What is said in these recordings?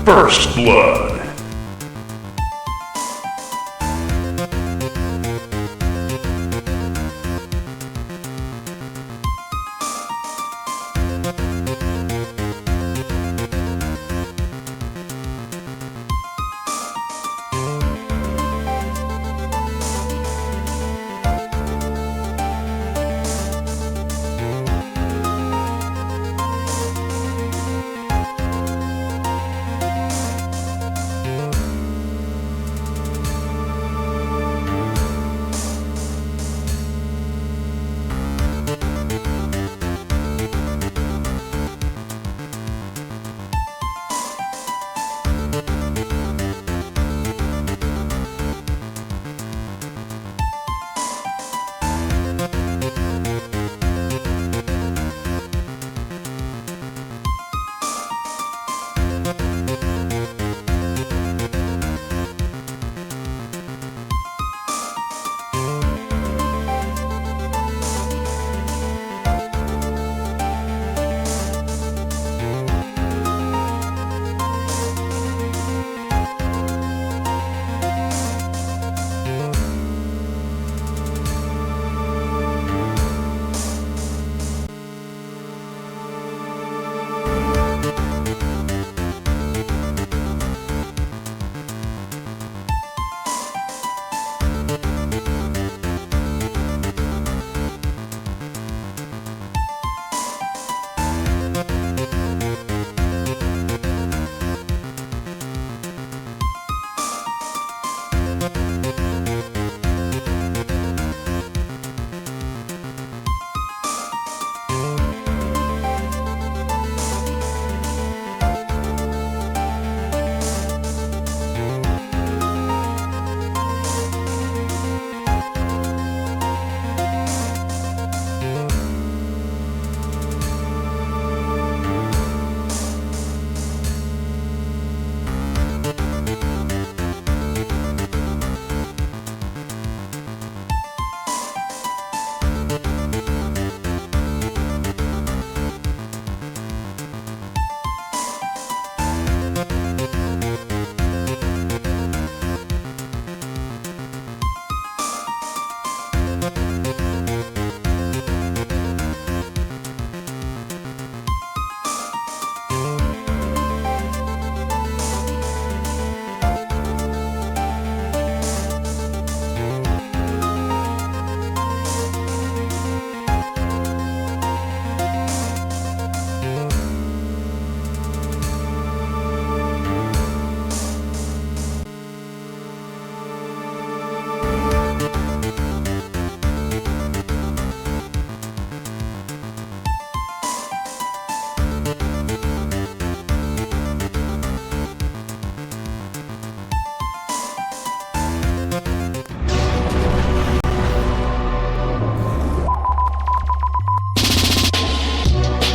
First Blood.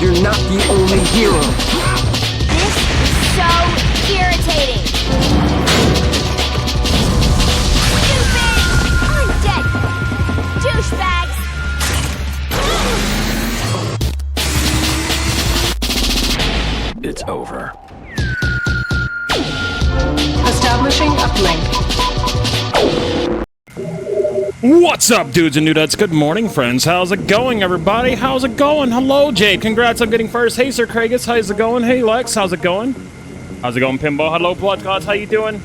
You're not the only hero. This is so irritating. Stupid! Undead! Douchebags! It's over. Establishing uplink. What's up, dudes and dudettes? Good morning, friends. How's it going, everybody? How's it going? Hello, Jade. Congrats on getting first. Hey, Sir Craigus. How's it going? Hey, Lex. How's it going? How's it going, Pimbo? Hello, Blood Gods. How you doing?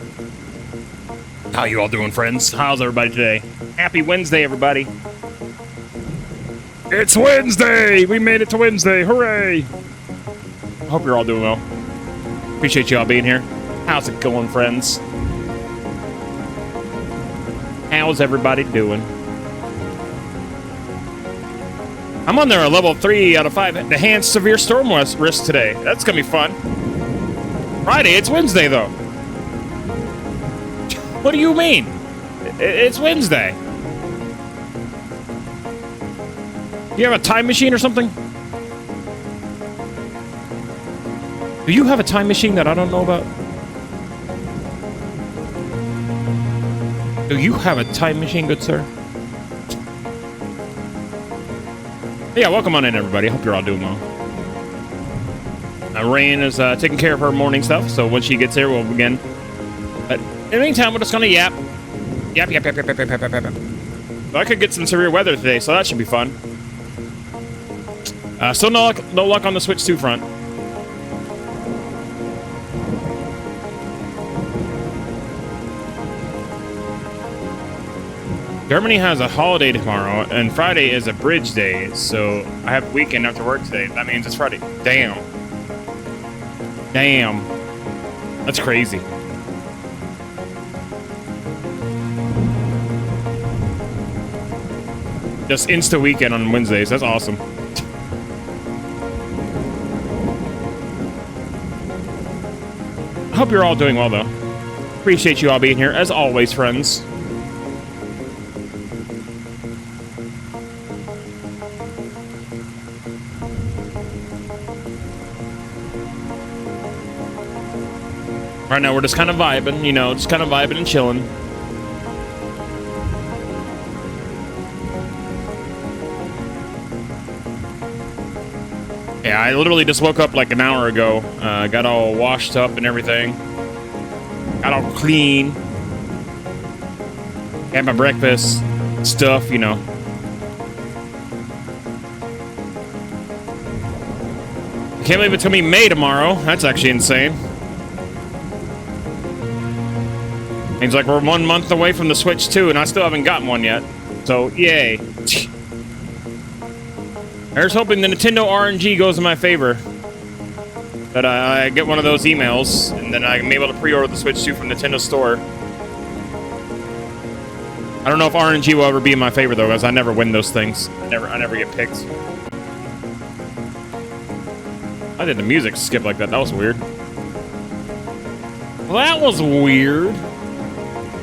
How you all doing, friends? How's everybody today? Happy Wednesday, everybody. It's Wednesday! We made it to Wednesday. Hooray! Hope you're all doing well. Appreciate you all being here. How's it going, friends? How's everybody doing? I'm on there a level 3 out of 5 enhanced severe storm risk today. That's gonna be fun. Friday, it's Wednesday though. What do you mean? It's Wednesday. You have a time machine or something? Do you have a time machine that I don't know about? Do you have a time machine, good sir? Yeah, welcome on in, everybody. Hope you're all doing well. Rain is taking care of her morning stuff, so when she gets here, we'll begin. But in the meantime, we're just gonna yap. Yap, yap, yap, yap, yap, yap, yap, yap, yap. So I could get some severe weather today, so that should be fun. Still no luck on the Switch 2 front. Germany has a holiday tomorrow, and Friday is a bridge day, so I have weekend after work today. That means it's Friday. Damn. Damn. That's crazy. Just insta weekend on Wednesdays. That's awesome. I hope you're all doing well, though. Appreciate you all being here, as always, friends. Right now, we're just kind of vibing, you know, just kind of vibing and chilling. Yeah, I literally just woke up like an hour ago. Got all washed up and everything. Got all clean. Had my breakfast stuff, you know. I can't believe it's gonna be May tomorrow. That's actually insane. Seems like we're 1 month away from the Switch 2, and I still haven't gotten one yet. So, yay. Here's hoping the Nintendo RNG goes in my favor. That I get one of those emails, and then I can be able to pre-order the Switch 2 from Nintendo Store. I don't know if RNG will ever be in my favor, though, because I never win those things. I never get picked. Why did the music skip like that? That was weird. Well, that was weird.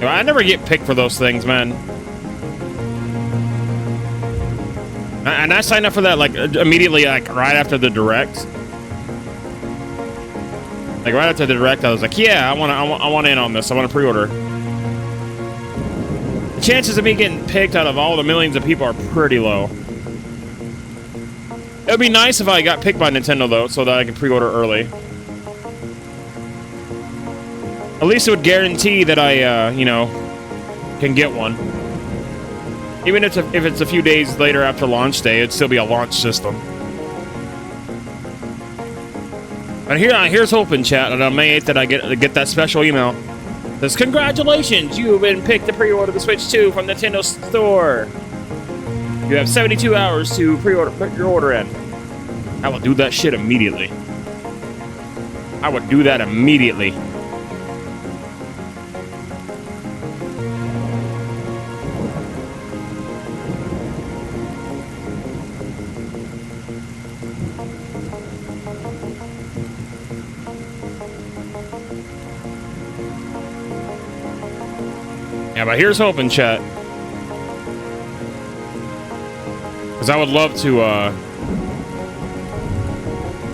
I never get picked for those things, man. And I signed up for that like immediately, like right after the direct. Like right after the direct, I was like, "Yeah, I want in on this. I want to pre-order." The chances of me getting picked out of all the millions of people are pretty low. It would be nice if I got picked by Nintendo though, so that I can pre-order early. At least it would guarantee that I, you know, can get one. Even if it's a few days later after launch day, it'd still be a launch system. But here's hoping, chat, and on May 8th that I get that special email. It says, "Congratulations, you have been picked to pre-order the Switch 2 from Nintendo Store. You have 72 hours to put your order in." I will do that shit immediately. I would do that immediately. Yeah, but here's hoping, chat. Because I would love to,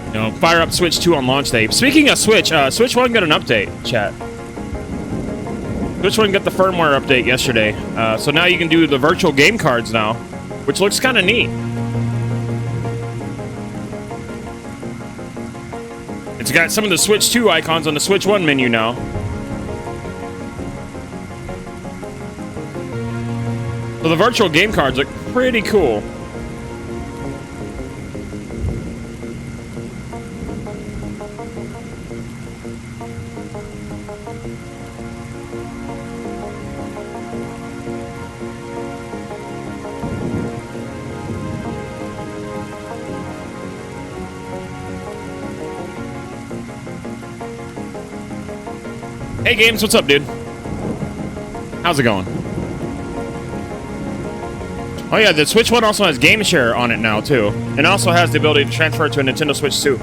you know, fire up Switch 2 on launch day. Speaking of Switch, Switch 1 got an update, chat. Switch 1 got the firmware update yesterday. So now you can do the virtual game cards now, which looks kind of neat. It's got some of the Switch 2 icons on the Switch 1 menu now. So the virtual game cards look pretty cool. Hey Games, what's up, dude? How's it going? Oh yeah, the Switch 1 also has Game Share on it now, too. And also has the ability to transfer it to a Nintendo Switch 2.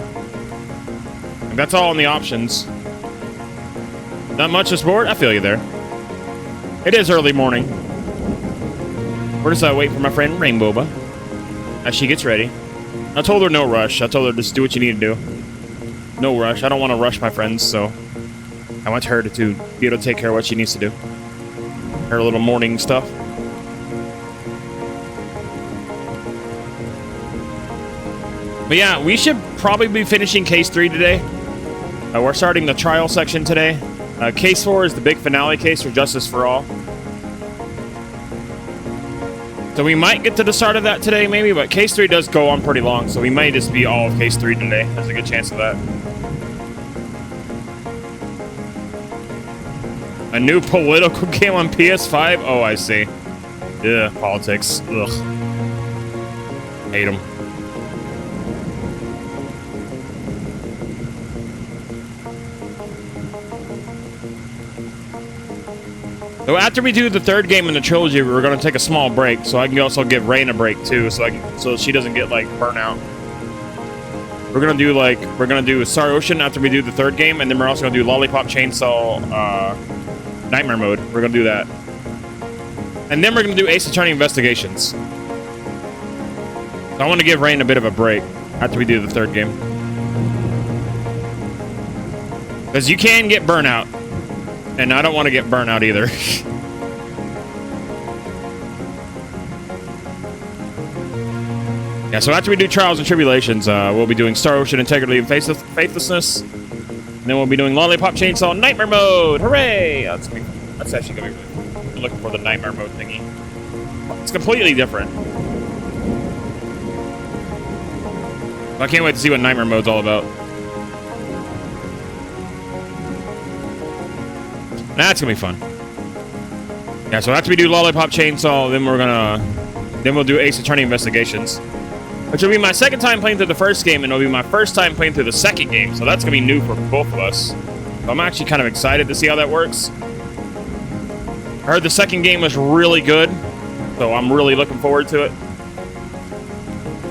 And that's all in the options. Not much to sport? I feel you there. It is early morning. We're just waiting for my friend Rainboba as she gets ready. I told her no rush. I told her just do what you need to do. No rush. I don't want to rush my friends, so I want her to be able to take care of what she needs to do. Her little morning stuff. But yeah, we should probably be finishing case 3 today. We're starting the trial section today. Case 4 is the big finale case for Justice for All. So we might get to the start of that today, maybe, but case 3 does go on pretty long, so we might just be all of case 3 today. There's a good chance of that. A new political game on PS5? Oh, I see. Yeah, politics. Ugh. Hate them. So after we do the 3rd game in the trilogy, we're gonna take a small break, so I can also give Rain a break too, so she doesn't get like burnout. We're gonna do Star Ocean after we do the 3rd game, and then we're also gonna do Lollipop Chainsaw Nightmare Mode. We're gonna do that, and then we're gonna do Ace Attorney Investigations. So I want to give Rain a bit of a break after we do the 3rd game, because you can get burnout. And I don't want to get burnt out either. Yeah, so after we do Trials and Tribulations, we'll be doing Star Ocean Integrity and Faithlessness. And then we'll be doing Lollipop Chainsaw Nightmare Mode. Hooray! That's actually going to be really cool. I'm looking for the Nightmare Mode thingy. It's completely different. I can't wait to see what Nightmare Mode's all about. That's gonna be fun. Yeah, so after we do Lollipop Chainsaw, then we'll do Ace Attorney Investigations, which will be my 2nd time playing through the 1st game, and it'll be my 1st time playing through the 2nd game. So that's gonna be new for both of us. So I'm actually kind of excited to see how that works. I heard the 2nd game was really good, so I'm really looking forward to it.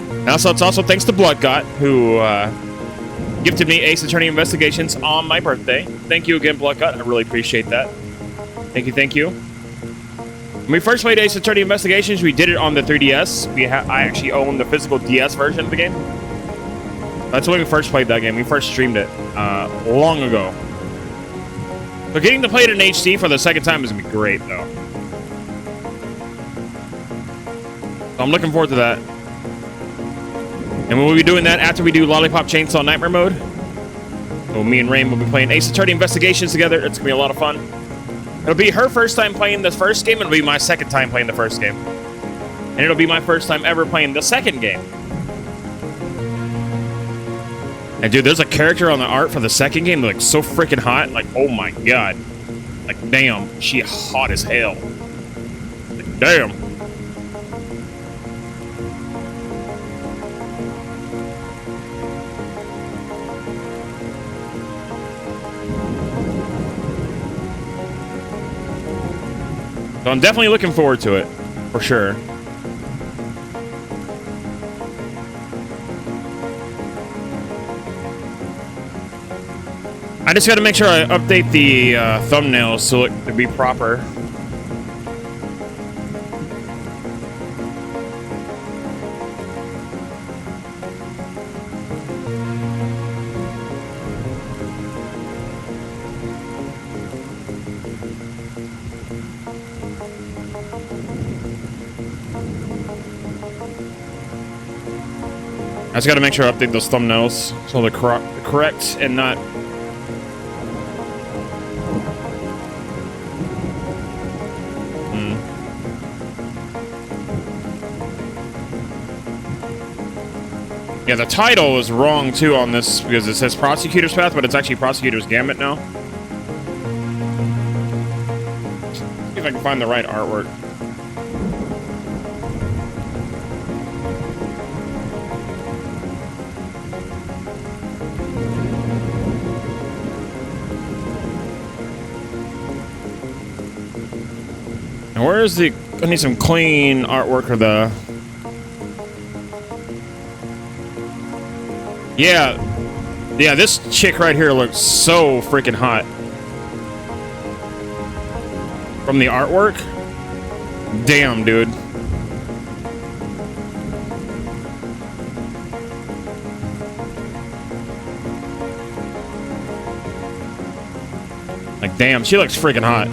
And also, it's also thanks to Bloodgot, who gifted me Ace Attorney Investigations on my birthday. Thank you again, Bloodgut. I really appreciate that. Thank you, thank you. When we first played Ace Attorney Investigations, we did it on the 3DS. I actually own the physical DS version of the game. That's when we first played that game. We first streamed it long ago. So getting to play it in HD for the 2nd time is going to be great, though. So I'm looking forward to that. And we'll be doing that after we do Lollipop Chainsaw Nightmare Mode. So me and Rain will be playing Ace Attorney Investigations together. It's going to be a lot of fun. It'll be her 1st time playing the 1st game, and it'll be my 2nd time playing the 1st game. And it'll be my 1st time ever playing the 2nd game. And dude, there's a character on the art for the 2nd game that looks so freaking hot. Like, oh my god. Like, damn, she hot as hell. Like, damn. So I'm definitely looking forward to it, for sure. I just got to make sure I update the thumbnails so it to be proper. I just got to make sure I update those thumbnails so they're correct and not... Yeah, the title is wrong too on this because it says Prosecutor's Path, but it's actually Prosecutor's Gambit now. See if I can find the right artwork. And where is the... I need some clean artwork for the... Yeah, this chick right here looks so freaking hot. From the artwork? Damn, dude. Like, damn, she looks freaking hot.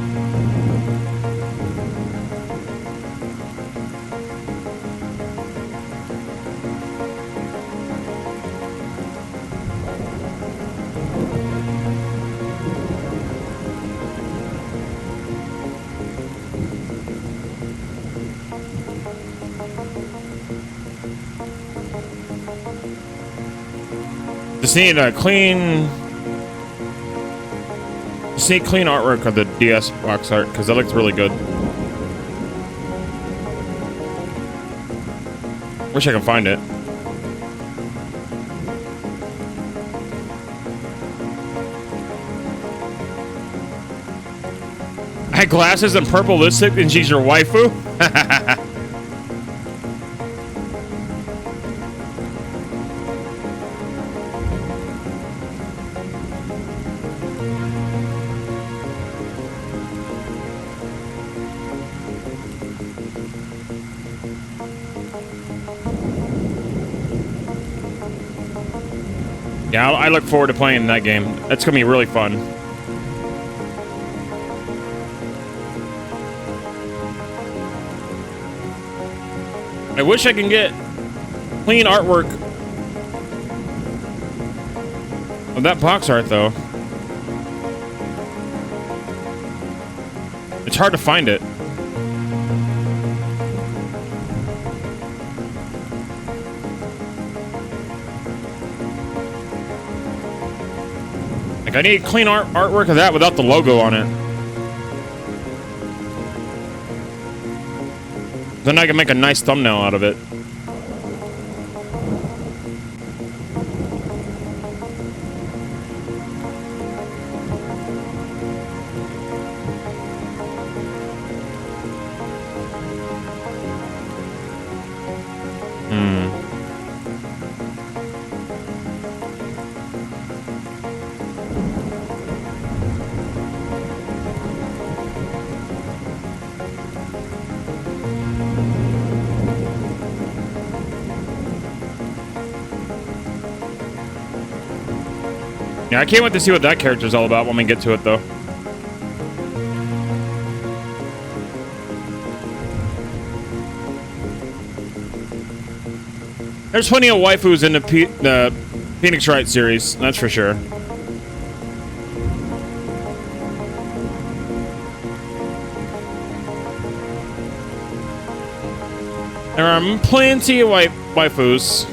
Just need a clean... Just need clean artwork of the DS box art, because that looks really good. Wish I could find it. I had glasses and purple lipstick and she's your waifu? Yeah, I look forward to playing that game. That's gonna be really fun. I wish I can get clean artwork of that box art, though. It's hard to find it. Like, I need clean artwork of that without the logo on it. Then I can make a nice thumbnail out of it. Yeah, I can't wait to see what that character's all about when we get to it, though. There's plenty of waifus in the Phoenix Wright series, that's for sure. There are plenty of waifus.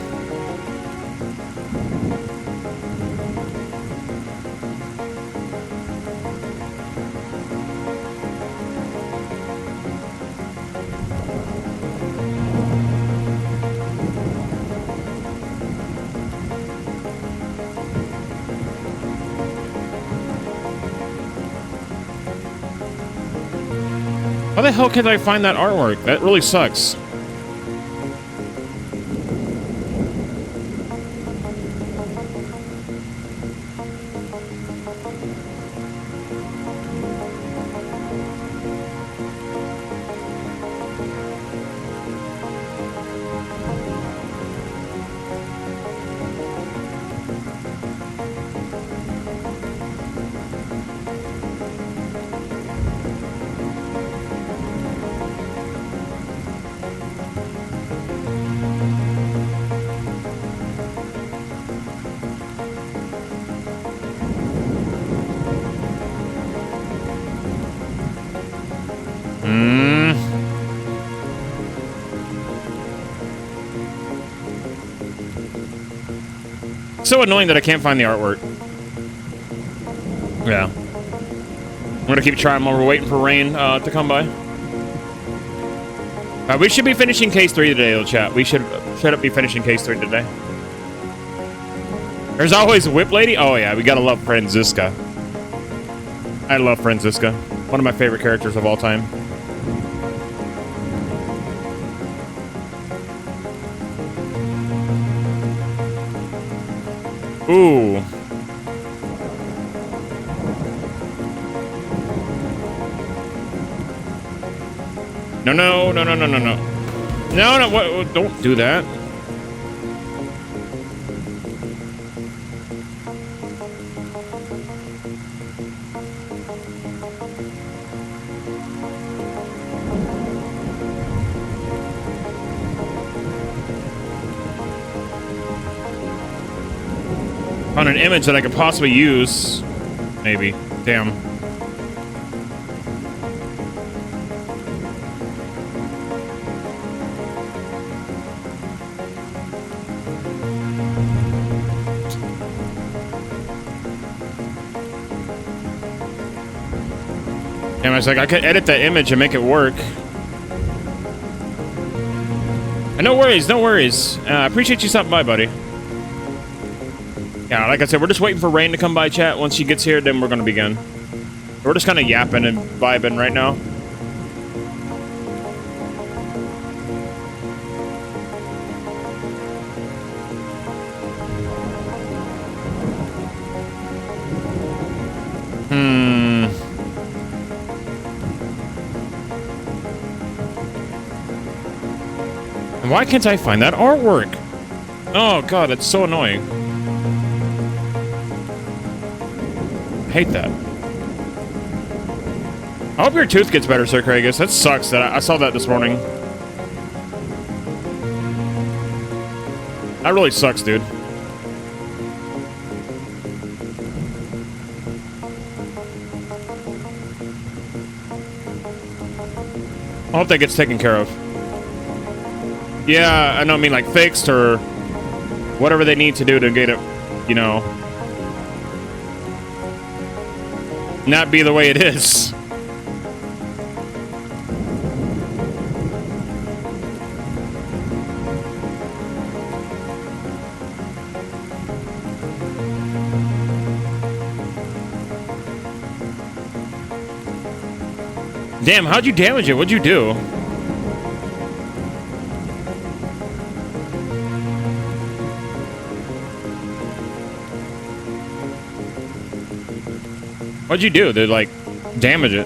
How the hell can I find that artwork? That really sucks. So annoying that I can't find the artwork. Yeah. I'm gonna keep trying while we're waiting for Rain to come by. We should be finishing case 3 today, though, chat. We should be finishing case 3 today. There's always Whip Lady. Oh yeah, we gotta love Franziska. I love Franziska. One of my favorite characters of all time. Ooh. No, no, no, no, no, no, no. No, no, what, don't do that. On an image that I could possibly use. Maybe. Damn. And I was like, I could edit that image and make it work. And no worries, no worries. I appreciate you stopping by, buddy. Yeah, like I said, we're just waiting for Rain to come by, chat. Once she gets here, then we're going to begin. We're just kind of yapping and vibing right now. Why can't I find that artwork? Oh god, it's so annoying. I hate that. I hope your tooth gets better, Sir Craigus. That sucks that I saw that this morning. That really sucks, dude. I hope that gets taken care of. Yeah, I know, I mean, like, fixed or whatever they need to do to get it, you know, not be the way it is. Damn, how'd you damage it? What'd you do? What'd you do to, like, damage it?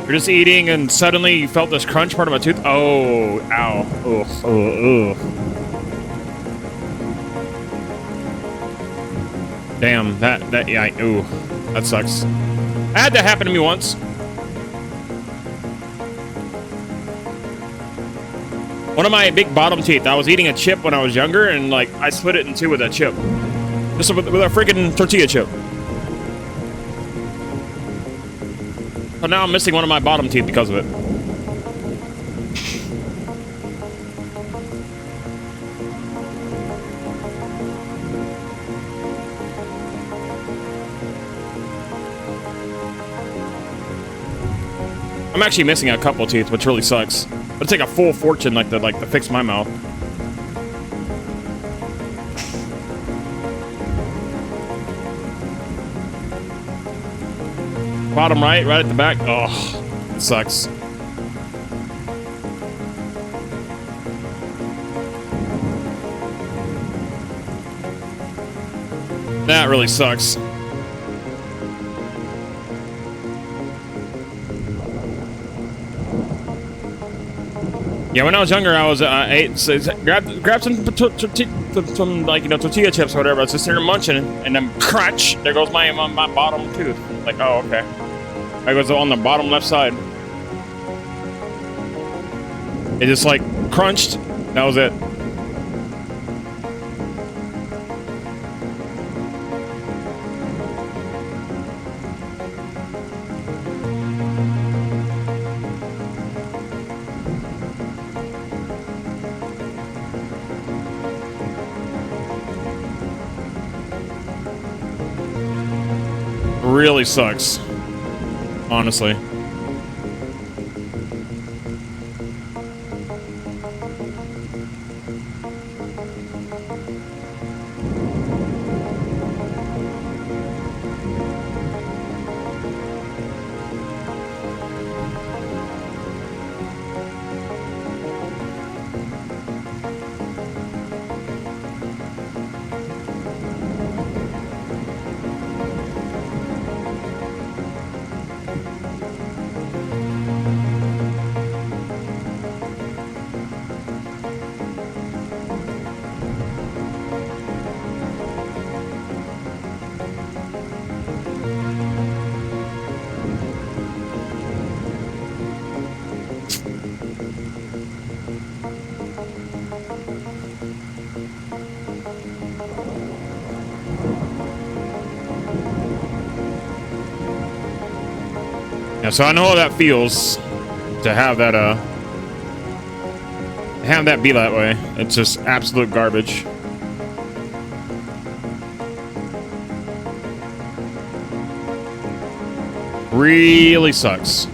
You're just eating and suddenly you felt this crunch part of my tooth? Oh, ow. Ugh, ugh, ugh. Damn, that, yeah, ooh. That sucks. I had that happen to me once. One of my big bottom teeth. I was eating a chip when I was younger, and like I split it in two with that chip, just with a freaking tortilla chip. So now I'm missing one of my bottom teeth because of it. I'm actually missing a couple teeth, which really sucks. But it's like a full fortune, like to fix my mouth. Bottom right at the back. Oh, it sucks. That really sucks. Yeah, when I was younger, I was grabbed some like, you know, tortilla chips or whatever. I was just sitting there munching, and then crunch, there goes my bottom tooth. Like, oh, okay. It goes on the bottom left side. It just like crunched. That was it. Really sucks, honestly. Yeah, so I know how that feels. to have that be that way. It's just absolute garbage. Really sucks.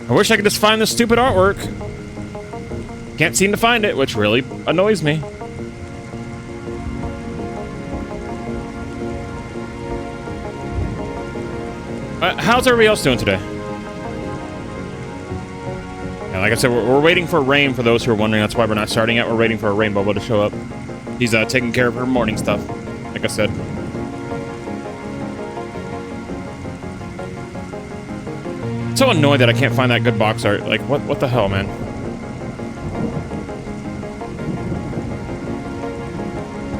I wish I could just find this stupid artwork. Can't seem to find it, which really annoys me. How's everybody else doing today? Yeah, like I said, we're waiting for Rain, for those who are wondering. That's why we're not starting yet. We're waiting for a Rain Bubble to show up. He's taking care of her morning stuff, like I said. I'm so annoyed that I can't find that good box art. Like, what the hell, man?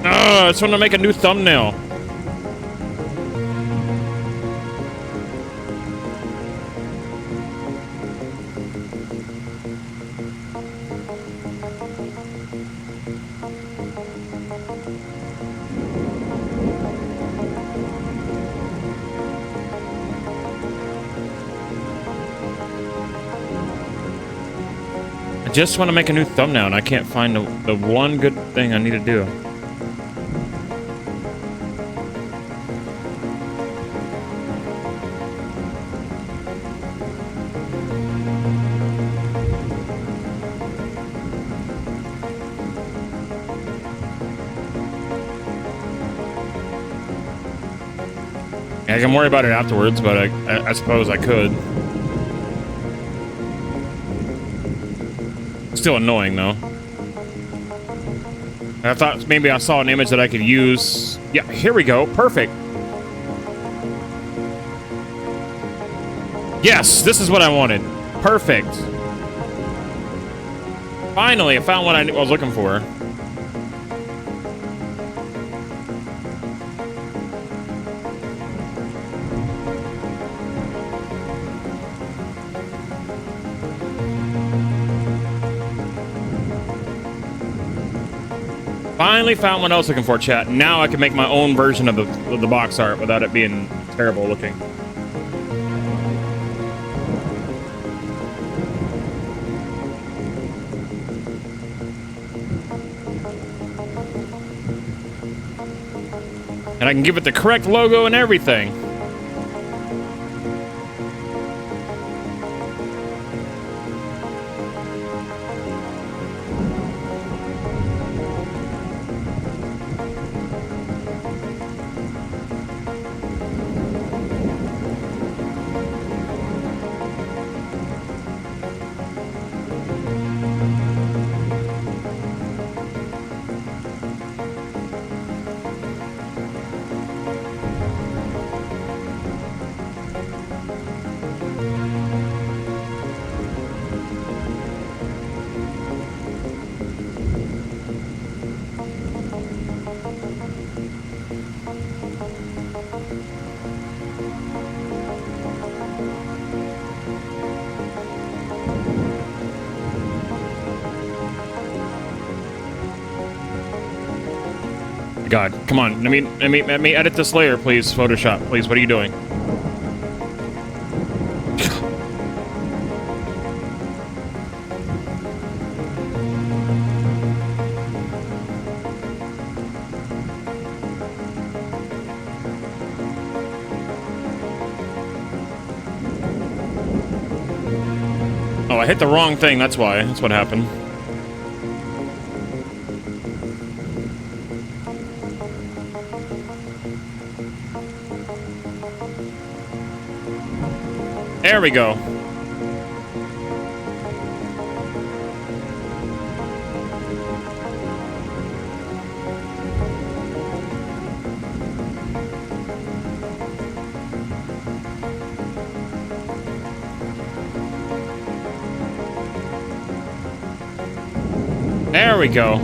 I just want to make a new thumbnail. I just want to make a new thumbnail and I can't find the one good thing I need to do. I can worry about it afterwards, but I suppose I could. Still annoying, though. And I thought maybe I saw an image that I could use. Yeah, here we go. Perfect. Yes, this is what I wanted. Perfect. Finally, I found what I was looking for. Finally found what I was looking for, chat. Now I can make my own version of the box art without it being terrible looking. And I can give it the correct logo and everything. God, come on. Let me edit this layer, please. Photoshop, please. What are you doing? Oh, I hit the wrong thing. That's why. That's what happened. There we go. There we go.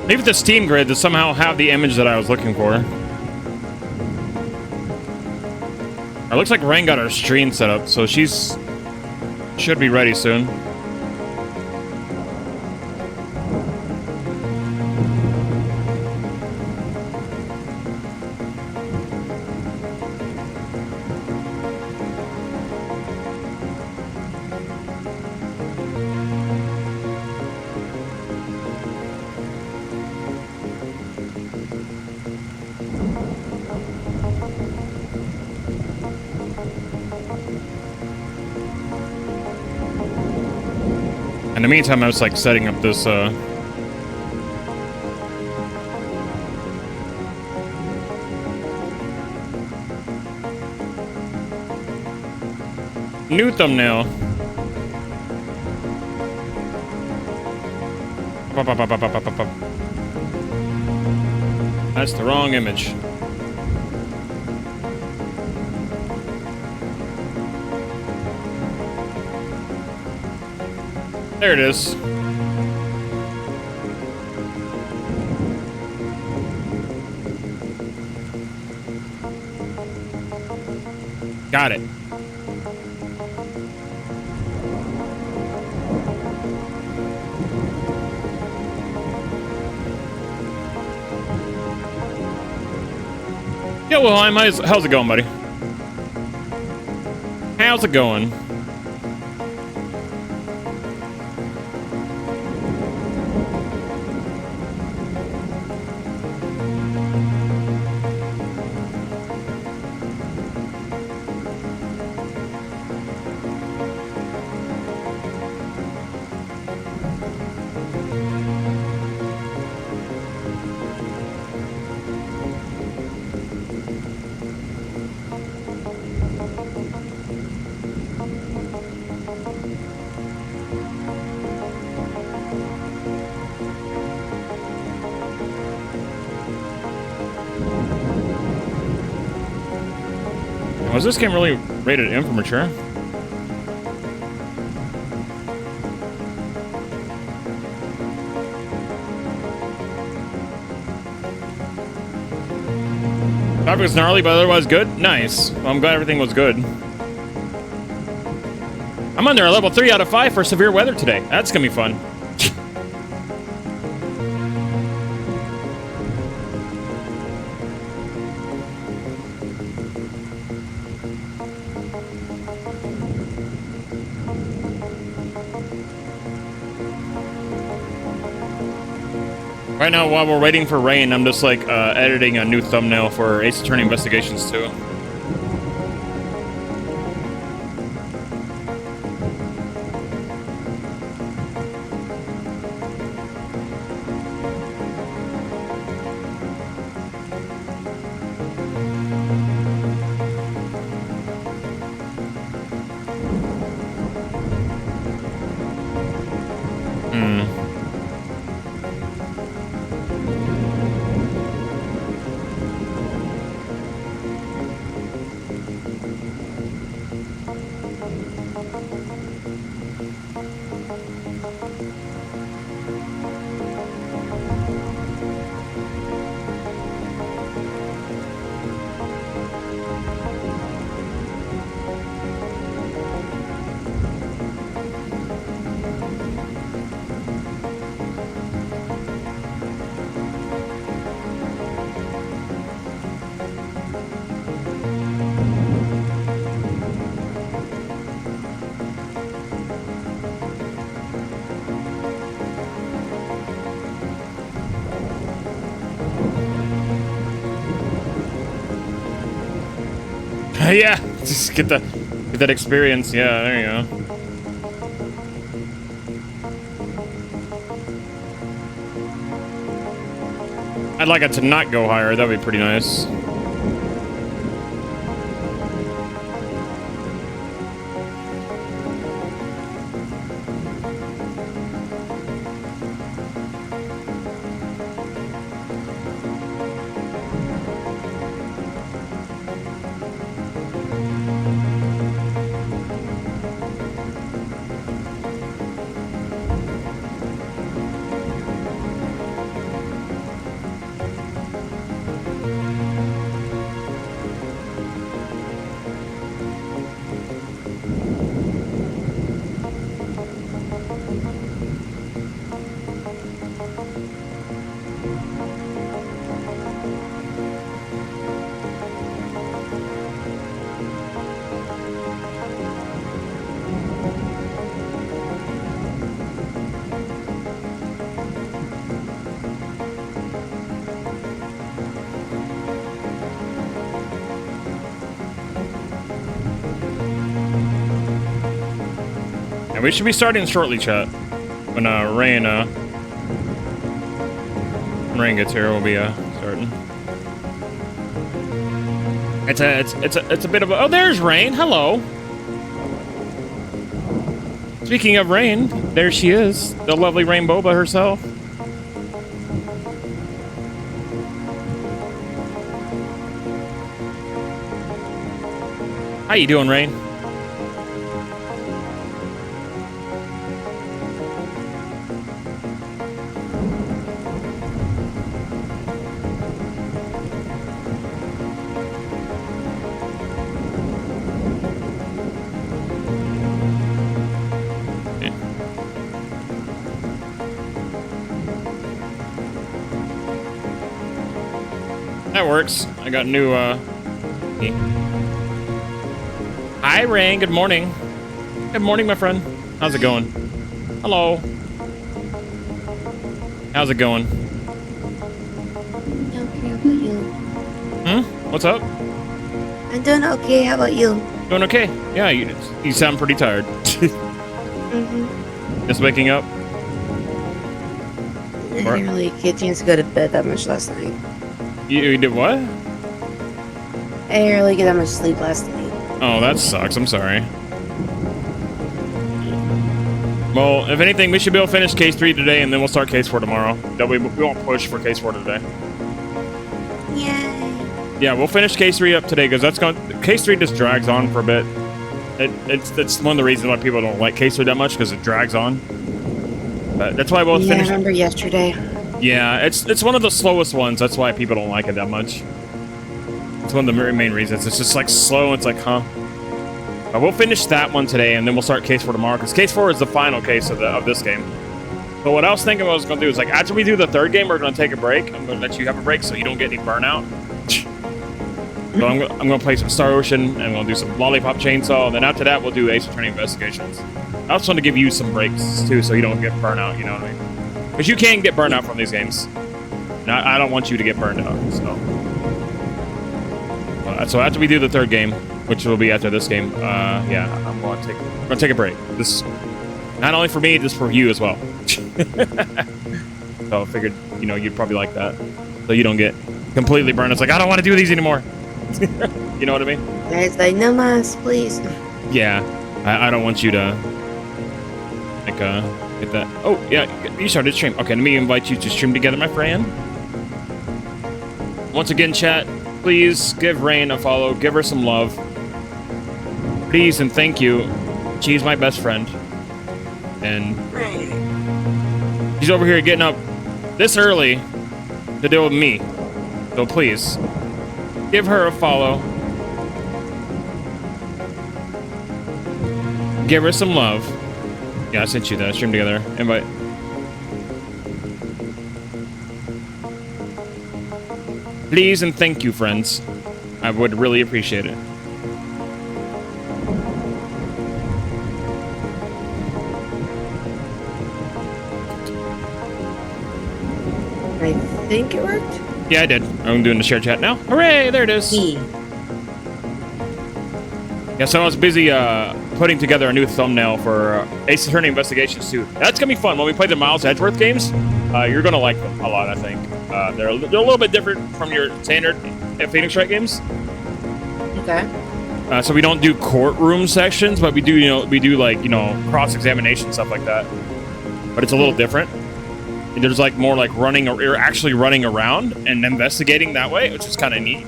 Maybe the Steam grid to somehow have the image that I was looking for. It looks like Rain got her stream set up, so she's should be ready soon. In the meantime, I was like setting up this new thumbnail. That's the wrong image. There it is. Got it. Yeah, well, how's it going, buddy? How's it going? Was this game really rated M for mature? Traffic was gnarly, but otherwise good? Nice. Well, I'm glad everything was good. I'm under a level 3 out of 5 for severe weather today. That's gonna be fun. Right now, while we're waiting for Rain, I'm just like editing a new thumbnail for Ace Attorney Investigations 2. Yeah, just get that experience. Yeah, there you go. I'd like it to not go higher. That'd be pretty nice. And we should be starting shortly, chat. When Rain gets here, we'll be starting. It's a bit of a, oh, there's Rain. Hello. Speaking of Rain, there she is, the lovely Rain Boba herself. How you doing, Rain? That works. I got new, Hi, Rain. Good morning. Good morning, my friend. How's it going? Hello. How's it going? Okay, how about you? What's up? I'm doing okay, how about you? Doing okay. Yeah, you sound pretty tired. Just waking up? I didn't really get a chance to go to bed that much last night. You did what? I didn't really get that much sleep last night. Oh, that sucks. I'm sorry. Well, if anything, we should be able to finish case 3 today, and then we'll start case 4 tomorrow. That way, we won't push for case 4 today. Yay. Yeah, we'll finish case 3 up today, because that's going. Case 3 just drags on for a bit. It's one of the reasons why people don't like case 3 that much, because it drags on. But that's why we'll finish. I remember yesterday. Yeah, it's one of the slowest ones. That's why people don't like it that much. It's one of the main reasons. It's just like slow. It's like, huh? But we'll finish that one today, and then we'll start case 4 tomorrow. Because case 4 is the final case of this game. But what I was thinking I was going to do is, like, after we do the 3rd game, we're going to take a break. I'm going to let you have a break so you don't get any burnout. So I'm going to play some Star Ocean, and we'll do some Lollipop Chainsaw. And then after that, we'll do Ace Attorney Investigations. I also want to give you some breaks too, so you don't get burnout. You know what I mean? Because you can get burnout from these games. And I don't want you to get burned out. So after we do the 3rd game, which will be after this game, yeah, I'm going to take a break. This not only for me, just for you as well. So I figured, you'd probably like that, so you don't get completely burned. It's like, I don't want to do these anymore. You know what I mean? It's like, no mas, please. Yeah, I don't want you to like get that. Oh yeah, you started stream. Okay, let me invite you to stream together, my friend. Once again, chat, please give Rain a follow. Give her some love, please, and thank you. She's my best friend, and she's over here getting up this early to deal with me. So please, give her a follow. Give her some love. Yeah, I sent you that. Stream together. Invite. Please and thank you, friends. I would really appreciate it. I think it worked. Yeah, I did. I'm doing the share chat now. Hooray! There it is. Yeah, so I was busy putting together a new thumbnail for Ace Attorney Investigations 2. That's gonna be fun. When we play the Miles Edgeworth games, you're gonna like them a lot, I think. They're a little bit different from your standard Phoenix Wright games. Okay. So we don't do courtroom sections, but we do, like, cross-examination, stuff like that. But it's a little different. And there's like more like you're actually running around and investigating that way, which is kind of neat.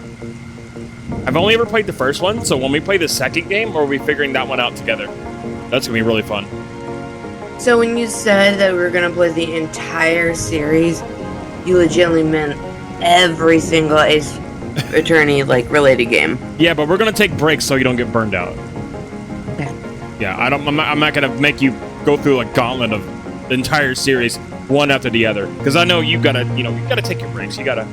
I've only ever played the first one, so when we play the second game, we'll be figuring that one out together. That's gonna be really fun. So when you said that we were gonna play the entire series, you legitimately meant every single Ace Attorney related game. Yeah, but we're gonna take breaks so you don't get burned out. Okay. Yeah, I'm not gonna make you go through a gauntlet of the entire series one after the other, because I know you gotta take your breaks. You gotta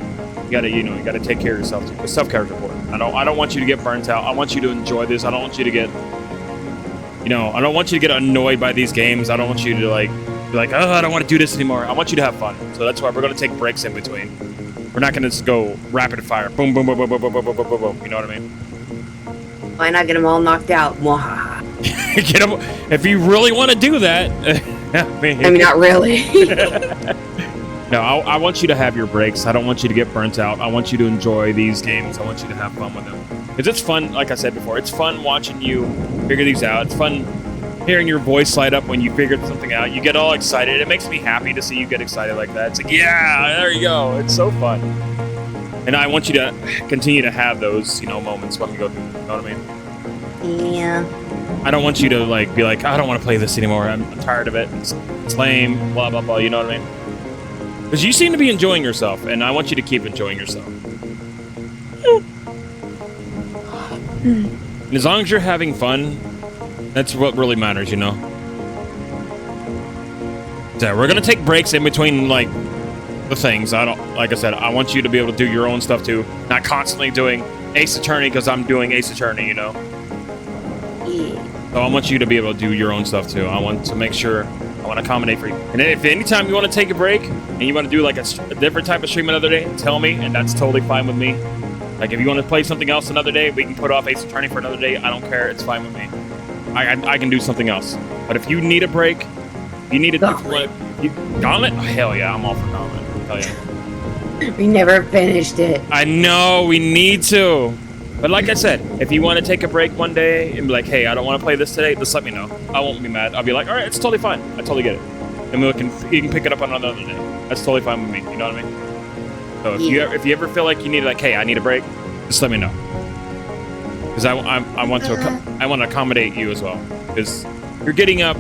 take care of yourself. Self-care is important. I don't want you to get burnt out. I want you to enjoy this. I don't want you to get, I don't want you to get annoyed by these games. I don't want you to be like, oh, I don't want to do this anymore. I want you to have fun. So that's why we're gonna take breaks in between. We're not gonna just go rapid fire. Boom, boom, boom, boom, boom, boom, boom, boom, boom, boom. You know what I mean? Why not get them all knocked out? Mwahaha. Get them if you really want to do that. I mean, not really. No, I want you to have your breaks. I don't want you to get burnt out. I want you to enjoy these games. I want you to have fun with them. Because it's fun, like I said before, it's fun watching you figure these out. It's fun hearing your voice light up when you figured something out. You get all excited. It makes me happy to see you get excited like that. It's like, yeah, there you go. It's so fun. And I want you to continue to have those, moments when we go through. You know what I mean? Yeah. I don't want you to be like, I don't want to play this anymore. I'm tired of it. It's lame. Blah blah blah. You know what I mean? Because you seem to be enjoying yourself, and I want you to keep enjoying yourself. And as long as you're having fun, that's what really matters, So we're gonna take breaks in between the things. Like I said, I want you to be able to do your own stuff too, not constantly doing Ace Attorney because I'm doing Ace Attorney, Yeah. So I want you to be able to do your own stuff too. I want to make sure. I want to accommodate for you. And if anytime you want to take a break and you want to do a different type of stream another day, tell me, and that's totally fine with me. Like if you want to play something else another day, we can put off Ace Attorney for another day. I don't care. It's fine with me. I can do something else. But if you need a break, you need a Gauntlet. Gauntlet? Oh, hell yeah, I'm all for Gauntlet. Hell yeah. We never finished it. I know we need to. But like I said, if you want to take a break one day and be like, hey, I don't want to play this today, just let me know. I won't be mad. I'll be like, all right, it's totally fine. I totally get it. And you can pick it up on another day. That's totally fine with me. You know what I mean? So if you ever feel like you need hey, I need a break, just let me know. Because I want to accommodate you as well. Because you're getting up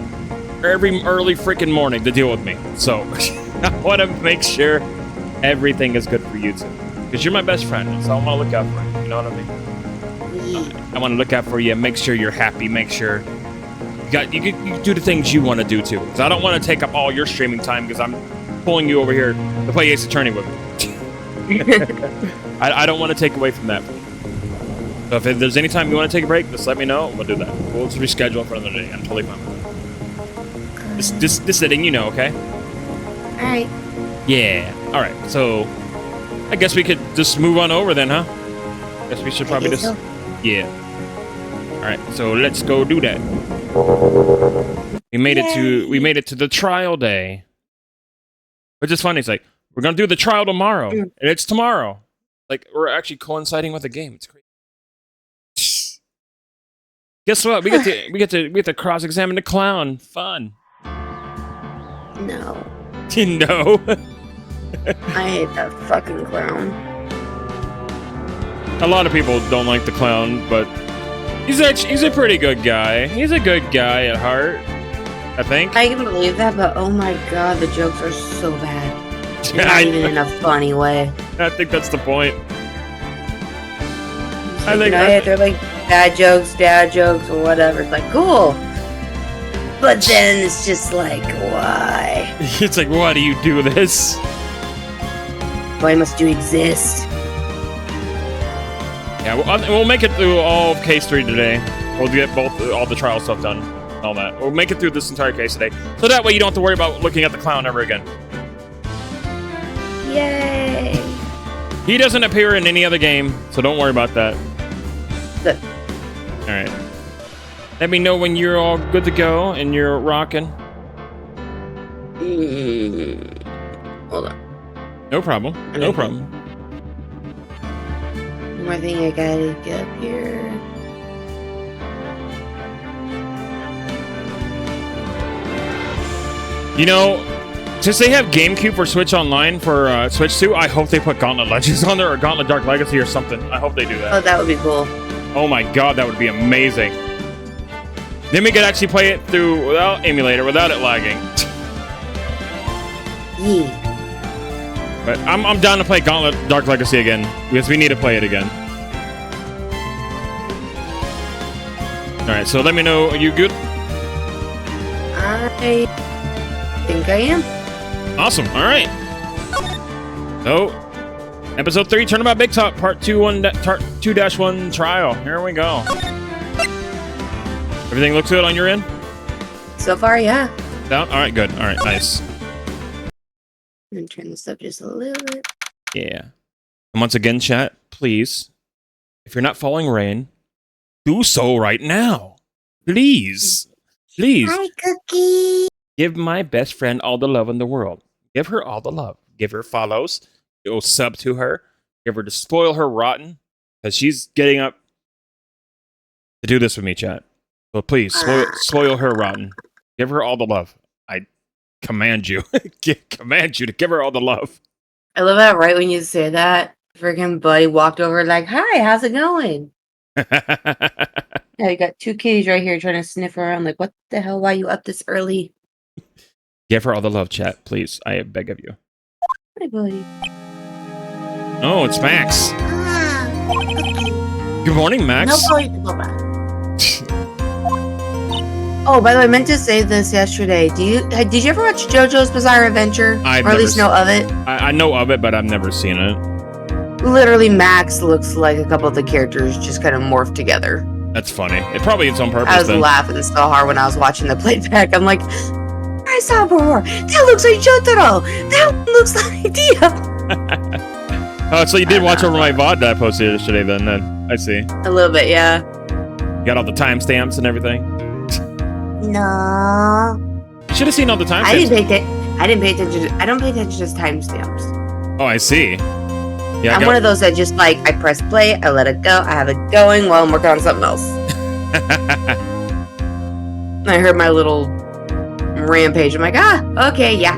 every early freaking morning to deal with me. So I want to make sure everything is good for you too. Because you're my best friend, so I want to look out for you. You know what I mean? I want to look out for you, make sure you're happy, make sure you do the things you want to do too. Because I don't want to take up all your streaming time because I'm pulling you over here to play Ace Attorney with me. I don't want to take away from that. So if there's any time you want to take a break, just let me know. We'll do that. We'll just reschedule for another day. I'm totally fine with that. Just letting okay? All right. Yeah. All right. So I guess we could just move on over then, huh? Guess we should probably just... So. Yeah. Alright, so let's go do that. We made it to the trial day. Which is funny, it's like, we're gonna do the trial tomorrow. And it's tomorrow. Like, we're actually coinciding with the game. It's crazy. Guess what? We get to cross-examine the clown. Fun. No. No. I hate that fucking clown. A lot of people don't like the clown, but he's a pretty good guy. He's a good guy at heart, I think. I can believe that, but oh my god, the jokes are so bad. And not even in a funny way. I think that's the point. They're like dad jokes, or whatever. It's like, cool. But then it's just like, why? It's like, why do you do this? Why must you exist? Yeah, we'll make it through all of case 3 today. We'll get all the trial stuff done, all that. We'll make it through this entire case today, so that way you don't have to worry about looking at the clown ever again. Yay! He doesn't appear in any other game, so don't worry about that. Good. All right. Let me know when you're all good to go and you're rocking. Hold on. No problem. No problem. One more thing I gotta get up here. You know, since they have GameCube for Switch Online for Switch 2, I hope they put Gauntlet Legends on there or Gauntlet Dark Legacy or something. I hope they do that. Oh, that would be cool. Oh my god, that would be amazing. Then we could actually play it through without emulator, without it lagging. Yeah. But I'm down to play Gauntlet Dark Legacy again, because we need to play it again. Alright, so let me know, are you good? I think I am. Awesome, alright. So, episode 3, Turnabout Bigtop, part 2-1 trial. Here we go. Everything looks good on your end? So far, yeah. Down? Alright, good. Alright, nice. I'm gonna turn this up just a little bit. Yeah. And once again, chat, please, if you're not following Rain, do so right now. Please. Please. Hi, Cookie. Give my best friend all the love in the world. Give her all the love. Give her follows. Go sub to her. Give her to spoil her rotten. Because she's getting up to do this with me, chat. So please, spoil her rotten. Give her all the love. I command you. Command you to give her all the love. I love that right when you say that, freaking buddy walked over like, hi, how's it going? Yeah, you got two kitties right here trying to sniff around like, what the hell, why you up this early? Give her all the love, chat, please. I beg of you. Hi, buddy. Oh, it's Max. Good morning, Max. Oh, by the way, I meant to say this yesterday. Did you ever watch JoJo's Bizarre Adventure? Or at least know of it? I know of it, but I've never seen it. Literally, Max looks like a couple of the characters just kind of morphed together. That's funny. It probably is on purpose. I was laughing so hard when I was watching the playback. I'm like, I saw before. That looks like Jotaro. That one looks like Dio. Oh, so you did watch over my VOD that I posted yesterday then. I see. A little bit, yeah. You got all the timestamps and everything? No. You should have seen all the timestamps. I didn't pay attention. I don't pay attention to just timestamps. Oh, I see. Yeah, I'm one of those that just like, I press play, I let it go, I have it going while I'm working on something else. I heard my little rampage. I'm like, okay, yeah.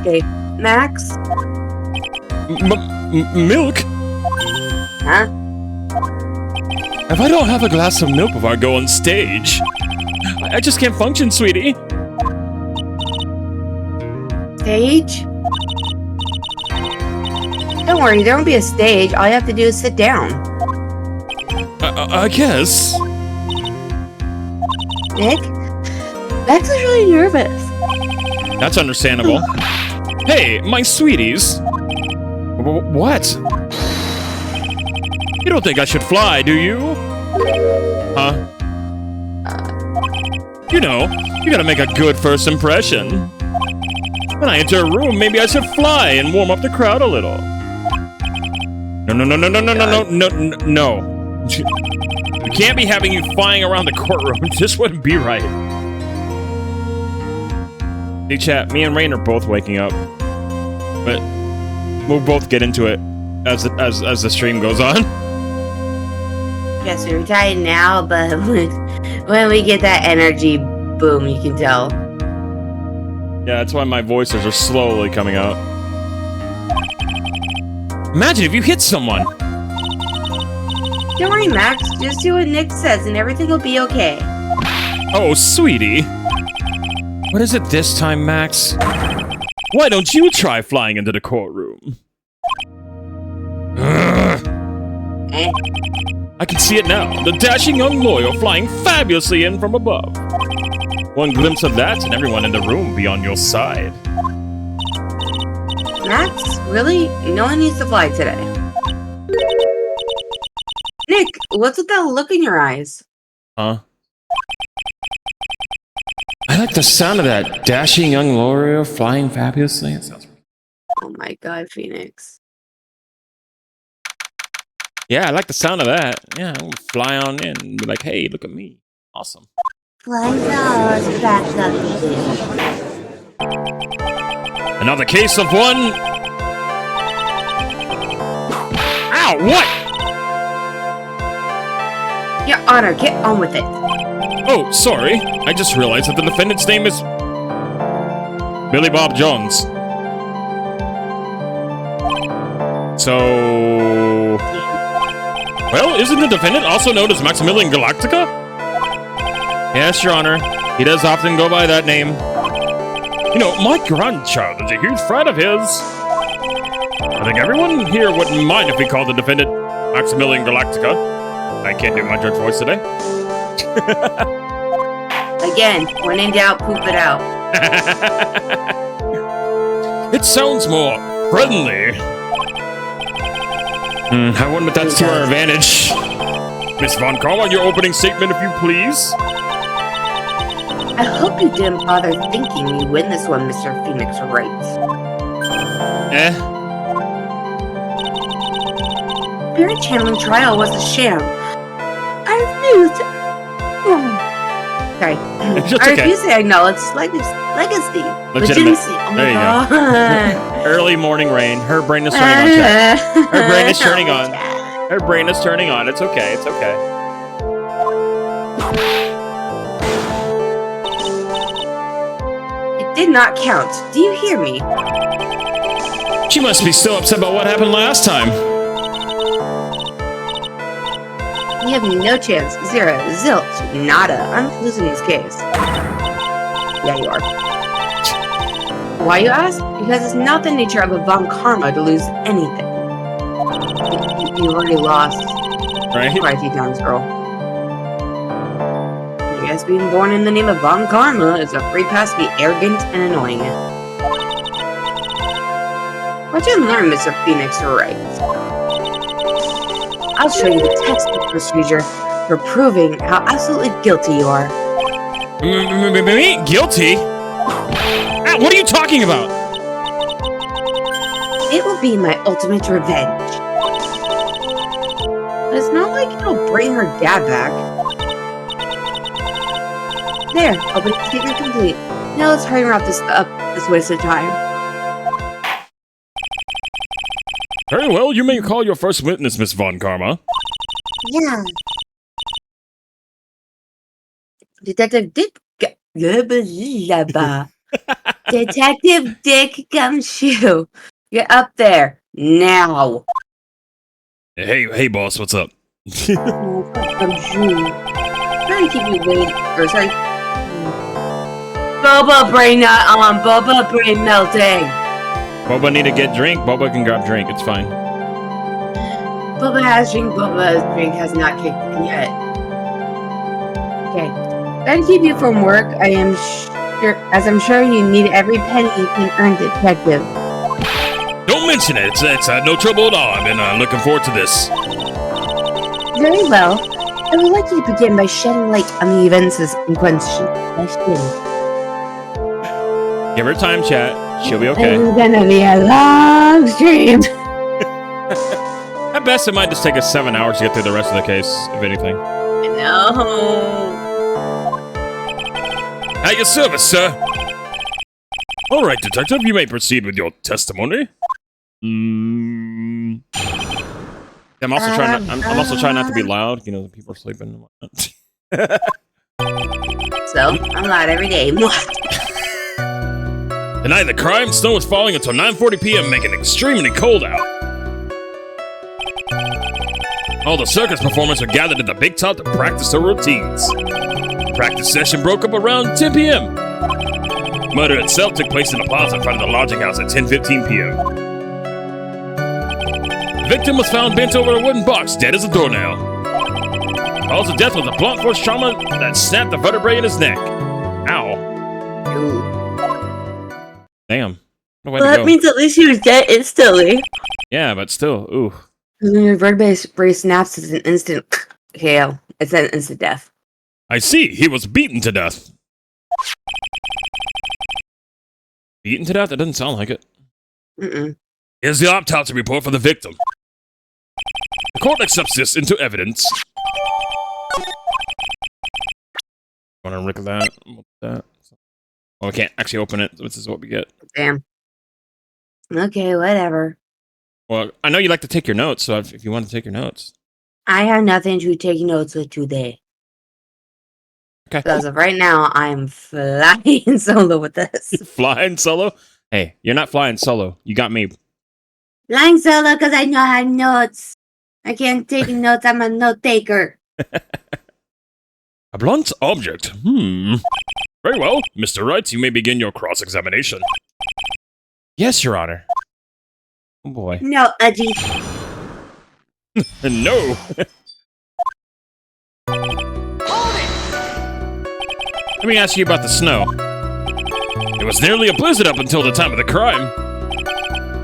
Okay, Max? Milk? Huh? If I don't have a glass of milk before I go on stage, I just can't function, sweetie. Stage? Don't worry, there won't be a stage. All you have to do is sit down. I guess. Nick? Max is really nervous. That's understandable. Hey, my sweeties. What? You don't think I should fly, do you? Huh? You know, you gotta make a good first impression. When I enter a room, maybe I should fly and warm up the crowd a little. No. We can't be having you flying around the courtroom. This wouldn't be right. Hey chat, me and Rain are both waking up. But we'll both get into it as the stream goes on. Yes, we're tired now, but when we get that energy boom, you can tell. Yeah, that's why my voices are slowly coming out. Imagine if you hit someone. Don't worry, Max. Just do what Nick says and everything will be okay. Oh, sweetie. What is it this time, Max? Why don't you try flying into the courtroom? I can see it now. The dashing young lawyer flying fabulously in from above. One glimpse of that and everyone in the room will be on your side. Max, really? No one needs to fly today. Nick, what's with that look in your eyes? Huh? I like the sound of that dashing young lawyer flying fabulously. It sounds... Oh my god, Phoenix. Yeah, I like the sound of that. Yeah, we'll fly on in and be like, hey, look at me. Awesome. Flying cars, back up. Another case of one... Ow, what? Your Honor, get on with it. Oh, sorry. I just realized that the defendant's name is... Billy Bob Jones. So... Well, isn't the defendant also known as Maximilian Galactica? Yes, Your Honor. He does often go by that name. You know, my grandchild is a huge fan of his. I think everyone here wouldn't mind if we called the defendant Maximilian Galactica. I can't do my judge voice today. Again, when in doubt, poop it out. It sounds more friendly. I wonder if that's to our advantage. Miss Von Karma, your opening statement, if you please. I hope you didn't bother thinking you win this one, Mr. Phoenix Wright. spirit channeling trial was a sham. I refuse to... Sorry. It's I okay. refuse to acknowledge legacy. Legitimacy. Oh my There you go. god. Early morning rain. Her brain is turning on. Chat. Her brain is turning on. Her brain is turning on. It's okay. It's okay. It did not count. Do you hear me? She must be still upset about what happened last time. You have no chance. Zero. Zilch. Nada. I'm losing this case. Yeah, you are. Why, you ask? Because it's not the nature of a Von Karma to lose anything. You already lost Right? quite a few times, girl. I guess being born in the name of Von Karma is a free pass to be arrogant and annoying. What'd you learn, Mr. Phoenix Wright? I'll show you the textbook procedure for proving how absolutely guilty you are. Me? Guilty? Ah, what are you talking about? It will be my ultimate revenge. But it's not like it'll bring her dad back. There, opening statement complete. Now let's hurry and wrap this up, this waste of time. Very well, you may call your first witness, Miss Von Karma. Yeah. Detective Dick Detective Dick Gumshoe. You're up there. Now. Hey, boss, what's up? Gumshoe. Trying to keep you waiting. Or sorry. Boba brain not on. Boba brain melting. Boba need to get drink. Boba can grab drink. It's fine. Boba has drink. Boba's drink has not kicked in yet. Okay. Trying to keep you from work. I am sure, as I'm sure you need every penny you can earn, Detective. Don't mention it. It's no trouble at all. I've been looking forward to this. Very well. I would like you to begin by shedding light on the events in question. Give her time, chat. She'll be okay. It's gonna be a long stream. At best, it might just take us 7 hours to get through the rest of the case, if anything. No. At your service, sir. All right, detective, you may proceed with your testimony. I'm also trying. I'm also trying not to be loud. You know, people are sleeping and whatnot. So I'm loud every day. Tonight, the crime snow was falling until 9:40 p.m., making it extremely cold out. All the circus performers were gathered at the Bigtop to practice their routines. The practice session broke up around 10 p.m. Murder itself took place in the plaza in front of the lodging house at 10:15 p.m. The victim was found bent over a wooden box, dead as a doornail. Cause of death was a blunt force trauma that snapped the vertebrae in his neck. Ow. Damn. What a way to Well, that go. means at least he was dead instantly. Yeah, but still, ooh. When your vertebrae snaps, it's an instant KO. It's an instant death. I see. He was beaten to death. Beaten to death? That doesn't sound like it. Here's the autopsy report for the victim. The court accepts this into evidence. Want to rick that? What's that? Oh, we can't actually open it. This is what we get. Damn. Okay, whatever. Well, I know you like to take your notes, so if you want to take your notes. I have nothing to take notes with today. Okay. So as of right now, I'm flying solo with this. Flying solo? Hey, you're not flying solo. You got me. Flying solo because I know I have notes. I can't take notes. I'm a note taker. A blunt object. Very well. Mr. Wright, you may begin your cross-examination. Yes, Your Honor. Oh boy. No, Udgy. No. Let me ask you about the snow. It was nearly a blizzard up until the time of the crime.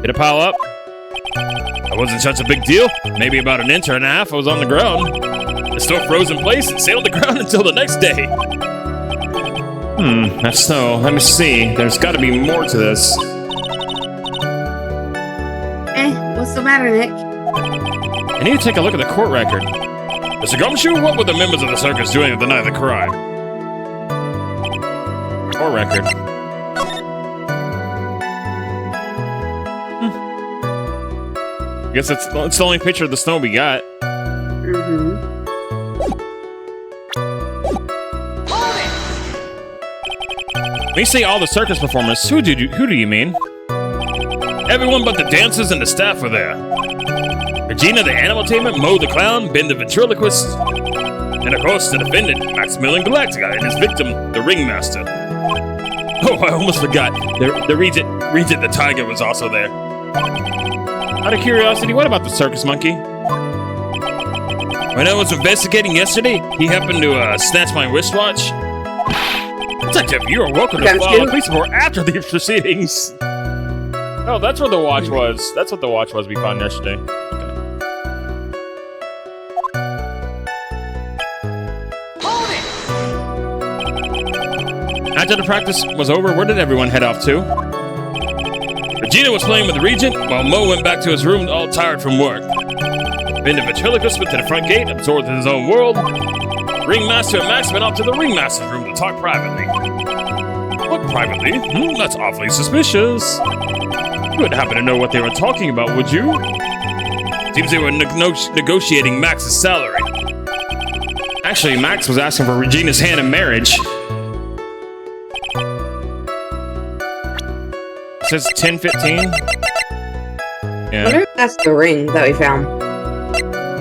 Did it pile up? It wasn't such a big deal. Maybe about an inch and a half I was on the ground. The snow froze in place and sailed the ground until the next day. That snow. Let me see. There's got to be more to this. What's the matter, Nick? I need to take a look at the court record. Mr. Gumshoe, what were the members of the circus doing at the night of the crime? Court record. I guess it's the only picture of the snow we got. When you say all the circus performers, who do you mean? Everyone but the dancers and the staff were there. Regina the animal tamer, Mo the clown, Ben the ventriloquist, and of course the defendant, Maximilian Galactica, and his victim, the ringmaster. Oh, I almost forgot. The Regent the tiger was also there. Out of curiosity, what about the circus monkey? When I was investigating yesterday, he happened to snatch my wristwatch. Detective, you are welcome to file a police report after these proceedings. Oh, that's where the watch was. That's what the watch was we found yesterday. Okay. After the practice was over, where did everyone head off to? Regina was playing with the Regent, while Mo went back to his room all tired from work. Ben the ventriloquist went to the front gate, absorbed in his own world. Ringmaster and Max went off to the ringmaster's room to talk privately. What privately? That's awfully suspicious. You wouldn't happen to know what they were talking about, would you? Seems they were negotiating Max's salary. Actually, Max was asking for Regina's hand in marriage. It says 10-15. Yeah. I wonder if that's the ring that we found.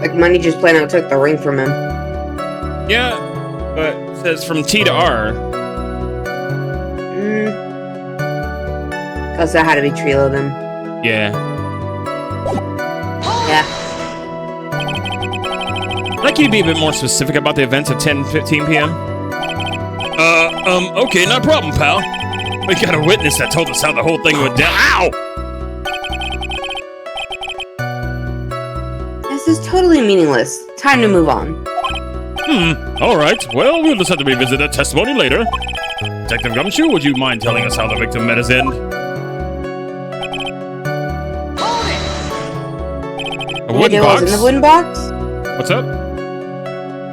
Like, Money just plain out took the ring from him. Yeah, but it says from T to R. Because that had to be Trilo then. Yeah. Yeah. I'd like you to be a bit more specific about the events at 10:15 p.m. Okay, no problem, pal. We got a witness that told us how the whole thing went down. Ow! This is totally meaningless. Time to move on. Alright. Well, we'll just have to revisit that testimony later. Detective Gumshoe, would you mind telling us how the victim met his end? A Any wooden idea box? what was in the wooden box? What's up?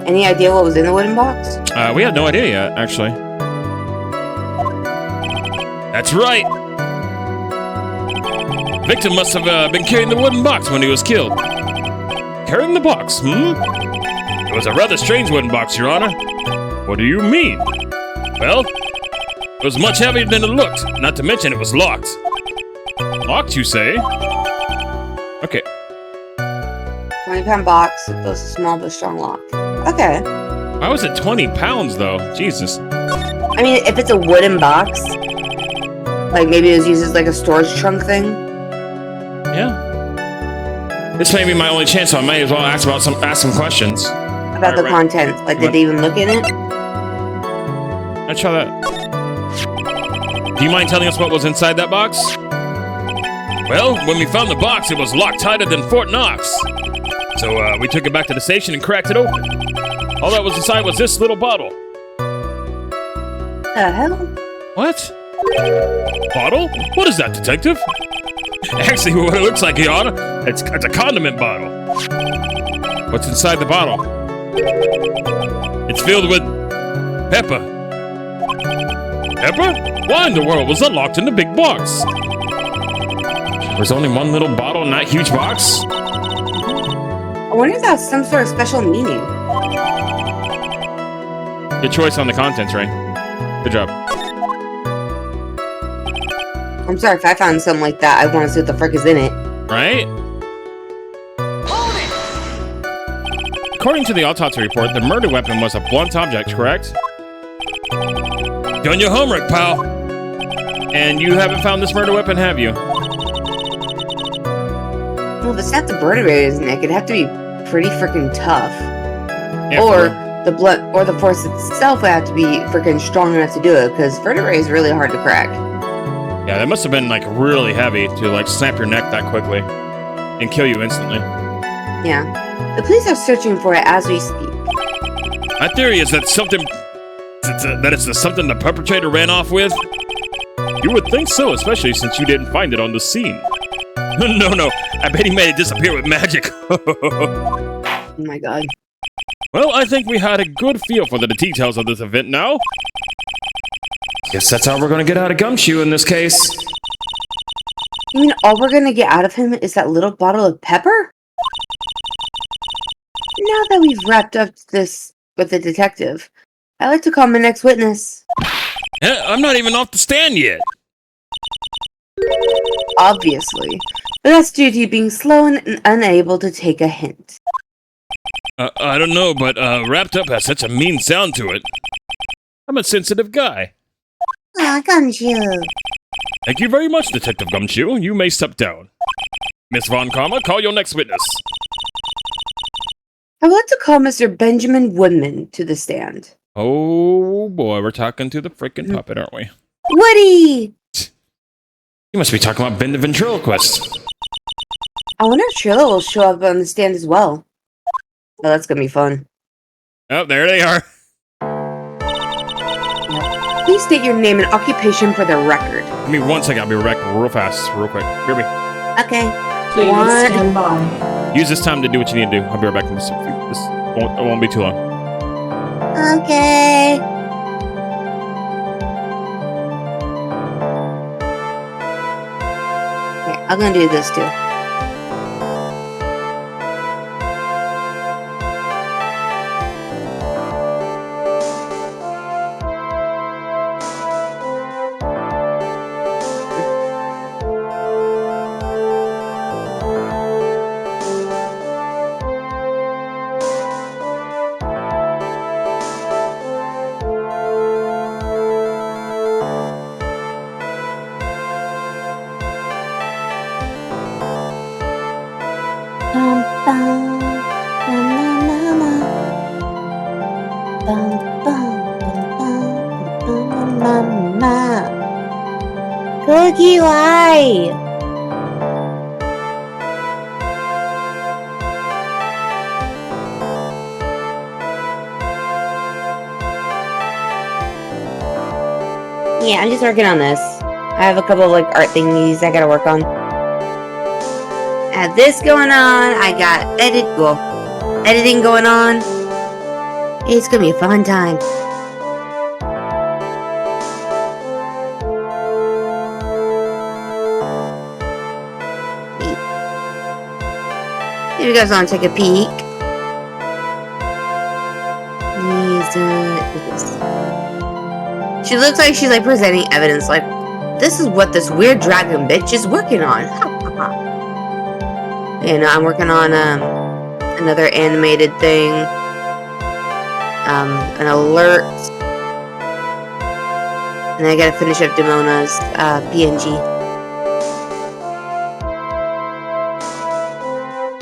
Any idea what was in the wooden box? We had no idea yet, actually. That's right. Victim must have been carrying the wooden box when he was killed. Carrying the box, It was a rather strange wooden box, Your Honor. What do you mean? Well, it was much heavier than it looked, not to mention it was locked. Locked, you say? Okay. 20-pound box with a small but strong lock. Okay. Why was it 20 pounds, though? Jesus. I mean, if it's a wooden box, like maybe it was used as like a storage trunk thing. Yeah. This may be my only chance, so I may as well ask some questions. About the contents. Like, did they even look in it? Let's try that. Do you mind telling us what was inside that box? Well, when we found the box, it was locked tighter than Fort Knox. So we took it back to the station and cracked it open. All that was inside was this little bottle. The hell? What? Bottle? What is that, detective? Actually, what it looks like, Your Honor, it's a condiment bottle. What's inside the bottle? It's filled with pepper. Pepper? Why in the world was that locked in the big box? There's only one little bottle in that huge box? I wonder if that's some sort of special meaning. Good choice on the contents, Rain. Good job. I'm sorry if I found something like that. I want to see what the frick is in it. Right? According to the autopsy report, the murder weapon was a blunt object, correct? Done your homework, pal. And you haven't found this murder weapon, have you? Well, if it's not the BRB Rain, it'd have to be pretty freaking tough. Yeah, Or the blunt, or the force itself would have to be freaking strong enough to do it, because vertebrae is really hard to crack. Yeah, that must have been like really heavy to like snap your neck that quickly and kill you instantly. Yeah. The police are searching for it as we speak. My theory is that something the perpetrator ran off with. You would think so, especially since you didn't find it on the scene. No. I bet he made it disappear with magic. Oh my god. Well, I think we had a good feel for the details of this event now. Guess that's how we're gonna get out of Gumshoe in this case. You mean all we're gonna get out of him is that little bottle of pepper? Now that we've wrapped up this with the detective, I'd like to call my next witness. I'm not even off the stand yet. Obviously. But that's due to you being slow and unable to take a hint. I don't know, but wrapped up has such a mean sound to it. I'm a sensitive guy. Ah, Gumshoe. Thank you very much, Detective Gumshoe. You may step down. Miss Von Karma, call your next witness. I would like to call Mr. Benjamin Woodman to the stand. Oh boy, we're talking to the freaking puppet, aren't we? Woody! You must be talking about Ben the Ventriloquist. I wonder if Trilla will show up on the stand as well. Oh, that's gonna be fun. Oh, there they are. Please state your name and occupation for the record. Give me 1 second, I'll be right back real fast, real quick. BRB. Okay. Please One. stand by. Use this time to do what you need to do. I'll be right back. This won't be too long. Okay. Okay, I'm gonna do this too. Bum, bum, bum, bum, bum, bum, bum, bum. Cookie, why? Yeah, I'm just working on this. I have a couple of art thingies I gotta work on. I have this going on. I got editing going on. It's gonna be a fun time. If you guys want to take a peek. She looks like she's presenting evidence this is what this weird dragon bitch is working on. And I'm working on another animated thing. An alert. And I gotta finish up Demona's PNG.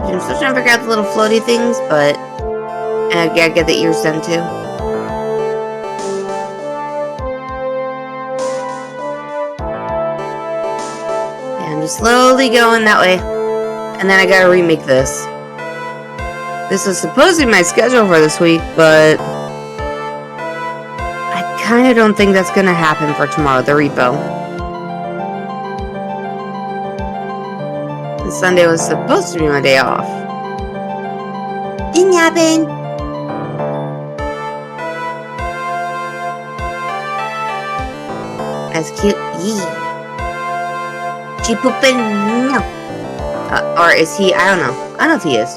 I'm still trying to figure out the little floaty things, but I gotta get the ears done too. Yeah, I'm just slowly going that way. And then I gotta remake this. This was supposed to be my schedule for this week, but I kinda don't think that's gonna happen for tomorrow, the repo. And Sunday was supposed to be my day off. Didn't happen. That's cute. Yee. She pooping? No. Or is he? I don't know. I don't know if he is.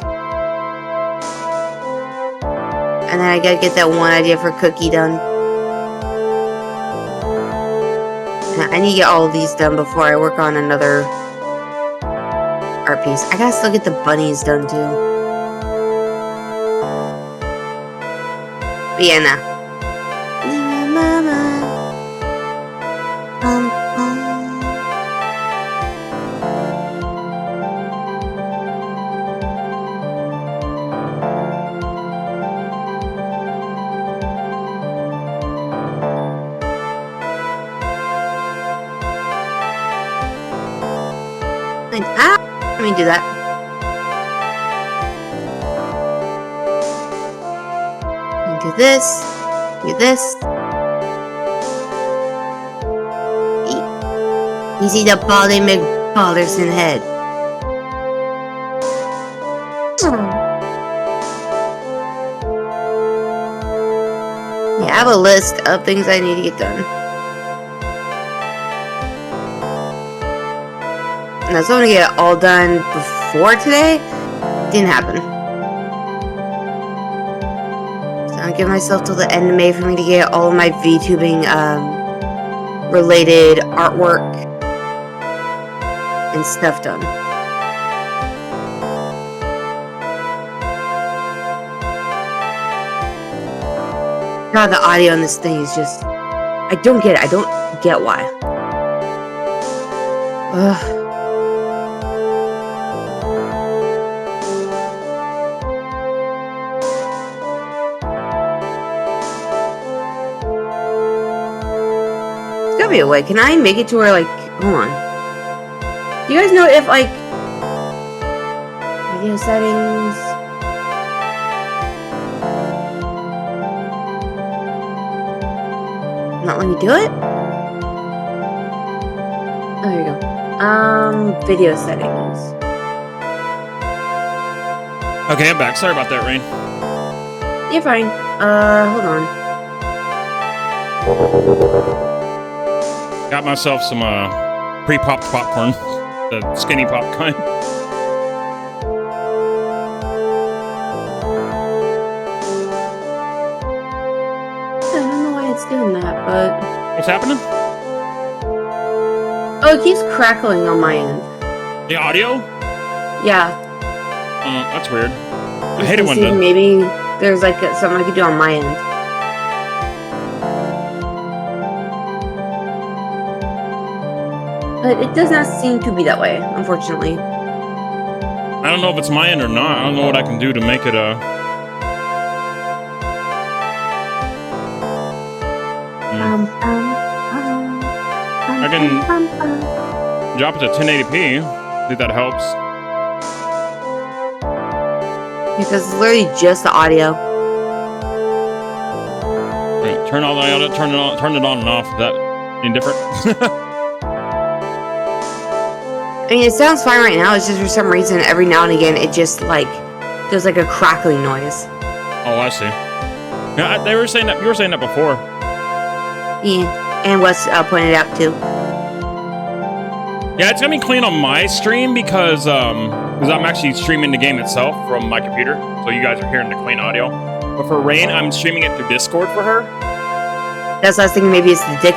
And then I gotta get that one idea for Cookie done. I need to get all of these done before I work on another art piece. I gotta still get the bunnies done too. But yeah, nah. Let me do that. Do this. Do this. You see the Polly McPalderson head. Yeah, I have a list of things I need to get done. And I was going to get it all done before today. Didn't happen. So I'll give myself till the end of May for me to get all of my VTubing related artwork and stuff done. God, the audio on this thing is just... I don't get it. I don't get why. Ugh. There's gotta be a way. Can I make it to where, like... Hold on. Do you guys know if, like... Video settings... Not let me do it? Oh, there you go. Video settings. Okay, I'm back. Sorry about that, Rain. You're fine. Hold on. Got myself some, pre-popped popcorn. The skinny pop kind. It's doing that, but... What's happening? Oh, it keeps crackling on my end. The audio? Yeah. That's weird. I hate it when the... Maybe there's like something I could do on my end. But it does not seem to be that way, unfortunately. I don't know if it's my end or not. I don't know what I can do to make it, I can drop it to 1080p. I think that helps. Because it's literally just the audio. Wait, turn all the audio, turn it on and off. Is that any different? I mean, it sounds fine right now. It's just for some reason, every now and again, it just like does like a crackling noise. Oh, I see. Yeah, they were saying that. You were saying that before. Yeah. And Wes pointed out too. Yeah, it's gonna be clean on my stream because I'm actually streaming the game itself from my computer, so you guys are hearing the clean audio. But for Rain, I'm streaming it through Discord for her. That's what I was thinking. Maybe it's the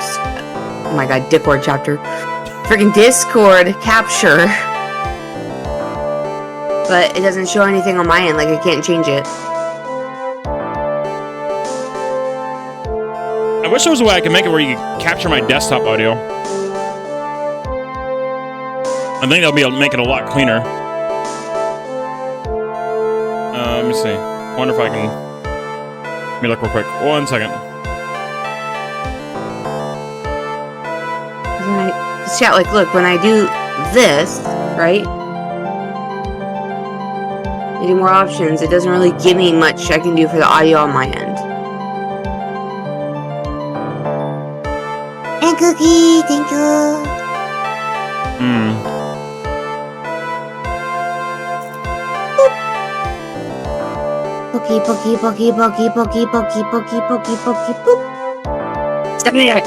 oh my god, Discord chapter, freaking Discord capture. But it doesn't show anything on my end. Like I can't change it. I wish there was a way I could make it where you could capture my desktop audio. I think that'll be able to make it a lot cleaner. Let me see. Wonder if I can... Let me look real quick. 1 second. Chat, like, look, when I do this, right? I do more options. It doesn't really give me much I can do for the audio on my end. And Cookie, thank you. Pokey, pokey, pokey, pokey, pokey, pokey, pokey, pokey, pokey, poop. Step in there.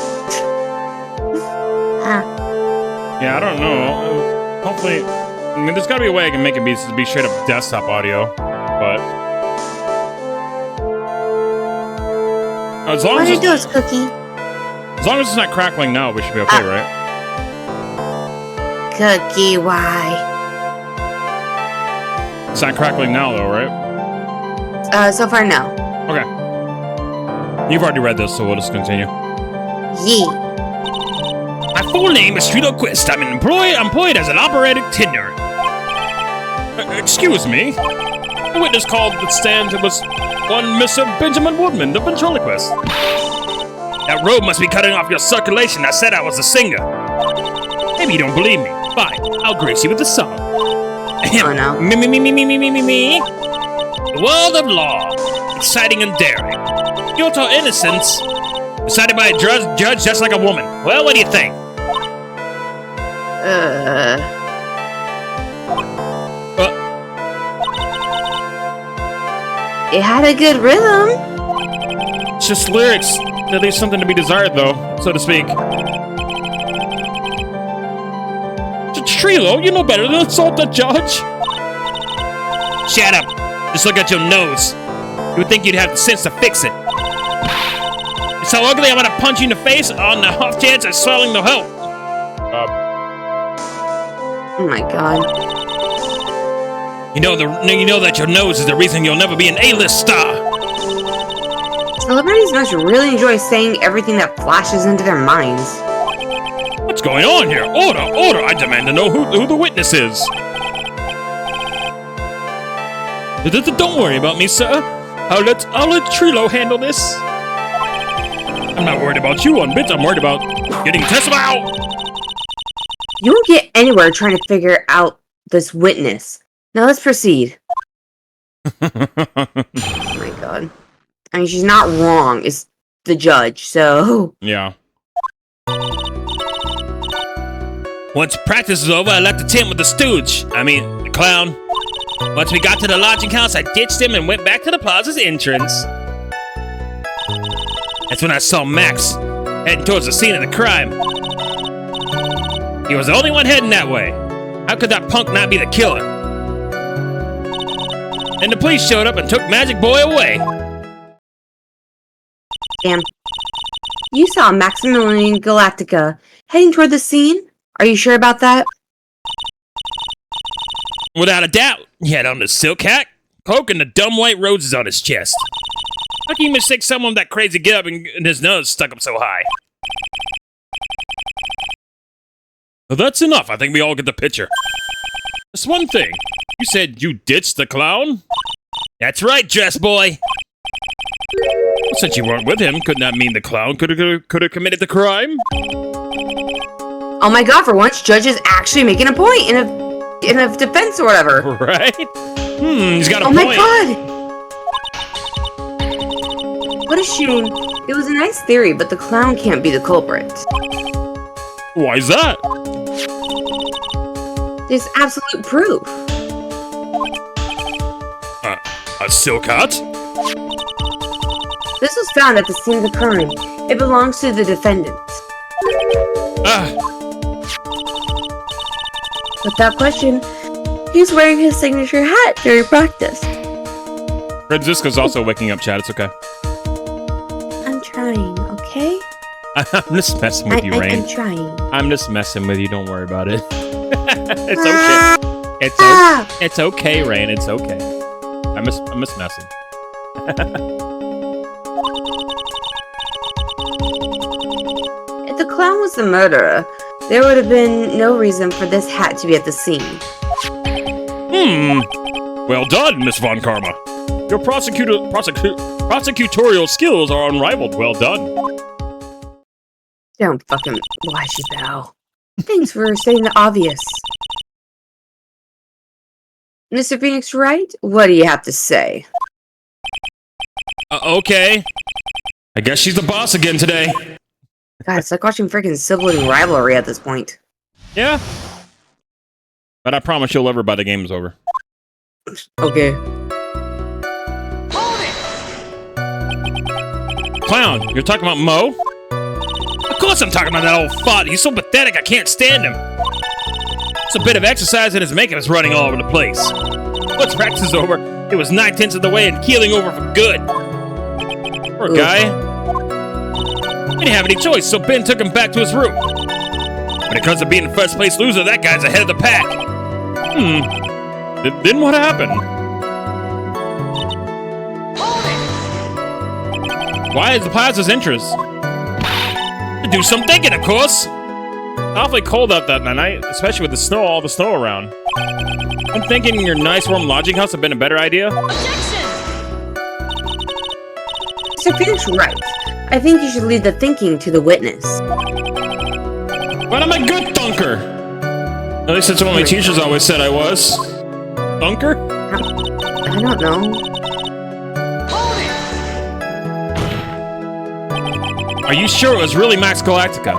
Yeah, I don't know. Hopefully... I mean, there's gotta be a way I can make it be straight up desktop audio. But... As long as What do is Cookie? As long as it's not crackling now, we should be okay, right? Cookie, why? It's not crackling now, though, right? So far, no. Okay. You've already read this, so we'll just continue. Yee. My full name is Streeto Quist. I'm employed as an operatic tenor. Excuse me. The witness called the stand. It was one Mr. Benjamin Woodman, the ventriloquist. That robe must be cutting off your circulation. I said I was a singer. Maybe you don't believe me. Fine, I'll grace you with a song. Oh no. Me. The world of law, exciting and daring. Guilt or innocence, decided by a judge just like a woman. Well, what do you think? It had a good rhythm. It's just lyrics. There leaves something to be desired, though, so to speak. Trilo, you know better than insult the judge. Shut up. Just look at your nose. You would think you'd have the sense to fix it. It's so ugly, I'm gonna punch you in the face on the off chance of swelling the help. Oh my god. You know that your nose is the reason you'll never be an A-list star. Celebrities must really enjoy saying everything that flashes into their minds. What's going on here? Order, order! I demand to know who the witness is. Don't worry about me, sir. I'll let Trilo handle this. I'm not worried about you one bit. I'm worried about getting tested out. You won't get anywhere trying to figure out this witness. Now let's proceed. Oh my god. I mean, she's not wrong. It's the judge, so... Yeah. Once practice is over, I left the tent with the stooge. The clown. Once we got to the lodging house, I ditched him and went back to the plaza's entrance. That's when I saw Max heading towards the scene of the crime. He was the only one heading that way. How could that punk not be the killer? And the police showed up and took Magic Boy away. Damn. You saw Maximilian Galactica heading toward the scene? Are you sure about that? Without a doubt. He had on the silk hat, cloak, and the dumb white roses on his chest. How can you mistake someone with that crazy get up and his nose stuck up so high? Well, that's enough. I think we all get the picture. Just one thing. You said you ditched the clown? That's right, dress boy. Since you weren't with him, couldn't that mean the clown could have committed the crime? Oh my god, for once, Judge is actually making a point in a defense or whatever. Right? He's got a point. Oh my god! What a shame. It was a nice theory, but the clown can't be the culprit. Why is that? There's absolute proof. A silk hat? This was found at the scene of the crime. It belongs to the defendant. Without question, he's wearing his signature hat during practice. Francisco's also waking up, Chad. It's okay. I'm trying, okay? I'm just messing with you, Rain. I'm trying. I'm just messing with you. Don't worry about it. It's okay. It's okay, Rain. It's okay. I'm just messing. If the clown was the murderer, there would have been no reason for this hat to be at the scene. Well done, Miss Von Karma. Your prosecutorial skills are unrivaled. Well done. Don't fucking... Why should bow? Thanks for saying the obvious. Mr. Phoenix Wright, what do you have to say? Okay. I guess she's the boss again today. God, it's like watching freaking sibling rivalry at this point. Yeah. But I promise you'll love her by the game's over. Okay. Clown, you're talking about Mo? Of course I'm talking about that old fart. He's so pathetic I can't stand him. It's a bit of exercise and his makeup is running all over the place. Once practice is over, it was 9/10 of the way and keeling over for good. Poor guy. He didn't have any choice, so Ben took him back to his room. When it comes to being the first place loser, that guy's ahead of the pack. Then what happened? Why is the plaza's interest? To do some thinking, of course. Awfully cold out that night, especially with the snow, all the snow around. I'm thinking your nice warm lodging house would have been a better idea. Mr. Phoenix Wright, I think you should leave the thinking to the witness. But I'm a good thunker. At least that's what my teachers always said I was. Thunker? I don't know. Are you sure it was really Max Galactica?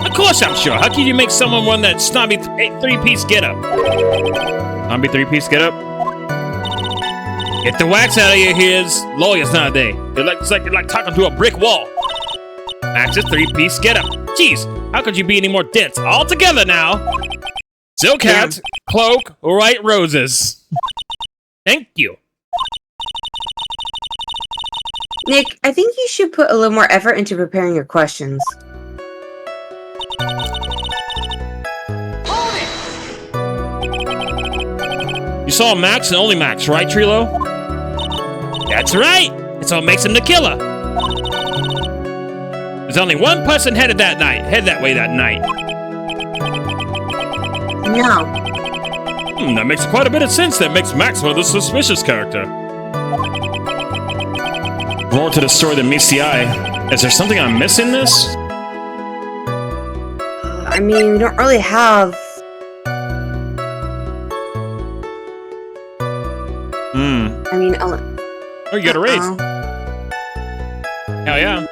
Of course I'm sure. How can you make someone run that snobby three-piece get-up? Snobby three-piece get-up? Get the wax out of your ears. Lawyers nowadays. It's like you're like talking to a brick wall. Max is 3-piece get up. Jeez, how could you be any more dense? All together now. Silk hat, cloak, Wright roses. Thank you. Nick, I think you should put a little more effort into preparing your questions. You saw Max and only Max, right, Trilo? That's right. It's what makes him the killer. There's only one person headed that way that night. No. That makes quite a bit of sense. That makes Max one of the suspicious character. More to the story than meets the eye. Is there something I'm missing this? I mean, we don't really have... I mean, oh, you got a raise. Hell yeah.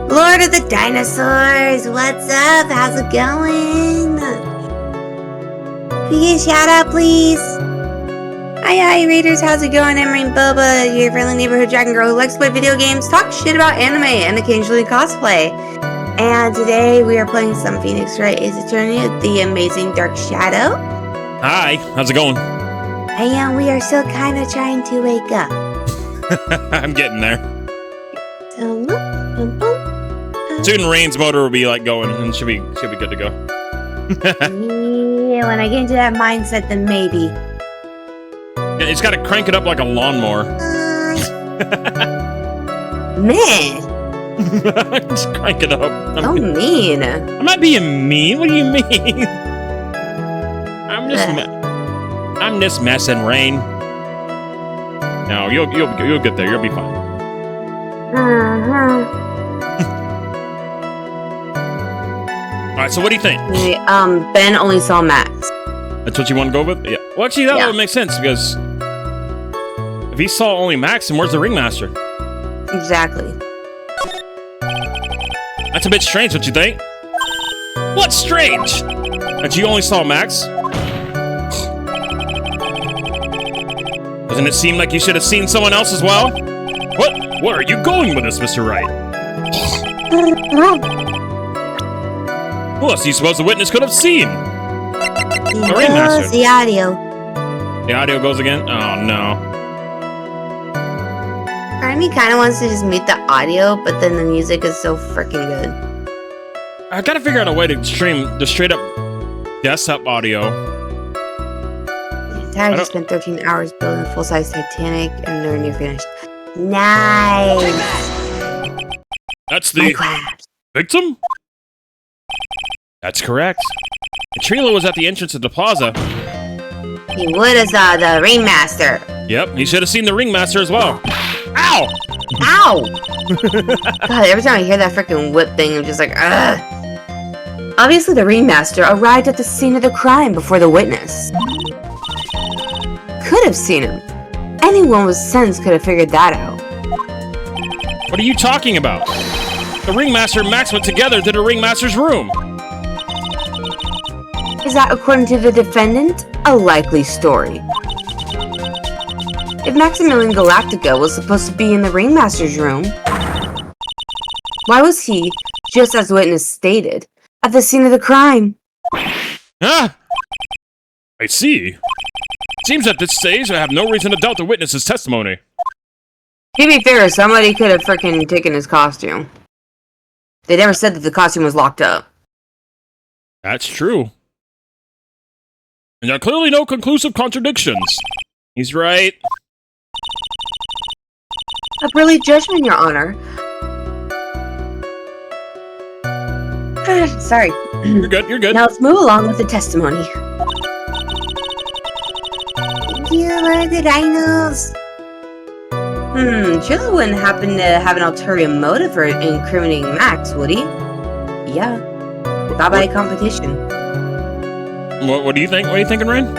Lord of the Dinosaurs, what's up? How's it going? Can you get a shout out, please? Hi, Raiders, how's it going? I'm Rain Boba, your friendly neighborhood dragon girl who likes to play video games, talk shit about anime, and occasionally cosplay. And today we are playing some Phoenix Wright Ace Attorney with the amazing Dark Shadow. Hi, how's it going? And we are still kind of trying to wake up. I'm getting there. So, soon Rain's motor will be like going and she'll be good to go. Yeah, when I get into that mindset, then maybe. Yeah, it's got to crank it up like a lawnmower. Man. Just crank it up. So mean. I'm not being mean. What do you mean? I'm just messing, Rain. No, you'll get there. You'll be fine. All right. So what do you think? Ben only saw Max. That's what you want to go with? Yeah. Well, actually, that would make sense because if he saw only Max, then where's the ringmaster? Exactly. That's a bit strange, don't you think? What's strange? That you only saw Max? Doesn't it seem like you should have seen someone else as well? Where are you going with this, Mr. Wright? Who else do you suppose the witness could have seen? The ringmaster. The audio. The audio goes again? Oh, no. Part of me kind of wants to just mute the audio, but then the music is so freaking good. I gotta figure out a way to stream the straight up desktop audio. I just spent 13 hours building a full-size Titanic, and they're near finished. Nice! That's the victim? That's correct. And Trilo was at the entrance of the plaza. He would have saw the ringmaster. Yep, he should have seen the ringmaster as well. Ow! Ow! God, every time I hear that freaking whip thing, I'm just like, ugh. Obviously, the ringmaster arrived at the scene of the crime before the witness. Could have seen him. Anyone with sense could have figured that out. What are you talking about? The ringmaster and Max went together to the ringmaster's room. Is that, according to the defendant, a likely story? If Maximilian Galactica was supposed to be in the ringmaster's room, why was he, just as witness stated, at the scene of the crime? Ah! I see. Seems at this stage I have no reason to doubt the witness's testimony. To be fair, somebody could have frickin' taken his costume. They never said that the costume was locked up. That's true. And there are clearly no conclusive contradictions. He's right. A brilliant judgment, Your Honor. Sorry. You're good, you're good. Now let's move along with the testimony. You are the dinos. Trilla wouldn't happen to have an ulterior motive for incriminating Max, would he? Yeah. Not by competition. What do you think? What are you thinking, Rain?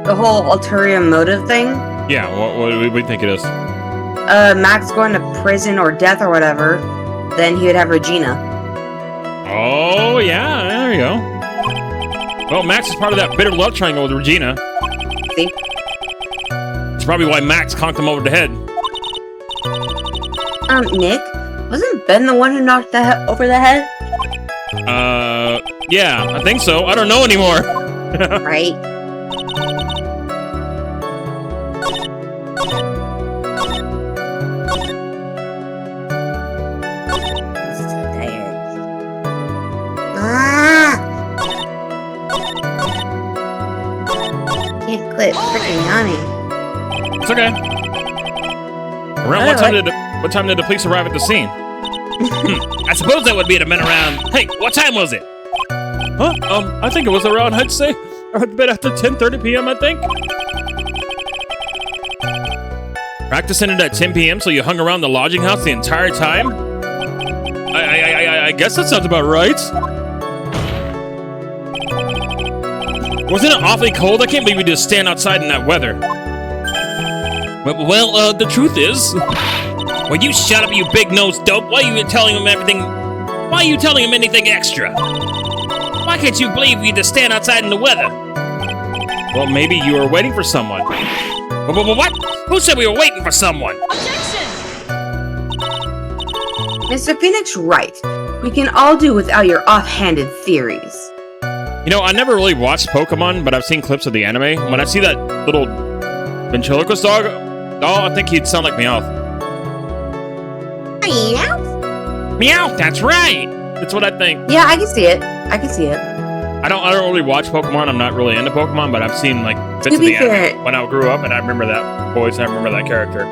The whole ulterior motive thing? Yeah, what do you think it is? Max going to prison or death or whatever, then he would have Regina. Oh, yeah, there you go. Well, Max is part of that bitter love triangle with Regina. See? That's probably why Max conked him over the head. Nick, wasn't Ben the one who knocked over the head? Yeah, I think so. I don't know anymore. Right. I'm so tired. Can't quit freaking yawning. It's okay. Around what time did the police arrive at the scene? I suppose that would be at a minute around. Hey, what time was it? Huh? I think it was around, I'd say, a bit after 10:30 p.m., I think. Practicing it at 10 p.m., so you hung around the lodging house the entire time? I guess that sounds about right. Wasn't it awfully cold? I can't believe we just stand outside in that weather. Well, the truth is... Will you shut up, you big-nosed dope? Why are you telling him everything? Why are you telling him anything extra? Why can't you believe you just stand outside in the weather? Well, maybe you were waiting for someone. What? Who said we were waiting for someone? Mr. Phoenix, Wright. We can all do without your offhanded theories. You know, I never really watched Pokemon, but I've seen clips of the anime. When I see that little ventriloquist dog, I think he'd sound like Meowth. Meow? Meow, that's right! That's what I think. Yeah, I can see it. I don't really watch Pokemon. I'm not really into Pokemon, but I've seen like bits of the anime when I grew up, and I remember that voice. I remember that character.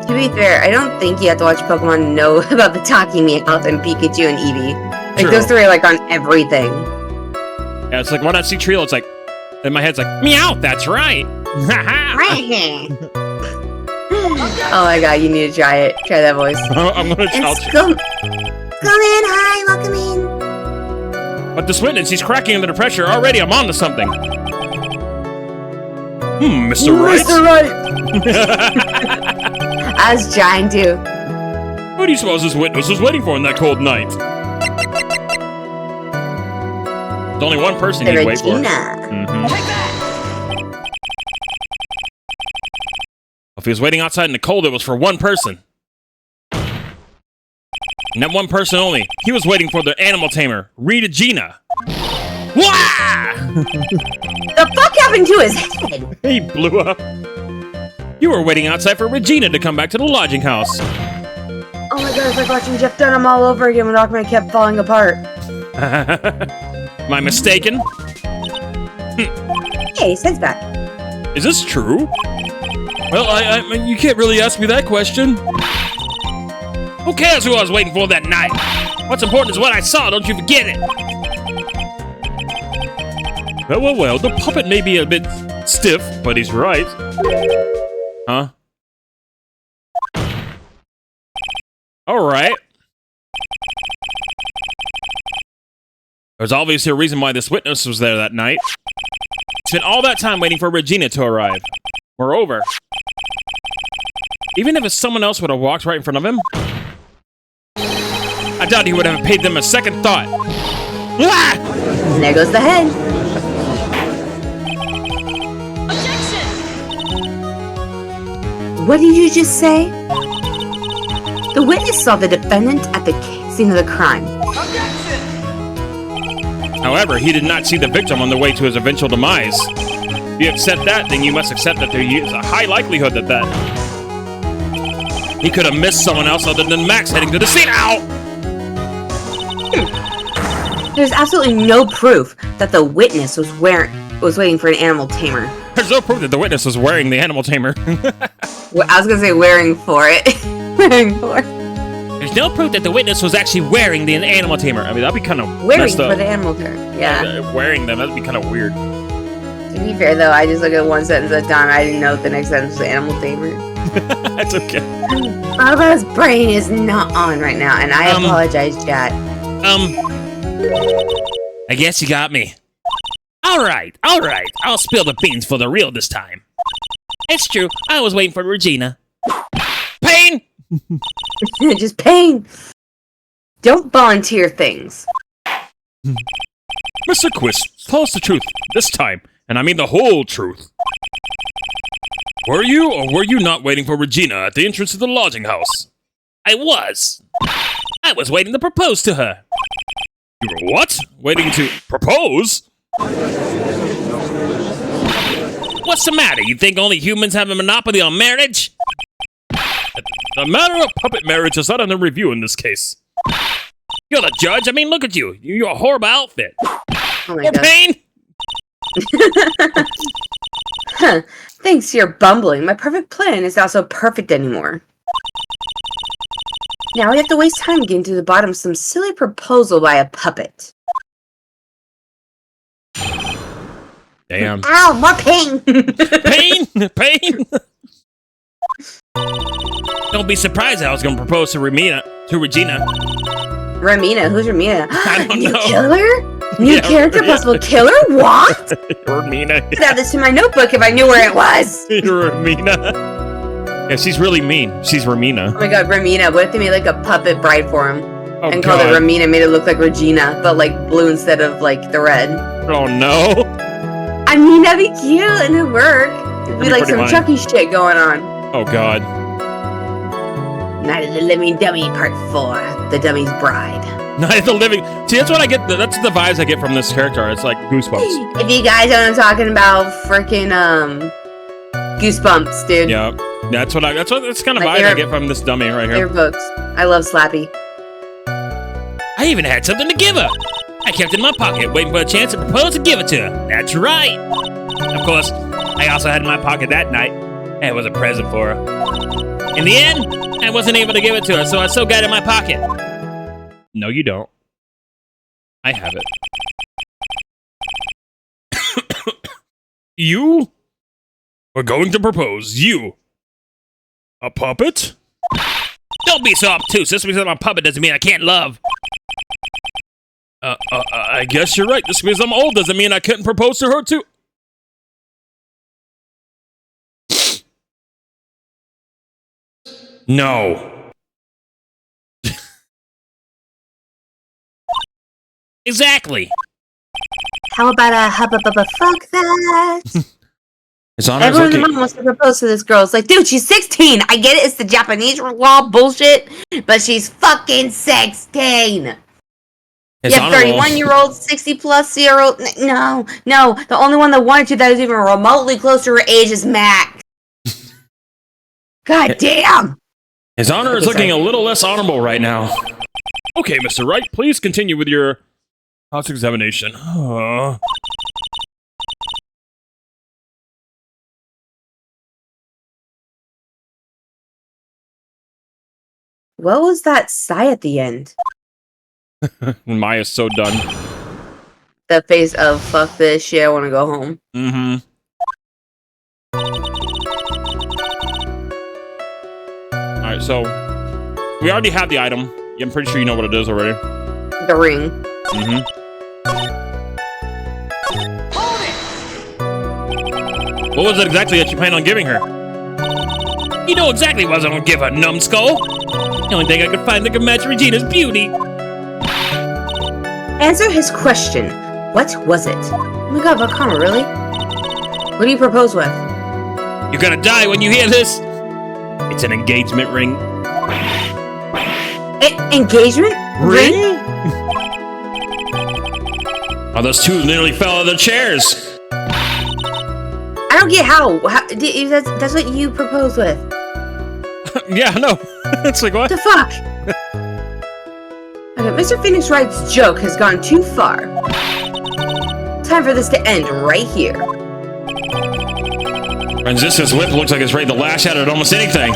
To be fair, I don't think you have to watch Pokemon to know about the talking Meowth and Pikachu and Eevee. Like those three are like on everything. Yeah, it's like when I see Trio, it's like in my head's like Meow. That's right. Oh my god, you need to try it. Try that voice. I'm gonna tell you. Come in, hi, welcome in. But this witness, he's cracking under the pressure. Already, I'm on to something. Mr. Wright. Mr. Wright. I was trying to. What do you suppose this witness was waiting for on that cold night? There's only one person he'd wait for. If he was waiting outside in the cold, it was for one person. And that one person only. He was waiting for the animal tamer, Regina. Wah! The fuck happened to his head? He blew up. You were waiting outside for Regina to come back to the lodging house. Oh my god, it's like watching Jeff Dunham all over again when Aquaman kept falling apart. Am I mistaken? Hey, sense back. Is this true? Well, I mean, you can't really ask me that question. Who cares who I was waiting for that night? What's important is what I saw, don't you forget it. Well, the puppet may be a bit stiff, but he's right. Huh? Alright. There's obviously a reason why this witness was there that night. Spent all that time waiting for Regina to arrive. Moreover, even if someone else would have walked right in front of him, I doubt he would have paid them a second thought. Ah! And there goes the head. What did you just say? The witness saw the defendant at the scene of the crime. However, he did not see the victim on the way to his eventual demise. If you accept that, then you must accept that there is a high likelihood that he could have missed someone else other than Max heading to the scene. Ow! There's absolutely no proof that the witness was waiting for an animal tamer. There's no proof that the witness was wearing the animal tamer. Well, I was gonna say wearing for it. Wearing for. There's no proof that the witness was actually wearing the animal tamer. I mean, that'd be kind of wearing messed up. For the animal tamer. Yeah. Wearing them, that'd be kind of weird. To be fair, though, I just look at one sentence at a time. I didn't know the next sentence was the animal tamer. That's okay. Bubba's brain is not on right now, and I apologize, chat. I guess you got me. All right. I'll spill the beans for the real this time. It's true. I was waiting for Regina. Pain! Just pain. Don't volunteer things. Mr. Quist, tell us the truth this time, and I mean the whole truth. Were you or were you not waiting for Regina at the entrance to the lodging house? I was waiting to propose to her. You were what? Waiting to propose? What's the matter? You think only humans have a monopoly on marriage? The matter of puppet marriage is not under review in this case. You're the judge. I mean, look at you. You're a horrible outfit. Oh my More God. pain? Huh. Thanks, you're bumbling. My perfect plan is not so perfect anymore. Now we have to waste time getting to the bottom of some silly proposal by a puppet. Damn. Ow, more pain! Pain? Pain? Don't be surprised I was going to propose to Regina. Ramina? Who's Ramina? I don't New know. killer? New Yeah, character, yeah. possible killer? What? Romina. Could add this to my notebook if I knew where it was. Romina. Yeah, she's really mean. She's Romina. Oh my god, Ramina. What if they made like a puppet bride for him? Oh, And called it God. Ramina, made it look like Regina, but like blue instead of like the red. Oh, no. I mean, that'd be cute and it'd work. It'd be That'd be like pretty some fun. Chucky shit going on. Oh, God. Night of the Living Dummy Part 4. The Dummy's Bride. Night of the Living. See, that's what I get. That's the vibes I get from this character. It's like Goosebumps. If you guys know what I'm talking about, freaking Goosebumps, dude. Yeah. That's kind of My vibe I favorite- get from this dummy right Their here. books. I love Slappy. I even had something to give her. I kept it in my pocket, waiting for a chance to propose and give it to her. That's right. Of course, I also had it in my pocket that night, and it was a present for her. In the end, I wasn't able to give it to her, so I still got it in my pocket. No, you don't. I have it. You? We're going to propose. You? A puppet? Don't be so obtuse. Just because I'm a puppet doesn't mean I can't love. I guess you're right. Just because I'm old doesn't mean I couldn't propose to her too. No. Exactly. How about a hubba bubba fuck that? His Honor's Everyone in the looking. mom wants to propose to this girl. It's like, dude, she's 16. I get it. It's the Japanese law bullshit, but she's fucking 16. His You have Honor will- 31-year-old, 60-plus-year-old. No. The only one that wanted to that is even remotely close to her age is Max. God damn. His Honor is looking a little less honorable right now. Okay, Mr. Wright, please continue with your house examination. What was that sigh at the end? Maya's so done. The face of fuck this shit, I want to go home. Mm-hmm. Alright, so we already have the item. I'm pretty sure you know what it is already. The ring. Mm-hmm. What was it exactly that you planned on giving her? You know exactly what I was going to give her, numbskull. The only thing I could find that could match Regina's beauty. Answer his question. What was it? Oh my god, Vakama, really? What do you propose with? You're gonna die when you hear this. It's an engagement ring. Engagement? Oh, those two nearly fell out of their chairs. I don't get how that's what you propose with. Yeah, no. It's like, what? What the fuck? Okay, Mr. Phoenix Wright's joke has gone too far. Time for this to end right here. Resistance whip looks like it's ready to lash out at almost anything.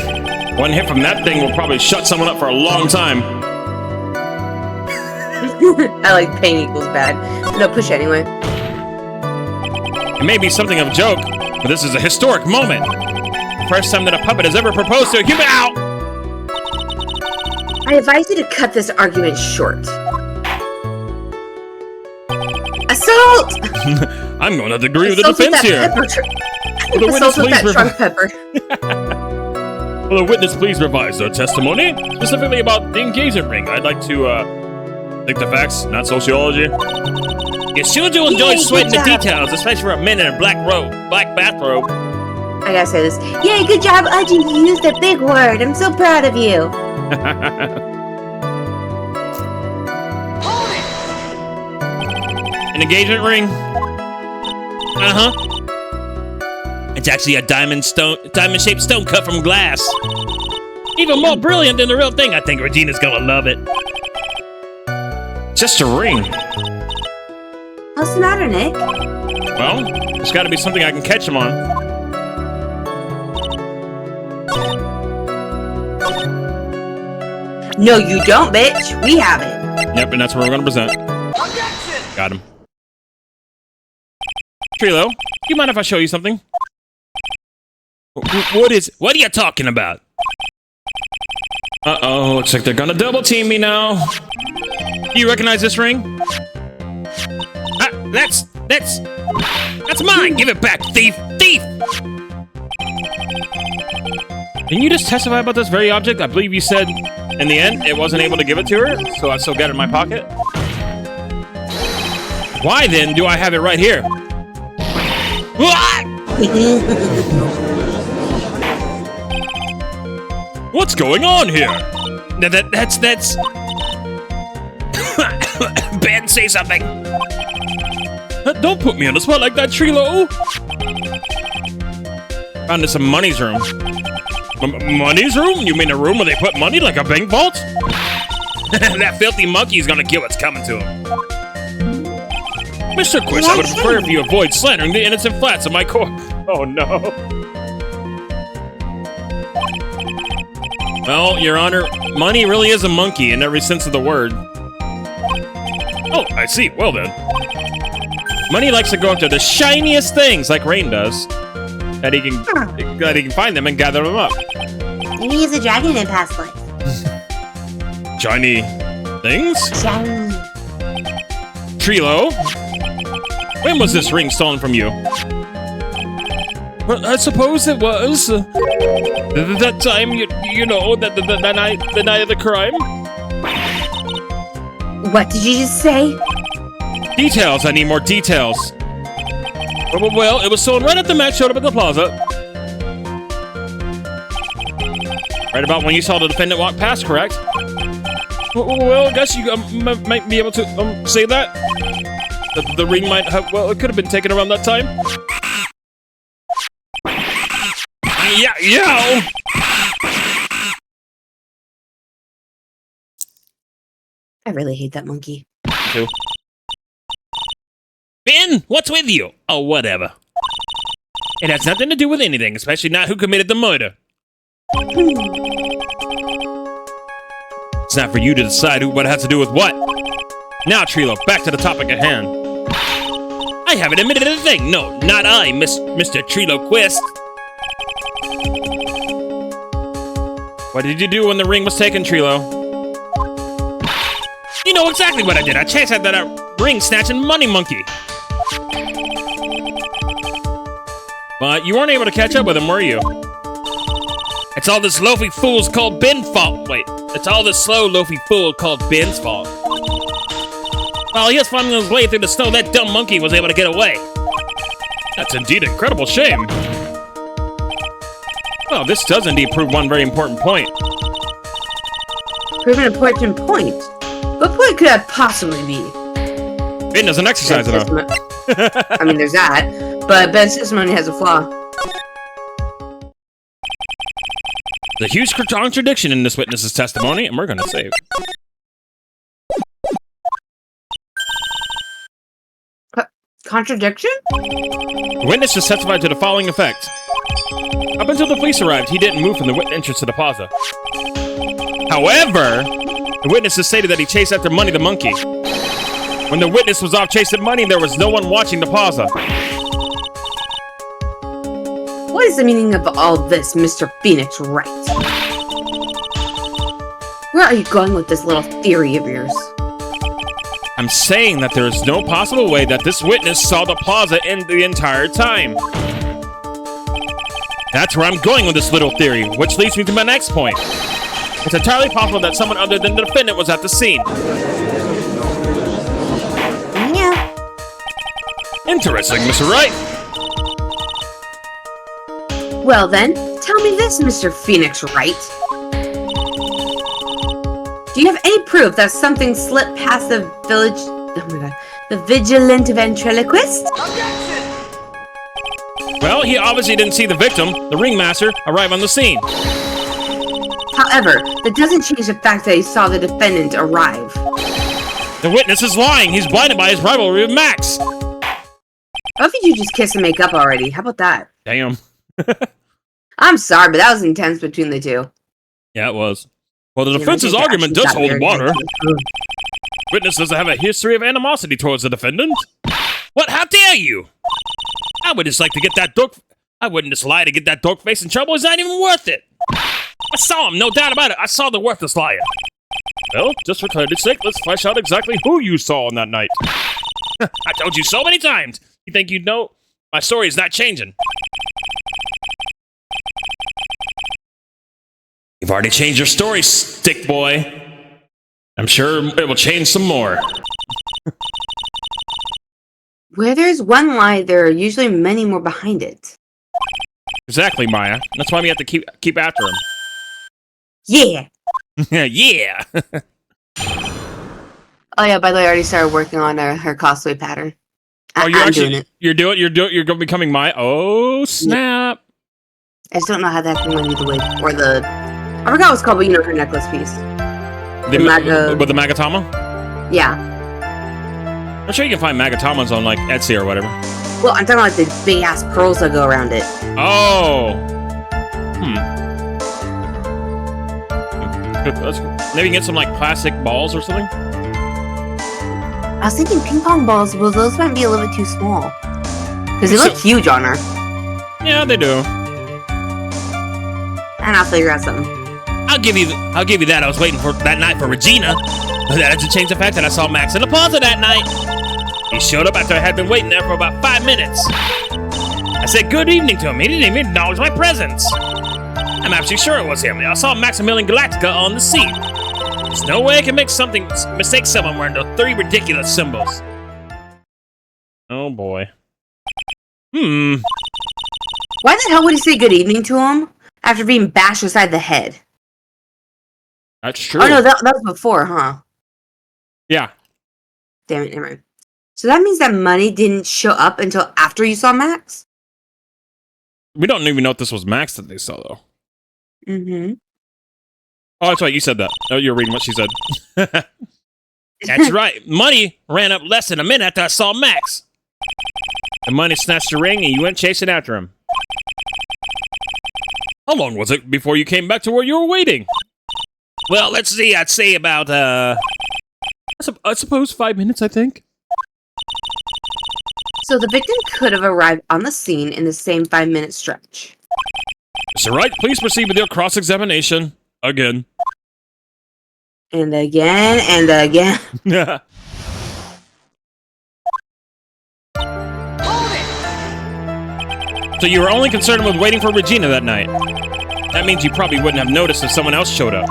One hit from that thing will probably shut someone up for a long time. I like pain equals bad. No, push anyway. It may be something of a joke, but this is a historic moment. The first time that a puppet has ever proposed to a human. Ow! I advise you to cut this argument short. Assault! I'm going to agree with the Assault with defense that here. pepper Will the witness Assault with please that trunk pepper. Will the witness please revise their testimony, specifically about the engagement ring? I'd like to think the facts, not sociology. Your children enjoy Yay, sweating good the job. details, especially for a man in a black bathrobe. I gotta say this. Yay, good job, Audrey. You used a big word. I'm so proud of you. An engagement ring. Uh-huh. It's actually a diamond-shaped stone cut from glass. Even more brilliant than the real thing. I think Regina's gonna love it. Just a ring. What's the matter, Nick? Well, there's got to be something I can catch him on. No, you don't, bitch. We have it. Yep, and that's what we're going to present. Got him. Trilo, do you mind if I show you something? What are you talking about? Uh-oh, looks like they're gonna double team me now. Do you recognize this ring? That's mine! Give it back, thief! Thief! Can you just testify about this very object? I believe you said, in the end, it wasn't able to give it to her, so I still got it in my pocket. Why then do I have it right here? What? What's going on here? That's... Ben, say something! Don't put me on the spot like that, Trilo! Found this in Money's room. Money's room? You mean a room where they put money like a bank vault? That filthy monkey's gonna get what's coming to him. Mr. Quist, I would prefer if you avoid slandering the innocent flats of my court. Oh no. Well, Your Honor, Money really is a monkey in every sense of the word. Oh, I see. Well then. Money likes to go after the shiniest things, like Rain does. That he can find them and gather them up. Maybe he's a dragon in past life. Shiny things? Shiny. Trilo? When was this ring stolen from you? Well, I suppose it was that time, you know, the night of the crime. What did you just say? Details. I need more details. Well, it was stolen right after Matt showed up at the plaza. Right about when you saw the defendant walk past, correct? Well, I guess you might be able to say that. The ring might have, well, it could have been taken around that time. Yeah. I really hate that monkey. Me too. Ben, what's with you? Oh, whatever. It has nothing to do with anything, especially not who committed the murder. It's not for you to decide what has to do with what. Now, Trilo, back to the topic at hand. I haven't admitted a thing. No, not I, Mr. Trilo Quist. What did you do when the ring was taken, Trilo? You know exactly what I did. I chased after that ring-snatching money monkey. But you weren't able to catch up with him, were you? It's all this loafy fool's called Ben's fault. Wait, it's all this slow loafy fool called Ben's fault. While he was finding his way through the snow, that dumb monkey was able to get away. That's indeed an incredible shame. Well, this does indeed prove one very important point. Prove an important point? What point could that possibly be? Ben doesn't exercise enough. I mean, there's that. But Ben's testimony has a flaw. There's a huge contradiction in this witness's testimony, and we're going to save. Contradiction? The witness just testified to the following effect. Up until the police arrived, he didn't move from the entrance to the plaza. However, the witness has stated that he chased after Money the monkey. When the witness was off chasing Money, there was no one watching the plaza. What is the meaning of all this, Mr. Phoenix Wright? Where are you going with this little theory of yours? I'm saying that there is no possible way that this witness saw the plaza in the entire time. That's where I'm going with this little theory, which leads me to my next point. It's entirely possible that someone other than the defendant was at the scene. Yeah. Interesting, Mr. Wright. Well then, tell me this, Mr. Phoenix Wright. Do you have any proof that something slipped past the village... Oh my god. The vigilant ventriloquist? Well, he obviously didn't see the victim, the ringmaster, arrive on the scene. However, that doesn't change the fact that he saw the defendant arrive. The witness is lying. He's blinded by his rivalry with Max. How about you just kiss and make up already? How about that? Damn. I'm sorry, but that was intense between the two. Yeah, it was. Well, the defense's argument does hold water. Witness doesn't have a history of animosity towards the defendant. What? How dare you? I would just like to get that dork. I wouldn't just lie to get that dork face in trouble. It's not even worth it. I saw him, no doubt about it. I saw the worthless liar. Well, just for clarity's sake, let's flesh out exactly who you saw on that night. I told you so many times. You think you'd know? My story is not changing. You've already changed your story, stick boy. I'm sure it will change some more. Where there's one lie, there are usually many more behind it. Exactly, Maya. That's why we have to keep after him. Yeah! Yeah! Oh yeah, by the way, I already started working on her cosplay pattern. Oh, you're I'm actually doing it. you're becoming Maya. Oh, snap. I just don't know how that thing went either way. Or the... I forgot what it's called, but you know her necklace piece. With the Magatama? Yeah. I'm sure you can find Magatamas on, like, Etsy or whatever. Well, I'm talking about the big-ass pearls that go around it. Oh! Maybe get some, like, plastic balls or something? I was thinking ping pong balls, but those might be a little bit too small. Because they look huge on her. Yeah, they do. And I'll figure out something. I'll give you that. I was waiting for that night for Regina. But that doesn't change the fact that I saw Max in the plaza that night. He showed up after I had been waiting there for about 5 minutes. I said good evening to him. He didn't even acknowledge my presence. I'm absolutely sure it was him. I saw Maximilian Galactica on the scene. There's no way I can mistake someone wearing those 3 ridiculous symbols. Oh boy. Why the hell would he say good evening to him after being bashed aside the head? That's true. Oh no, that was before, huh? Yeah. Damn it, never mind. So that means that money didn't show up until after you saw Max? We don't even know if this was Max that they saw, though. Mm-hmm. Oh, that's right. You said that. Oh, you're reading what she said. That's right. Money ran up less than a minute after I saw Max. The money snatched the ring, and you went chasing after him. How long was it before you came back to where you were waiting? Well, let's see. I'd say about, I suppose 5 minutes, I think. So the victim could have arrived on the scene in the same 5-minute stretch. Mr. Wright, please proceed with your cross-examination. Again. And again, and again. So you were only concerned with waiting for Regina that night. That means you probably wouldn't have noticed if someone else showed up.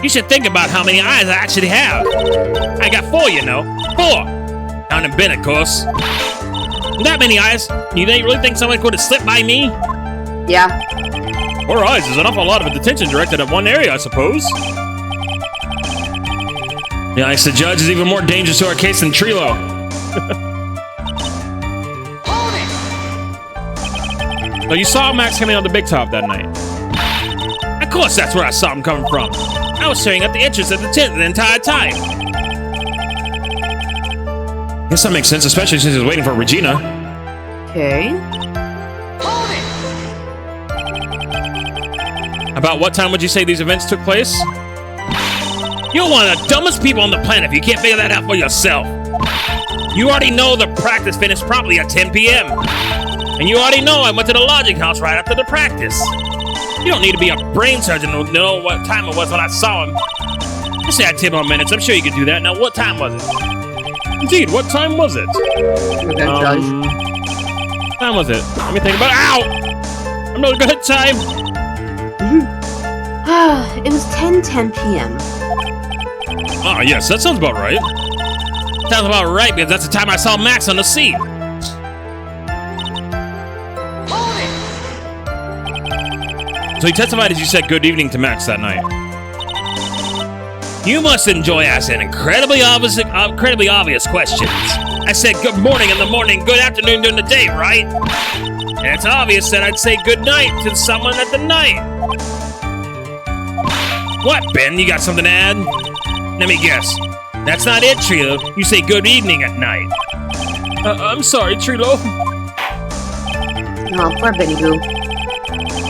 You should think about how many eyes I actually have. I got 4, you know. 4! Counting Ben, of course. That many eyes? You don't really think someone could have slipped by me? Yeah. 4 eyes is an awful lot of attention directed at one area, I suppose. Yeah, I guess the judge is even more dangerous to our case than Trilo. So you saw Max coming on the Bigtop that night. Of course that's where I saw him coming from. I was staring at the entrance of the tent the entire time. Guess that makes sense, especially since he was waiting for Regina. Okay. About what time would you say these events took place? You're one of the dumbest people on the planet if you can't figure that out for yourself. You already know the practice finished promptly at 10 p.m. And you already know I went to the lodging house right after the practice. You don't need to be a brain surgeon to know what time it was when I saw him. Just say I 10 more minutes. I'm sure you could do that. Now, what time was it? Indeed, what time was it? Time was it? Let me think about it. Ow! I'm not good at time. It was 10:10 p.m. Ah, yes, that sounds about right. Sounds about right, because that's the time I saw Max on the scene. So he testified as you said good evening to Max that night. You must enjoy asking incredibly obvious questions. I said good morning in the morning, good afternoon during the day, right? And it's obvious that I'd say good night to someone at the night. What, Ben? You got something to add? Let me guess. That's not it, Trilo. You say good evening at night. I'm sorry, Trilo. Oh, poor Benny Boo.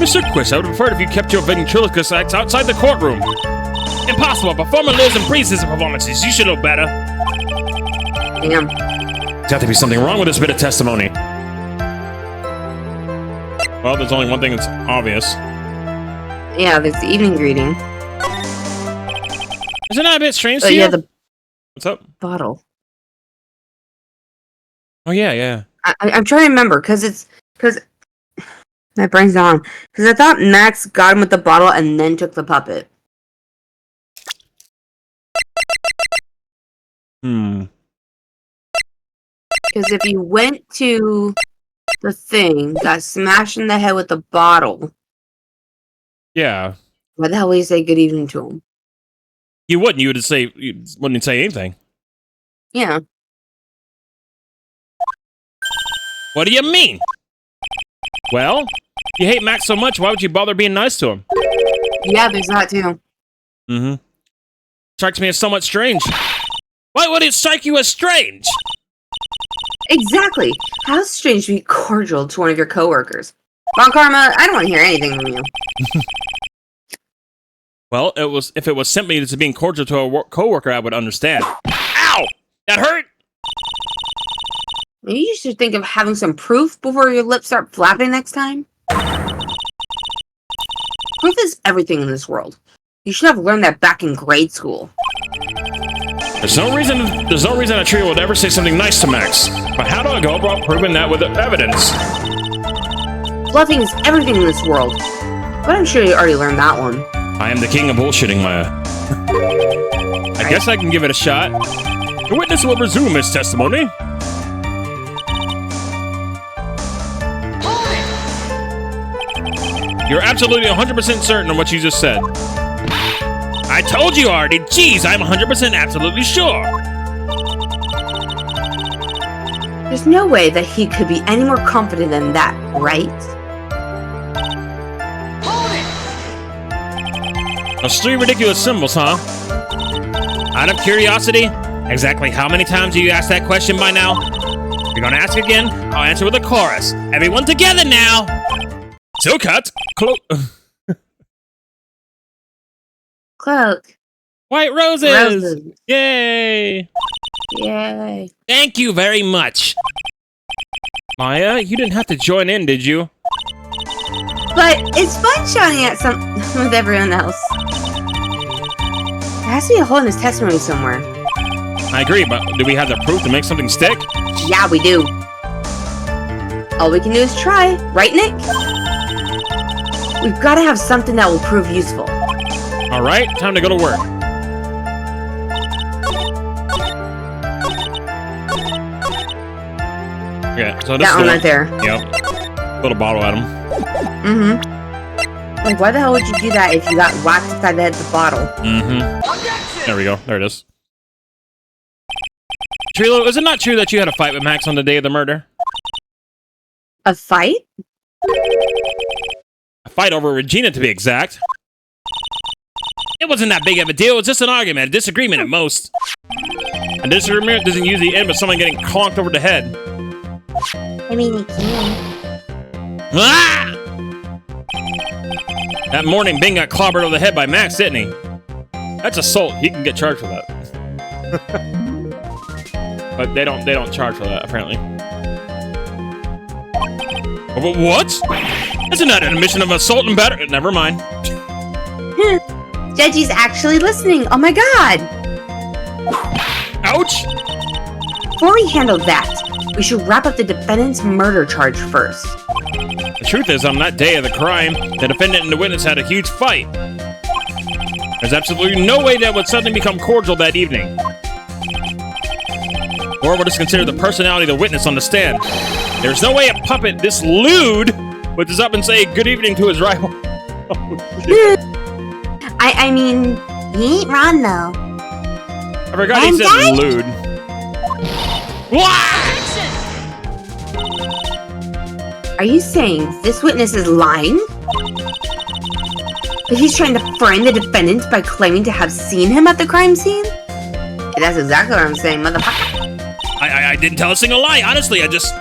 Mr. Quiz, I would have preferred if you kept your ventriloquist acts outside the courtroom. Impossible. A performer lives and breathes his performances. You should know better. Damn. There's got to be something wrong with this bit of testimony. Well, there's only one thing that's obvious. Yeah, there's the evening greeting. Isn't that a bit strange to you? Yeah, the What's up? bottle. Oh, yeah. I'm trying to remember, because my brain's not on. Because I thought Max got him with the bottle and then took the puppet. Because if he went to the thing, got smashed in the head with the bottle, Yeah. why the hell would he say good evening to him? You wouldn't. You wouldn't say anything. Yeah. What do you mean? Well, you hate Max so much, why would you bother being nice to him? Yeah, there's that too. Strikes me as somewhat strange. Why would it strike you as strange? Exactly. How strange to be cordial to one of your coworkers. Bon Karma, I don't want to hear anything from you. Well, if it was simply just being cordial to a coworker, I would understand. Ow! That hurt? Maybe you should think of having some proof before your lips start flapping next time. Proof is everything in this world. You should have learned that back in grade school. There's no reason a trio would ever say something nice to Max. But how do I go about proving that with evidence? Bluffing is everything in this world. But I'm sure you already learned that one. I am the king of bullshitting, Maya. I guess I can give it a shot. The witness will resume his testimony. You're absolutely 100% certain on what you just said. I told you already. Jeez, I'm 100% absolutely sure. There's no way that he could be any more confident than that, right? Those three ridiculous symbols, huh? Out of curiosity, exactly how many times have you asked that question by now? You're gonna ask again? I'll answer with a chorus. Everyone together now! So cut. Cloak. White roses! Roses. Yay! Yay. Thank you very much. Maya, you didn't have to join in, did you? But it's fun shouting at with everyone else. There has to be a hole in his testimony somewhere. I agree, but do we have the proof to make something stick? Yeah, we do. All we can do is try, right, Nick? We've got to have something that will prove useful. All right, time to go to work. Yeah, so this That one right there. Yep. Little bottle at him. Like, why the hell would you do that if you got whacked inside the head with the bottle? There we go. There it is. Trilo, is it not true that you had a fight with Max on the day of the murder? A fight? A fight over Regina, to be exact. It wasn't that big of a deal. It was just an argument, a disagreement at most. A disagreement doesn't usually end with someone getting conked over the head. I mean, it can. Ah! That morning, Bing got clobbered over the head by Max, didn't he? That's assault. He can get charged for that. But they don't charge for that, apparently. Oh, but what? Isn't that an admission of assault and battery? Never mind. Judgy's actually listening. Oh my god. Ouch! Before we handle that, we should wrap up the defendant's murder charge first. The truth is, on that day of the crime, the defendant and the witness had a huge fight. There's absolutely no way that would suddenly become cordial that evening. Or we'll just consider the personality of the witness on the stand. There's no way a puppet this lewd would just up and say good evening to his rival. I mean, he ain't wrong though. I forgot he said lewd. Are you saying this witness is lying? That he's trying to friend the defendant by claiming to have seen him at the crime scene? That's exactly what I'm saying, motherfucker. I didn't tell a single lie. Honestly, I just...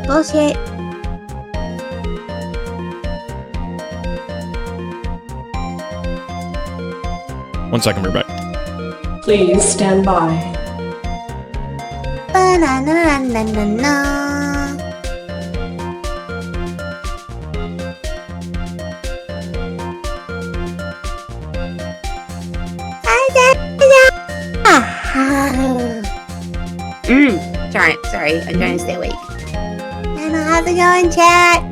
Bullshit. One second, we're back. Please stand by. Ba-na-na-na-na-na. Sorry, I'm trying to stay awake. And how's it going, chat?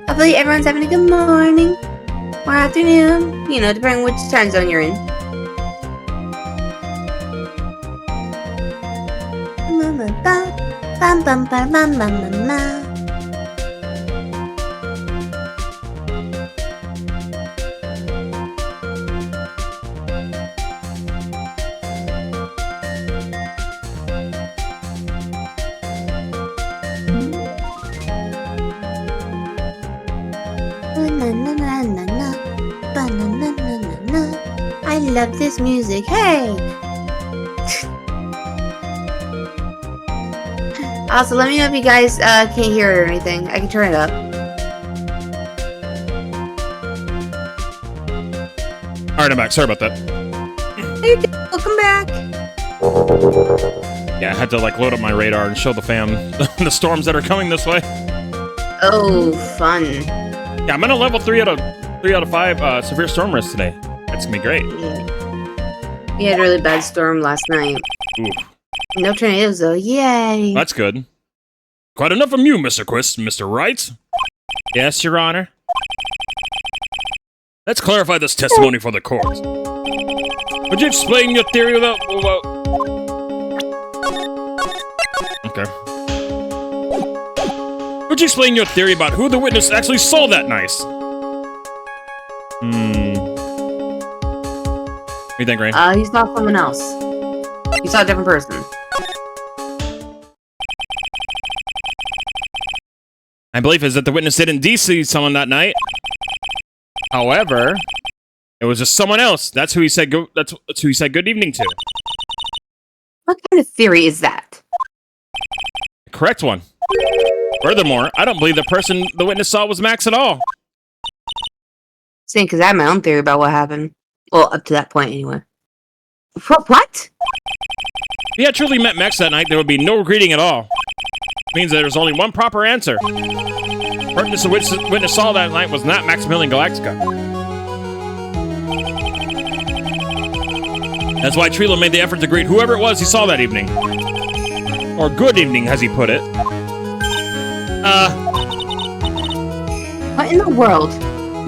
Hopefully everyone's having a good morning or afternoon, you know, depending on which time zone you're in. I love this music. Hey! Also, let me know if you guys can't hear it or anything. I can turn it up. Alright, I'm back. Sorry about that. Hey, welcome back. Yeah, I had to like load up my radar and show the fam the storms that are coming this way. Oh, fun. Yeah, I'm in a level 3 out of 5 severe storm risk today. That's gonna be great. Yeah. We had a really bad storm last night. Ooh. No tornadoes though. Yay. That's good. Quite enough from you, Mr. Quist. Mr. Wright? Yes, Your Honor. Let's clarify this testimony for the court. Would you explain your theory about... Okay. Would you explain your theory about who the witness actually saw that night? What do you think, Rain? He saw someone else. He saw a different person. My belief is that the witness did indeed see someone that night. However, it was just someone else. That's who he said. That's who he said good evening to. What kind of theory is that? Correct one. Furthermore, I don't believe the person the witness saw was Max at all. Saying because I have my own theory about what happened. Well, up to that point, anyway. What? If he had truly met Max that night, there would be no greeting at all. It means that there's only one proper answer. The person the witness saw that night was not Maximilian Galactica. That's why Trilo made the effort to greet whoever it was he saw that evening. Or good evening, as he put it. What in the world?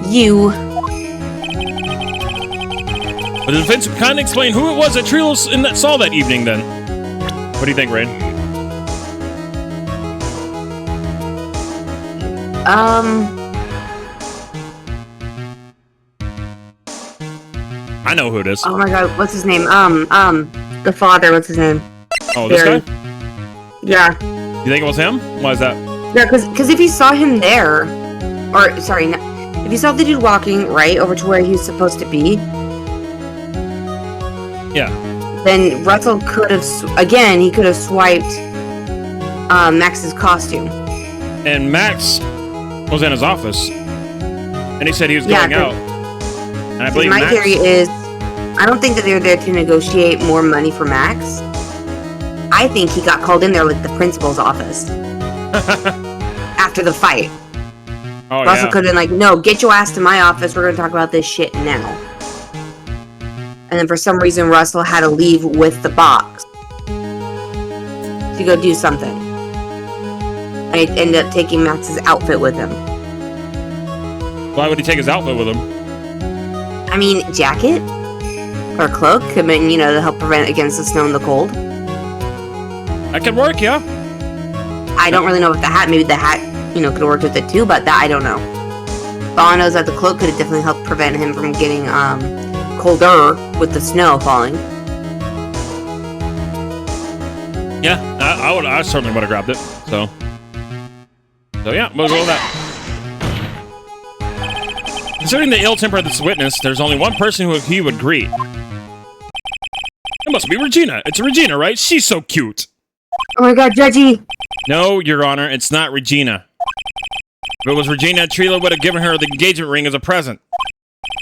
You... But the defense would kind of explain who it was that Trilo saw that evening, then. What do you think, Rain? I know who it is. Oh my god, what's his name? The father, what's his name? Oh, this guy? Yeah. You think it was him? Why is that? Yeah, because if he saw him there, or, sorry, if he saw the dude walking right over to where he was supposed to be, yeah, then Russell could have, again, he could have swiped Max's costume. And Max was in his office, and he said he was going out. And I believe my theory is, I don't think that they're there to negotiate more money for Max. I think he got called in there like the principal's office after the fight. Oh, Russell could have been like, no, get your ass to my office. We're going to talk about this shit now. And then for some reason, Russell had to leave with the box to go do something. And he ended up taking Max's outfit with him. Why would he take his outfit with him? I mean, jacket or cloak could mean, you know, to help prevent against the snow and the cold. That could work, yeah. I don't really know if the hat, maybe the hat, could have worked with it too, but that I don't know. But all I know is that the cloak could have definitely helped prevent him from getting colder with the snow falling. Yeah, I certainly would have grabbed it. So yeah, we'll go with that. Considering the ill temper of this witness, there's only one person who he would greet. It must be Regina. It's Regina, right? She's so cute. Oh my god, Judgy! No, Your Honor, it's not Regina. If it was Regina, Trila would have given her the engagement ring as a present.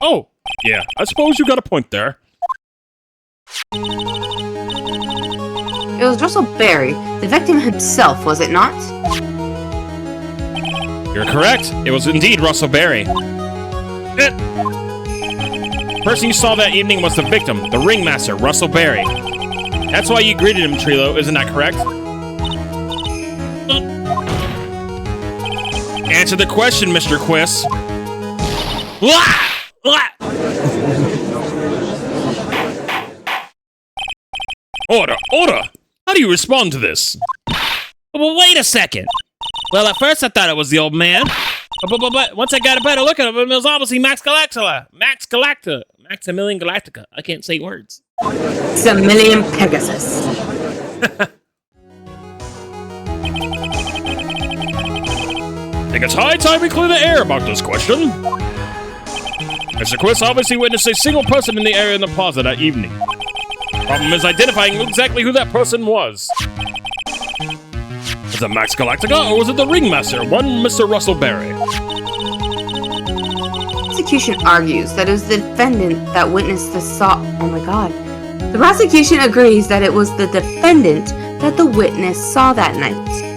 Oh, yeah, I suppose you got a point there. It was Russell Berry, the victim himself, was it not? You're correct. It was indeed Russell Berry. The person you saw that evening was the victim, the ringmaster, Russell Berry. That's why you greeted him, Trilo, isn't that correct? Answer the question, Mr. Quiz. Order! How do you respond to this? Well, wait a second. Well, at first I thought it was the old man. But once I got a better look at him, it was obviously Maximilian Galactica. I can't say words. Maximilian Pegasus. I think it's high time we clear the air about this question. Mr. Quiz obviously witnessed a single person in the area in the plaza that evening. Problem is identifying exactly who that person was. Was it Max Galactica or was it the ringmaster, one Mr. Russell Berry? The prosecution argues that it was the defendant that witnessed the Oh my god. The prosecution agrees that it was the defendant that the witness saw that night.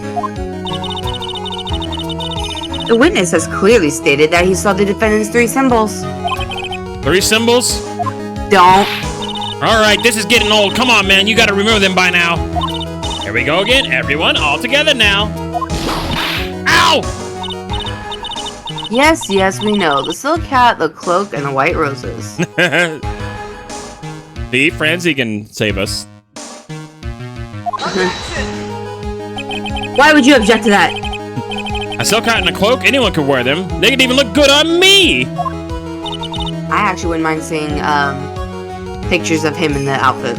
The witness has clearly stated that he saw the defendant's 3 symbols. 3 symbols? Don't. Alright, this is getting old. Come on, man. You gotta remember them by now. Here we go again. Everyone, all together now. Ow! Yes, we know. The silk hat, the cloak, and the white roses. See, Francie can save us. Why would you object to that? A silk hat and a cloak, anyone could wear them. They could even look good on me! I actually wouldn't mind seeing pictures of him in the outfit.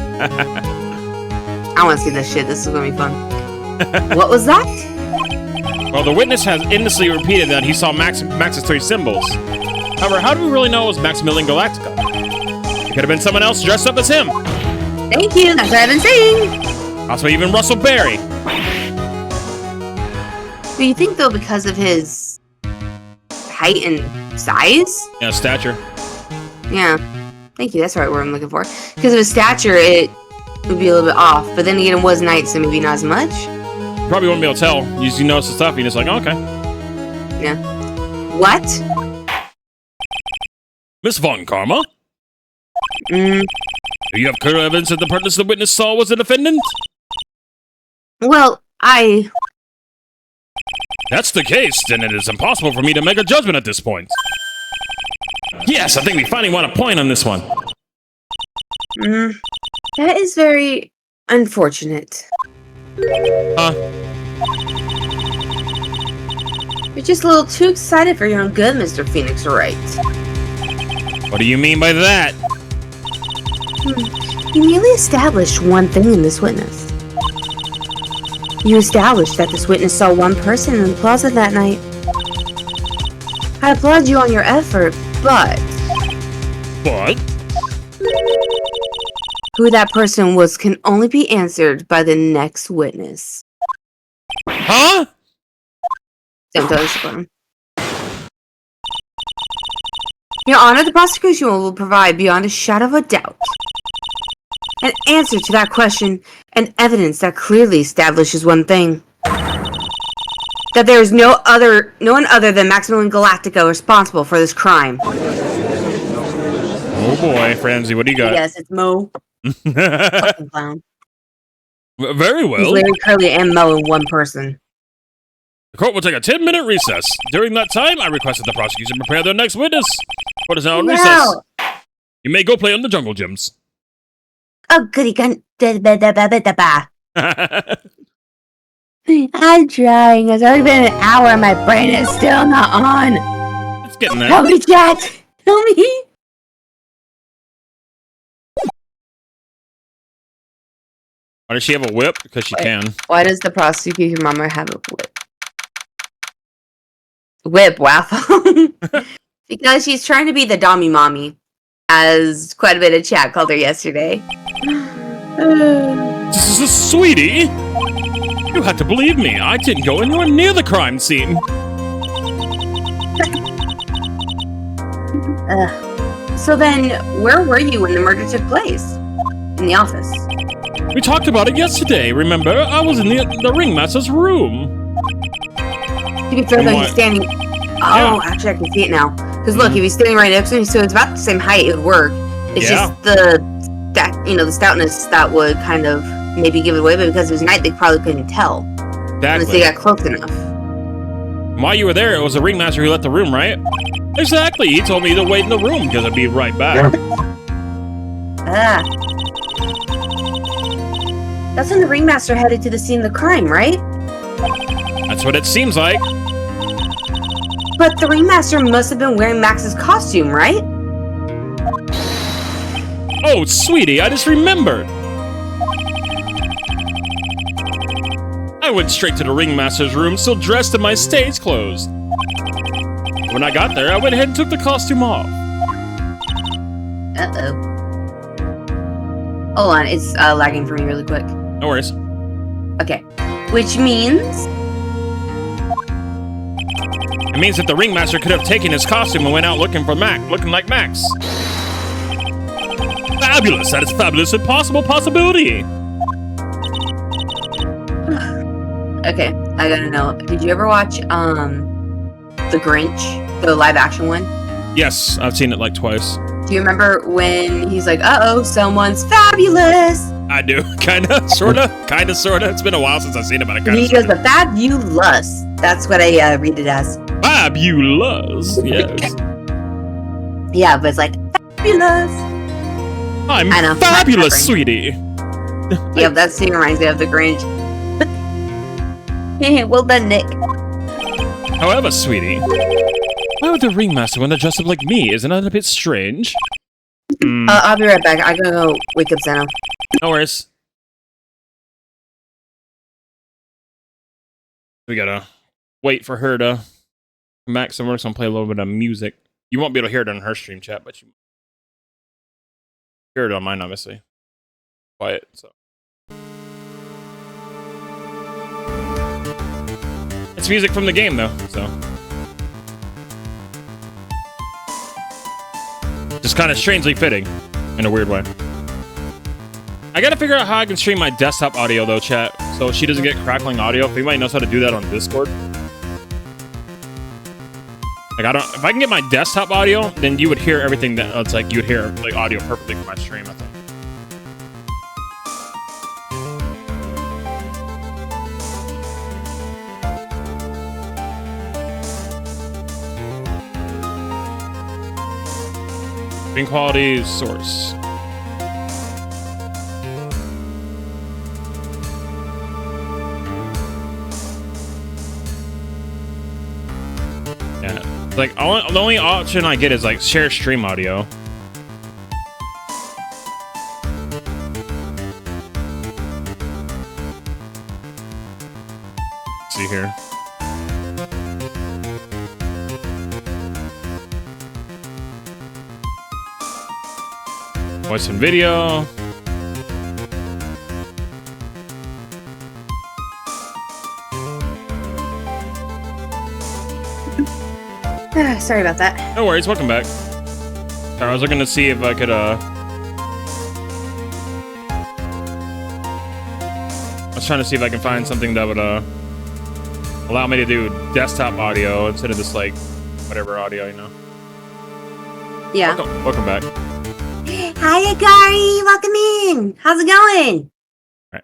I want to see this shit. This is going to be fun. What was that? Well, the witness has endlessly repeated that he saw Max's 3 symbols. However, how do we really know it was Maximilian Galactica? It could have been someone else dressed up as him. Thank you. That's what I've been saying. Possibly even Russell Berry. Do you think, though, because of his height and size? Yeah, stature. Yeah. Thank you. That's the right word I'm looking for. Because of his stature, it would be a little bit off. But then again, it was night, so maybe not as much. You probably wouldn't be able to tell. You notice the stuff, and you're just like, oh, okay. Yeah. What? Miss Von Karma? Do you have clear evidence that the person the witness saw was the defendant? Well, That's the case, then it is impossible for me to make a judgment at this point. Yes, I think we finally won a point on this one. That is very unfortunate. You're just a little too excited for your own good, Mr. Phoenix Wright. What do you mean by that? You merely established one thing in this witness. You established that this witness saw one person in the plaza that night. I applaud you on your effort, but... What? Who that person was can only be answered by the next witness. Huh? Don't tell us about him. Your Honor, the prosecution will provide beyond a shadow of a doubt an answer to that question and evidence that clearly establishes one thing. That there is no one other than Maximilian Galactica responsible for this crime. Oh boy, Francie, what do you got? Yes, it's Mo. Fucking clown. Very well. He's Larry, Curly, and Mo in one person. The court will take a 10-minute recess. During that time, I request that the prosecution prepare their next witness. Court is now in recess. You may go play on the jungle gyms. Oh, goody gun. I'm trying. It's already been an hour and my brain is still not on. It's getting there. Help me, chat. Help me. Why does she have a whip? Because she can. Why does the prosecution mama have a whip? Whip, waffle. Because she's trying to be the Dommy mommy. As quite a bit of chat called her yesterday. This is a sweetie. You had to believe me. I didn't go anywhere near the crime scene. So then, where were you when the murder took place? In the office. We talked about it yesterday, remember? I was in the ringmaster's room. To be fair, though, he's standing. Oh, actually, I can see it now. Because look, if he's standing right next to me, so it's about the same height, it would work. It's just the stoutness that would kind of maybe give it away, but because it was night, they probably couldn't tell. Unless they got close enough. While you were there, it was the ringmaster who left the room, right? Exactly. He told me to wait in the room because I'd be right back. That's when the ringmaster headed to the scene of the crime, right? That's what it seems like. But the ringmaster must have been wearing Max's costume, right? Oh, sweetie, I just remembered. I went straight to the ringmaster's room, still dressed in my stage clothes. When I got there, I went ahead and took the costume off. Uh-oh. Hold on, it's lagging for me really quick. No worries. Okay. Which means... It means that the ringmaster could have taken his costume and went out looking for Max, looking like Max. Fabulous! That is fabulous impossible possibility! Okay, I gotta know. Did you ever watch, The Grinch? The live action one? Yes, I've seen it like twice. Do you remember when he's like, uh-oh, someone's fabulous? I do. Kinda, sorta, kinda, sorta. It's been a while since I've seen it, but I kinda. He goes, the fabulous. That's what I read it as. Fabulous, yes. Yeah, but it's like, fabulous. I'm I know, fabulous, sweetie. Yep, that scene reminds me of The Grinch. Well done, Nick. However, sweetie, why would the ringmaster want to dress up like me? Isn't that a bit strange? I'll be right back. I gotta go wake up Zeno. No worries. We gotta wait for her to come back. So we're just gonna play a little bit of music. You won't be able to hear it on her stream chat, but you hear it on mine, obviously. Quiet, so. It's music from the game, though, so. Just kind of strangely fitting, in a weird way. I gotta figure out how I can stream my desktop audio, though, chat, so she doesn't get crackling audio. If anybody knows how to do that on Discord. Like, if I can get my desktop audio, then you would hear everything that, it's like, you would hear, like, audio perfectly from my stream, I think. Screen quality source. Yeah, like the only option I get is like share stream audio. Let's see here. Voice and video. Sorry about that. No worries, welcome back. I was looking to see if I could, I was trying to see if I can find something that would, allow me to do desktop audio instead of just, like, whatever audio, you know? Yeah. Welcome back. Hi, Agari! Welcome in! How's it going? Right.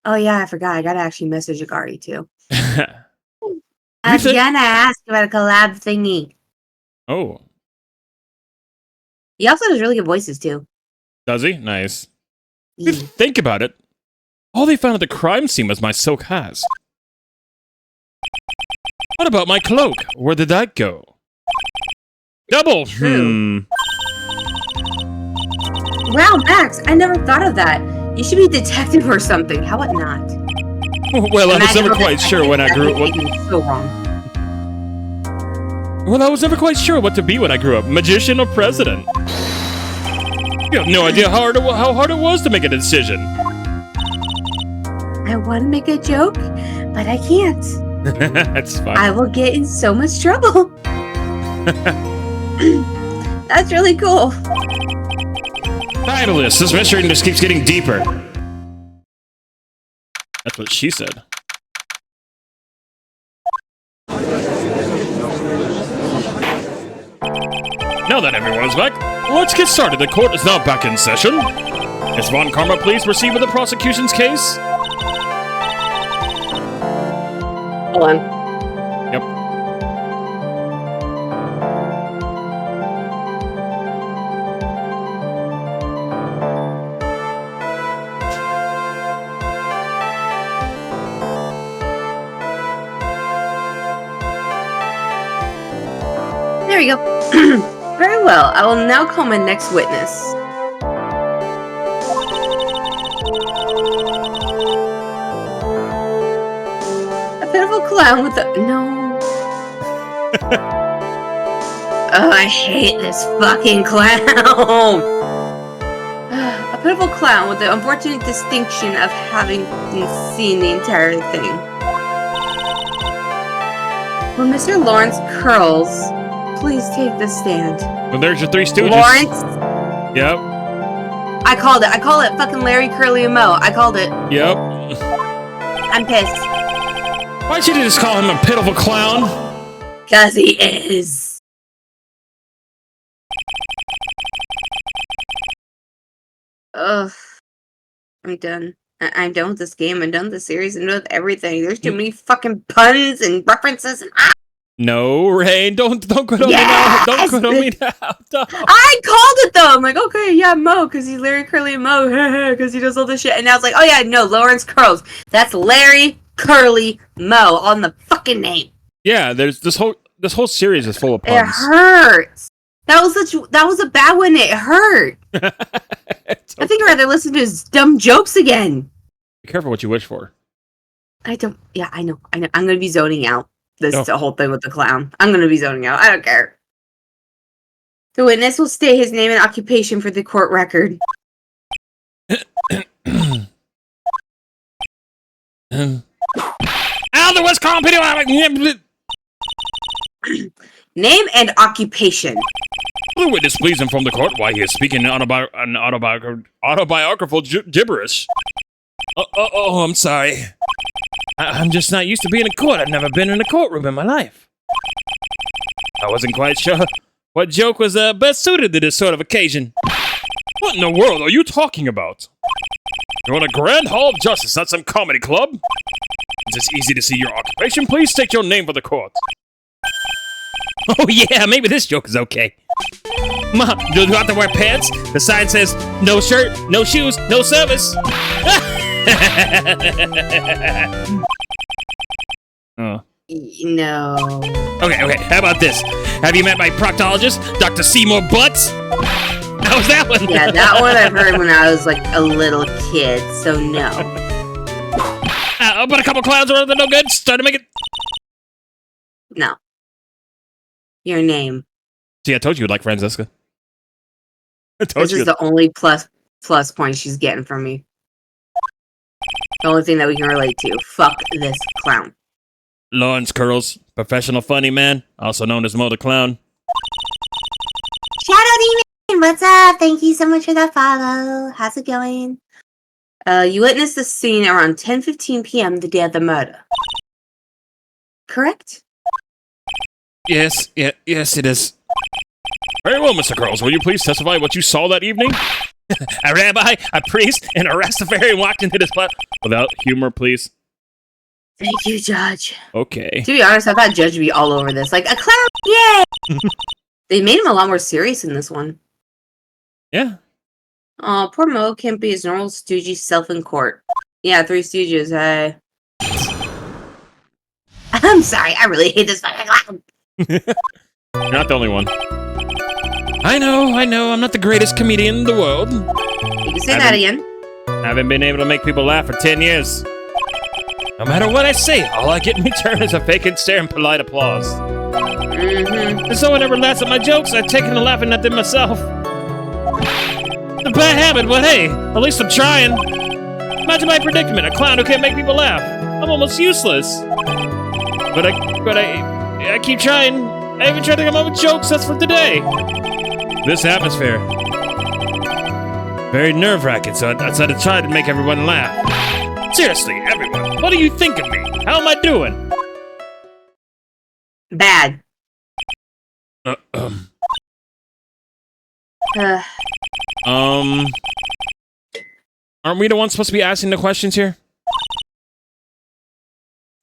Oh, yeah, I forgot. I gotta actually message Agari, too. I was think- gonna ask about a collab thingy. Oh, He also has really good voices, too. does he? Nice. Yeah. Think about it. All they found at the crime scene was my silk hat. What about my cloak? Where did that go? Double! True. Wow, Max, I never thought of that. You should be a detective or something. How about not? Well, I was never quite sure when I grew up. So wrong. Well, I was never quite sure what to be when I grew up. Magician or president? You have no idea how hard it was to make a decision. I want to make a joke, but I can't. That's fine. I will get in so much trouble. That's really cool. Fabulous. This mystery just keeps getting deeper. That's what she said. Now that everyone's back, let's get started. The court is now back in session. Miss Von Karma, please proceed with the prosecution's case. Hold on. Yep. There you go. Very well. I will now call my next witness. A pitiful clown with a... No. Oh, I hate this fucking clown. A pitiful clown with the unfortunate distinction of having seen the entire thing. Will Mr. Lawrence Curls please take the stand? Well, there's your three stooges. Lawrence? Yep. I called it. I call it fucking Larry, Curly, and Moe. I called it. Yep. I'm pissed. Why'd you just call him a pitiful clown? 'Cause he is. Ugh. I'm done. I'm done with this game. I'm done with the series. I'm done with everything. There's too many fucking puns and references and No, Rain, don't quit on me now. Don't quit on me now. Don't. I called it though. I'm like, okay, yeah, Moe, because he's Larry, Curly, and Moe, because he does all this shit. And I was like, oh yeah, no, Lawrence Curls. That's Larry, Curly, Moe on the fucking name. Yeah, there's this whole series is full of puns. It hurts. That was a bad one. It hurt. Okay. I think I'd rather listen to his dumb jokes again. Be careful what you wish for. I don't. Yeah, I know. I'm gonna be zoning out. This Oh. the whole thing with the clown. I'm gonna be zoning out. I don't care. The witness will state his name and occupation for the court record. The West Company. Name and occupation. The witness please inform the court why he is speaking autobiographical gibberish. Oh, I'm sorry. I'm just not used to being in court. I've never been in a courtroom in my life. I wasn't quite sure what joke was best suited to this sort of occasion. What in the world are you talking about? You're in a grand hall of justice, not some comedy club. Is it easy to see your occupation? Please state your name for the court. Oh yeah, maybe this joke is okay. Mom, do you have to wear pants? The sign says, no shirt, no shoes, no service. Oh. No. Okay, how about this? Have you met my proctologist, Dr. Seymour Butts? How was that one? Yeah, that one I've heard when I was like a little kid, so no. I'll put a couple clowns around that no good. Start to make it. No. Your name. See, I told you you'd like Franziska. I told This you. is the only plus point she's getting from me. The only thing that we can relate to. Fuck this clown. Lawrence Curls, professional funny man, also known as Mo the Clown. Shadow Demon, what's up? Thank you so much for that follow. How's it going? You witnessed the scene around 10:15 p.m. the day of the murder. Correct? Yes, it is. Very well, Mr. Curls. Will you please testify what you saw that evening? A rabbi, a priest, and a Rastafarian walked into this flat. Without humor, please. Thank you, Judge. Okay. To be honest, I thought Judge would be all over this. Like, a clown! Yay! They made him a lot more serious in this one. Yeah. Poor Mo can't be his normal stoogey self in court. Yeah, Three Stooges, hey. I'm sorry, I really hate this fucking clown. You're not the only one. I know, I'm not the greatest comedian in the world. You can say that again. I haven't been able to make people laugh for 10 years. No matter what I say, all I get in return is a vacant stare and polite applause. If someone ever laughs at my jokes, I've taken to laughing at them myself. It's a bad habit, but hey, at least I'm trying. Imagine my predicament, a clown who can't make people laugh. I'm almost useless. But I keep trying. I even tried to come up with jokes just for today. This atmosphere. Very nerve-wracking, so I decided to try to make everyone laugh. Seriously, everyone, what do you think of me? How am I doing? Bad. Aren't we the ones supposed to be asking the questions here?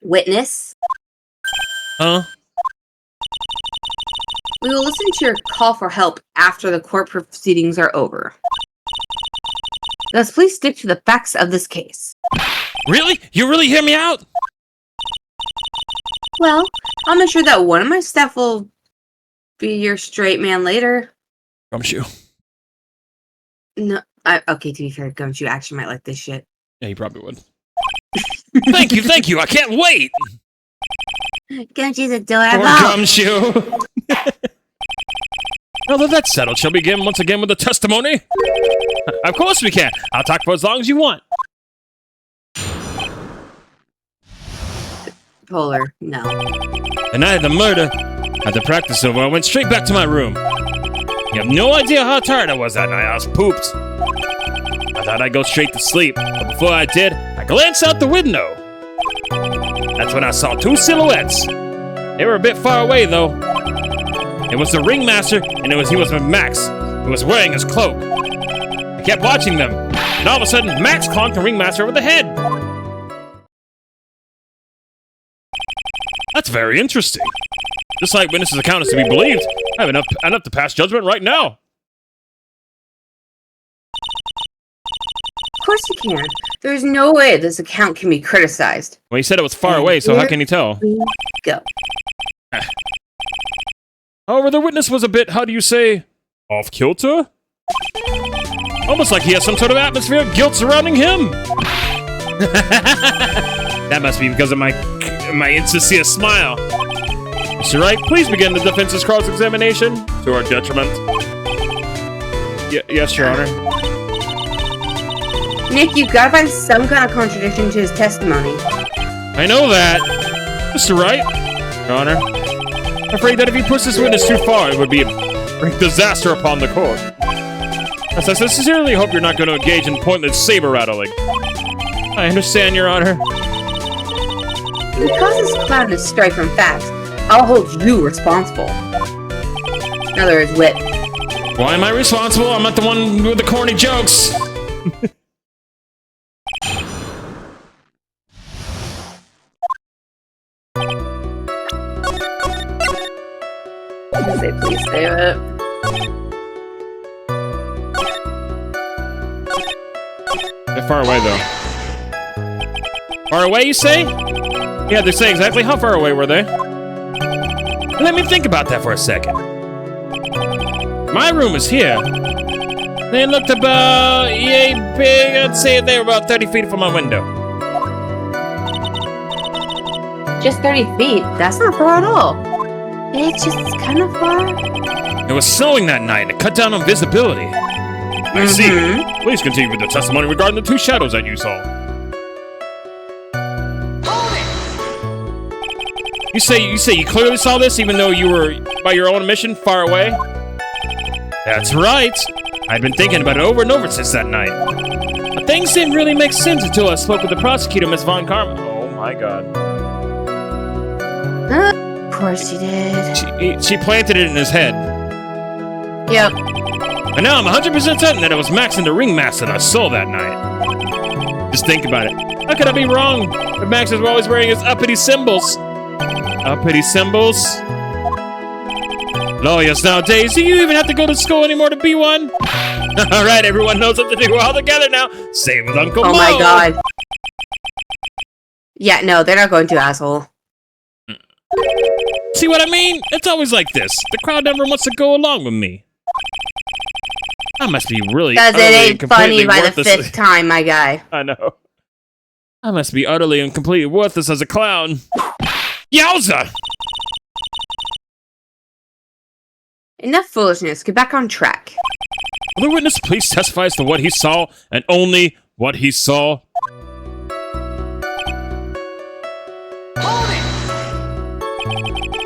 Witness. Huh? We will listen to your call for help after the court proceedings are over. Thus, please stick to the facts of this case. Really? You really hear me out? Well, I'll make sure that one of my staff will be your straight man later. Gumshoe. No, okay, to be fair, Gumshoe actually might like this shit. Yeah, he probably would. Thank you, I can't wait! Gumshoe's adorable. Poor Gumshoe! Now that that's settled, shall we begin once again with the testimony? Of course we can! I'll talk for as long as you want. Polar, no. The night of the murder, at the practice over, I went straight back to my room. You have no idea how tired I was that night. I was pooped. I thought I'd go straight to sleep, but before I did, I glanced out the window. That's when I saw two silhouettes. They were a bit far away, though. It was the ringmaster, and he was with Max, who was wearing his cloak. I kept watching them, and all of a sudden, Max conked the ringmaster over the head. That's very interesting. Just like witnesses' account is to be believed, I have enough to pass judgment right now. Of course you can. There's no way this account can be criticized. Well, he said it was far away, so how can you tell? We go. However, the witness was a bit, how do you say, off-kilter? Almost like he has some sort of atmosphere of guilt surrounding him. That must be because of my insincere smile. Mr. Wright, please begin the defense's cross-examination to our detriment. Yes, Your Honor. Nick, you've got to find some kind of contradiction to his testimony. I know that. Mr. Wright, Your Honor, I'm afraid that if he pushes this witness too far, it would be a great disaster upon the court. As I sincerely hope you're not going to engage in pointless saber-rattling. I understand, Your Honor. Because this clown is stray from facts, I'll hold you responsible. In other words, wit. Why am I responsible? I'm not the one with the corny jokes. Say please save it. They're far away, though. Far away, you say? Yeah, they say exactly how far away were they? Let me think about that for a second. My room is here. They looked about, yay big, I'd say they were about 30 feet from my window. Just 30 feet. That's not far at all. It's just kind of far. It was snowing that night, and it cut down on visibility. I see. Please continue with the testimony regarding the two shadows that you saw. You say you clearly saw this even though you were, by your own admission, far away? That's right. I've been thinking about it over and over since that night. But things didn't really make sense until I spoke with the prosecutor, Miss Von Karma. Oh my god. Of course you did. She planted it in his head. Yep. And now I'm 100% certain that it was Max and the ringmaster that I saw that night. Just think about it. How could I be wrong? If Max was always wearing his uppity symbols. Uppity symbols? Lawyers nowadays, do you even have to go to school anymore to be one? Alright, everyone knows what to do. We're all together now. Same with Uncle Mo. Oh my god. Yeah, no, they're not going to, asshole. See what I mean? It's always like this. The crowd never wants to go along with me. I must be really Because it utterly and ain't completely funny by the worthless. 5th time, my guy. I know. I must be utterly and completely worthless as a clown. Yowza! Enough foolishness. Get back on track. Will the witness please testify as to what he saw and only what he saw?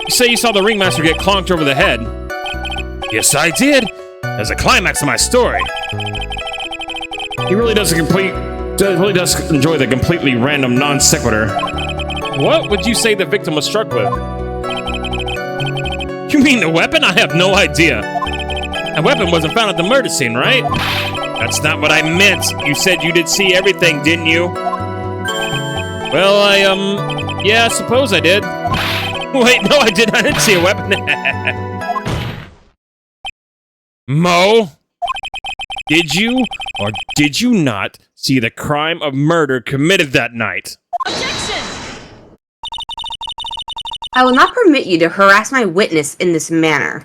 You say you saw the ringmaster get clonked over the head. Yes, I did. As a climax of my story. He really does enjoy the completely random non sequitur. What would you say the victim was struck with? You mean the weapon? I have no idea. A weapon wasn't found at the murder scene, right? That's not what I meant. You said you did see everything, didn't you? Well, yeah, I suppose I did. Wait, no, I didn't. I didn't see a weapon. Mo? Did you or did you not see the crime of murder committed that night? I will not permit you to harass my witness in this manner.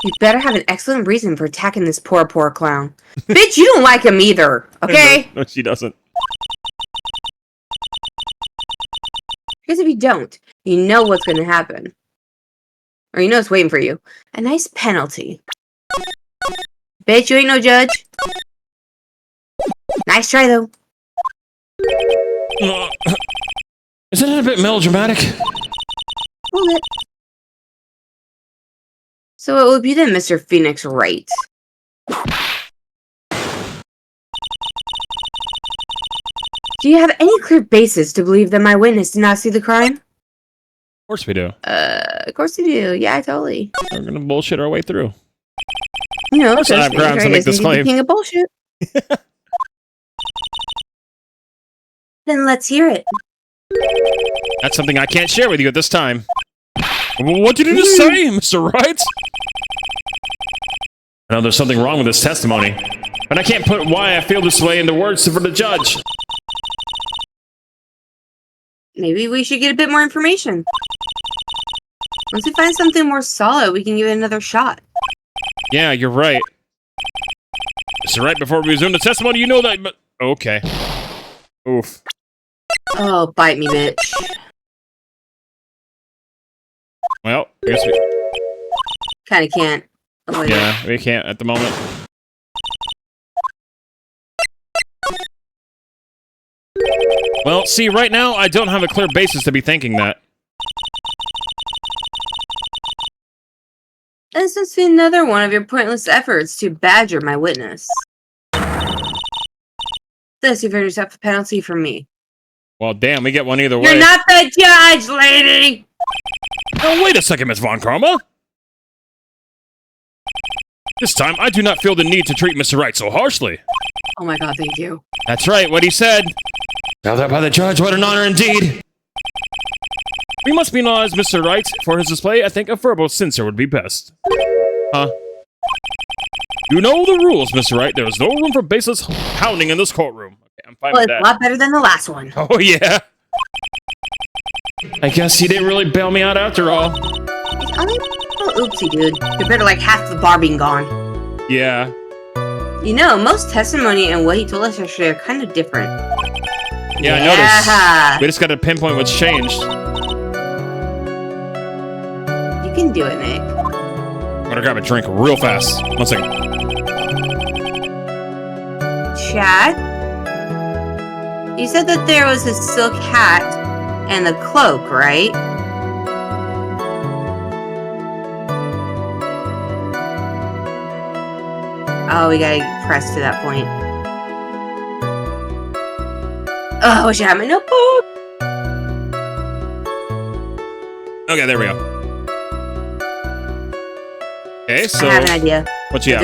You better have an excellent reason for attacking this poor clown. Bitch, you don't like him either, okay? No, she doesn't. Because if you don't, you know what's going to happen. Or you know it's waiting for you. A nice penalty. Bitch, you ain't no judge. Nice try, though. Isn't it a bit melodramatic? Hold it. So it would be then, Mr. Phoenix Wright. Do you have any clear basis to believe that my witness did not see the crime? Of course we do. Of course you do. Yeah, totally. We're gonna bullshit our way through. You know, course I have grounds to make this claim. King of bullshit. Then let's hear it. That's something I can't share with you at this time. What did you just say, Mr. Wright? I know there's something wrong with this testimony, but I can't put why I feel this way into words for the judge. Maybe we should get a bit more information. Once we find something more solid, we can give it another shot. Yeah, you're right. Mr. Wright, before we resume the testimony, you know that, but... Okay. Oof. Oh, bite me, bitch. Well, I guess we... Kinda can't. avoid it. Yeah, we can't at the moment. Well, see, right now, I don't have a clear basis to be thinking that. This must be another one of your pointless efforts to badger my witness. This, you've earned yourself a penalty from me. Well, damn, we get one either way. You're not the judge, lady! Oh, wait a second, Miss Von Karma. This time, I do not feel the need to treat Mr. Wright so harshly. Oh my god, thank you. That's right, what he said. Held out by the judge, what an honor indeed. We must penalize Mr. Wright for his display. I think a verbal censure would be best. Huh? You know the rules, Mr. Wright. There is no room for baseless hounding in this courtroom. Okay, I'm fine Well, with it's that. a lot better than the last one. Oh, yeah. I guess he didn't really bail me out after all. It's only a little oopsie, dude. Compared to like half the bar being gone. Yeah. You know, most testimony and what he told us yesterday are kind of different. Yeah, I noticed. We just got to pinpoint what's changed. You can do it, Nick. I'm gonna grab a drink real fast. 1 second. Chad? You said that there was a silk hat and a cloak, right? Oh, we gotta press to that point. Oh, I wish I had my notebook! Okay, there we go. Okay, so I have an idea. what you have?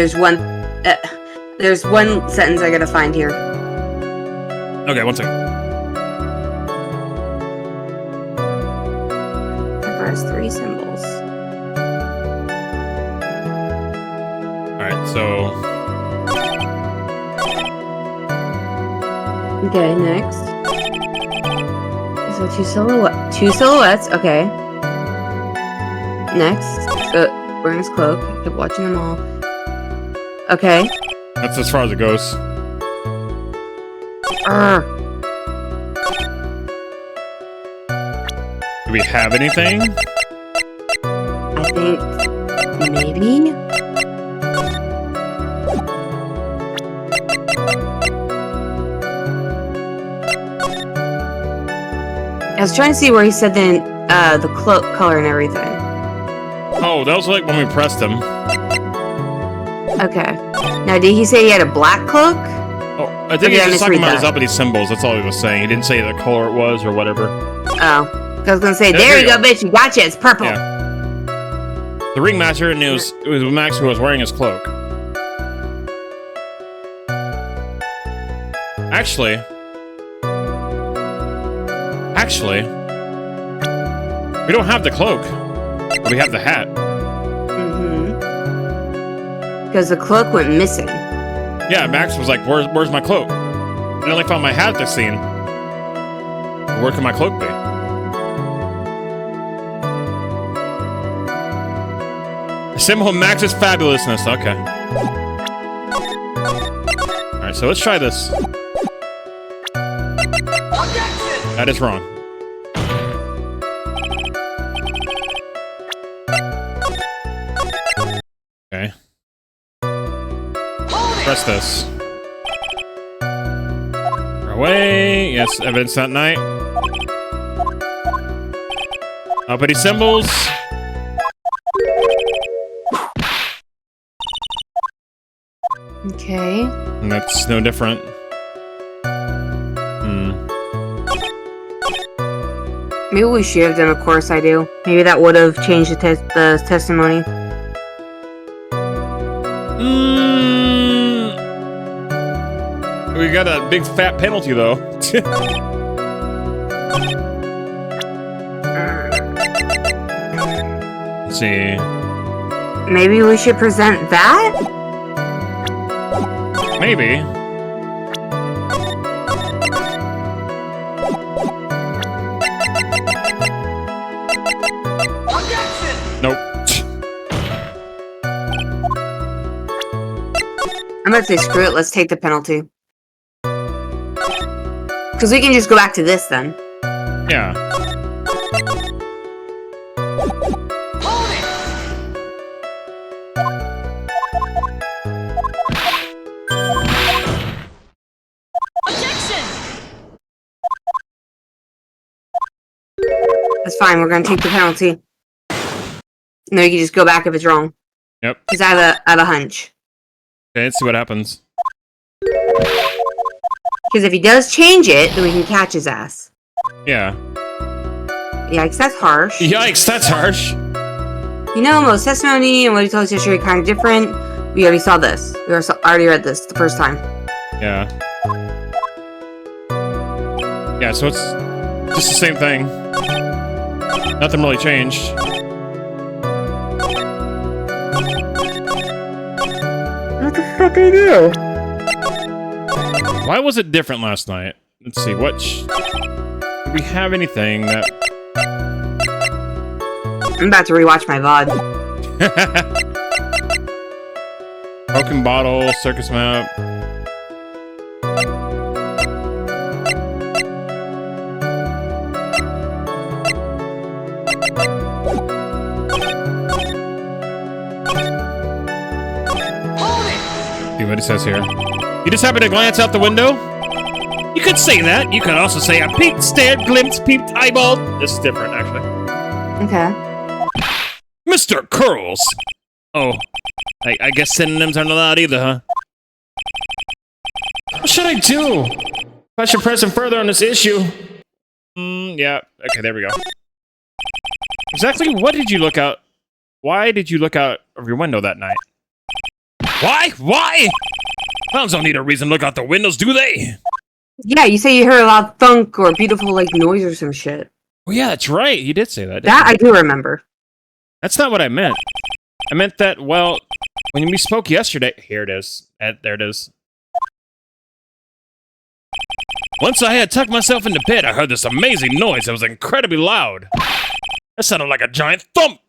There's one sentence I gotta find here. Okay, 1 second. It has 3 symbols. Alright, so... Okay, next. So two silhouettes. Okay. Next, wearing his cloak. Keep watching them all. Okay. That's as far as it goes. Do we have anything? I think maybe. I was trying to see where he said the cloak color and everything. Oh, that was like when we pressed him. Okay. Now, did he say he had a black cloak? Oh, I think he was just talking about his uppity symbols. That's all he was saying. He didn't say the color it was or whatever. Oh. I was gonna say, there you go, bitch. You gotcha. It's purple. Yeah. The ringmaster, and it was Max who was wearing his cloak. Actually, we don't have the cloak, but we have the hat. Because the cloak went missing. Yeah, Max was like, where's my cloak? I only found my hat at the scene. Where can my cloak be? A symbol of Max's fabulousness. Okay. Alright, so let's try this. That is wrong. Okay. Press this. Away. Yes, evidence that night. Uppity symbols. Okay. And that's no different. Maybe we should have done a course I do. Maybe that would have changed the testimony. We got a big fat penalty though. Let's see. Maybe we should present that? Maybe. Nope. I'm about to say screw it, let's take the penalty. Because we can just go back to this then. Yeah. That's fine, we're gonna take the penalty. And then we can just go back if it's wrong. Yep. Because I have a hunch. Okay, let's see what happens. Because if he does change it, then we can catch his ass. Yeah. Yikes, that's harsh. Yikes, that's harsh. You know, most testimony and what he told us yesterday are kind of different. We already saw this. We already read this the first time. Yeah. Yeah, so it's just the same thing. Nothing really changed. What the fuck did he do? Why was it different last night? Let's see, what... do we have anything that... I'm about to rewatch my VOD. Broken bottle, circus map... See what it says here. You just happened to glance out the window? You could say that. You could also say I peeked, stared, glimpsed, peeped, eyeballed. This is different, actually. Okay. Mr. Curls! Oh, I guess synonyms aren't allowed either, huh? What should I do? I should press him further on this issue. Yeah. Okay, there we go. Exactly what did you look out? Why did you look out of your window that night? Why? Why? Clowns don't need a reason to look out the windows, do they? Yeah, you say you heard a loud thunk or beautiful like noise or some shit. Oh yeah, that's right. You did say that. That I do remember. That's not what I meant. I meant that, well, when we spoke yesterday... Here it is. There it is. Once I had tucked myself into bed, I heard this amazing noise that was incredibly loud. It sounded like a giant thump.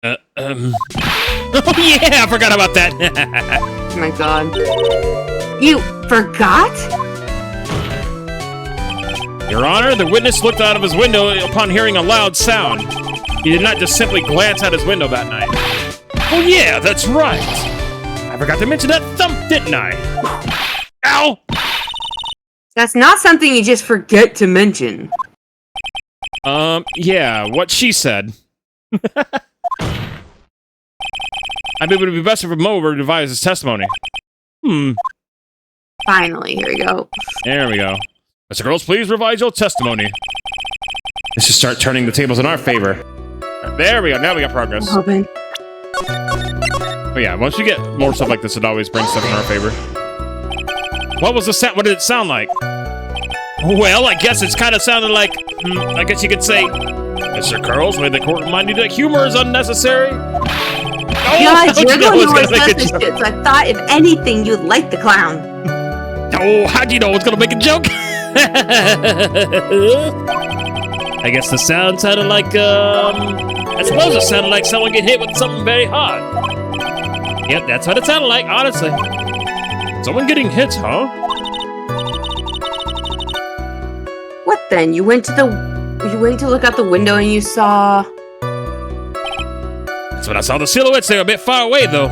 Oh yeah, I forgot about that. Oh my god. You forgot? Your Honor, the witness looked out of his window upon hearing a loud sound. He did not just simply glance out his window that night. Oh yeah, that's right. I forgot to mention that thump, didn't I? Ow! That's not something you just forget to mention. Yeah, what she said. I mean, it would be best if Mo were to revise his testimony. Finally, here we go. There we go. Mr. Girls, please revise your testimony. Let's just start turning the tables in our favor. There we go. Now we got progress. I'm hoping. But yeah, once you get more stuff like this, it always brings stuff in our favor. What was the sound? What did it sound like? Well, I guess it's kind of sounded like, I guess you could say, Mr. Curls, may the court remind you that humor is unnecessary? God, you're the one who always does this shit, so I thought, if anything, you'd like the clown. Oh, how do you know it's gonna make a joke? I guess the sound sounded like, I suppose it sounded like someone getting hit with something very hard. Yep, that's what it sounded like, honestly. Someone getting hit, huh? What then? You went to look out the window and you saw... That's when I saw the silhouettes. They were a bit far away, though.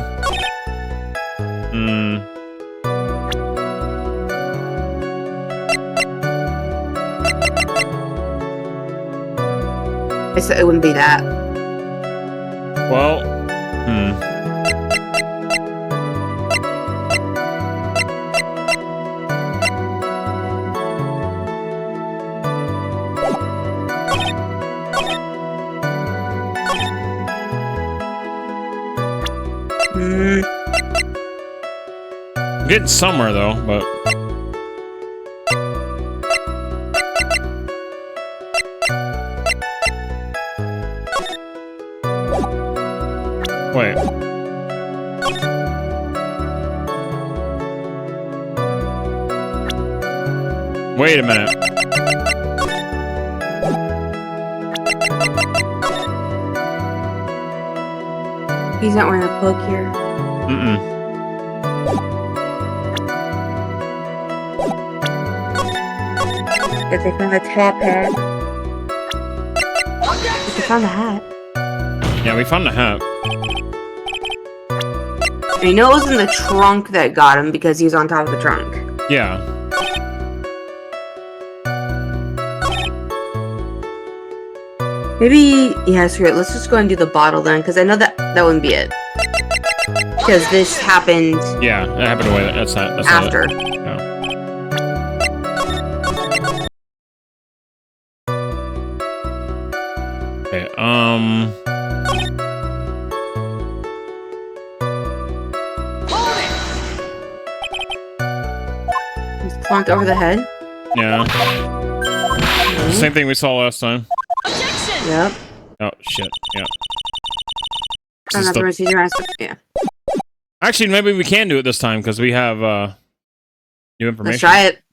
It wouldn't be that. Well, I'm getting somewhere though, but wait. Wait a minute. He's not wearing a cloak here. Did they find the top hat? They found the hat. Yeah, we found the hat. And you know it was in the trunk that got him because he was on top of the trunk. Yeah. Maybe, yeah, screw it. Let's just go and do the bottle then, because I know that wouldn't be it. Because this happened. Yeah, it happened away. That's not after. Not it. No. Okay, He's clonked over the head. Yeah. Same thing we saw last time. Yep. Oh shit. Yeah. I'm not the procedure aspect. Yeah. Actually, maybe we can do it this time because we have new information. Let's try it.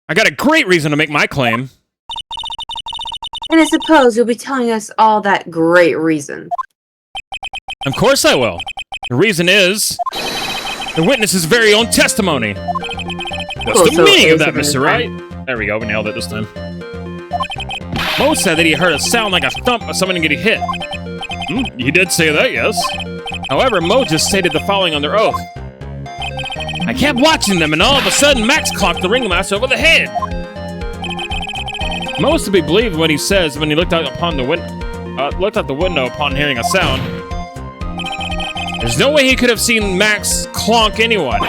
I got a great reason to make my claim. And I suppose you'll be telling us all that great reason. Of course I will. The reason is the witness's very own testimony. What's Cool, the so meaning of that, Ace Mr. Wright? There we go, we nailed it this time. Mo said that he heard a sound like a thump of someone getting hit. He did say that, yes. However, Mo just stated the following on their oath. I kept watching them, and all of a sudden, Max clocked the ringmaster over the head. Mo is to be believed when he says when he looked out upon the window upon hearing a sound. There's no way he could have seen Max clonk anyone.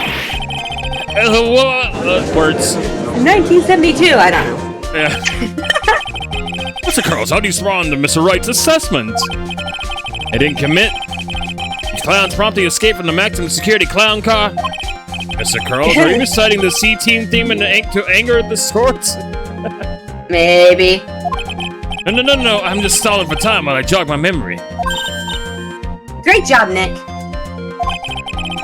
Words. 1972, I don't know. Yeah. Mr. Carlos, how do you respond to Mr. Wright's assessment? I didn't commit. These clowns promptly escaped from the maximum security clown car. Mr. Curls, are you reciting the C-Team theme to anger the sorts? Maybe. No. I'm just stalling for time while I jog my memory. Great job, Nick.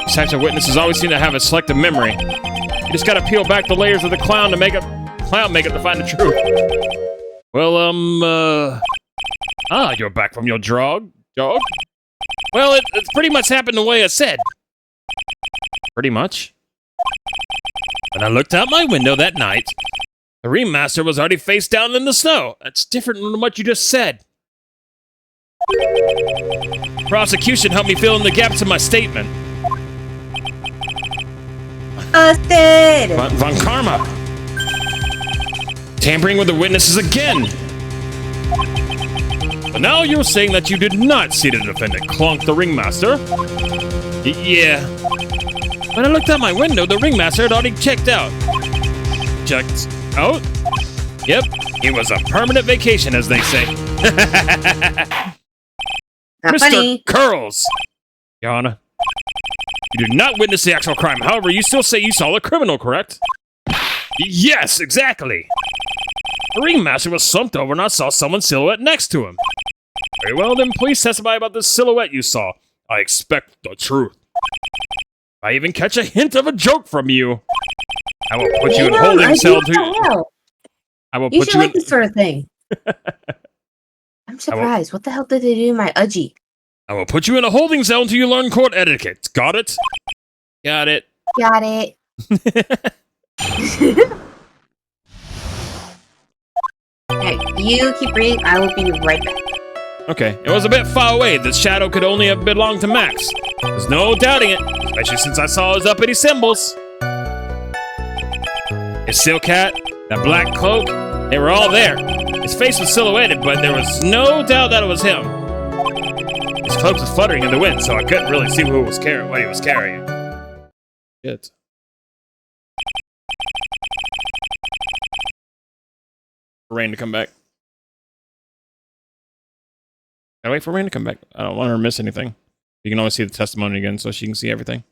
These types of witnesses always seem to have a selective memory. You just gotta peel back the layers of the clown to make it to find the truth. Well, you're back from your jog? Well, it's pretty much happened the way I said. Pretty much. When I looked out my window that night, the ringmaster was already face down in the snow. That's different from what you just said. Prosecution helped me fill in the gaps in my statement. Busted! Von Karma. Tampering with the witnesses again. But now you're saying that you did not see the defendant clunk the ringmaster. Yeah. When I looked out my window, the ringmaster had already checked out. Checked out? Yep. It was a permanent vacation, as they say. Not Mr. funny. Curls! Your Honor, you did not witness the actual crime. However, you still say you saw the criminal, correct? Yes, exactly. The ringmaster was slumped over and I saw someone's silhouette next to him. Very well, then please testify about the silhouette you saw. I expect the truth. If I even catch a hint of a joke from you, I will put you in holding cell to... I will You put should you like in... this sort of thing. I'm surprised. What the hell did they do to my Udgy? I will put you in a holding cell until you learn court etiquette. Got it? Got it. Got it. Okay, you keep reading. I will be right back. Okay, it was a bit far away. The shadow could only have belonged to Max. There's no doubting it, especially since I saw his uppity symbols. His silk hat, that black cloak, they were all there. His face was silhouetted, but there was no doubt that it was him. His cloak was fluttering in the wind, so I couldn't really see what he was carrying. Shit. Rain to come back. Gotta wait for Rain to come back. I don't want her to miss anything. You can always see the testimony again, so she can see everything.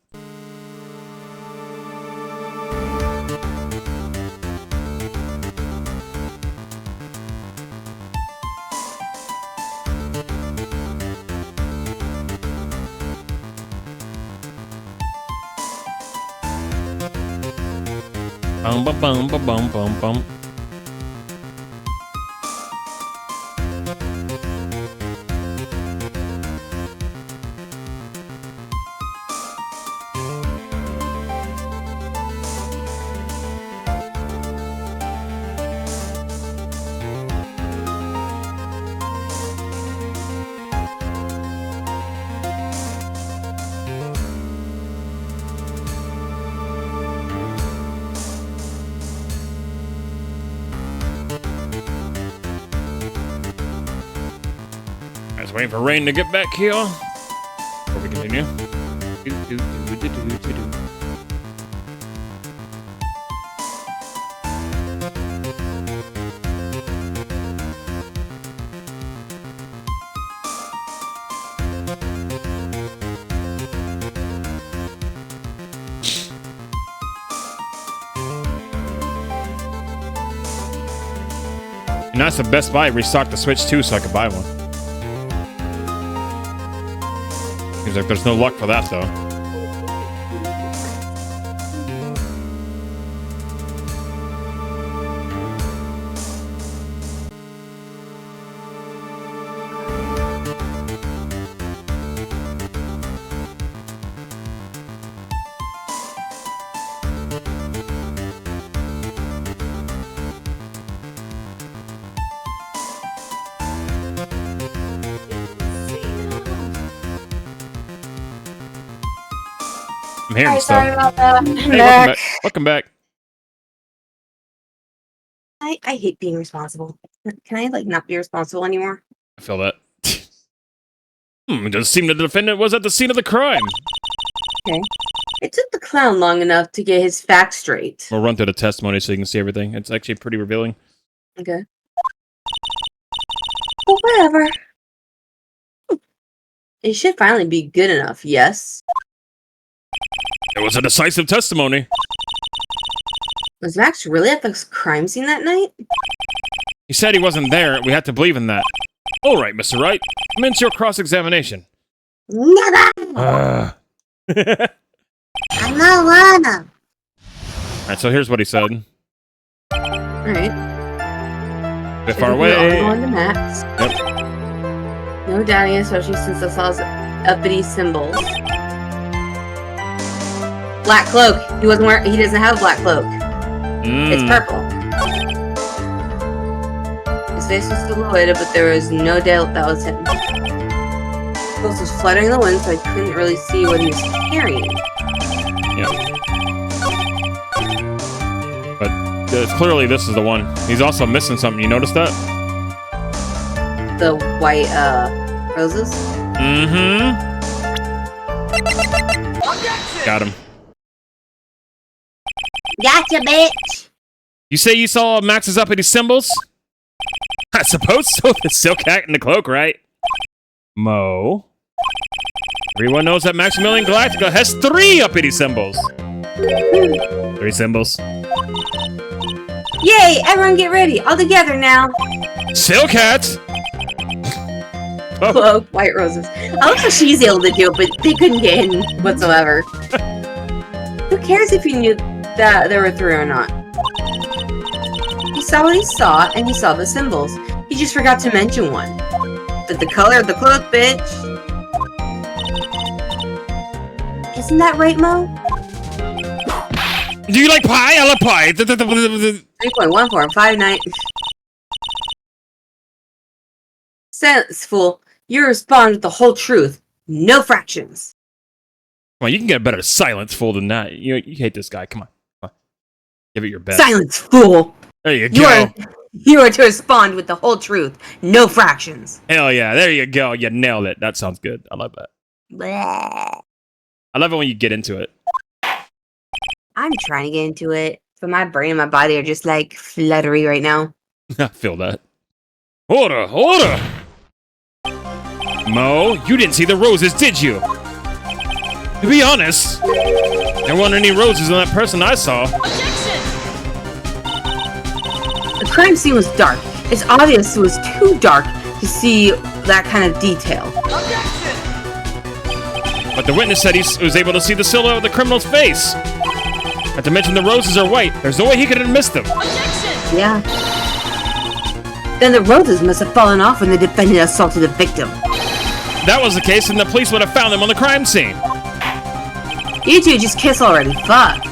Bum bum bum bum bum bum bum. Just waiting for Rain to get back here before we continue. Nice that Best Buy restocked the Switch too, so I could buy one. Seems like there's no luck for that, though. I'm hearing Hi, stuff. sorry about that. Hey, welcome back. I hate being responsible. Can I like not be responsible anymore? I feel that. It does seem that the defendant was at the scene of the crime. Okay. It took the clown long enough to get his facts straight. We'll run through the testimony so you can see everything. It's actually pretty revealing. Okay. Well, whatever. It should finally be good enough, yes? It was a decisive testimony. Was Max really at the crime scene that night? He said he wasn't there. We had to believe in that. All right, Mr. Wright. Commence your cross-examination. Never! All I'm not wanna. right, so here's what he said. Alright. A bit far away. Going to Max. Yep. No doubting, especially since I saw his uppity symbols. Black cloak. He wasn't wearing. He doesn't have a black cloak. It's purple. His face was silhouetted, but there was no doubt that was him. His clothes was fluttering in the wind, so I couldn't really see what he was carrying. Yeah. But clearly this is the one. He's also missing something. You notice that? The white roses. Mm-hmm. Got him. Gotcha, bitch. You say you saw Max's uppity symbols? I suppose so. The silk hat and the cloak, right? Mo. Everyone knows that Maximilian Galactica has 3 uppity symbols. 3 symbols. Yay! Everyone get ready. All together now. Silk hat! Oh. Cloak, white roses. I love how she's able to do it, but they couldn't get in whatsoever. Who cares if you knew that there were 3 or not? He saw what he saw, and he saw the symbols. He just forgot to mention one. The color of the cloak, bitch. Isn't that right, Mo? Do you like pie? I love pie. 3.1459. Silence, fool. You respond with the whole truth. No fractions. Come on, you can get a better silence fool than that. You hate this guy. Come on. Give it your best. Silence, fool. There you go. You are to respond with the whole truth. No fractions. Hell yeah. There you go. You nailed it. That sounds good. I love that. Bleh. I love it when you get into it. I'm trying to get into it, but my brain and my body are just like fluttery right now. I feel that. Order! Order! Mo, you didn't see the roses, did you? To be honest, there weren't any roses on that person I saw. The crime scene was dark. It's obvious it was too dark to see that kind of detail. But the witness said he was able to see the silhouette of the criminal's face. Not to mention the roses are white. There's no way he could have missed them. Yeah. Then the roses must have fallen off when the defendant assaulted the victim. If that was the case, then the police would have found them on the crime scene. You two just kiss already. Fuck.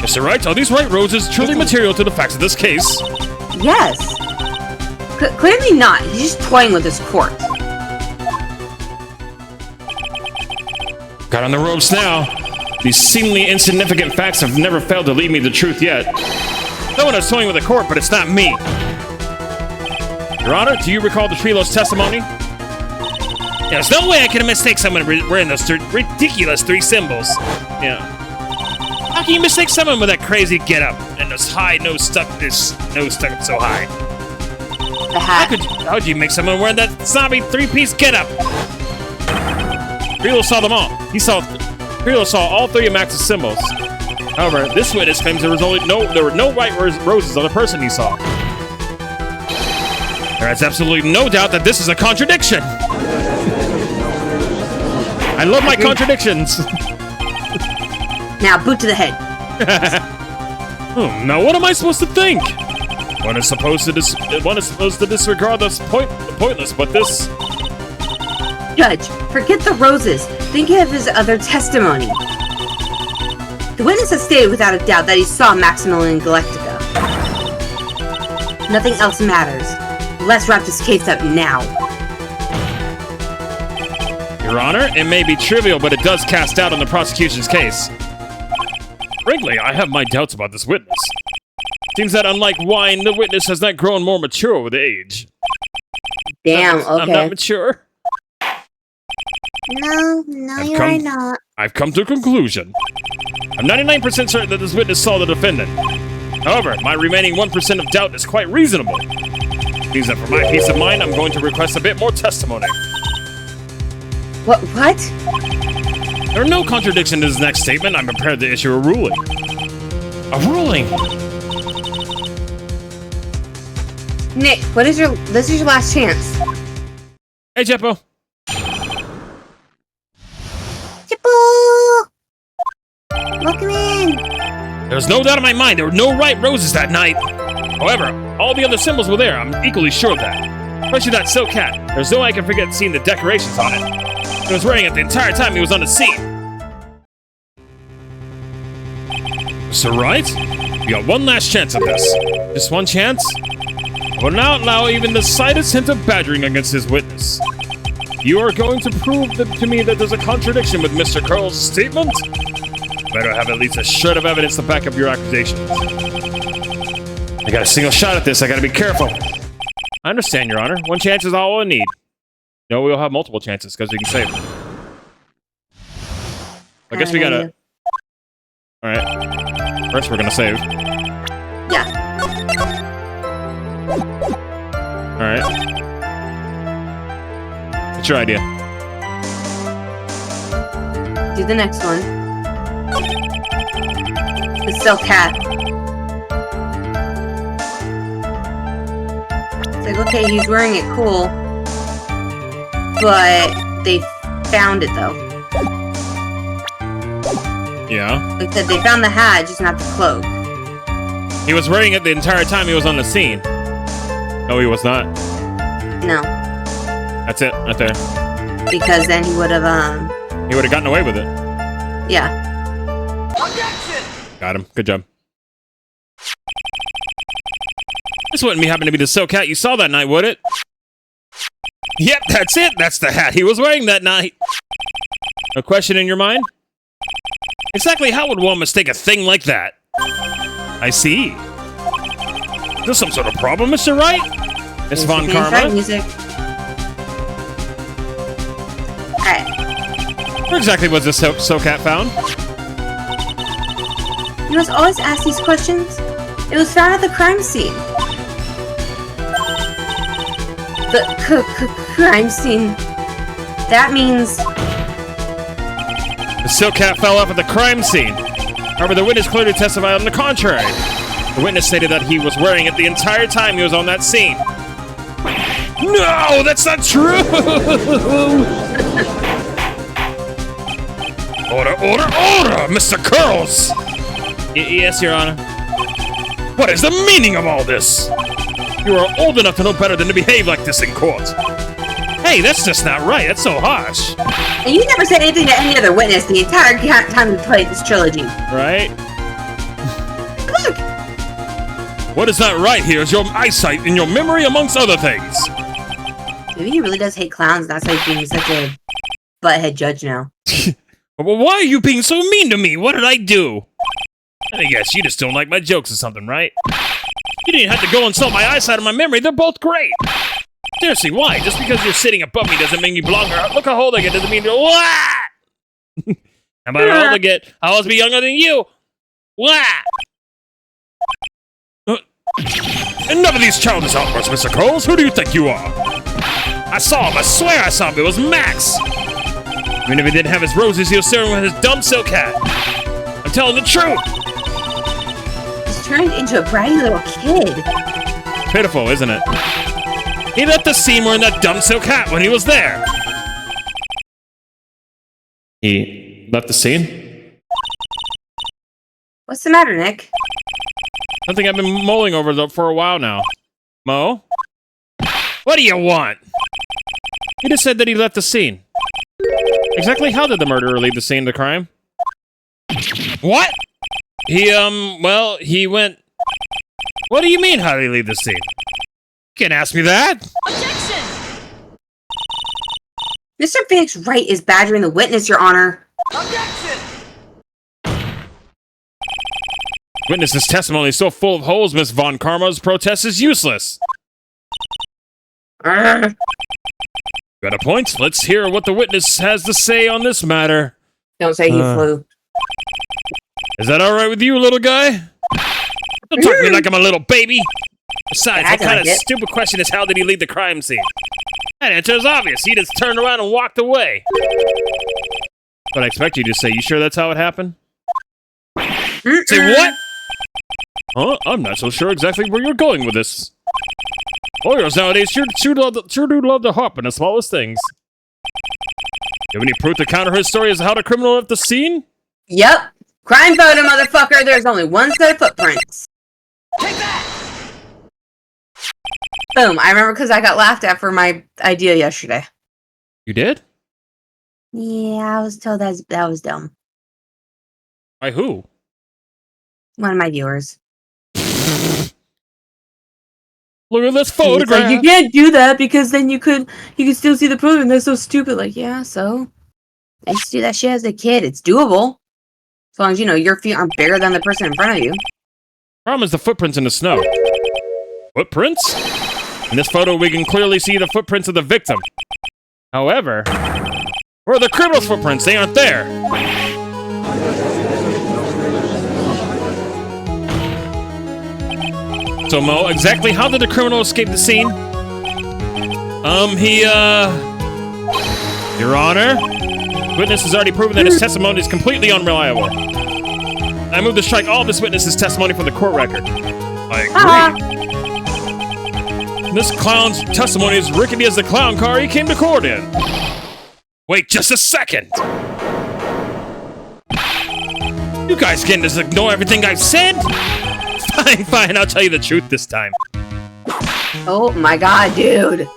Mr. Wright, are these white roses truly material to the facts of this case? Yes. Clearly not. He's just toying with his court. Got on the ropes now. These seemingly insignificant facts have never failed to lead me to the truth yet. No one is toying with the court, but it's not me. Your Honor, do you recall the Trilo's testimony? There's no way I could have mistaken someone wearing those ridiculous 3 symbols. Yeah. How can you mistake someone with that crazy getup and those high nose stuck up so high? The hat. How could you make someone wearing that zombie 3-piece getup? Trilo saw them all. Trilo saw all 3 of Max's symbols. However, this witness claims there were no white roses on the person he saw. There is absolutely no doubt that this is a contradiction. I love my contradictions. Now, boot to the head. Now what am I supposed to think? One is supposed to disregard the pointless, but this... Judge, forget the roses. Think of his other testimony. The witness has stated without a doubt that he saw Maximilian Galactica. Nothing else matters. Let's wrap this case up now. Your Honor, it may be trivial, but it does cast doubt on the prosecution's case. Frankly, I have my doubts about this witness. Seems that unlike wine, the witness has not grown more mature with age. Damn, I'm okay. not mature. No, you're not. I've come to a conclusion. I'm 99% certain that this witness saw the defendant. However, my remaining 1% of doubt is quite reasonable. Means that for my peace of mind, I'm going to request a bit more testimony. What? There are no contradictions in this next statement. I'm prepared to issue a ruling. A ruling? Nick, this is your last chance. Hey, Jeppo. Jeppo! Welcome in. There's no doubt in my mind there were no Wright roses that night. However, all the other symbols were there. I'm equally sure of that. Especially that silk hat. There's no way I can forget seeing the decorations on it. He was wearing it the entire time he was on the scene. Mr. Wright, you got one last chance at this. Just one chance? I will not allow even the slightest hint of badgering against his witness. You are going to prove to me that there's a contradiction with Mr. Curl's statement? Better have at least a shred of evidence to back up your accusations. I got a single shot at this. I gotta be careful. I understand, Your Honor. One chance is all I need. No, we'll have multiple chances because we can save. I guess we gotta... Alright. First, we're gonna save. Yeah. Alright. What's your idea? Do the next one. The silk hat. It's like, okay, he's wearing it cool. But they found it, though. Yeah. Like I said, they found the hat, just not the cloak. He was wearing it the entire time he was on the scene. No, he was not. No. That's it, right there. Because then he would have, He would have gotten away with it. yeah. Got him. Good job. This wouldn't happen to be the silk hat you saw that night, would it? Yep, that's it. That's the hat he was wearing that night. No question in your mind? Exactly how would one mistake a thing like that? I see. Is this some sort of problem, Mr. Wright? Miss Von Karma? Music. Alright. Where exactly was this silk hat found? You must always ask these questions. It was found at the crime scene. The crime scene. That means... The silk hat fell off at the crime scene. However, the witness clearly testified on the contrary. The witness stated that he was wearing it the entire time he was on that scene. No, that's not true! Order, order, order, Mr. Curls! Yes, Your Honor. What is the meaning of all this? You are old enough to know better than to behave like this in court. Hey, that's just not right. That's so harsh. And you never said anything to any other witness the entire time we played this trilogy. Right? Look! What is not right here is your eyesight and your memory, amongst other things. Maybe he really does hate clowns. That's why he's being such a butthead judge now. Well, why are you being so mean to me? What did I do? I guess you just don't like my jokes or something, right? You didn't have to go insult my eyesight and my memory. They're both great. Seriously, why? Just because you're sitting above me doesn't mean you belong here. Look how old I get doesn't mean you're... What? Am I old to get? I'll always be younger than you. What? Enough of these childish outbursts, Mr. Coles. Who do you think you are? I saw him. I swear I saw him. It was Max. Even if he didn't have his roses, he was staring with his dumb silk hat. I'm telling the truth. He's turned into a bratty little kid. Pitiful, isn't it? He left the scene wearing that dumb silk hat when he was there. He left the scene? What's the matter, Nick? Something I've been mulling over for a while now. Mo? What do you want? He just said that he left the scene. Exactly how did the murderer leave the scene of the crime? What? Well, he went... What do you mean, how did he leave the scene? You can't ask me that. Objection! Mr. Phoenix Wright is badgering the witness, Your Honor. Objection! Witness's testimony is so full of holes, Miss Von Karma's protest is useless. Got a point? Let's hear what the witness has to say on this matter. Don't say he flew. Is that alright with you, little guy? Don't talk to me like I'm a little baby. Besides, what kind of stupid question is how did he leave the crime scene? That answer is obvious. He just turned around and walked away. But I expect you to say, you sure that's how it happened? Mm-mm. Say what? Huh? I'm not so sure exactly where you're going with this. Lawyers nowadays sure do love to hop on the smallest things. You have any proof to counter his story as to how the criminal left the scene? Yep. Crime photo, motherfucker. There's only one set of footprints. Take that! Boom. I remember because I got laughed at for my idea yesterday. You did? Yeah, I was told that was dumb. By who? One of my viewers. Look at this It's like, photograph. you can't do that because then you could still see the proof and that's so stupid. Like, yeah, so I used to do that shit as a kid. It's doable. As long as you know your feet aren't bigger than the person in front of you. Problem is the footprints in the snow. Footprints? In this photo, we can clearly see the footprints of the victim. However, where are the criminal's footprints? They aren't there. So, Mo, exactly how did the criminal escape the scene? Your Honor, witness has already proven that his testimony is completely unreliable. I move to strike all this witness's testimony from the court record. I agree. This clown's testimony is rickety as the clown car he came to court in. Wait just a second. You guys can't just ignore everything I've said? Fine, I'll tell you the truth this time. Oh my god, dude.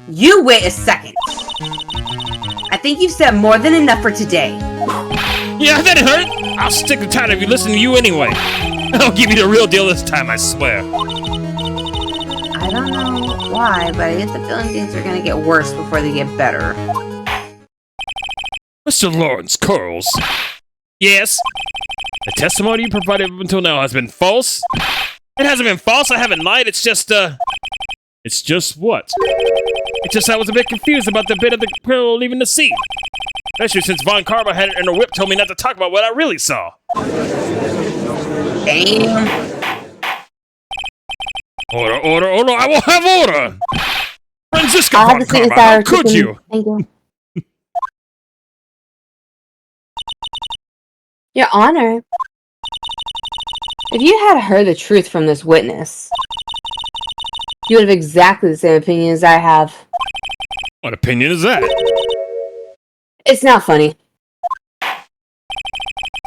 You wait a second. I think you've said more than enough for today. Yeah, that hurt. I'll stick the time if you listen to you anyway. I'll give you the real deal this time, I swear. I don't know why, but I get the feeling things are gonna get worse before they get better. Mr. Lawrence Curls. Yes? The testimony you provided up until now has been false? It hasn't been false, I haven't lied, it's just, It's just what? It's just I was a bit confused about the bit of the criminal leaving the scene. Especially since Von Carver had it in her whip told me not to talk about what I really saw. Damn. Order, I will have order! Francisco I'll Von have to see Carver, this how out. could you? Thank you. Your Honor, if you had heard the truth from this witness, you would have exactly the same opinion as I have. What opinion is that? It's not funny.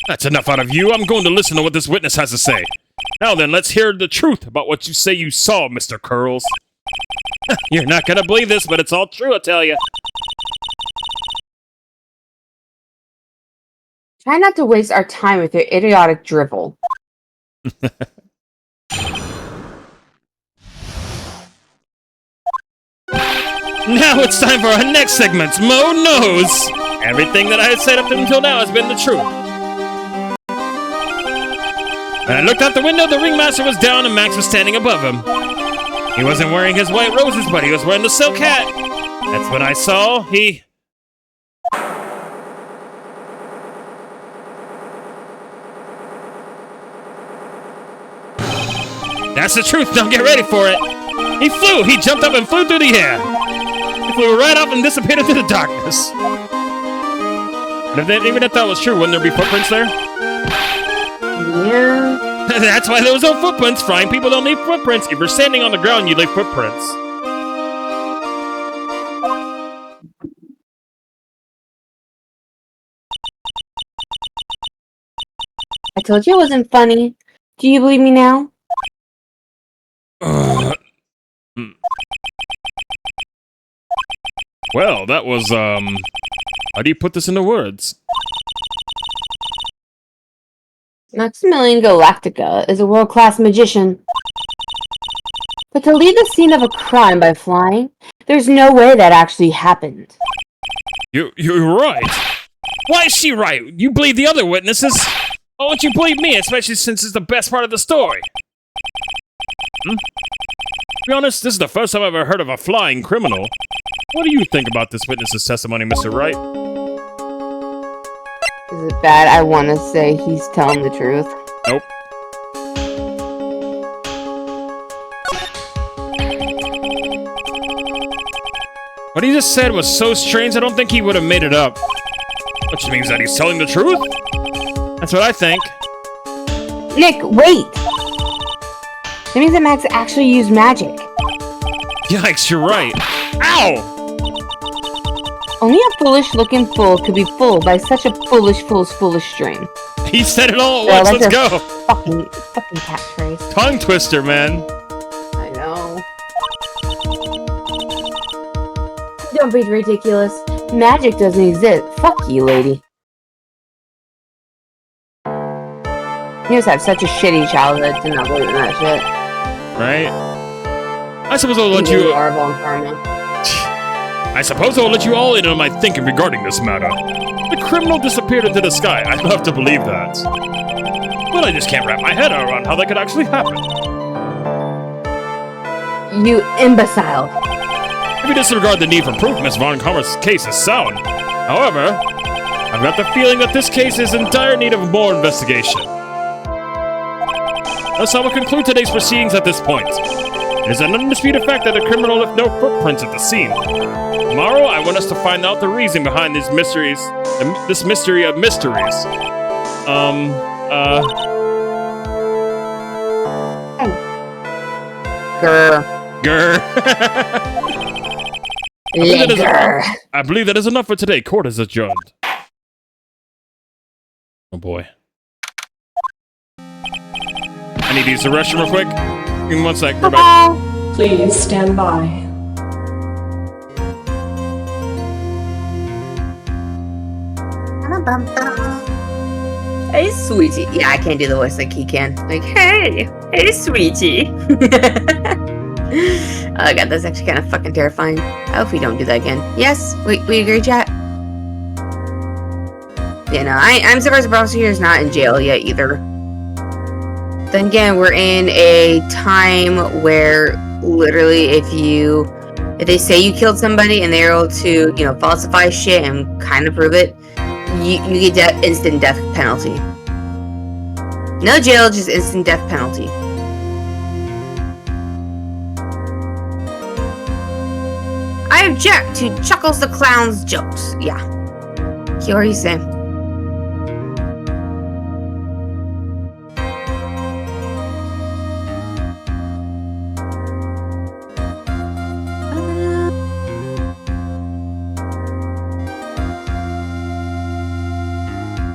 That's enough out of you. I'm going to listen to what this witness has to say. Now then, let's hear the truth about what you say you saw, Mr. Curls. You're not gonna believe this, but it's all true, I tell you. Try not to waste our time with your idiotic drivel. Now it's time for our next segment, Mo Knows! Everything that I had said up until now has been the truth. When I looked out the window, the ringmaster was down and Max was standing above him. He wasn't wearing his white roses, but he was wearing the silk hat. That's what I saw. That's the truth, now get ready for it. He jumped up and flew through the air. He flew right off and disappeared into the darkness. And even if that was true, wouldn't there be footprints there? Yeah. That's why there was no footprints. Flying people don't leave footprints. If you're standing on the ground, you leave footprints. I told you it wasn't funny. Do you believe me now? Well, that was, how do you put this into words? Maximilian Galactica is a world-class magician. But to leave the scene of a crime by flying, there's no way that actually happened. You're right. Why is she right? You believe the other witnesses? Why won't you believe me, especially since it's the best part of the story? To be honest, this is the first time I've ever heard of a flying criminal. What do you think about this witness's testimony, Mr. Wright? Is it bad? I want to say he's telling the truth. Nope. What he just said was so strange, I don't think he would have made it up. Which means that he's telling the truth? That's what I think. Nick, wait! That means that Max actually used magic. Yikes, you're right. Ow! Only a foolish-looking fool could be fooled by such a foolish dream. He said it all at once, let's go! Fucking catchphrase. Tongue twister, man. I know. Don't be ridiculous. Magic doesn't exist. Fuck you, lady. You must have such a shitty childhood to not believe in that shit. Right? I suppose I'll let you... I suppose I'll let you all in on my thinking regarding this matter. The criminal disappeared into the sky. I'd love to believe that. But I just can't wrap my head around how that could actually happen. You imbecile. If you disregard the need for proof, Miss Von Karma's case is sound. However, I've got the feeling that this case is in dire need of more investigation. Thus, I will conclude today's proceedings at this point. It is an undisputed fact that the criminal left no footprints at the scene. Tomorrow, I want us to find out the reason behind these mysteries, this mystery of mysteries. Grr. I believe that is enough for today. Court is adjourned. Oh boy. I need to use the restroom real quick. Give me 1 sec. We're back. Please stand by. Hey, sweetie. Yeah, I can't do the voice like he can. Like, hey, sweetie. Oh god, that's actually kind of fucking terrifying. I hope we don't do that again. Yes, we agree, chat. Yeah, no, I'm surprised the prosecutor's not in jail yet either. Then again, we're in a time where literally if they say you killed somebody and they're able to, falsify shit and kind of prove it, you get instant death penalty. No jail, just instant death penalty. I object to Chuckles the Clown's jokes. Yeah. What are you saying?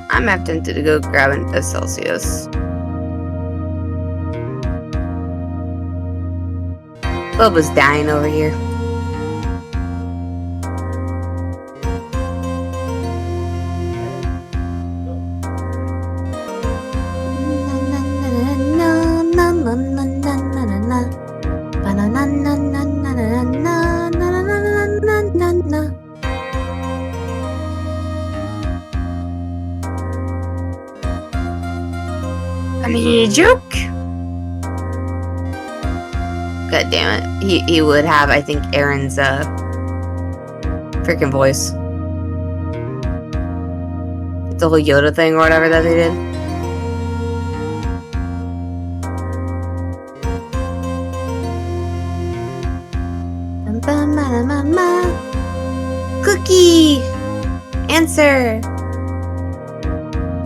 I'm half tempted to go grab a Celsius. Bubba's dying over here. I mean, a joke? God damn it. He would have, I think, Aaron's, freaking voice. It's the whole Yoda thing or whatever that they did. Cookie! Answer!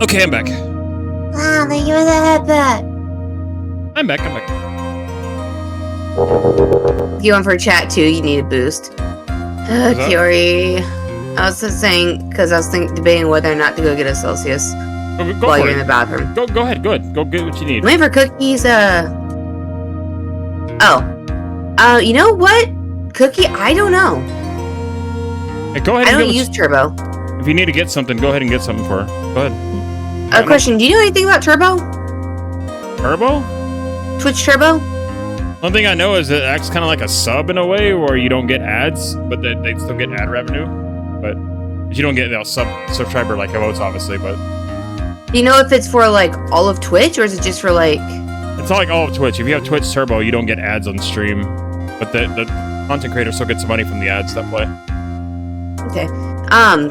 Okay, I'm back. Wow, thank you for the headbutt. I'm back. You want for a chat too? You need a boost. Kiori. I was just saying, because I was debating whether or not to go get a Celsius Go while for you're it. in the bathroom. Go ahead, good. Go get what you need. Wait for cookies, you know what? Cookie, I don't know. Hey, go ahead I and don't get use Turbo. If you need to get something, go ahead and get something for her. Go ahead. Question, do you know anything about Turbo? Turbo? Twitch Turbo? One thing I know is it acts kind of like a sub in a way where you don't get ads, but they still get ad revenue. But you don't get subscriber like emotes, obviously, but... Do you know if it's for, like, all of Twitch, or is it just for, like... It's not like all of Twitch. If you have Twitch Turbo, you don't get ads on stream. But the content creator still gets money from the ads that play. Okay.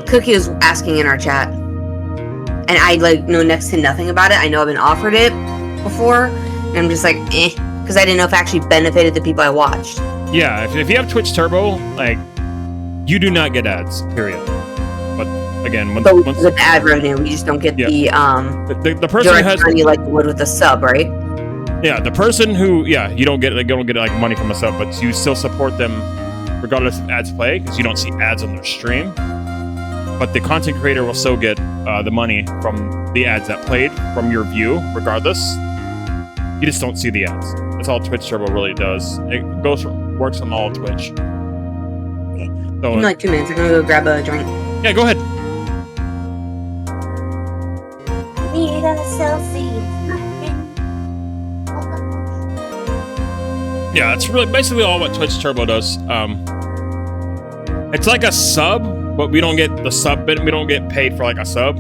Cookie was asking in our chat. And I, know next to nothing about it. I know I've been offered it before. And I'm just like, eh. Because I didn't know if it actually benefited the people I watched. Yeah, if you have Twitch Turbo, You do not get ads, period. But again, So once with ad revenue, we just don't get Yeah. the person who direct has money like you would with a sub, right? the person who you don't get like money from a sub, but you still support them regardless of ads play because you don't see ads on their stream. But the content creator will still get the money from the ads that played from your view, regardless. You just don't see the ads. That's all Twitch Turbo really does. It works on all of Twitch. So, Give me like 2 minutes. I'm gonna go grab a drink. yeah, go ahead. Need a selfie. Yeah, it's really basically all what Twitch Turbo does. It's like a sub, but we don't get the sub bit. We don't get paid for like a sub.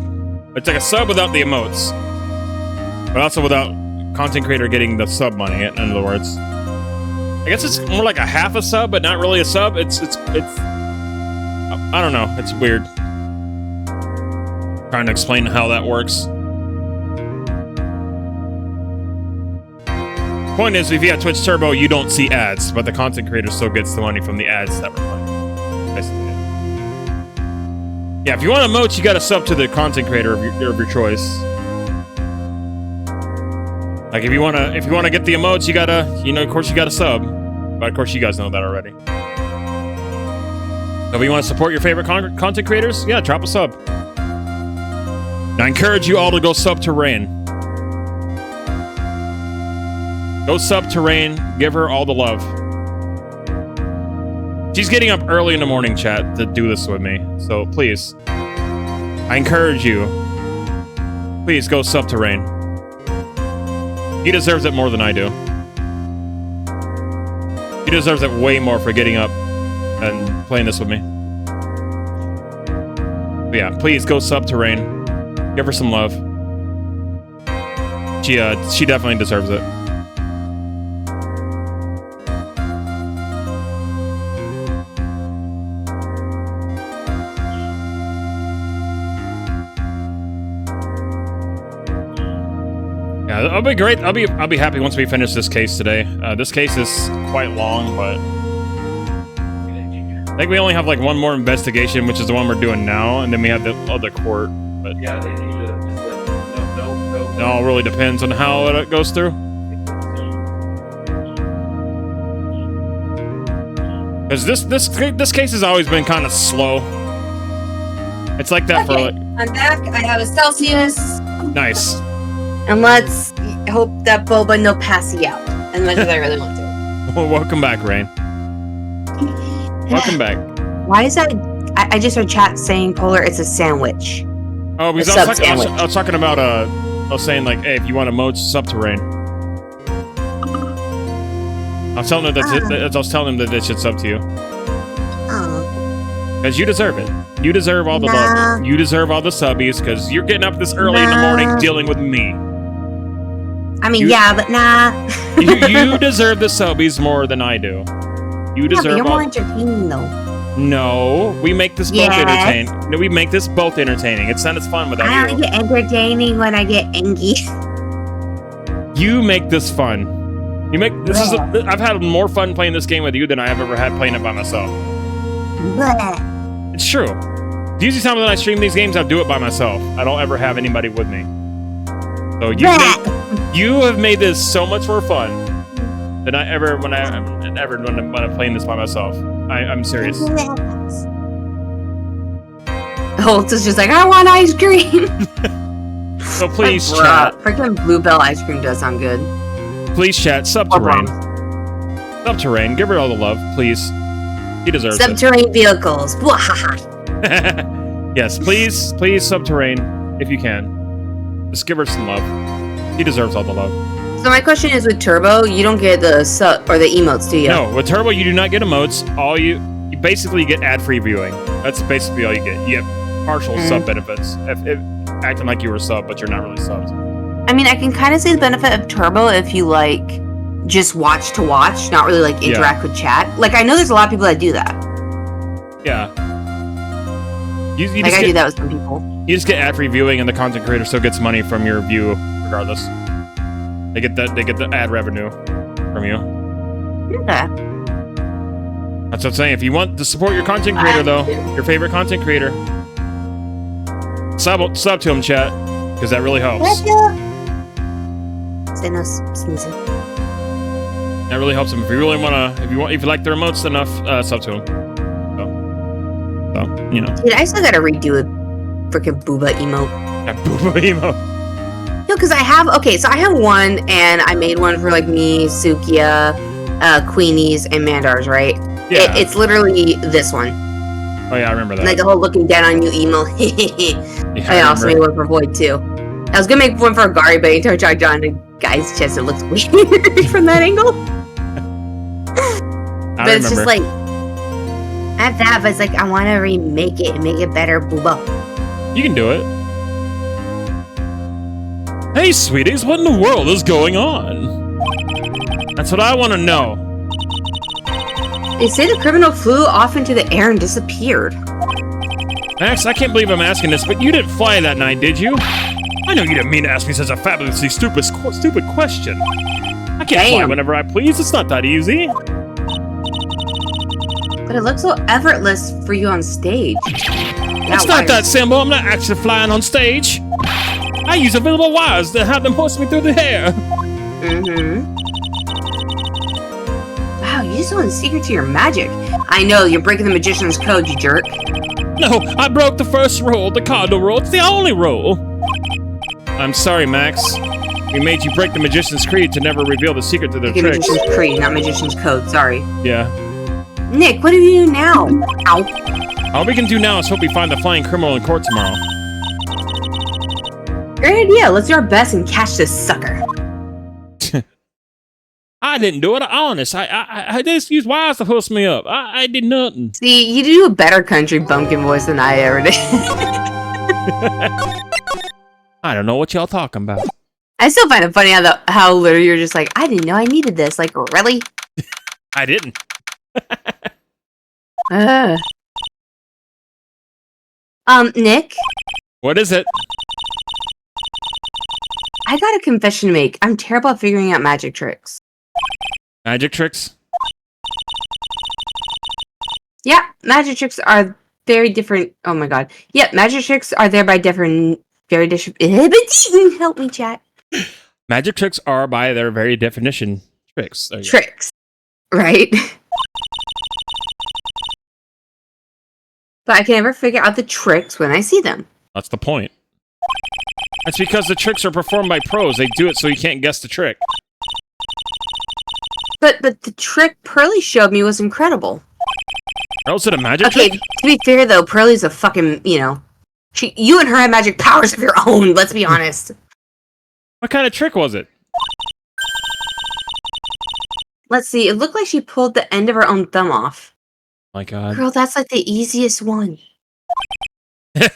It's like a sub without the emotes, but also without content creator getting the sub money. In other words, I guess it's more like a half a sub, but not really a sub. It's I don't know. It's weird. Trying to explain how that works. Point is, if you have Twitch Turbo, you don't see ads, but the content creator still gets the money from the ads that we're playing. Basically. Yeah, if you want emotes, you gotta sub to the content creator of your choice. Like if you wanna get the emotes, you gotta, of course you gotta sub. But of course you guys know that already. So if you want to support your favorite content creators, yeah, drop a sub. And I encourage you all to go sub to Rain. Go sub to Rain. Give her all the love. She's getting up early in the morning, chat, to do this with me. So please, I encourage you. Please go sub to Rain. He deserves it more than I do. He deserves it way more for getting up and playing this with me. But yeah, please go sub to Rain. Give her some love. She definitely deserves it. Yeah, it'll be great. I'll be happy once we finish this case today. This case is quite long, but I think we only have like one more investigation, which is the one we're doing now, and then we have the other court. But Yeah, they need to just like, no. it all really depends on how it goes through. Because this case has always been kind of slow. It's like that for like I'm back. I have a Celsius. nice. And let's hope that Boba no pass you out as much as I really want to. Well, welcome back, Rain. Welcome back. Why is that? I just heard chat saying Polar, it's a sandwich. Oh, because A I was sub-sandwich. talking about I was saying like, hey, if you want emotes, sub to Rain. I was telling them I was telling them that they should sub to you. Oh. Because you deserve it. You deserve all the Nah. love. You deserve all the subbies because you're getting up this early in the morning Nah. dealing with me. I mean, You- yeah, but nah. You deserve the subbies more than I do. You Yeah, but deserve you're all. more entertaining though. No, we make this both Yes. entertaining. No, we make this both entertaining. It's not as fun without I you. only get entertaining when I get angry. You make this fun. You make this is. I've had more fun playing this game with you than I have ever had playing it by myself. Bleh. It's true. The usually time when I stream these games, I do it by myself. I don't ever have anybody with me. So you have made this so much more fun than I ever when I'm playing this by myself. I'm serious. Holt is just like, I want ice cream. So please Like, chat. bruh, freaking Bluebell ice cream does sound good. Please chat. Sub to Rain. Sub to Rain. Give her all the love, please. He deserves it. Subterranean vehicles. Bwahaha. Yes, please sub to Rain if you can. Just give her some love. He deserves all the love. So my question is, with Turbo, you don't get the sub or the emotes, do you? No, with Turbo you do not get emotes. All you basically get ad-free viewing. That's basically all you get. You get partial sub benefits. If acting like you were sub, but you're not really subbed. I mean, I can kind of see the benefit of Turbo if you like just watch to watch, not really like interact with chat. Like I know there's a lot of people that do that. Yeah. You Like just I get, do that with some people. You just get ad-free viewing, and the content creator still gets money from your view, regardless. They get the ad revenue from you. Yeah. That's what I'm saying. If you want to support your content creator, though, your favorite content creator, sub to him, chat, because that really helps. Say no sneezing. That really helps him. If you really wanna, if you like the remotes enough, sub to him. So, you know. Dude, I still gotta redo a freaking booba emote. That booba emote. No, because I have one, and I made one for like me, Sukiya, Queenies, and Mandars, right? Yeah. It's literally this one. Oh yeah, I remember that. Like the whole looking down on you emo. Yeah, I also made one for Void too. I was gonna make one for Gary, but until I tried on a guy's chest, it looks weird from that angle. But it's just like, I have that, but it's like, I want to remake it and make it better, booba. You can do it. Hey, sweeties, what in the world is going on? That's what I want to know. They say the criminal flew off into the air and disappeared. Max, I can't believe I'm asking this, but you didn't fly that night, did you? I know you didn't mean to ask me such a fabulously stupid question. I can't fly whenever I please. It's not that easy. But it looks so effortless for you on stage. It's not that simple. I'm not actually flying on stage. I use invisible wires to have them hoist me through the air. Wow, you just know the secret to your magic. I know, you're breaking the magician's code, you jerk. No, I broke the first rule, the cardinal rule. It's the only rule. I'm sorry, Max. We made you break the magician's creed to never reveal the secret to their tricks. Magician's creed, not magician's code, sorry. Yeah. Nick, what do you do now? Ow. All we can do now is hope we find the flying criminal in court tomorrow. Great idea. Let's do our best and catch this sucker. I didn't do it. Honest. I just used wires to hoist me up. I did nothing. See, you do a better country bumpkin voice than I ever did. I don't know what y'all talking about. I still find it funny how literally you're just like, I didn't know I needed this. Like, really? I didn't. Nick? What is it? I got a confession to make. I'm terrible at figuring out magic tricks. Magic tricks? Yeah, magic tricks are very different. Oh my god. Yeah, magic tricks are thereby different. Very different. Help me, chat. Magic tricks are, by their very definition, tricks. Tricks. Right? But I can never figure out the tricks when I see them. That's the point. That's because the tricks are performed by pros. They do it so you can't guess the trick. But the trick Pearly showed me was incredible. Or else it a magic trick? Okay, to be fair though, Pearly's a fucking, you and her have magic powers of your own, let's be honest. What kind of trick was it? Let's see, it looked like she pulled the end of her own thumb off. My god. Girl, that's like the easiest one. First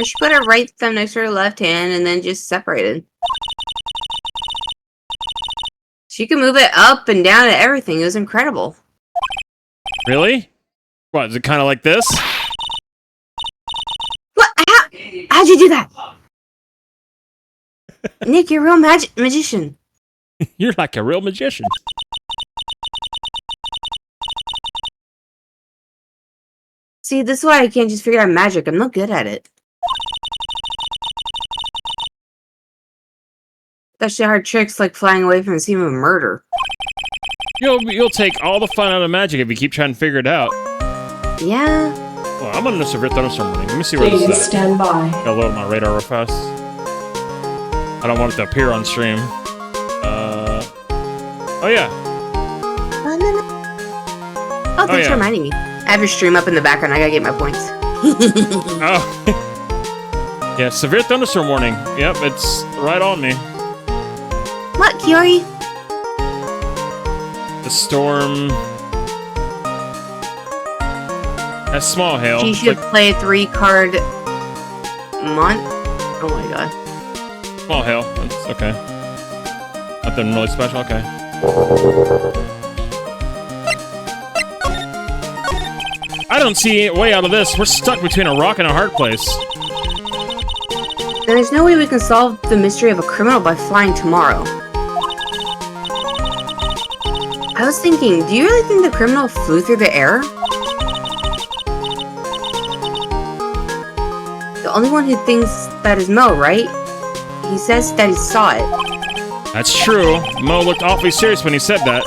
she put her right thumb next to her left hand and then just separated. She could move it up and down and everything. It was incredible. Really? What, is it kind of like this? What? How'd you do that? Nick, you're a real magician. You're like a real magician. See, this is why I can't just figure out magic. I'm not good at it. Especially hard tricks like flying away from the scene of a murder. You'll take all the fun out of magic if you keep trying to figure it out. Yeah. Well, I'm on the severe thunderstorm warning. Let me see where Please this is. stand by. Gotta load my radar real fast. I don't want it to appear on stream. Oh yeah. Oh, thanks for reminding me. I have your stream up in the background. I gotta get my points. Oh. Yeah, severe thunderstorm warning. Yep, it's right on me. What, Kiori? The storm. That's small hail. She should play a 3-card month. Oh my god. Small hail. That's okay. Nothing really special. Okay. I don't see a way out of this. We're stuck between a rock and a hard place. There's no way we can solve the mystery of a criminal by flying tomorrow. I was thinking, do you really think the criminal flew through the air? The only one who thinks that is Mo, right? He says that he saw it. That's true. Mo looked awfully serious when he said that.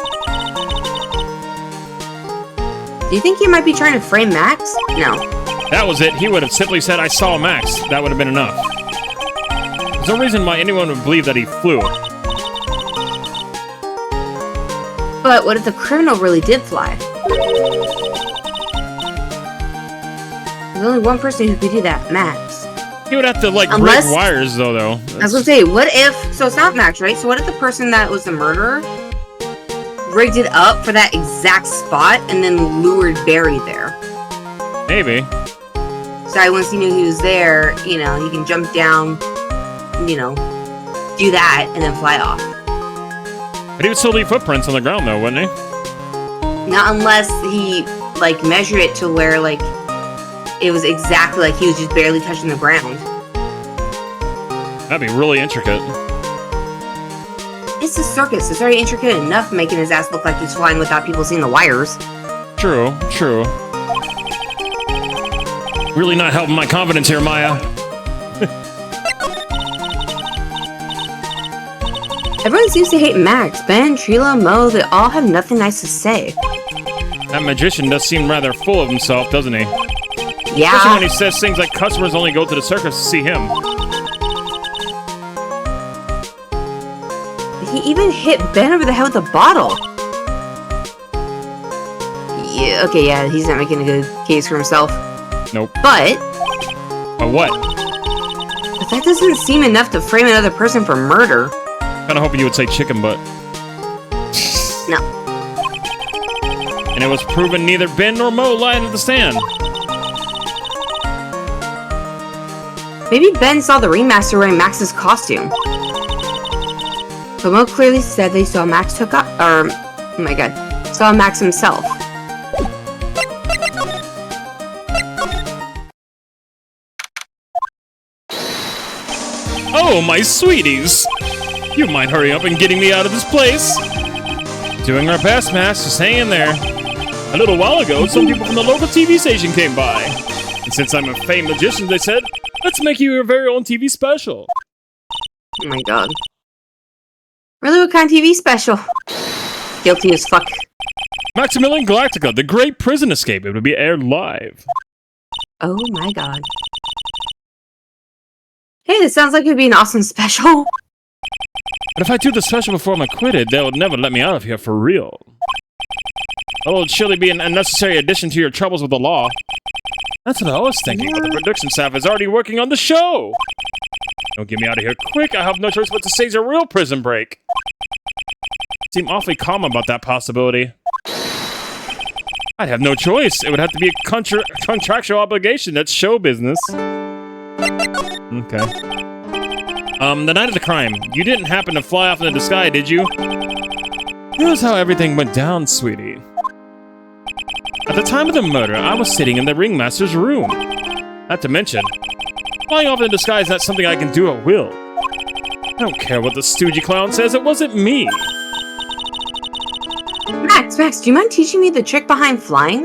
Do you think he might be trying to frame Max? No. That was it. He would have simply said, I saw Max. That would have been enough. There's no reason why anyone would believe that he flew. But what if the criminal really did fly? There's only one person who could do that, Max. He would have to, like, Unless- rig wires, though. I was gonna say, what if... So it's not Max, right? So what if the person that was the murderer rigged it up for that exact spot and then lured Barry there? Maybe. So once he knew he was there, you know, he can jump down, you know, do that, and then fly off. But he would still leave footprints on the ground, though, wouldn't he? Not unless he, like, measured it to where, like, it was exactly like he was just barely touching the ground. That'd be really intricate. It's a circus. It's already intricate enough making his ass look like he's flying without people seeing the wires. True, true. Really not helping my confidence here, Maya. Everyone seems to hate Max. Ben, Trila, Mo, they all have nothing nice to say. That magician does seem rather full of himself, doesn't he? Yeah. Especially when he says things like customers only go to the circus to see him. He even hit Ben over the head with a bottle. Yeah, okay, yeah, he's not making a good case for himself. Nope. But What? that doesn't seem enough to frame another person for murder. Kinda hoping you would say chicken butt. No. And it was proven neither Ben nor Mo lied at the stand. Maybe Ben saw the ringmaster wearing Max's costume. But Mo clearly said they saw Max took up, oh my god, saw Max himself. Oh, my sweeties! You might hurry up and getting me out of this place? Doing our best, Max. Just hang in there. A little while ago, some people from the local TV station came by. And since I'm a famed magician, they said, let's make you your very own TV special. Oh my god. Really, what kind of TV special? Guilty as fuck. Maximilian Galactica, the Great Prison Escape. It would be aired live. Oh my god. Hey, this sounds like it would be an awesome special. But if I do the special before I'm acquitted, they'll never let me out of here for real. Oh, it'll surely be an unnecessary addition to your troubles with the law. That's what I was thinking, but the production staff is already working on the show. Don't get me out of here quick. I have no choice but to stage a real prison break. Seem awfully calm about that possibility. I'd have no choice. It would have to be a contractual obligation. That's show business. Okay. The night of the crime, you didn't happen to fly off into the sky, did you? Here's how everything went down, sweetie. At the time of the murder, I was sitting in the ringmaster's room. Not to mention, flying off into the sky is not something I can do at will. I don't care what the stoogey clown says, it wasn't me. Max, do you mind teaching me the trick behind flying?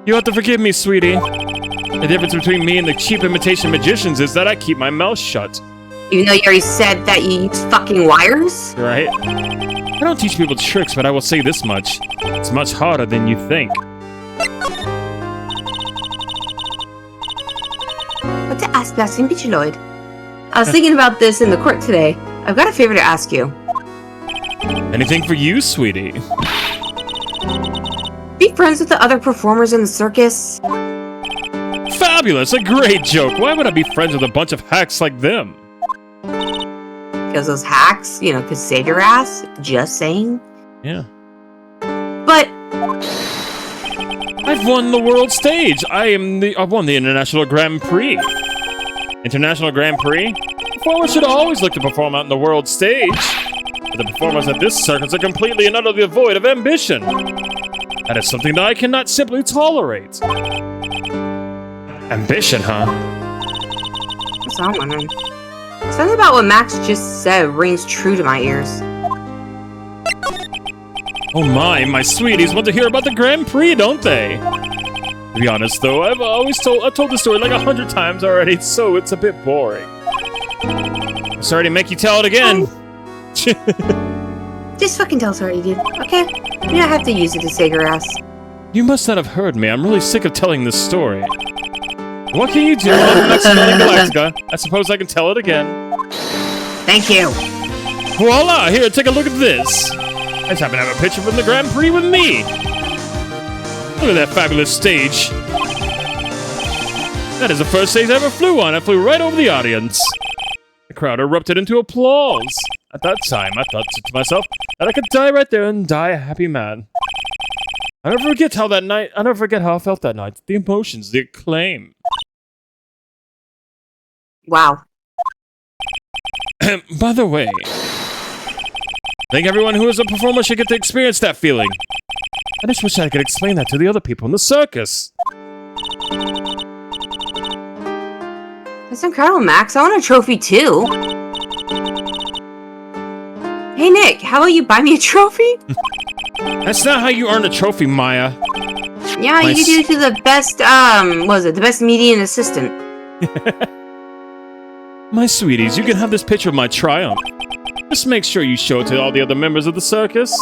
You have to forgive me, sweetie. The difference between me and the cheap imitation magicians is that I keep my mouth shut. Even though you already said that you use fucking wires? Right? I don't teach people tricks, but I will say this much. It's much harder than you think. What to ask, Blasting Bichiloid? I was thinking about this in the court today. I've got a favor to ask you. Anything for you, sweetie? Be friends with the other performers in the circus? Fabulous! A great joke! Why would I be friends with a bunch of hacks like them? Because those hacks, you know, could save your ass? Just saying. Yeah. But I've won the world stage! I've won the International Grand Prix. International Grand Prix? Performers should always look to perform out in the world stage. But the performers at this circus are completely and utterly devoid of ambition. That is something that I cannot simply tolerate. Ambition, huh? that's all I'm wondering. Something about what Max just said rings true to my ears. Oh my sweeties want to hear about the Grand Prix, don't they? To be honest though, I've told the story like 100 times already, so it's a bit boring. Sorry to make you tell it again. Just fucking tell us already, dude. Okay? You don't have to use it to save your ass. You must not have heard me. I'm really sick of telling this story. What can you do on Mexico Galactica? I suppose I can tell it again. Thank you. Voila! Here, take a look at this. I just happen to have a picture from the Grand Prix with me. Look at that fabulous stage. That is the first stage I ever flew on. I flew right over the audience. The crowd erupted into applause. At that time, I thought to myself that I could die right there and die a happy man. I never forget how I felt that night. The emotions, the acclaim. Wow. By the way, I think everyone who is a performer should get to experience that feeling. I just wish I could explain that to the other people in the circus. That's incredible, Max. I want a trophy too. Hey, Nick, how about you buy me a trophy? That's not how you earn a trophy, Maya. Yeah, you do to the best, what was it? The best median assistant. My sweeties, you can have this picture of my triumph. Just make sure you show it to all the other members of the circus.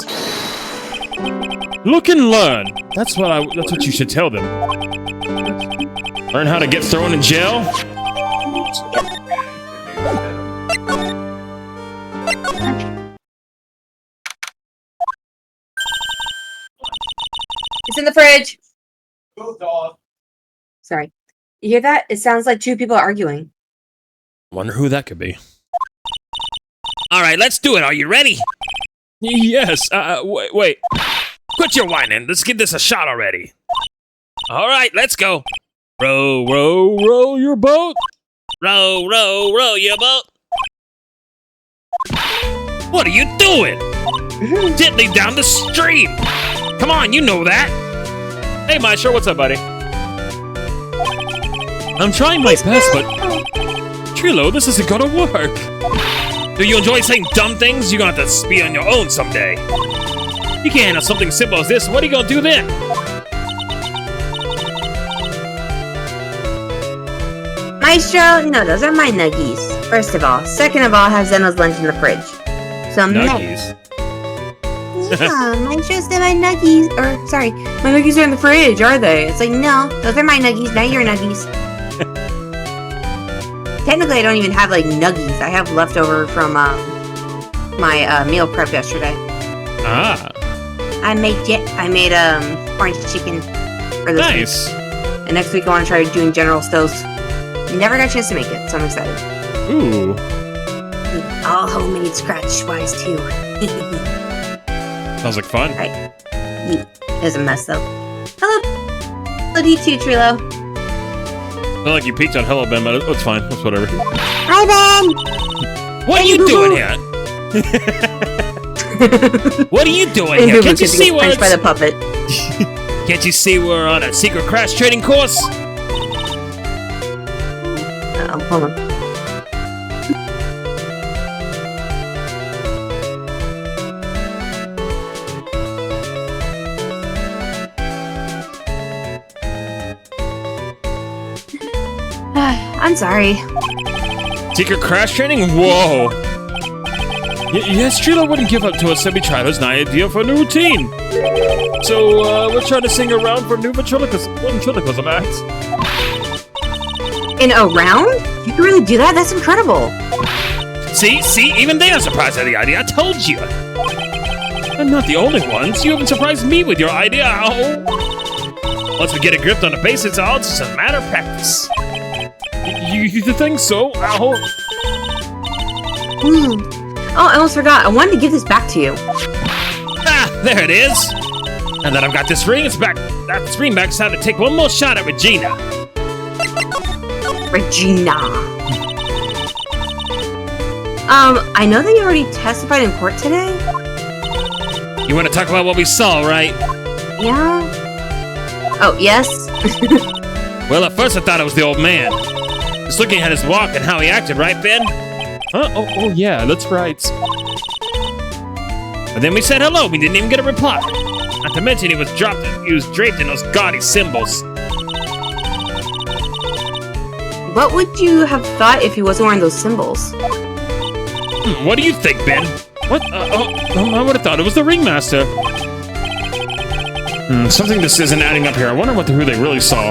Look and learn. That's what you should tell them. Learn how to get thrown in jail? It's in the fridge. Go, dog. Sorry. You hear that? It sounds like two people arguing. Wonder who that could be. All right, let's do it. Are you ready? Yes, wait. Quit your whining. Let's get this a shot already. All right, let's go. Row, row, row your boat. Row, row, row your boat. What are you doing? Gently down the stream. Come on, you know that. Hey, Maestro, what's up, buddy? I'm trying my best, but... Trilo, this isn't gonna work. Do you enjoy saying dumb things? You're gonna have to be on your own someday. You can't handle something simple as this. What are you gonna do then? Maestro, no, those are my nuggies. First of all. Second of all, I have Zeno's lunch in the fridge. So, Nuggies. Yeah, Maestro said my nuggies. Or, sorry, my nuggies are in the fridge, are they? It's like, no, those are my nuggies, not your nuggies. Technically, I don't even have, like, nuggies. I have leftover from, my, meal prep yesterday. Ah. I made orange chicken for this Nice. week. And next week I want to try doing General Stoves. Never got a chance to make it, so I'm excited. Ooh. All homemade scratch-wise, too. Sounds like fun. Right. It was a mess, though. Hello. Hello to you too, Trilo. Not like you peeked on Hello Ben, but it's fine. It's whatever. Hi, Ben! What are you doing here? What are you doing here? Can't you see we're by the puppet? Can't you see we're on a secret crash training course? Hold on. I'm sorry. Secret crash training? Whoa. Yes, Trilo wouldn't give up to us if we tried us an idea for a new routine. So, we're trying to sing around for new ventriloquism acts. In a round? You can really do that? That's incredible. See, even they are surprised at the idea. I told you. I'm not the only ones. You haven't surprised me with your idea. Oh. Once we get a grip on the basics, all it's just a matter of practice. You think so? Ow. Oh, I almost forgot. I wanted to give this back to you. Ah, there it is. Now that I've got this ring, it's back. That screen back. It's time to take one more shot at Regina. Regina. I know that you already testified in court today. You want to talk about what we saw, right? Yeah. Oh, yes. Well, at first I thought it was the old man. Just looking at his walk and how he acted, right, Ben? Huh? Oh, yeah, that's right. But then we said hello, we didn't even get a reply. Not to mention he was draped in those gaudy symbols. What would you have thought if he wasn't wearing those symbols? What do you think, Ben? What? I would have thought it was the ringmaster. Something just isn't adding up here. I wonder who they really saw.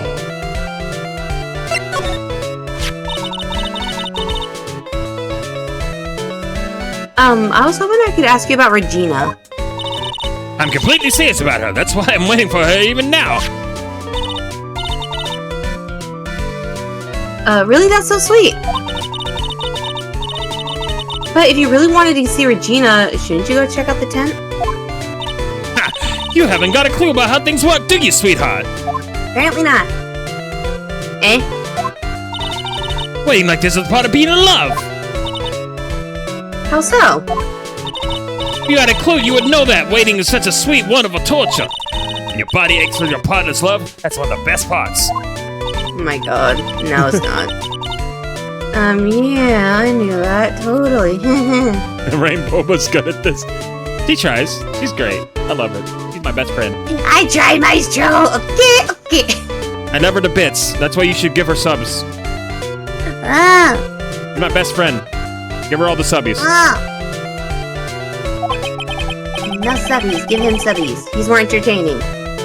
I was hoping I could ask you about Regina. I'm completely serious about her. That's why I'm waiting for her even now. Really? That's so sweet. But if you really wanted to see Regina, shouldn't you go check out the tent? Ha! You haven't got a clue about how things work, do you, sweetheart? Apparently not. Eh? Waiting like this is part of being in love. How so? If you had a clue, you would know that waiting is such a sweet, wonderful torture. When your body aches for your partner's love, that's one of the best parts. Oh my god. No, it's not. Yeah, I knew that. Totally. Rainbow was good at this. She tries. She's great. I love her. She's my best friend. I tried, Maestro. Okay. I love her to bits. That's why you should give her subs. Ah. You're my best friend. Give her all the subbies. No subbies. Give him subbies. He's more entertaining.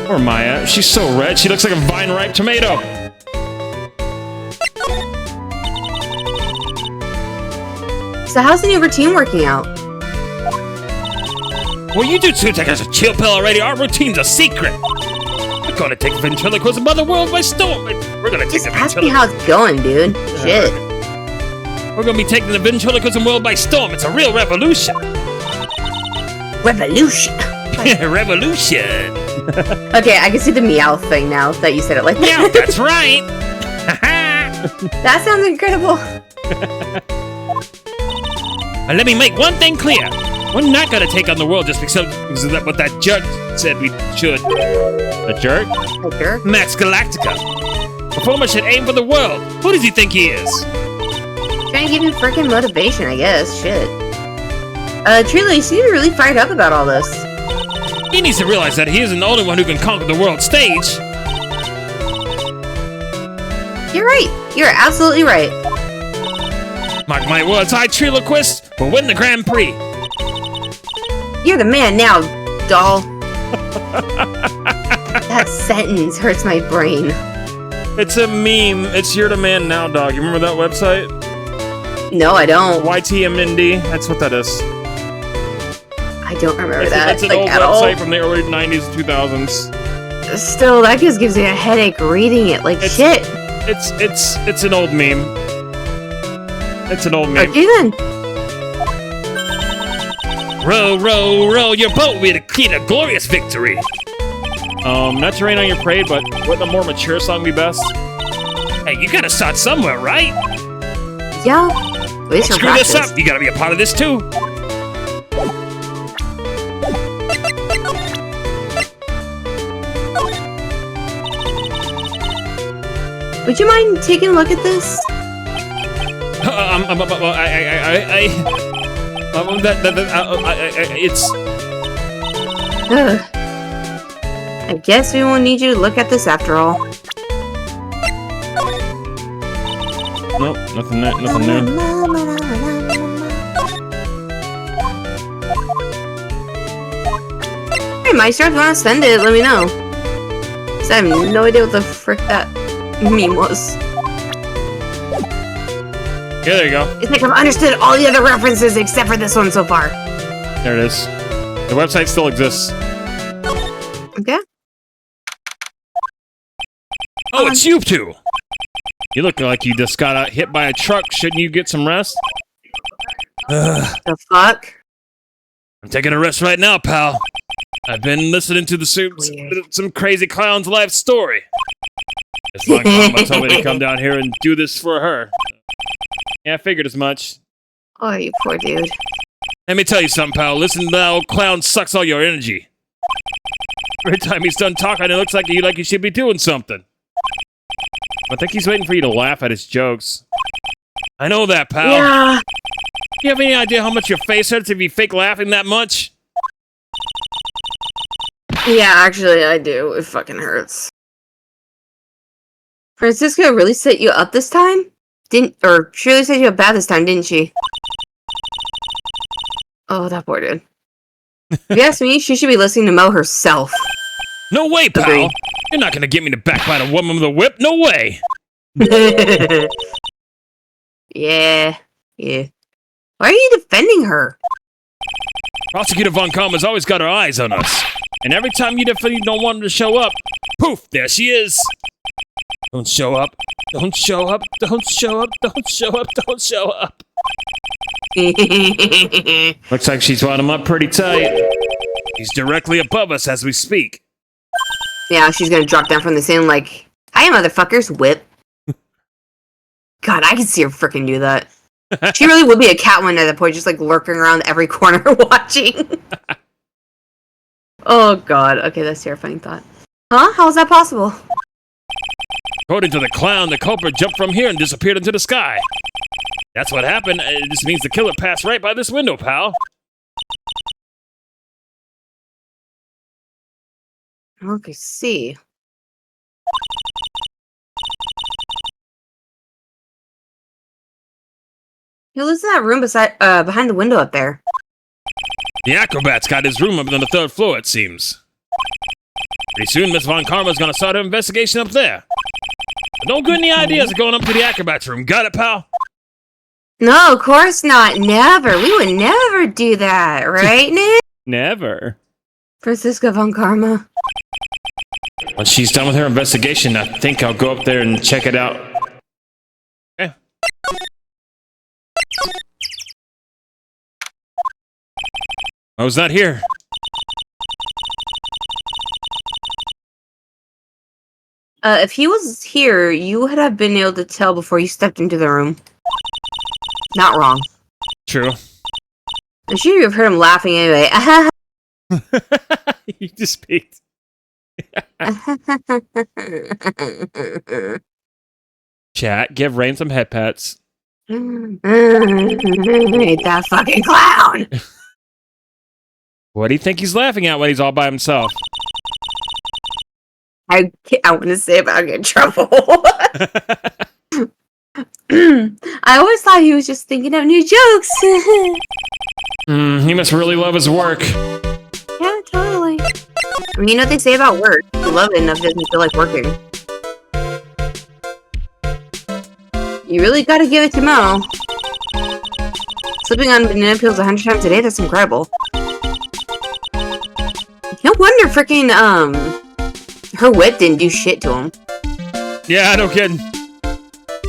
Poor Maya. She's so red. She looks like a vine-ripe tomato. So how's the new routine working out? Well, you two take us a chill pill already. Our routine's a secret. We're gonna take ventriloquism by the world by storm. We're gonna take Just the ask me ventriloquism. how it's going, dude. Shit. We're gonna be taking the ventriloquism world by storm. It's a real revolution. Revolution. Revolution. Okay, I can see the meow thing now that you said it like Yeah, that. that's right. That sounds incredible. And let me make one thing clear. We're not gonna take on the world just because of what that jerk said we should. A jerk? Okay. Max Galactica. Performer should aim for the world. Who does he think he is? Trying to give you freaking motivation, I guess. Shit. Truly, you seem really fired up about all this. He needs to realize that he isn't the only one who can conquer the world stage. You're right. You're absolutely right. Mark my words, I Triloquist will win the Grand Prix. You're the man now, doll. That sentence hurts my brain. It's a meme. It's You're the Man Now, dog. You remember that website? No, I don't. YTMND? That's what that is. I don't remember That's that. an Like, old at all. website from the early 90s, 2000s. Still, that just gives me a headache reading it. Like, shit. It's an old meme. It's an old meme. Okay, then. Row, row, row your boat with a glorious victory. Not to rain on your parade, but wouldn't a more mature song be best? Hey, you gotta start somewhere, right? Yeah. At least from Screw this practice. up. You gotta be a part of this too. Would you mind taking a look at this? It's Ugh. I guess we won't need you to look at this after all. nope, nothing new. Hey, Maestro, if you want to send it, let me know. 'Cause I have no idea what the frick that meme was. Yeah, there you go. It's like I've understood all the other references except for this one so far. There it is. The website still exists. Okay. Oh, it's you two. You look like you just got hit by a truck. Shouldn't you get some rest? The fuck? I'm taking a rest right now, pal. I've been listening to some crazy clown's life story. It's like Mama told me to come down here and do this for her. Yeah, I figured as much. Oh, you poor dude. Let me tell you something, pal. Listen to that old clown sucks all your energy. Every time he's done talking, it looks like he should be doing something. I think he's waiting for you to laugh at his jokes. I know that, pal. Yeah. You have any idea how much your face hurts if you fake laughing that much? Yeah, actually, I do. It fucking hurts. Francisco really set you up this time? Or she really set you up bad this time, didn't she? Oh, that poor dude. If you ask me, she should be listening to Mo herself. No way, pal. Agreed. You're not gonna get me to backbite a woman with a whip. No way. Yeah. Why are you defending her? Prosecutor Von Karma's always got her eyes on us. And every time you definitely don't want her to show up, poof, there she is. Don't show up. Don't show up. Don't show up. Don't show up. Don't show up. Looks like she's wound him up pretty tight. He's directly above us as we speak. Yeah, she's gonna drop down from the ceiling like, "Hi, motherfuckers, whip." God, I can see her freaking do that. She really would be a Catwoman at that point, just like lurking around every corner watching. Oh god, okay, that's a terrifying thought. Huh? How is that possible? According to the clown, the culprit jumped from here and disappeared into the sky. That's what happened. This means the killer passed right by this window, pal. Okay, see. He lives in that room behind the window up there. The acrobat's got his room up on the 3rd floor, it seems. Pretty soon, Miss Von Karma's gonna start her investigation up there. But don't get any ideas of going up to the acrobat's room. Got it, pal? No, of course not. Never. We would never do that, right, Nick? Never. Francisco Von Karma. Once she's done with her investigation, I think I'll go up there and check it out. Okay. I was not here. If he was here, you would have been able to tell before you stepped into the room. Not wrong. True. I'm sure you've heard him laughing anyway. You just peeked. Chat, give Rain some head pats. Ain't that fucking clown! What do you think he's laughing at when he's all by himself? I want to say about get in trouble. I always thought he was just thinking of new jokes. He must really love his work. Yeah, totally. I mean, you know what they say about work. You love it enough, it doesn't feel like working. You really gotta give it to Mo. Slipping on banana peels 100 times a day, that's incredible. No wonder freaking, her whip didn't do shit to him. Yeah, no kidding.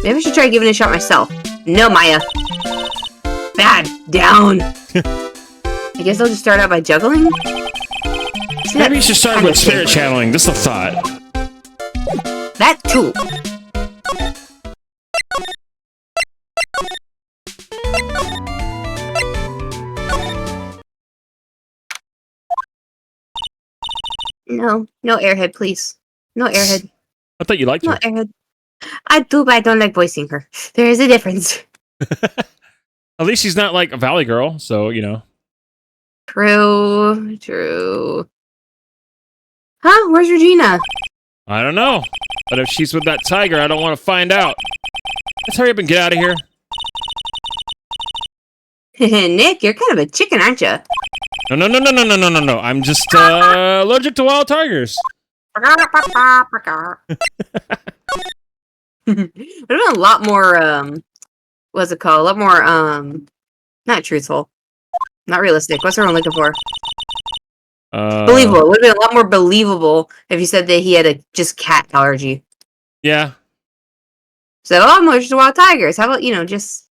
Maybe I should try giving it a shot myself. No, Maya. Bad. Down. I guess I'll just start out by juggling? Maybe you should start with spirit channeling. Just a thought. That too. No airhead, please. No airhead. I thought you liked No her. airhead. I do, but I don't like voicing her. There is a difference. At least she's not like a Valley girl, so, you know. True. Huh? Where's Regina? I don't know. But if she's with that tiger, I don't want to find out. Let's hurry up and get out of here. Nick, you're kind of a chicken, aren't you? No. I'm just allergic to wild tigers. Would have been a lot more, what's it called? A lot more, not truthful. Not realistic. What's the word I'm looking for? Believable. It would have been a lot more believable if you said that he had a just cat allergy. Yeah. So, oh, I'm allergic to wild tigers. How about, just,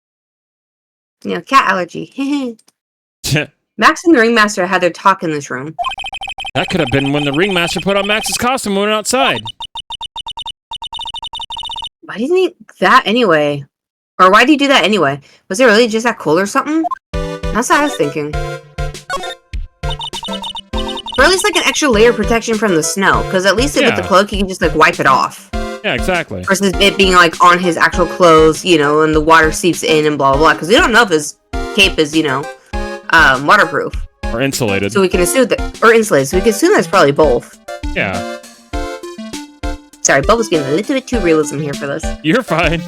cat allergy. Max and the Ringmaster had their talk in this room. That could have been when the Ringmaster put on Max's costume when we went outside. Why didn't he that anyway? Or why did he do that anyway? Was it really just that cold or something? That's what I was thinking. Or at least like an extra layer of protection from the snow. Because at least with the cloak, he can just like wipe it off. Yeah, exactly. Versus it being like on his actual clothes, and the water seeps in and blah blah blah. Because we don't know if his cape is, waterproof. Or insulated. So we can assume that, or insulated, so we can assume that's probably both. Yeah. Sorry, Bubba's getting a little bit too realism here for this. You're fine.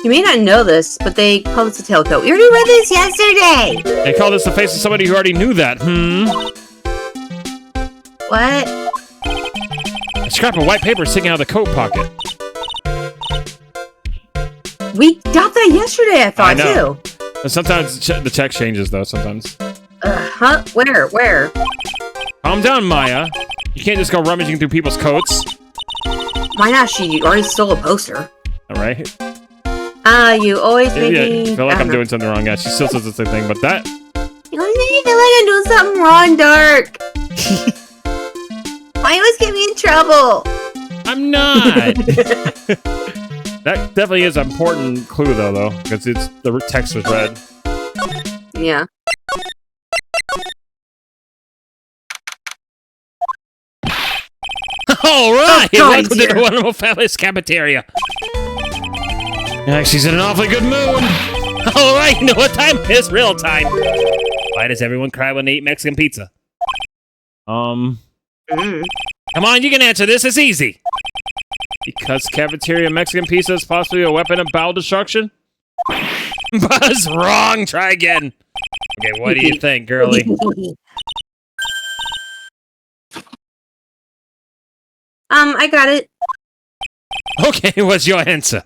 You may not know this, but they call this a tailcoat. We already read this yesterday! They call this the face of somebody who already knew that. What? A scrap of white paper sticking out of the coat pocket. We got that yesterday, I thought, too. But sometimes the text changes, though, sometimes. Huh? Where? Calm down, Maya. You can't just go rummaging through people's coats. Why not? She already stole a poster. Alright. You always make me... I feel like I'm doing something wrong. Yeah, she still says the same thing, but that... You always make me feel like I'm doing something wrong, Dark. Why you always get me in trouble? I'm not! That definitely is an important clue, though, because the text was red. Yeah. Alright! Oh, Welcome to dear. the Wonderful Fabulous Cafeteria. Yeah, she's in an awfully good mood. Alright, you know what time it is? Real time. Why does everyone cry when they eat Mexican pizza? Mm. Come on, you can answer this. It's easy. Because cafeteria Mexican pizza is possibly a weapon of bowel destruction? Buzz, wrong. Try again. Okay, what do you think, girly? I got it. Okay, what's your answer?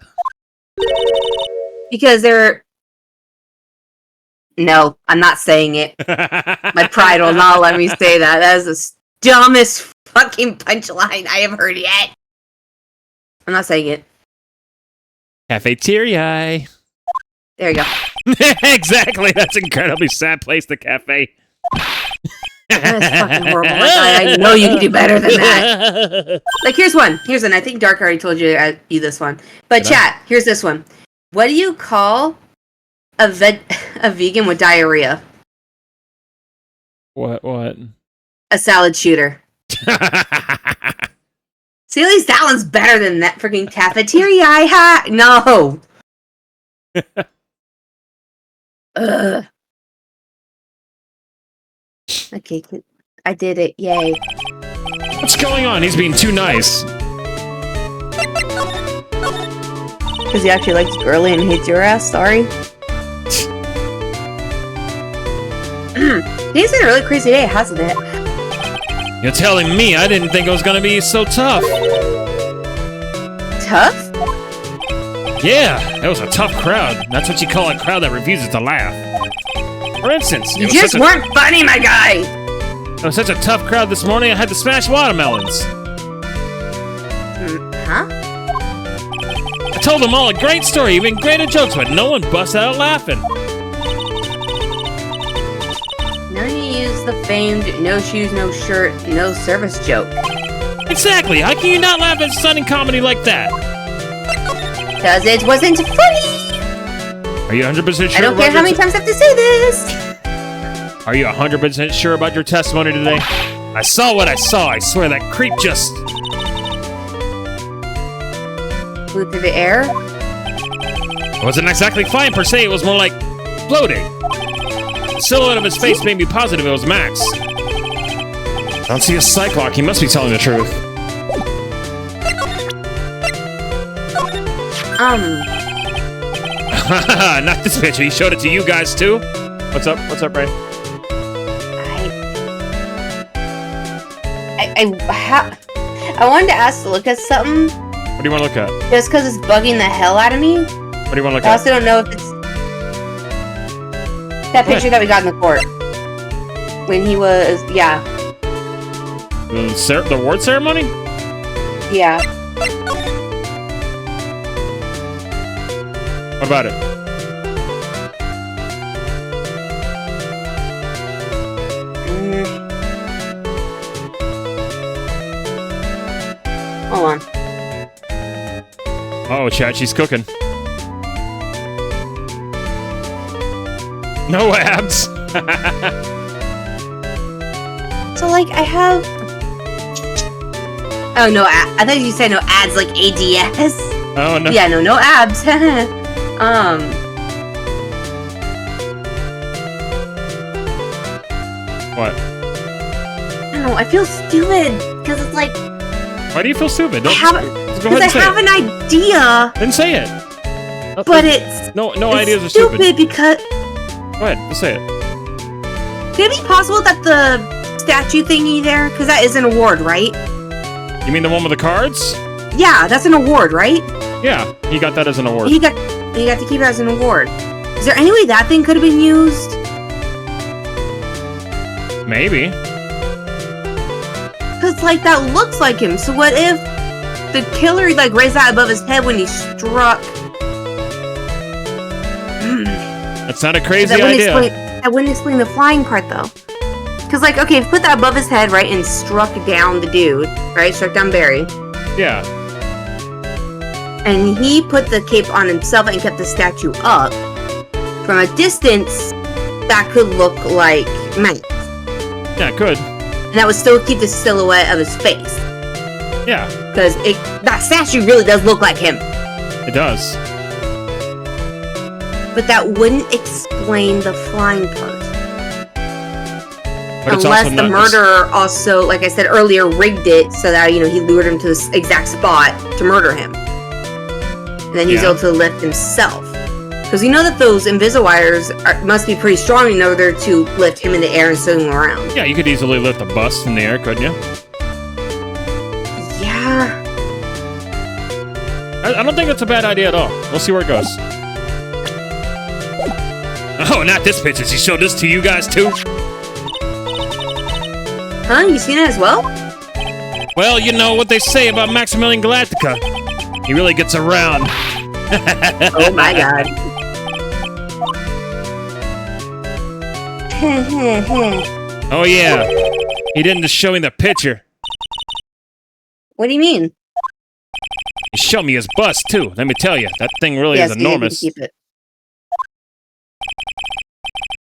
Because they're... No, I'm not saying it. My pride will not let me say that. That is the dumbest fucking punchline I have heard yet. I'm not saying it. Cafeteria. There you go. Exactly. That's an incredibly sad place, the cafe. That's fucking horrible. My God, I know you can do better than that. Like, here's one. I think Dark already told you this one. But chat, here's this one. What do you call a vegan with diarrhea? What? A salad shooter. See, at least that one's better than that freaking cafeteria I had. No. Ugh. Okay, I did it. Yay. What's going on? He's being too nice. Because he actually likes girly and hates your ass. Sorry. Today's been a really crazy day, hasn't it? You're telling me I didn't think it was gonna be so tough. Tough? Yeah, that was a tough crowd. That's what you call a crowd that refuses to laugh. For instance, You just weren't funny, my guy! it was such a tough crowd this morning I had to smash watermelons. Huh? I told them all a great story, even greater jokes, but no one bust out laughing. Now you use the famed no shoes, no shirt, no service joke. Exactly, how can you not laugh at stunning comedy like that? Because it wasn't funny! Are you 100% sure? I don't care how many times I have to say this! Are you 100% sure about your testimony today? I saw what I saw, I swear that creep just... Flew through the air? It wasn't exactly flying per se, it was more like floating. The silhouette of his face made me positive it was Max. I don't see a cyclock. He must be telling the truth. Not this picture, he showed it to you guys too? What's up? What's up, Ray? I wanted to ask to look at something. What do you want to look at? Just because it's bugging the hell out of me. What do you want to look I at? also don't know if it's that picture that we got in the court. When he was, yeah. The award ceremony? Yeah. What about it? Hold on. Oh, chat, she's cooking. No abs. So, like, I have... Oh, no, I thought you said no ads, like ADS. Oh, no. Yeah, no abs. What? don't know. I feel stupid because it's like Why do you feel stupid? I Go ahead and say have it. an idea, Then say it. but it's No it's ideas are stupid. because. Go ahead, just say it. Could it be possible that the statue thingy there, because that is an award, right? You mean the one with the cards? Yeah, that's an award, right? Yeah, he got that as an award. He got to keep it as an award. Is there any way that thing could have been used? Maybe. Because, like, that looks like him. So what if the killer, like, raised that above his head when he struck? That's not a crazy idea. That wouldn't explain the flying part, though. Because, like, okay, put that above his head, right, and struck down the dude, right? Struck down Barry. Yeah. And he put the cape on himself and kept the statue up. From a distance, that could look like Mike. Yeah, it could. And that would still keep the silhouette of his face. Yeah, Because that statue really does look like him. it does. But that wouldn't explain the flying part. But it's Unless also the not murderer also, like I said earlier, rigged it so that, he lured him to this exact spot to murder him. And then he's Yeah. able to lift himself. Because you know that those Inviswires must be pretty strong in order to lift him in the air and swing him around. Yeah, you could easily lift a bus in the air, couldn't you? Yeah. I don't think that's a bad idea at all. We'll see where it goes. Oh, not this picture. She showed this to you guys too? Huh? You seen it as well? Well, you know what they say about Maximilian Galactica. He really gets around. Oh my god. Oh yeah. He didn't just show me the picture. What do you mean? He showed me his bust too. Let me tell you, that thing really is Yes, you enormous. can keep it.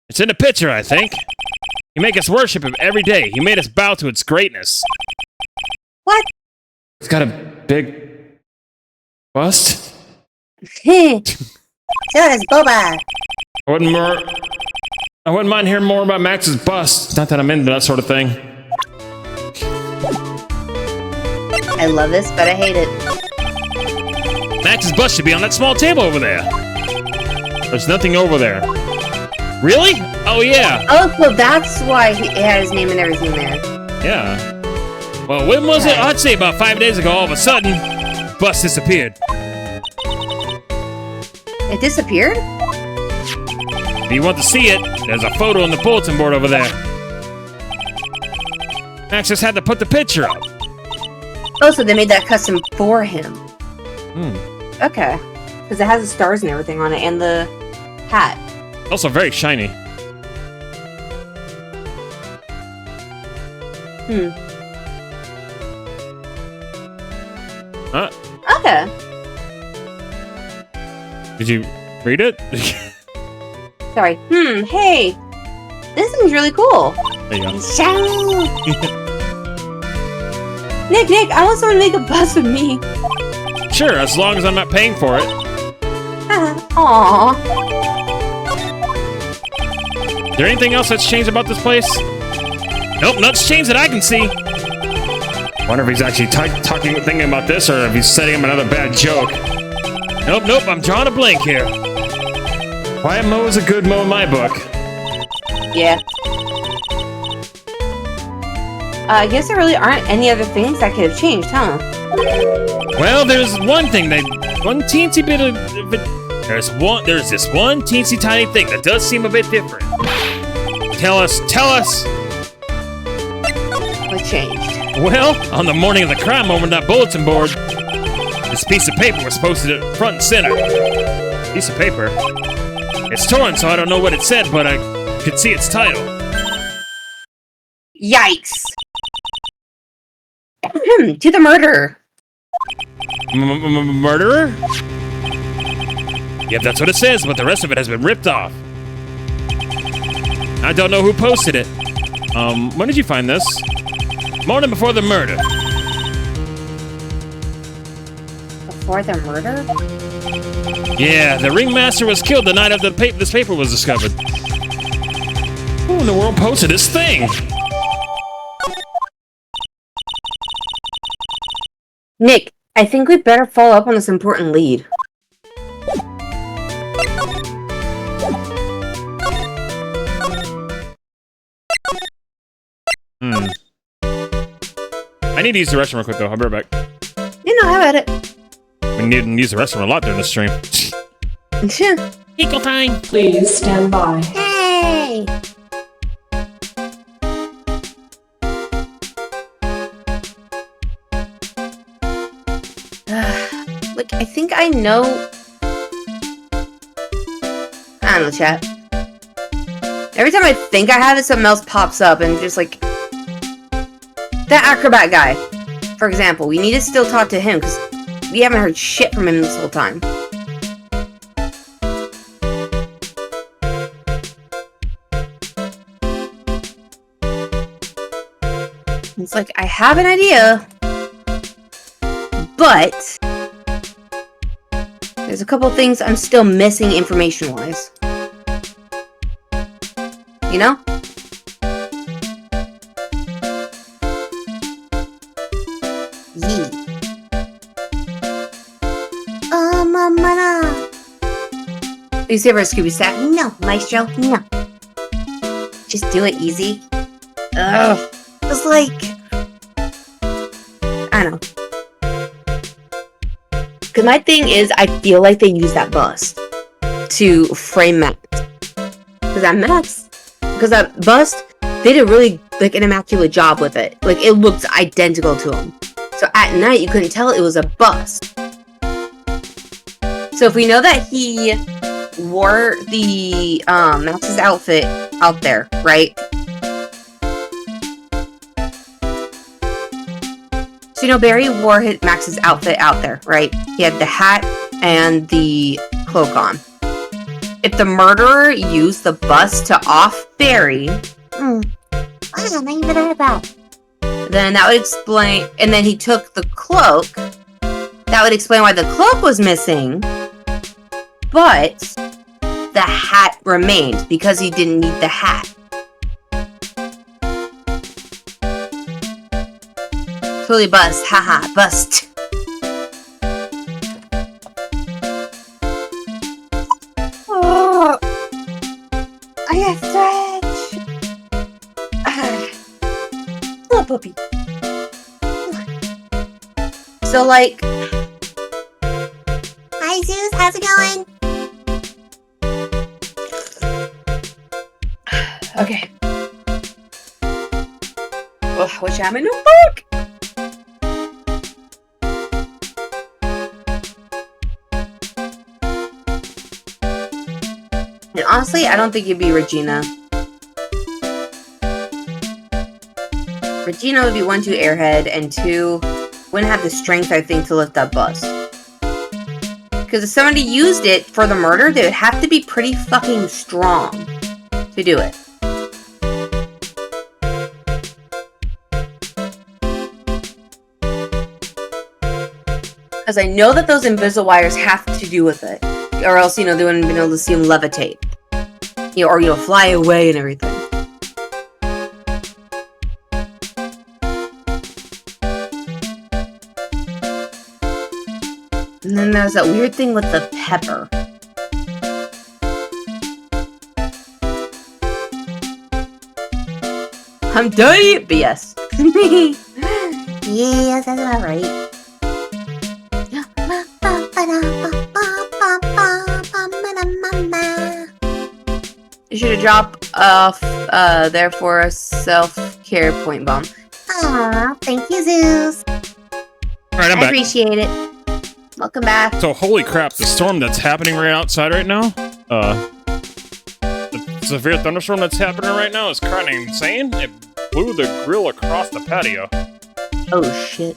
It's in the picture, I think. You make us worship him every day. He made us bow to its greatness. What? It's got a big bust. So does Boba. I wouldn't mind hearing more about Max's bust. Not that I'm into that sort of thing. I love this, but I hate it. Max's bust should be on that small table over there. There's nothing over there. Really? Oh yeah. Oh, so that's why he had his name and everything there. Yeah. Well, when was it? Okay. I'd say about 5 days ago, all of a sudden, bust disappeared. It disappeared? If you want to see it, there's a photo on the bulletin board over there. Max just had to put the picture up. Oh, so they made that custom for him. Hmm. Okay. Because it has the stars and everything on it, and the hat. Also very shiny. Huh? Okay. Did you read it? Sorry. Hey. This thing's really cool. There you go. Nick, I want someone to make a bust of me. Sure, as long as I'm not paying for it. Aww. Is there anything else that's changed about this place? Nope, nothing's changed that I can see. Wonder if he's actually thinking about this, or if he's setting him another bad joke. Nope, I'm drawing a blank here. Quiet Mo is a good Mo in my book. Yeah. I guess there really aren't any other things that could have changed, huh? Well, there's one teensy bit of it. There's this one teensy tiny thing that does seem a bit different. Tell us. What changed? Well, on the morning of the crime over that bulletin board, this piece of paper was posted at front and center. Piece of paper. It's torn, so I don't know what it said, but I could see its title. Yikes. To the murderer. Murderer? Yep, that's what it says, but the rest of it has been ripped off. I don't know who posted it. When did you find this? Morning before the murder. Before the murder? Yeah, the ringmaster was killed the night after this paper was discovered. Who in the world posted this thing? Nick, I think we better follow up on this important lead. I need to use the restroom real quick, though. I'll be right back. You know, how about it? We need to use the restroom a lot during the stream. Equal time. Please stand by. Hey! Look, I think I know... I don't know, chat. Every time I think I have it, something else pops up, and just like... That acrobat guy, for example, we need to still talk to him, because we haven't heard shit from him this whole time. It's like, I have an idea, but there's a couple things I'm still missing information-wise. You know? Yee. Mama. You say for a Scooby Stack? No, Maestro, no. Just do it easy. Ugh. It's like... I don't know. Because my thing is, I feel like they use that bust to frame Max. Because that bust, they did a really, like, an immaculate job with it. Like, it looked identical to him. So at night, you couldn't tell it was a bust. So if we know that he wore the, Max's outfit out there, right? So, you know, Barry wore Max's outfit out there, right? He had the hat and the cloak on. If the murderer used the bust to off Barry... I don't know even heard about. Then that would explain... And then he took the cloak. That would explain why the cloak was missing. But the hat remained because he didn't need the hat. Totally bust. Haha, bust. Oh, I got stretch. Oh, puppy. So, like... Hi, Zeus. How's it going? Okay. Oh, wish I had my notebook. And honestly, I don't think it'd be Regina. Regina would be 1, 2 airhead, and 2 wouldn't have the strength, I think, to lift that bust. Because if somebody used it for the murder, they would have to be pretty fucking strong to do it. Because I know that those invisible wires have to do with it. Or else, you know, they wouldn't have been able to see him levitate. You know, or, you know, fly away and everything. And then there's that weird thing with the pepper. I'm dirty, but yes. Yes, that's about right. You should drop off there for a self-care point bomb. Aw, thank you, Zeus. Alright, I'm I back. appreciate it. Welcome back. So, holy crap, the storm that's happening right outside right now, the severe thunderstorm that's happening right now is kind of insane. It blew the grill across the patio. Oh shit.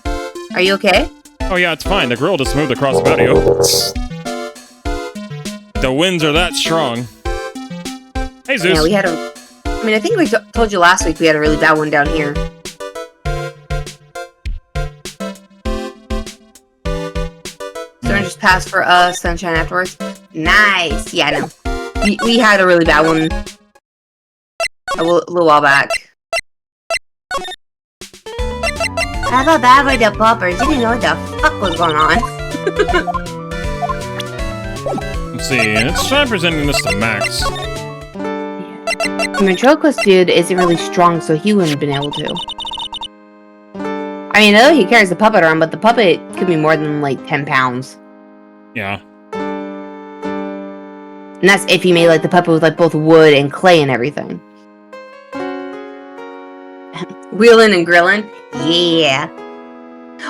Are you okay? Oh yeah, it's fine. The grill just moved across the patio. The winds are that strong. Hey, Zeus. Yeah, we had a... I mean, I think we told you last week we had a really bad one down here. Storm just passed for us, sunshine afterwards. Nice! Yeah, I know. We had a really bad one a little while back. I felt bad for the puppers. You didn't know what the fuck was going on. Let's see. Let's try presenting this to Max. The ventriloquist dude isn't really strong, so he wouldn't have been able to. I mean, I know he carries the puppet around, but the puppet could be more than like 10 pounds. Yeah. And that's if he made like the puppet with like both wood and clay and everything. Wheeling and grilling? Yeah.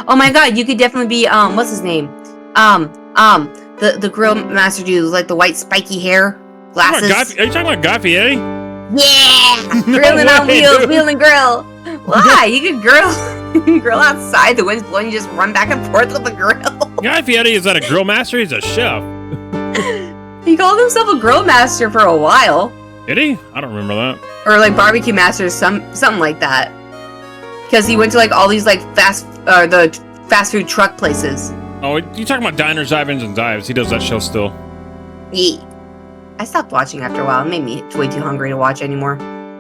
Oh my god, you could definitely be, what's his name? The grill master dude with like the white spiky hair, glasses. Are you talking about Guy Fieri? Yeah! Grilling on wheels, wheel and grill. Why? You could grill outside, the wind's blowing, you just run back and forth with the grill. Guy Fieri is not a grill master, he's a chef. He called himself a grill master for a while. Did he? I don't remember that. Or like barbecue master, something like that. Because he went to like all these like the fast food truck places. Oh, you talking about diners, drive-ins, and dives? He does that show still. Yeah. I stopped watching after a while. It made me way too hungry to watch anymore.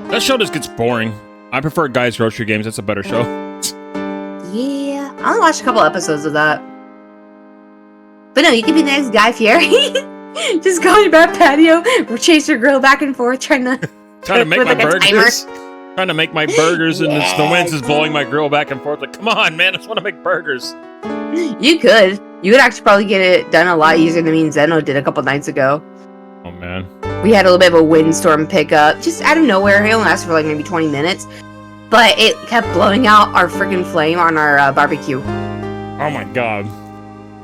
That show just gets boring. I prefer Guy's Grocery Games. That's a better show. Yeah, I only watched a couple episodes of that. But no, you could be the next Guy Fieri. Just go on your back patio, chase your grill back and forth, trying to make my like burgers. Trying to make my burgers, and the wind is blowing my grill back and forth. Like, come on, man, I just want to make burgers. You could. You would actually probably get it done a lot easier than me and Zeno did a couple nights ago. Oh, man. We had a little bit of a windstorm pickup, just out of nowhere. It only lasted for like maybe 20 minutes. But it kept blowing out our freaking flame on our barbecue. Oh, my God.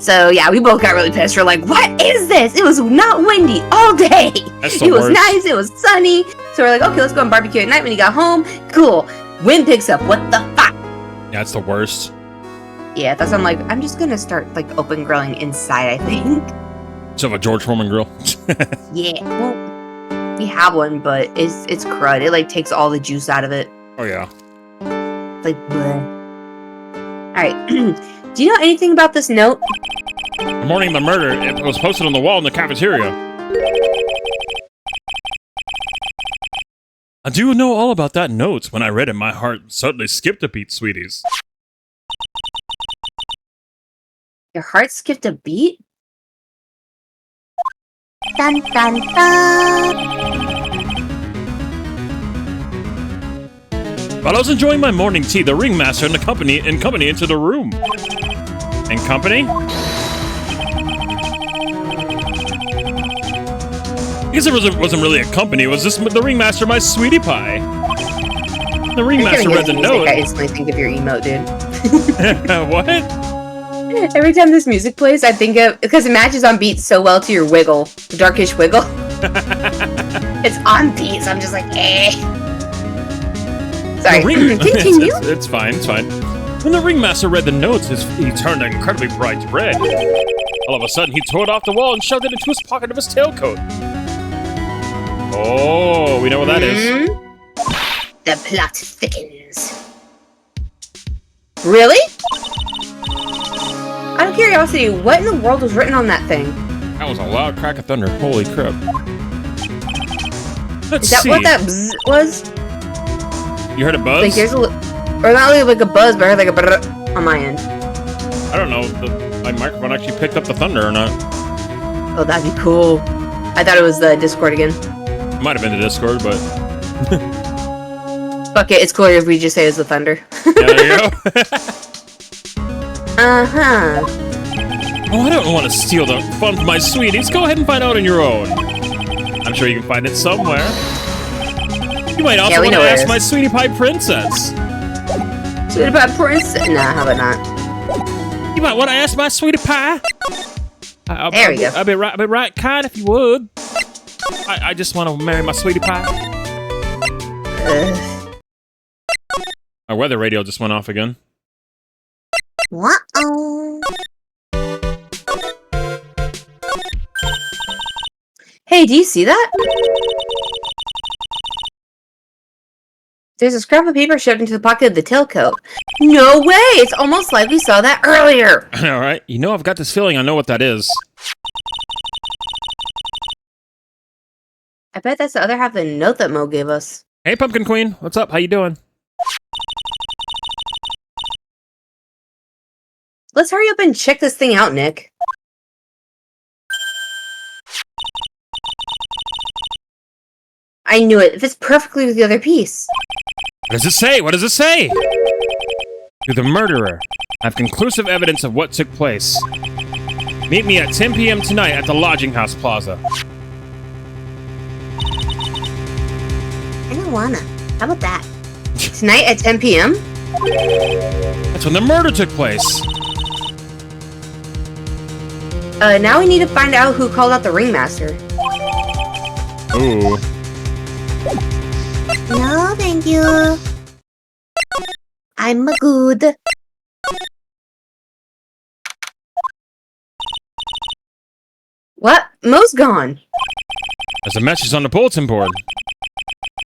So, yeah, we both got really pissed. We're like, what is this? It was not windy all day. That's the It was worst. nice. It was sunny. So we're like, okay, let's go and barbecue at night. When you got home, cool. Wind picks up. What the fuck? Yeah, it's the worst. Yeah, that's I'm like, I'm just going to start like open grilling inside, I think. So have a George Foreman grill. Yeah, well, we have one, but it's crud. It like takes all the juice out of it. Oh, yeah. It's like, bleh. Alright. Do you know anything about this note? The morning of the murder, it was posted on the wall in the cafeteria. I do know all about that note. When I read it, my heart suddenly skipped a beat, sweeties. Your heart skipped a beat? Dun dun dun. While I was enjoying my morning tea, the ringmaster and company into the room. And company? I guess it wasn't really a company. It was just the ringmaster, my sweetie pie. The ringmaster read the note. I instantly think of your emote, dude. What? Every time this music plays, I think of because it matches on beat so well to your wiggle, the darkish wiggle. It's on beat, so I'm just like, eh. Sorry. Continue. It's fine. It's fine. When the ringmaster read the notes, he turned an incredibly bright red. All of a sudden, he tore it off the wall and shoved it into his pocket of his tailcoat. Oh, we know what that is. The plot thickens. Really? Out of curiosity, what in the world was written on that thing? That was a loud crack of thunder. Holy crap. Let's Is that see. what that bzz was? You heard a buzz? Like there's a, or not really like a buzz, but I heard like a brrr on my end. I don't know if my microphone actually picked up the thunder or not. Oh, that'd be cool. I thought it was the Discord again. It might have been the Discord, but... Fuck it, it's cooler if we just say it's the thunder. Yeah, there you go. Uh-huh. Oh, I don't want to steal the fun from my sweeties. Go ahead and find out on your own. I'm sure you can find it somewhere. You might also want to ask my sweetie pie princess. Sweetie pie princess? Nah, how about not? You might want to ask my sweetie pie. There we go. I'd be right kind if you would. I just want to marry my sweetie pie. Our weather radio just went off again. Uh-oh. Hey, do you see that? There's a scrap of paper shoved into the pocket of the tailcoat. No way! It's almost like we saw that earlier! All right. You know, I've got this feeling I know what that is. I bet that's the other half of the note that Mo gave us. Hey, Pumpkin Queen. What's up? How you doing? Let's hurry up and check this thing out, Nick. I knew it. It fits perfectly with the other piece. What does it say? What does it say? To the murderer. I have conclusive evidence of what took place. Meet me at 10 p.m. tonight at the Lodging House Plaza. I don't wanna. How about that? Tonight at 10 p.m.? That's when the murder took place. Now we need to find out who called out the ringmaster. Ooh. No, thank you. I'm good. What? Mo's gone. There's a message on the bulletin board.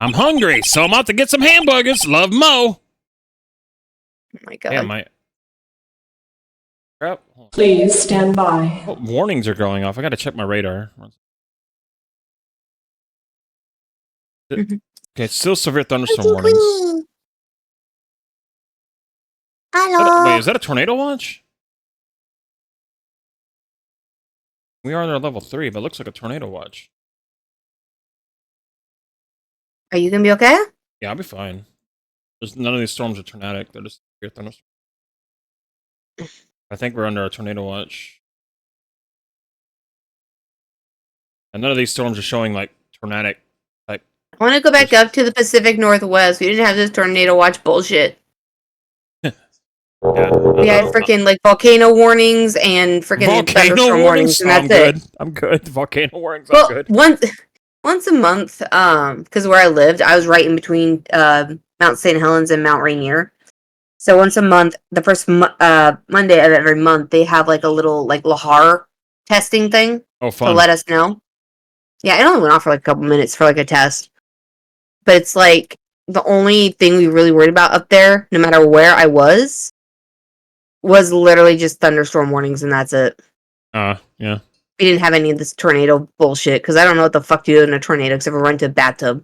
I'm hungry, so I'm out to get some hamburgers. Love, Mo. Oh my god. Yeah, my... Crap. Please stand by. Oh, warnings are going off. I gotta check my radar. Okay, it's still severe thunderstorm warnings. Queenie. Hello. Wait, is that a tornado watch? We are under level 3, but it looks like a tornado watch. Are you gonna be okay? Yeah, I'll be fine. None of these storms are tornadic. They're just severe thunderstorms. I think we're under a tornado watch. And none of these storms are showing, like, tornadic. I want to go back up to the Pacific Northwest. We didn't have this tornado watch bullshit. Yeah. We had freaking, like, volcano warnings and freaking thunderstorm warnings, and that's it. I'm good. Volcano warnings, Well, I'm good. once a month, because where I lived, I was right in between Mount St. Helens and Mount Rainier. So once a month, the first Monday of every month, they have like a little like Lahar testing thing Oh, to fun. let us know. Yeah, it only went off for like a couple minutes for like a test. But it's like the only thing we really worried about up there, no matter where I was literally just thunderstorm warnings, and that's it. Yeah. We didn't have any of this tornado bullshit because I don't know what the fuck to do in a tornado except for run to a bathtub.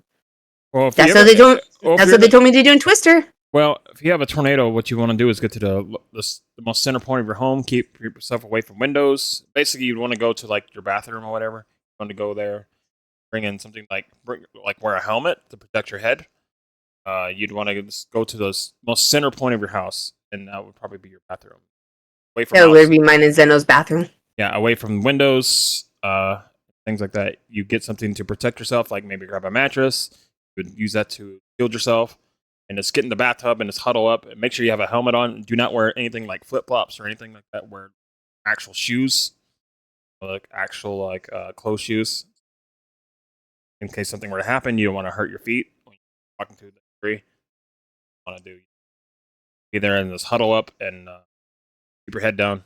Well, if That's you what ever- they don't. well, if That's you're what they told me to do in Twister. Well, if you have a tornado, what you want to do is get to the most center point of your home. Keep yourself away from windows. Basically, you'd want to go to like your bathroom or whatever. You want to go there, bring in something like wear a helmet to protect your head. You'd want to go to the most center point of your house, and that would probably be your bathroom. Away from That would be mine and Zeno's bathroom. yeah, away from windows, things like that. You get something to protect yourself, like maybe grab a mattress. You would use that to shield yourself. And just get in the bathtub and just huddle up. And make sure you have a helmet on. Do not wear anything like flip-flops or anything like that. Wear actual shoes. Like actual closed shoes. In case something were to happen, you don't want to hurt your feet when you're walking through the tree. You want to do be there and just huddle up and keep your head down.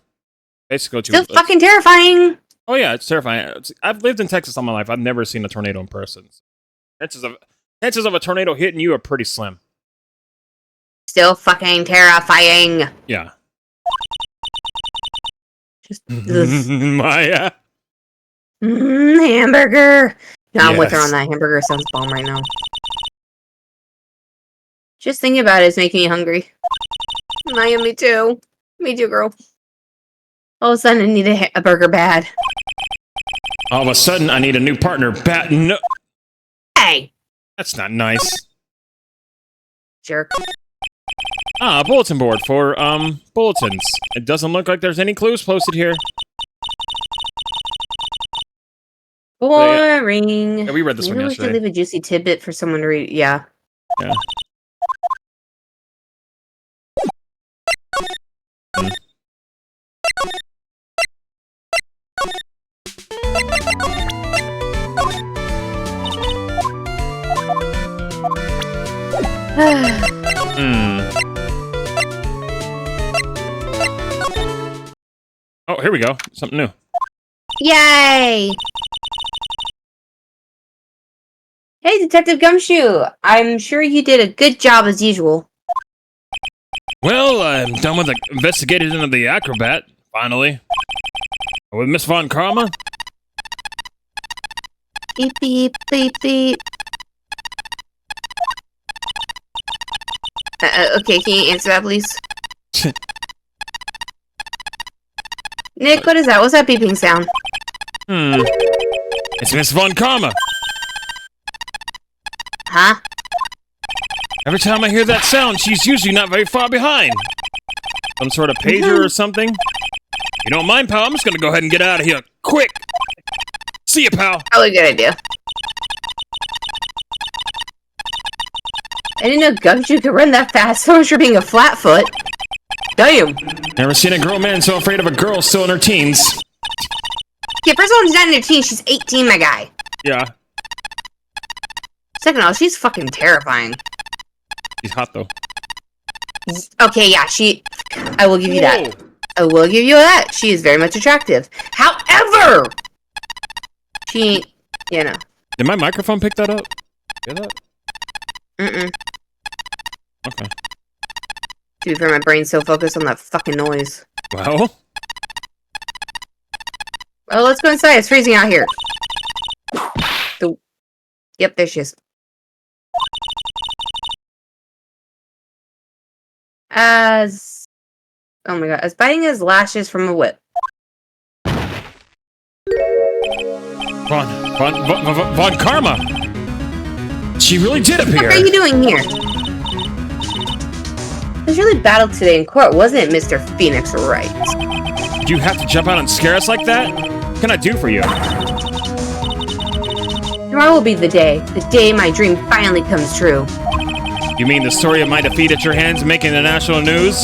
Basically, Still fucking terrifying. Oh yeah, it's terrifying. I've lived in Texas all my life. I've never seen a tornado in person. Chances of a tornado hitting you are pretty slim. Still fucking terrifying. Yeah. Just Maya. hamburger. No, I'm with her Yes. on that. Hamburger sounds bomb right now. Just thinking about it is making me hungry. Maya, me too. Me too, girl. All of a sudden, I need a burger bad. All of a sudden, I need a new partner. No, Hey, that's not nice. jerk. Ah, a bulletin board for bulletins. It doesn't look like there's any clues posted here. Boring. Yeah, we read this Maybe one we should yesterday. leave a juicy tidbit for someone to read. Yeah. Yeah. Hmm. Oh, here we go. Something new. Yay! Hey, Detective Gumshoe. I'm sure you did a good job as usual. Well, I'm done with the investigation of the acrobat, finally. With Miss Von Karma? Beep, beep, beep, beep. Okay, can you answer that, please? Nick, what is that? What's that beeping sound? It's Miss Von Karma. Huh? Every time I hear that sound, she's usually not very far behind. Some sort of pager or something. You don't mind, pal? I'm just gonna go ahead and get out of here. Quick! See ya, pal! Probably a good idea. I didn't know Gumshoe could run that fast, so much for being a flatfoot. Damn. Never seen a grown man so afraid of a girl still in her teens. Okay, first of all, she's not in her teens, she's 18, my guy. Yeah. Second of all, she's fucking terrifying. She's hot, though. Okay, yeah, I will give you that. I will give you that. She is very much attractive. However, she, you know. Did my microphone pick that up? Hear that? Mm-mm. Okay. To be fair, my brain's so focused on that fucking noise. Well? Well, let's go inside. It's freezing out here. Yep, there she is. Oh my god, as biting his lashes from a whip. Von Karma! She really did appear! What are you doing here? It was really battled today in court, wasn't it, Mr. Phoenix Wright? Did you have to jump out and scare us like that? What can I do for you? Tomorrow will be the day my dream finally comes true. You mean the story of my defeat at your hands making the national news?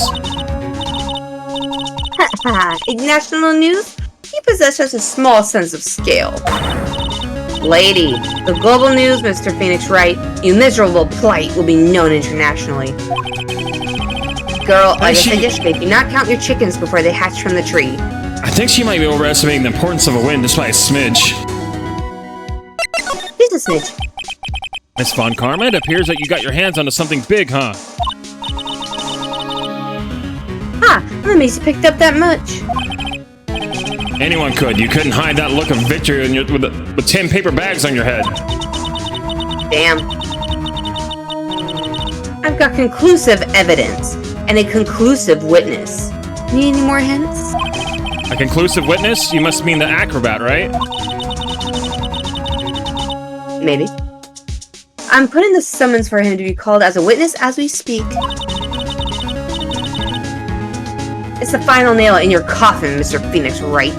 National news? You possess such a small sense of scale. Lady, the global news, Mr. Phoenix Wright, you miserable plight will be known internationally. Girl, like I said yesterday, do not count your chickens before they hatch from the tree. I think she might be overestimating the importance of a win just by a smidge. Just a smidge. Miss Von Karma, it appears that you got your hands onto something big, huh? What makes you picked up that much? Anyone could. You couldn't hide that look of victory with 10 paper bags on your head. Damn. I've got conclusive evidence and a conclusive witness. Need any more hints? A conclusive witness? You must mean the acrobat, right? Maybe. I'm putting the summons for him to be called as a witness as we speak. It's the final nail in your coffin, Mr. Phoenix Wright.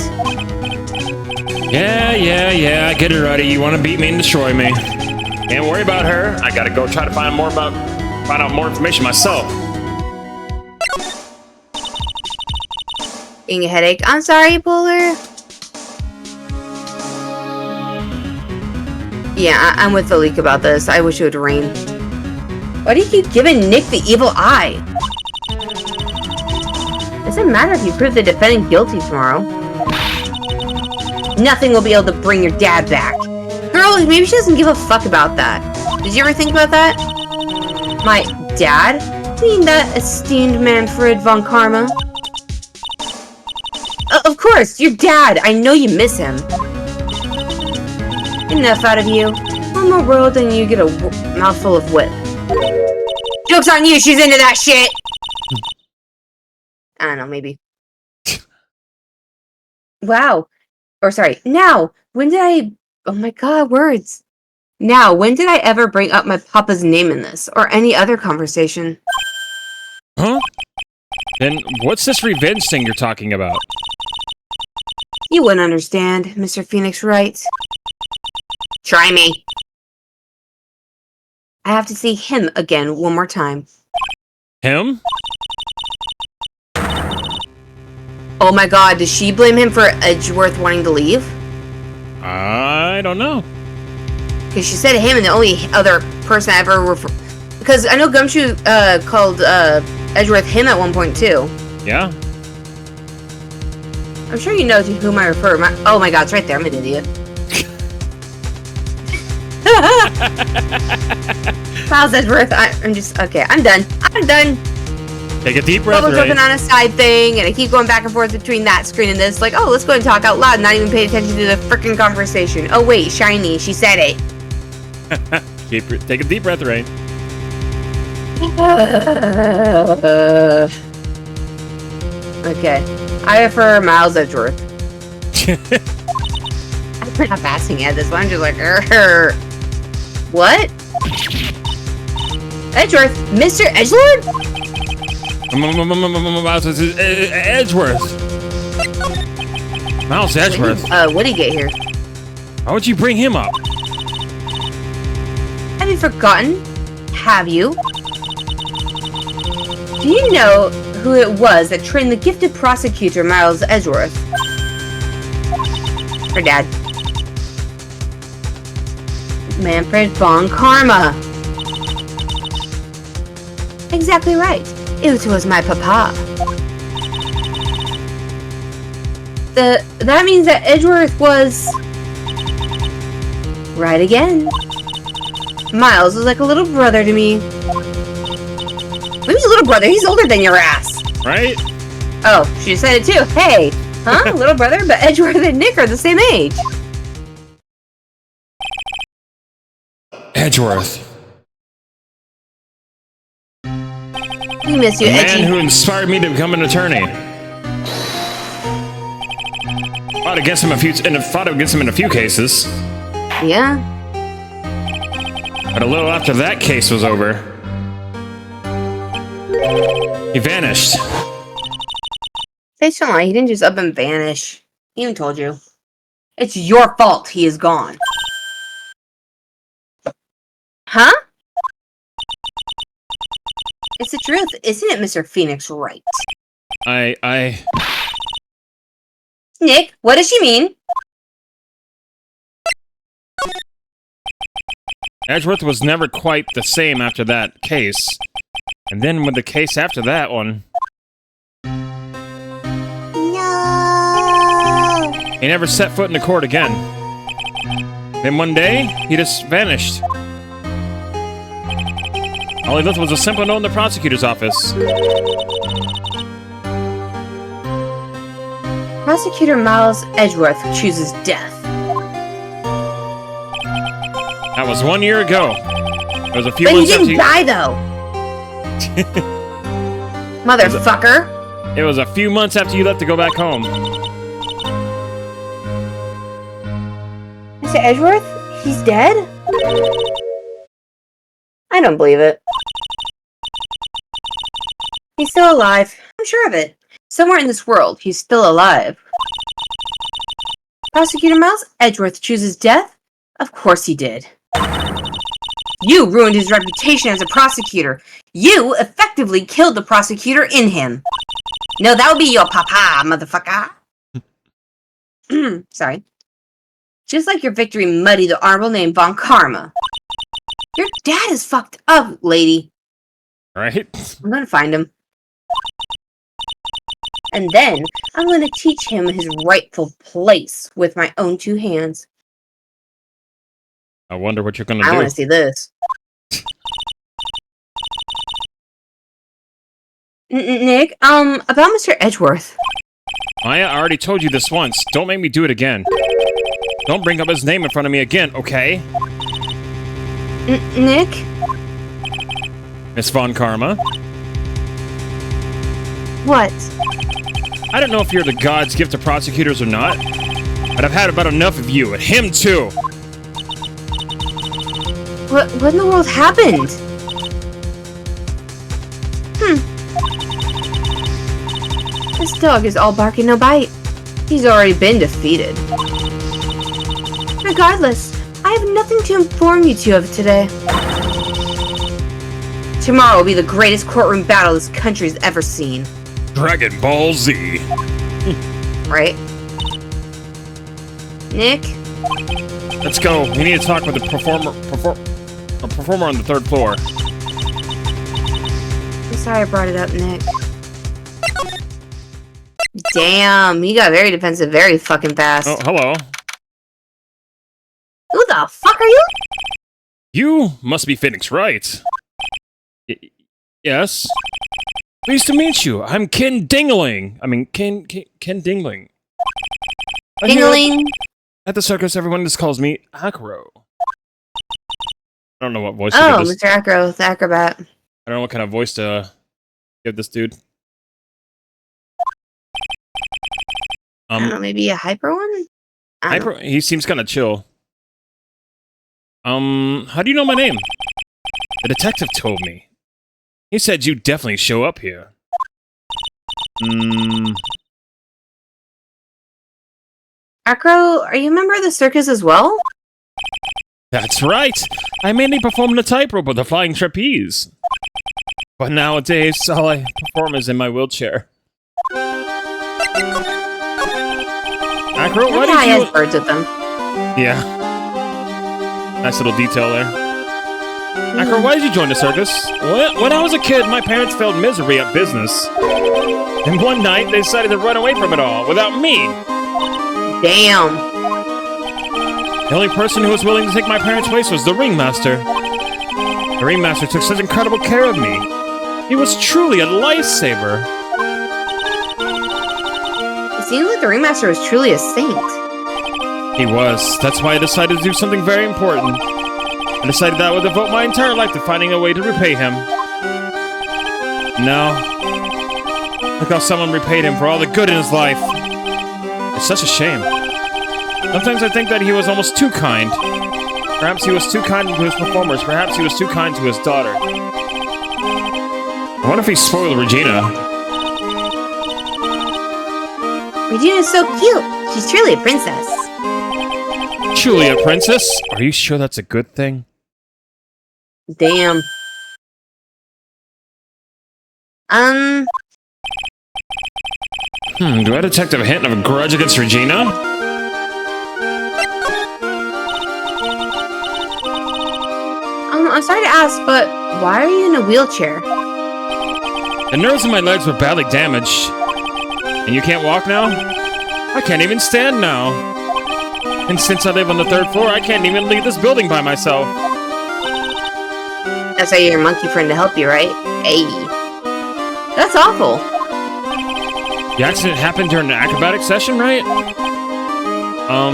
Yeah, I get it, Ruddy. You want to beat me and destroy me. Can't worry about her. I gotta go try to find out more information myself. Getting a headache. I'm sorry, Buller. Yeah, I'm with the leak about this. I wish it would rain. Why do you keep giving Nick the evil eye? Doesn't matter if you prove the defendant guilty tomorrow. Nothing will be able to bring your dad back. Girl, maybe she doesn't give a fuck about that. Did you ever think about that? My dad? I mean that esteemed man Fred Von Karma? Of course, your dad. I know you miss him. Enough out of you. One more world and you get a mouthful of whip. Joke's on you, she's into that shit! I don't know, maybe. Wow. Or sorry, now, when did I... Oh my god, words. Now, when did I ever bring up my papa's name in this, or any other conversation? Huh? Then what's this revenge thing you're talking about? You wouldn't understand, Mr. Phoenix Wright. Try me. I have to see him again one more time. Him? Oh my god, does she blame him for Edgeworth wanting to leave? I don't know. Because she said him and the only other person I ever refer... Because I know Gumshoe called Edgeworth him at one point too. Yeah? I'm sure you know to whom I refer. Oh my god, it's right there. I'm an idiot. Miles Edgeworth, I'm just... Okay, I'm done. I'm done. Take a deep breath, Bubble Ray. jumping on a side thing, and I keep going back and forth between that screen and this. Like, oh, let's go and talk out loud, not even pay attention to the freaking conversation. Oh wait, Shiny, she said it. Take a deep breath, Ray. Okay. I prefer Miles Edgeworth. I'm not passing at this one. I'm just like, what? Edgeworth? Mr. Edgelord? Edgeworth. Miles Edgeworth. What did he get here? Why would you bring him up? Have you forgotten? Have you? Do you know who it was that trained the gifted prosecutor Miles Edgeworth? Her dad. Manfred von Karma. Exactly right. It was my papa. That means that Edgeworth was... right again. Miles was like a little brother to me. Who's a little brother? He's older than your ass. Right? Oh, she said it too. Hey, huh? Little brother? But Edgeworth and Nick are the same age. Edgeworth. We miss you, The man Edgy. who inspired me to become an attorney. Fought against him in a few cases. Yeah. But a little after that case was over, he vanished. Say so he didn't just up and vanish. He even told you. It's your fault he is gone. Huh? It's the truth, isn't it, Mr. Phoenix Wright? Nick, what does she mean? Edgeworth was never quite the same after that case. And then with the case after that one, No. he never set foot in the court again. Then one day, he just vanished. All he left was a simple note in the prosecutor's office. Prosecutor Miles Edgeworth chooses death. That was 1 year ago. It was a few But he months after didn't die, though! Motherfucker! It was a few months after you left to go back home. Mr. Edgeworth? He's dead? I don't believe it. He's still alive. I'm sure of it. Somewhere in this world, he's still alive. Prosecutor Miles Edgeworth chooses death? Of course he did. You ruined his reputation as a prosecutor. You effectively killed the prosecutor in him. No, that would be your papa, motherfucker. Sorry. Just like your victory muddied the honorable name Von Karma. Your dad is fucked up, lady. Right? I'm gonna find him. And then, I'm gonna teach him his rightful place with my own two hands. I wonder what you're gonna I do. wanna see this. Nick, about Mr. Edgeworth. Maya, I already told you this once. Don't make me do it again. Don't bring up his name in front of me again, okay? Nick? Miss Von Karma. What? I don't know if you're the God's gift to prosecutors or not, but I've had about enough of you, and him too! What in the world happened? This dog is all bark and no bite. He's already been defeated. Regardless, I have nothing to inform you two of today. Tomorrow will be the greatest courtroom battle this country's ever seen. Dragon Ball Z. Right? Nick? Let's go. We need to talk with the performer on the third floor. I'm sorry I brought it up, Nick. Damn, he got very defensive very fucking fast. Oh, hello. Who the fuck are you? You must be Phoenix Wright. Yes. Pleased to meet you. I'm Ken Dingling. Ken Dingling. Dingling. At the circus, everyone just calls me Acro. I don't know what voice to Oh, give this. Mr. Acro, the acrobat. I don't know what kind of voice to give this dude. I don't know, maybe a hyper one? I don't know. He seems kind of chill. How do you know my name? The detective told me. He said you'd definitely show up here. Acro, are you a member of the circus as well? That's right. I mainly perform the tightrope or the flying trapeze. But nowadays, all I perform is in my wheelchair. Acro, why did He you... has birds with them. Yeah. Nice little detail there. Acro, why did you join the circus? Well, when I was a kid, my parents failed miserably at business. And one night, they decided to run away from it all, without me. Damn. The only person who was willing to take my parents' place was the ringmaster. The ringmaster took such incredible care of me. He was truly a lifesaver. It seems like the ringmaster was truly a saint. He was. That's why I decided to do something very important. I decided that I would devote my entire life to finding a way to repay him. No. Look how someone repaid him for all the good in his life. It's such a shame. Sometimes I think that he was almost too kind. Perhaps he was too kind to his performers. Perhaps he was too kind to his daughter. I wonder if he spoiled Regina. Regina's so cute. She's truly a princess. Truly a princess? Are you sure that's a good thing? Damn. Do I detect a hint of a grudge against Regina? I'm sorry to ask, but why are you in a wheelchair? The nerves in my legs were badly damaged. And you can't walk now? I can't even stand now. And since I live on the 3rd floor, I can't even leave this building by myself. That's why you're your monkey friend to help you, right? Hey. That's awful. The accident happened during an acrobatic session, right? Oh,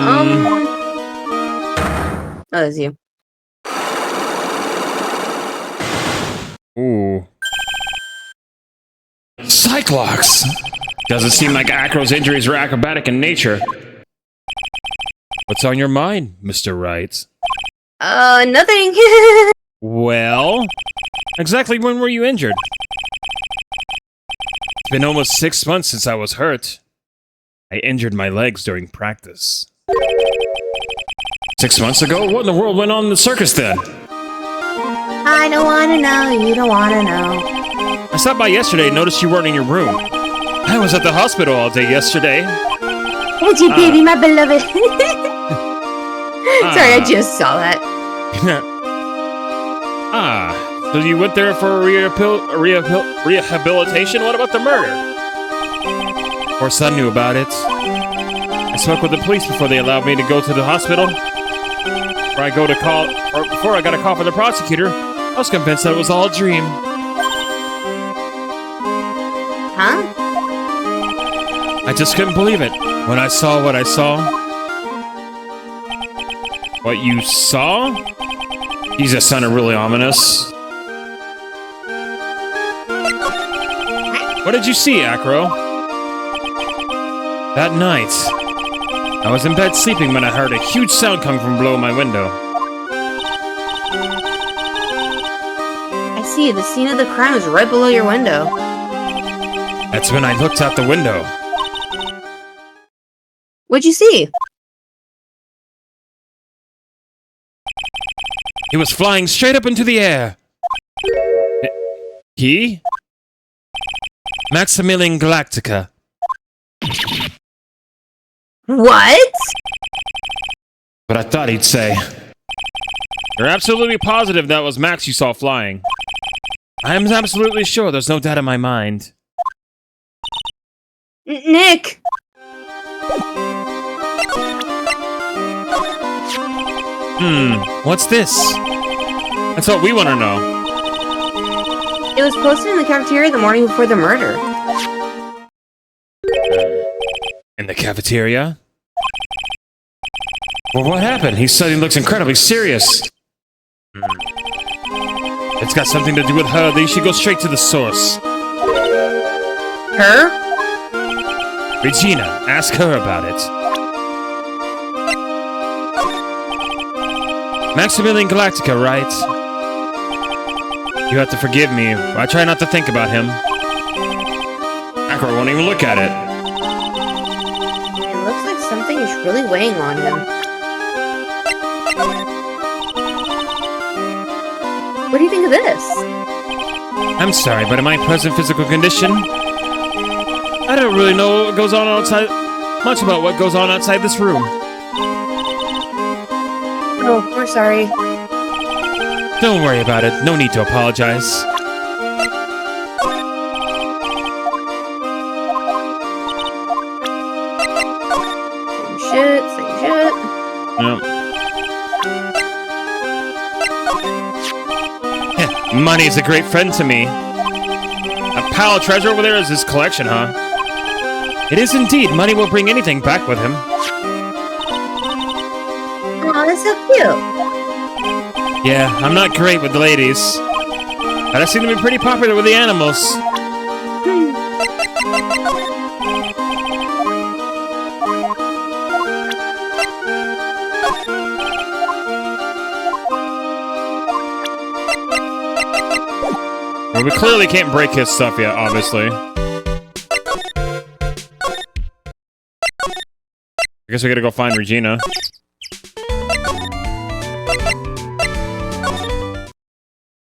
that's you. Ooh. Cyclops! Doesn't seem like Acro's injuries were acrobatic in nature. What's on your mind, Mr. Wright? Nothing. Well, exactly when were you injured? It's been almost 6 months since I was hurt. I injured my legs during practice. 6 months ago? What in the world went on in the circus then? I don't wanna know, you don't wanna know. I stopped by yesterday and noticed you weren't in your room. I was at the hospital all day yesterday. Would you baby, my beloved? Sorry, I just saw that. So you went there for rehabilitation? What about the murder? Of course, I knew about it. I spoke with the police before they allowed me to go to the hospital. Before I got a call from the prosecutor, I was convinced that it was all a dream. Huh? I just couldn't believe it when I saw what I saw. What you saw? Jesus, sounded really ominous. What did you see, Acro? That night, I was in bed sleeping when I heard a huge sound come from below my window. I see, the scene of the crime is right below your window. That's when I looked out the window. What'd you see? He was flying straight up into the air. He? Maximilian Galactica. What? But I thought he'd say. You're absolutely positive that was Max you saw flying. I am absolutely sure, there's no doubt in my mind. Nick! What's this? That's what we want to know. It was posted in the cafeteria the morning before the murder. In the cafeteria? Well, what happened? He suddenly looks incredibly serious. It's got something to do with her. They should go straight to the source. Her? Regina, ask her about it. Maximilian Galactica, right? You have to forgive me. I try not to think about him. Acro won't even look at it. It looks like something is really weighing on him. What do you think of this? I'm sorry, but in my present physical condition, I don't really know what goes on outside. Much about what goes on outside this room. Oh, we're sorry. Don't worry about it. No need to apologize. Same shit. Yep. Money's a great friend to me. A pile of treasure over there is his collection, huh? It is indeed. Money will bring anything back with him. Oh, that's so cute. Yeah, I'm not great with the ladies, but I seem to be pretty popular with the animals. Well, we clearly can't break his stuff yet, obviously. I guess we gotta go find Regina.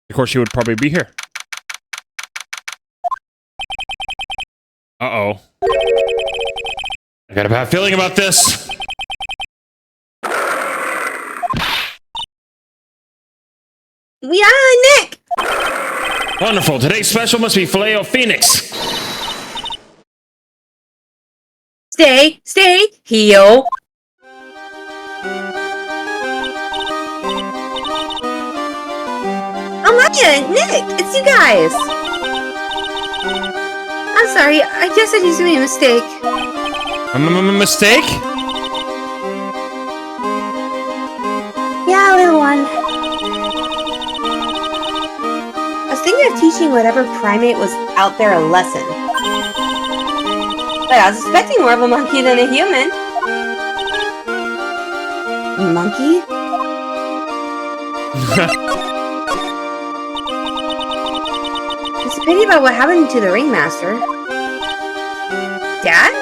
Of course, she would probably be here. Uh-oh. I got a bad feeling about this. Yeah, Nick! Wonderful. Today's special must be filet o phoenix. Stay, heel. Oh my god, Nick, it's you guys. I'm sorry, I guess I just made a mistake. Mistake? Yeah, little one. I was thinking of teaching whatever primate was out there a lesson. But I was expecting more of a monkey than a human. Monkey? It's a pity about what happened to the ringmaster. Dad?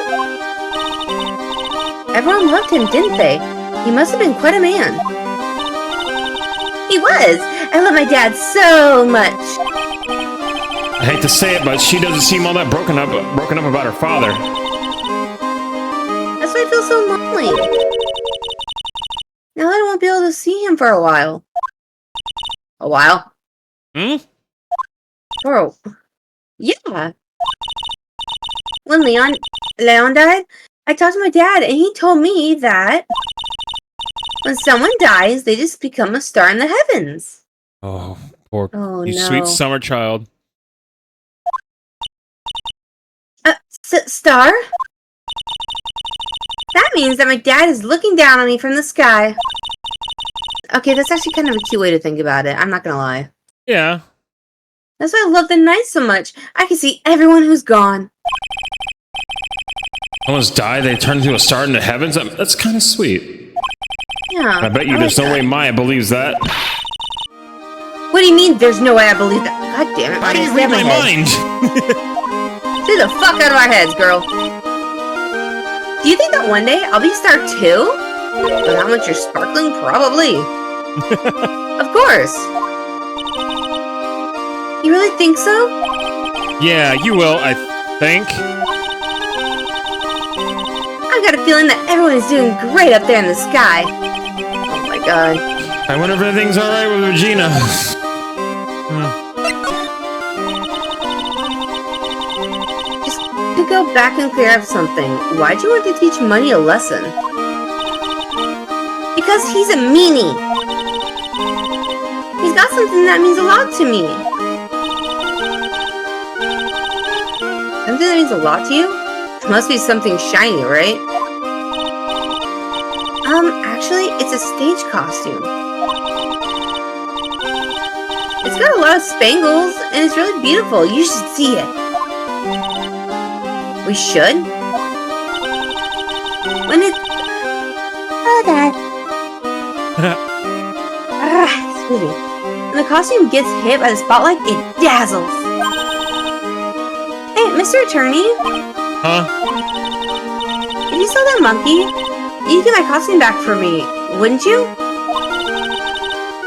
Everyone loved him, didn't they? He must have been quite a man. He was! I love my dad so much. I hate to say it, but she doesn't seem all that broken up about her father. That's why I feel so lonely. Now that I won't be able to see him for a while. A while? Hmm? Oh. Yeah. When Leon died, I talked to my dad and he told me that when someone dies, they just become a star in the heavens. Oh, poor Oh, sweet no. summer child. Star? That means that my dad is looking down on me from the sky. Okay, that's actually kind of a cute way to think about it. I'm not gonna lie. Yeah. That's why I love the night so much. I can see everyone who's gone. Someone's died, they turned into a star in the heavens? That's kind of sweet. Yeah. I bet you there's no way Maya believes that. What do you mean there's no way I believe that? God damn it. How do you Maya, read stay my out of head. mind? Stay the fuck out of our heads, girl. Do you think that one day I'll be a star too? With how much you're sparkling? Probably. Of course. You really think so? Yeah, you will, I think. I've got a feeling that everyone is doing great up there in the sky. Oh my god. I wonder if everything's alright with Regina. To go back and clear up something, why'd you want to teach Money a lesson? Because he's a meanie. He's got something that means a lot to me. Something that means a lot to you? It must be something shiny, right? Actually, it's a stage costume. It's got a lot of spangles, and it's really beautiful. You should see it. We should? When it... Oh, Dad. Excuse me. When the costume gets hit by the spotlight, it dazzles. Hey, Mr. Attorney, Huh? if you saw that monkey, you'd get my costume back for me, wouldn't you?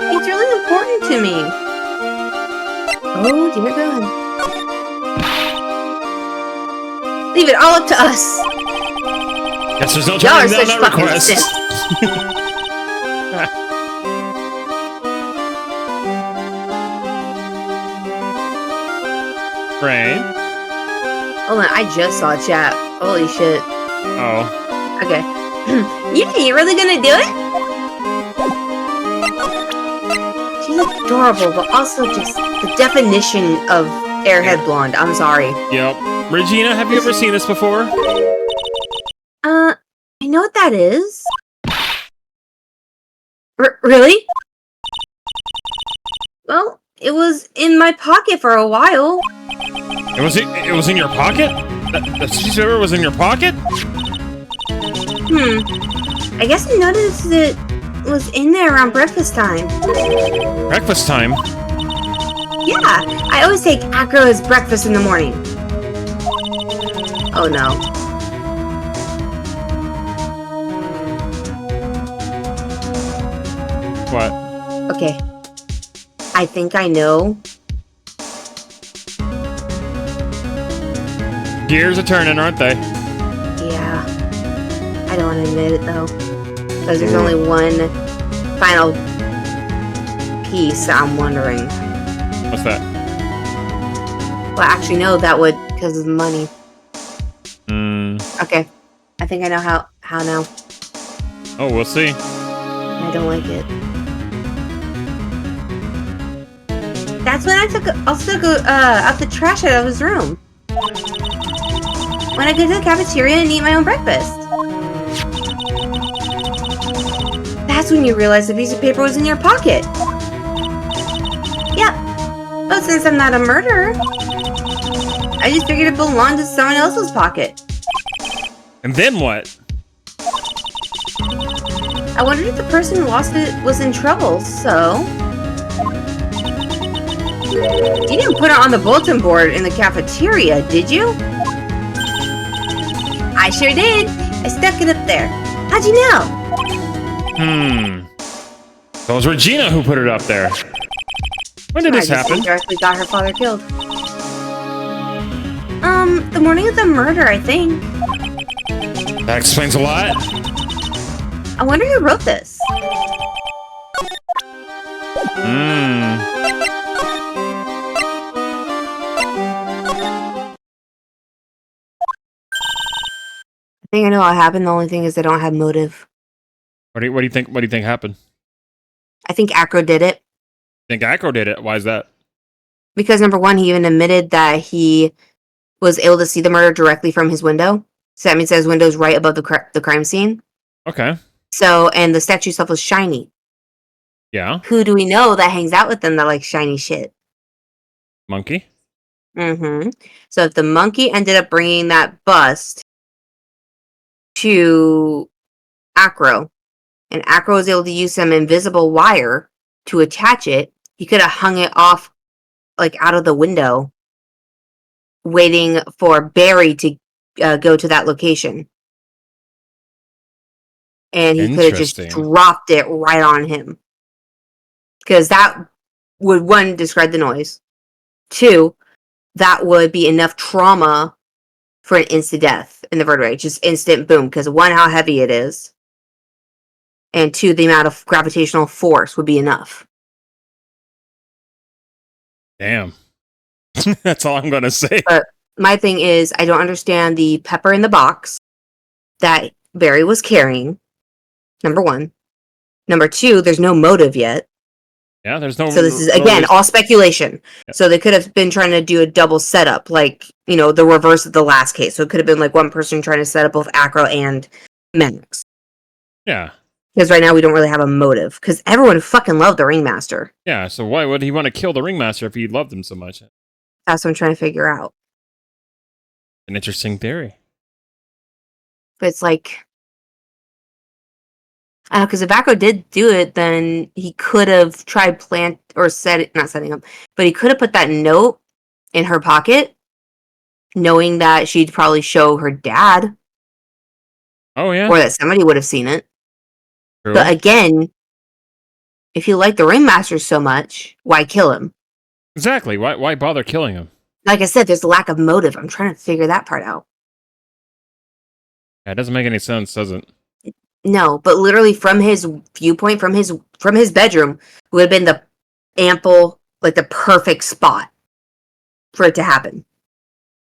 It's really important to me. Oh, dear God. Leave it all up to us. Guess there's no Y'all are turning down such that fucking request. simps. Rain? Hold on, I just saw chat. Holy shit. Oh. Okay. You really gonna do it? She's adorable, but also just the definition of airhead blonde. I'm sorry. Yep. Regina, have you ever seen this before? I know what that is. Really? Well, it was in my pocket for a while. It was in your pocket? That scissor was in your pocket? I guess I noticed it was in there around breakfast time. Breakfast time? Yeah, I always take Acro as breakfast in the morning. Oh no. What? Okay. I think I know. Gears are turning, aren't they? Yeah. I don't want to admit it though. Because there's only one final piece that I'm wondering. What's that? Well, actually, no, that would, because of money. Hmm. Okay. I think I know how now. Oh, we'll see. I don't like it. That's when I took out the trash out of his room. When I go to the cafeteria and eat my own breakfast. That's when you realize the piece of paper was in your pocket. Yep. But since I'm not a murderer, I just figured it belonged to someone else's pocket. And then what? I wondered if the person who lost it was in trouble, so... You didn't put it on the bulletin board in the cafeteria, did you? I sure did. I stuck it up there. How'd you know? So it was Regina who put it up there. When did this I just happen? indirectly got her father killed. The morning of the murder, I think. That explains a lot. I wonder who wrote this. I think I know what happened. The only thing is I don't have motive. What do you think? What do you think happened? I think Acro did it. Think Acro did it? Why is that? Because number one, he even admitted that he was able to see the murder directly from his window. So that means that his window's right above the crime scene. Okay. So, and the statue itself was shiny. Yeah. Who do we know that hangs out with them that likes shiny shit? Monkey. Mm-hmm. So if the monkey ended up bringing that bust to Acro, and Acro was able to use some invisible wire to attach it, he could have hung it off, like, out of the window, waiting for Barry to go to that location. And he could have just Interesting. dropped it right on him. Because that would, one, describe the noise. Two, that would be enough trauma for an instant death in the vertebrae. Just instant boom. Because one, how heavy it is. And two, the amount of gravitational force would be enough. Damn. That's all I'm gonna say. But my thing is, I don't understand the pepper in the box that Barry was carrying. Number one. Number two, there's no motive yet. Yeah, there's no. So this is, again, all speculation. Yeah. So they could have been trying to do a double setup, like, you know, the reverse of the last case. So it could have been like one person trying to set up both Acro and Max. Yeah. Because right now we don't really have a motive. Because everyone fucking loved the Ringmaster. Yeah. So why would he want to kill the ringmaster if he loved him so much? That's what I'm trying to figure out. An interesting theory. But it's like, Because if Acro did do it, then he could have tried not setting up, but he could have put that note in her pocket, knowing that she'd probably show her dad. Oh, yeah. Or that somebody would have seen it. True. But again, if you like the Ringmaster so much, why kill him? Exactly. Why bother killing him? Like I said, there's a lack of motive. I'm trying to figure that part out. Yeah, it doesn't make any sense, does it? No, but literally from his viewpoint, from his bedroom, would have been the ample, like the perfect spot for it to happen.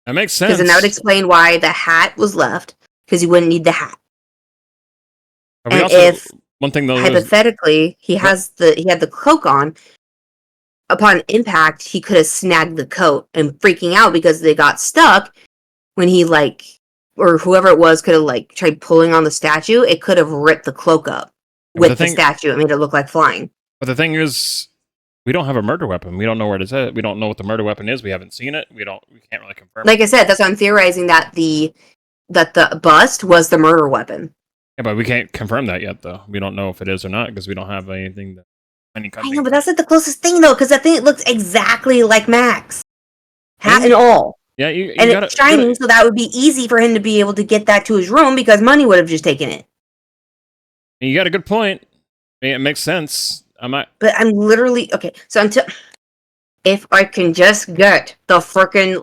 That makes sense. Because then that would explain why the hat was left, because he wouldn't need the hat. And if one thing though, hypothetically he had the cloak on, upon impact he could have snagged the coat and freaking out because they got stuck when he or whoever it was could have tried pulling on the statue, it could have ripped the cloak up with the statue and made it look like flying. But the thing is, we don't have a murder weapon. We don't know where it is at. We don't know what the murder weapon is. We haven't seen it. We can't really confirm. Like I said, that's why I'm theorizing that the bust was the murder weapon. Yeah, but we can't confirm that yet, though. We don't know if it is or not because we don't have anything that any company. I know, but that's the closest thing though, because that thing looks exactly like Max, hat and all. Yeah, it's shiny, so that would be easy for him to be able to get that to his room because money would have just taken it. You got a good point. I mean, it makes sense. But I'm literally okay. So if I can just get the freaking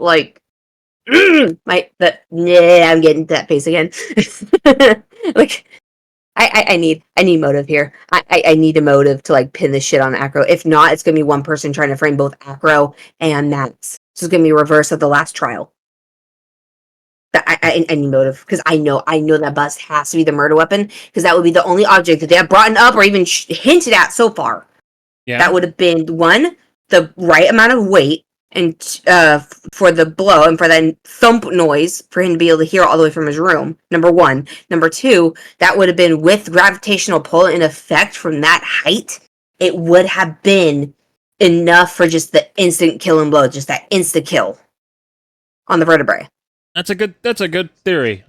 I'm getting that face again. I need motive here. I need a motive to pin this shit on Acro. If not, it's gonna be one person trying to frame both Acro and Max. So it's gonna be a reverse of the last trial. I need motive because I know that bust has to be the murder weapon because that would be the only object that they have brought up or even hinted at so far. Yeah, that would have been one, the right amount of weight and for the blow and for that thump noise for him to be able to hear all the way from his room. Number one. Number two, that would have been with gravitational pull in effect from that height. It would have been enough for just the instant kill and blow, just that insta kill on the vertebrae. That's a good theory.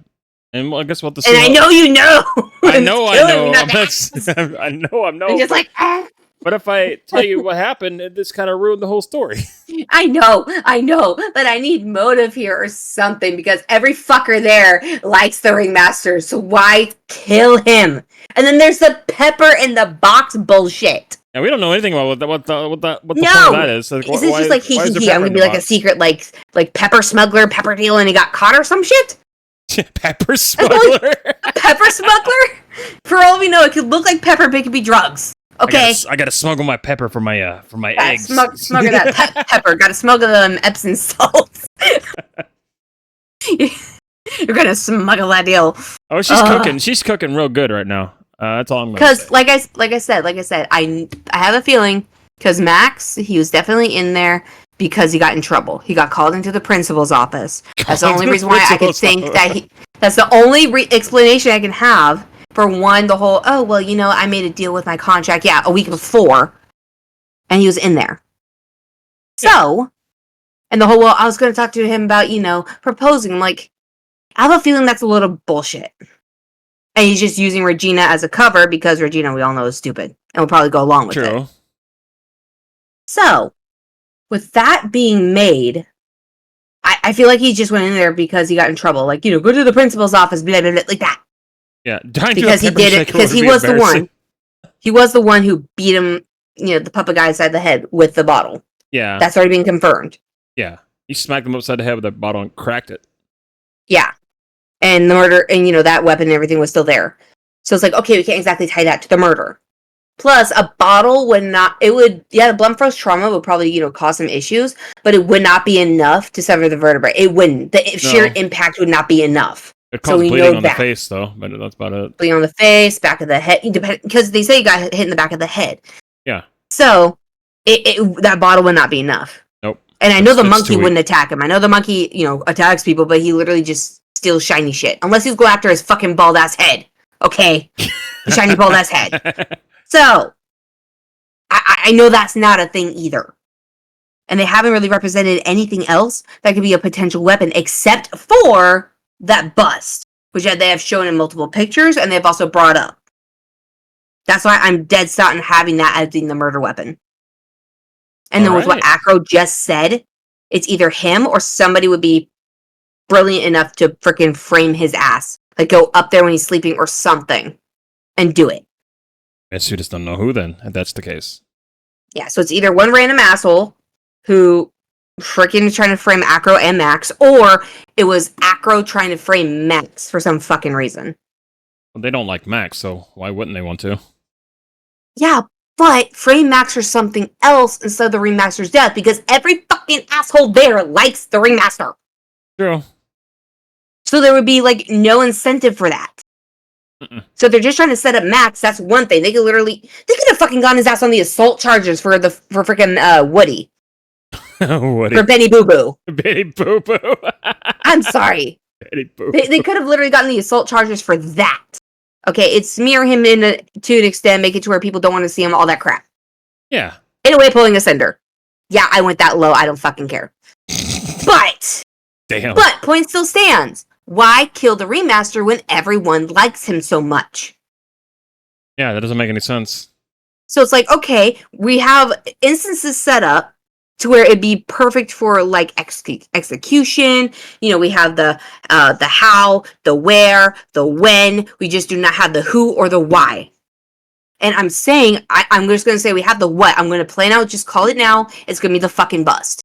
And I guess we'll have to see. And I know you know. I know. I know. I'm just But if I tell you what happened, this kind of ruined the whole story. I know, but I need motive here or something because every fucker there likes the Ringmaster, so why kill him? And then there's the pepper in the box bullshit. And we don't know anything about what the point of that is. Is this just I'm gonna be like a secret like pepper smuggler, pepper deal, and he got caught or some shit? Pepper smuggler? Pepper smuggler? For all we know, it could look like pepper, but it could be drugs. Okay. I gotta smuggle my pepper for my eggs. Smuggle that pepper. Gotta smuggle them Epsom salts. You're gonna smuggle that deal. Oh, she's cooking. She's cooking real good right now. That's all I'm gonna say. Because, like I said, I have a feeling because Max, he was definitely in there because he got in trouble. He got called into the principal's office. That's the only reason why I could think that that's the only explanation I can have. For one, the whole, I made a deal with my contract, a week before, and he was in there. So, and the whole, I was going to talk to him about, proposing. I'm like, I have a feeling that's a little bullshit. And he's just using Regina as a cover because Regina, we all know, is stupid. And will probably go along with it. So, with that being made, I feel like he just went in there because he got in trouble. Like, go to the principal's office, blah, blah, blah, like that. Yeah, because he did it because he was the one. He was the one who beat him, the puppet guy inside the head with the bottle. Yeah, that's already been confirmed. Yeah, he smacked him upside the head with a bottle and cracked it. Yeah, and the murder, and that weapon and everything was still there. So it's like, okay, we can't exactly tie that to the murder. Plus, a bottle would not. It would, the blunt force trauma would probably cause some issues, but it would not be enough to sever the vertebrae. It wouldn't. The sheer impact would not be enough. It caused bleeding on the face, though, but that's about it. Bleeding on the face, back of the head, because they say he got hit in the back of the head. Yeah. So, that bottle would not be enough. Nope. And I know the monkey wouldn't attack him. I know the monkey, attacks people, but he literally just steals shiny shit. Unless he's going after his fucking bald-ass head. Okay? Shiny bald-ass head. So, I know that's not a thing either. And they haven't really represented anything else that could be a potential weapon, except for that bust, which they have shown in multiple pictures, and they've also brought up. That's why I'm dead set on having that as being the murder weapon. And then with what Alright. Acro just said, it's either him or somebody would be brilliant enough to freaking frame his ass. Like, go up there when he's sleeping or something and do it. Guess you just don't know who then, if that's the case. Yeah, so it's either one random asshole who freaking trying to frame Acro and Max, or it was Acro trying to frame Max for some fucking reason. Well, they don't like Max, so why wouldn't they want to? Yeah, but frame Max for something else instead of the Ringmaster's death, because every fucking asshole there likes the Ringmaster. True. So there would be, like, no incentive for that. So if they're just trying to set up Max, that's one thing. They could have fucking gotten his ass on the assault charges for freaking Woody. Woody. For Benny Boo Boo. Benny Boo Boo. I'm sorry. Benny Boo. They could have literally gotten the assault charges for that. Okay, it's smear him to an extent, make it to where people don't want to see him, all that crap. Yeah. In a way, pulling a cinder. Yeah, I went that low. I don't fucking care. But Damn. point still stands. Why kill the remaster when everyone likes him so much? Yeah, that doesn't make any sense. So it's like, okay, we have instances set up to where it'd be perfect for like execution. You know, we have the how, the where, the when. We just do not have the who or the why. And I'm saying, I'm just going to say we have the what. I'm going to plan out, just call it now. It's going to be the fucking bust.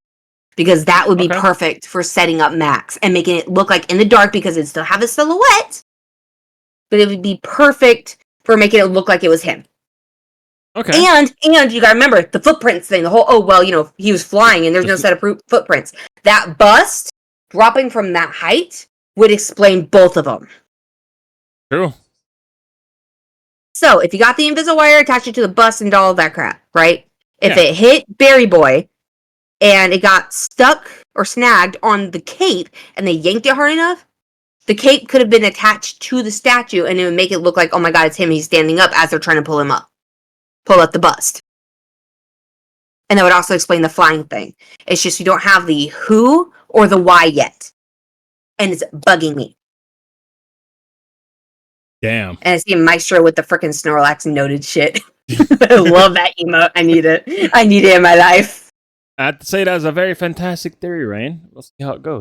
Because that would be perfect for setting up Max and making it look like in the dark, because it still have a silhouette. But it would be perfect for making it look like it was him. Okay. And you gotta remember the footprints thing. The whole, he was flying and there's no set of footprints. That bust dropping from that height would explain both of them. True. So if you got the invisible wire, attach it to the bust and all of that crap, right? If it hit Berry Boy and it got stuck or snagged on the cape and they yanked it hard enough, the cape could have been attached to the statue and it would make it look like, oh my god, it's him, he's standing up as they're trying to pull him up. Pull up the bust. And that would also explain the flying thing. It's just you don't have the who or the why yet. And it's bugging me. Damn. And I see Maestro with the frickin' Snorlax noted shit. I love that emote. I need it. I need it in my life. I'd say that's a very fantastic theory, Rain. We'll see how it goes.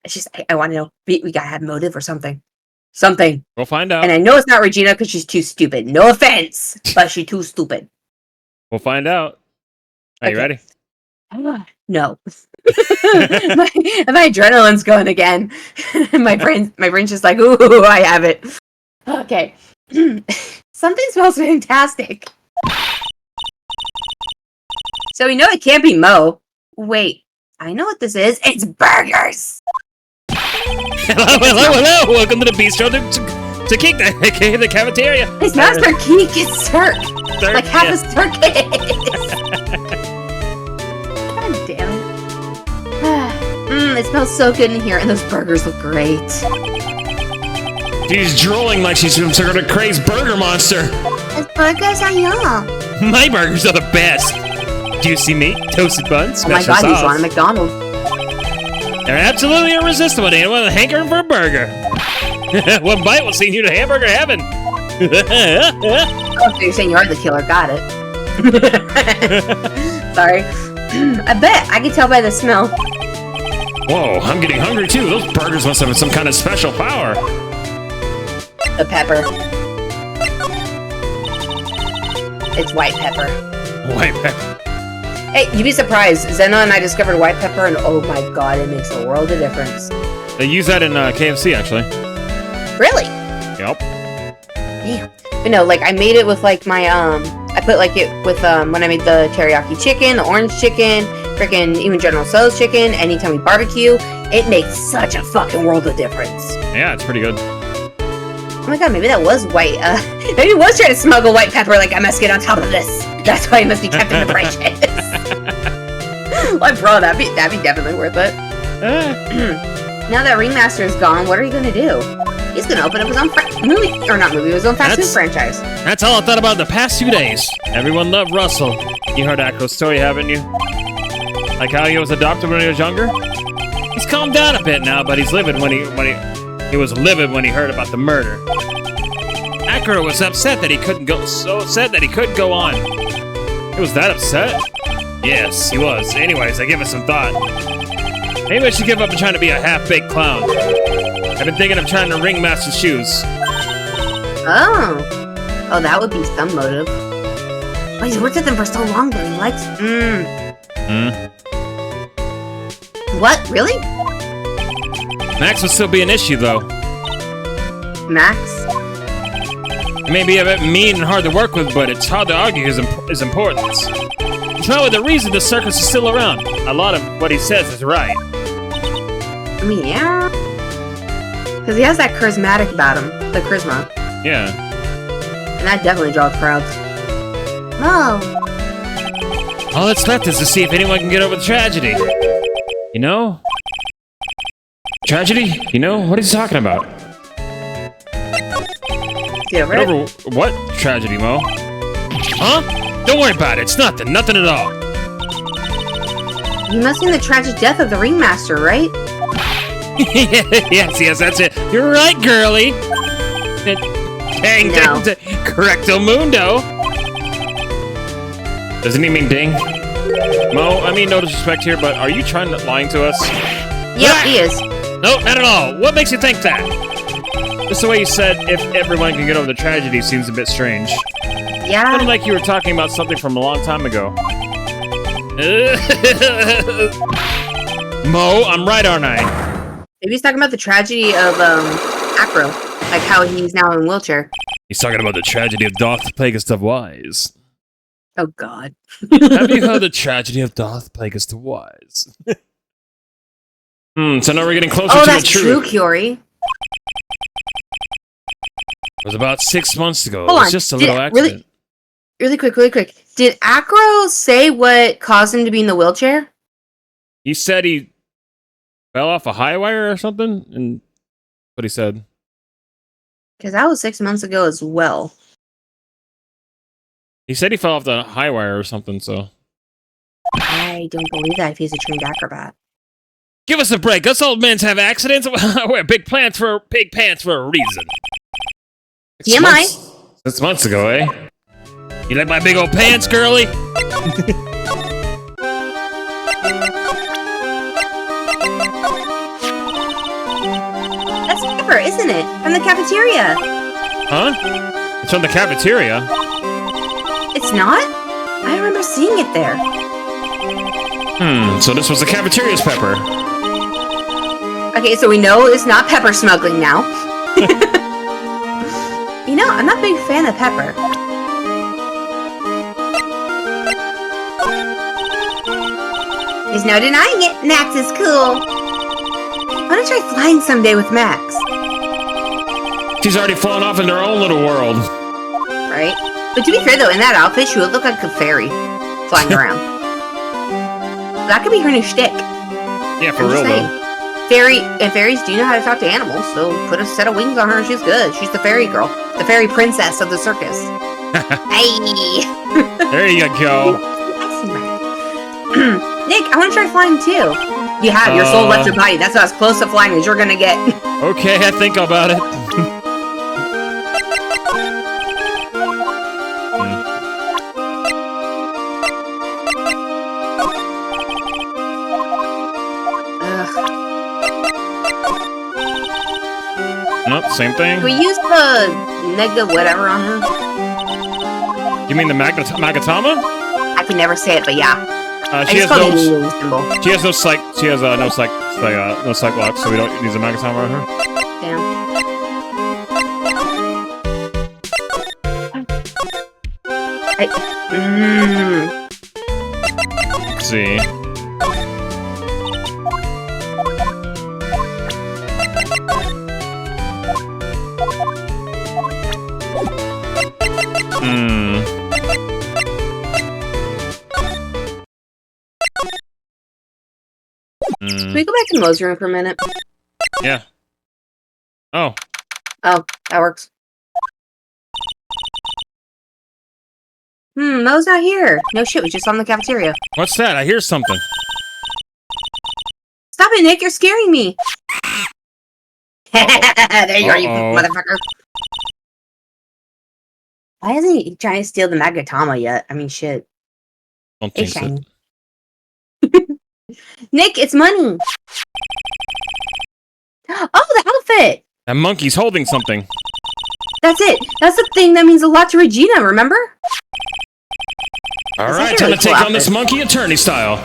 It's just, I want to know. We gotta have motive or something. Something. We'll find out. And I know it's not Regina because she's too stupid. No offense, but she's too stupid. We'll find out. Are you ready? No. my adrenaline's going again. my brain's just like, ooh, I have it. Okay. Something smells fantastic. So we know it can't be Mo. Wait, I know what this is. It's burgers. Hello. Welcome to the bistro to kick the cafeteria. It's not Turkey, it's Turk. Like half a circus. God damn it. It smells so good in here, and those burgers look great. She's drooling like she's some sort of crazed burger monster. Those burgers are yum. My burgers are the best. Juicy meat, toasted buns, Oh my special god, sauce. he's on a McDonald's. They're absolutely irresistible. Anyone hankering for a burger. One bite will send you to hamburger heaven. Oh, so you're saying you are the killer. Got it. Sorry. I bet. I can tell by the smell. Whoa, I'm getting hungry too. Those burgers must have some kind of special power. The pepper. It's white pepper. White pepper. Hey, you'd be surprised. Zena and I discovered white pepper, and oh my god, it makes a world of difference. They use that in KFC, actually. Really? Yep. Damn. But no, like, I made it with, like, my, I put, like, it with, when I made the teriyaki chicken, the orange chicken, freaking even General Tso's chicken, anytime we barbecue, it makes such a fucking world of difference. Yeah, it's pretty good. Oh my god, maybe that was white, maybe he was trying to smuggle white pepper, like, I must get on top of this. That's why it must be kept in the precious. Like, bro, that'd be definitely worth it. Now that Ringmaster is gone, what are you gonna do? He's gonna open up his own his own fast food franchise. That's all I thought about the past 2 days. Everyone loved Russell. You heard Acro's story, haven't you? Like how he was adopted when he was younger? He's calmed down a bit now, but he's livid when he was livid when he heard about the murder. Acro was upset that he couldn't go. So upset that he couldn't go on. He was that upset? Yes, he was. Anyways, I give it some thought. Maybe I should give up on trying to be a half-baked clown. I've been thinking of trying to ringmaster shoes. Oh, that would be some motive. Well, he's worked with them for so long, though. He likes. What? Really? Max would still be an issue, though. Max? He may be a bit mean and hard to work with, but it's hard to argue his importance. It's not with a reason the circus is still around. A lot of what he says is right. I mean, yeah. Because he has that charismatic about him. The charisma. Yeah. And that definitely draws crowds. Oh. All that's left is to see if anyone can get over the tragedy. You know? Tragedy? You know? What is he talking about? Yeah, right? Over what tragedy, Mo? Huh? Don't worry about it. It's nothing. Nothing at all. You must mean the tragic death of the ringmaster, right? yes, that's it. You're right, girly. Dang, No. correcto mundo. Doesn't he mean ding? Mo, I mean no disrespect here, but are you lying to us? Yep, he is. No, not at all. What makes you think that? Just the way you said, if everyone can get over the tragedy, seems a bit strange. Yeah. Sounded like you were talking about something from a long time ago. Mo, I'm right, aren't I? Maybe he's talking about the tragedy of Acro, like how he's now in a wheelchair. He's talking about the tragedy of Darth Plagueis the Wise. Oh God. Have you heard the tragedy of Darth Plagueis the Wise? So now we're getting closer to the that's truth. true, Kiori. It was about 6 months ago. Hold It was on. just a little accident. Really quick. Did Acro say what caused him to be in the wheelchair? He said he fell off a high wire or something, and what he said. Because that was 6 months ago as well. He said he fell off the high wire or something, so. I don't believe that if he's a trained acrobat. Give us a break. Us old men have accidents. Wear big pants for a reason. TMI. 6 months ago, eh? You like my big old pants, girly? That's Pepper, isn't it? From the cafeteria. Huh? It's from the cafeteria. It's not? I remember seeing it there. So this was the cafeteria's Pepper. Okay, so we know it's not Pepper smuggling now. You know, I'm not a big fan of Pepper. There's no denying it. Max is cool. I want to try flying someday with Max. She's already flown off in her own little world. Right? But to be fair, though, in that outfit, she would look like a fairy flying around. That could be her new shtick. Yeah, for I'm real, just saying. though. Fairies do know how to talk to animals, so put a set of wings on her and she's good. She's the fairy girl. The fairy princess of the circus. Hey! There you go. Nick, I want to try flying too. You have. Your soul left your body. That's about as close to flying as you're gonna get. Okay, I think about it. Nope, same thing. Can we use the negative whatever on her? You mean the Magatama? I can never say it, but yeah. She has no no. symbol. She has no psych. She has no psych lock, so we don't use a Magatama on her. Damn. Let's see. Can we go back in Mo's room for a minute? Yeah. Oh. Oh, that works. Mo's not here. No shit, we just saw him in the cafeteria. What's that? I hear something. Stop it, Nick, you're scaring me! There you are, you motherfucker. Why isn't he trying to steal the Magatama yet? I mean, shit. Don't Hey, think so. Shiny. Nick, it's money. Oh, the outfit. That monkey's holding something. That's it. That's the thing that means a lot to Regina, remember? All This right, is time really to take cool on this outfit. monkey attorney style.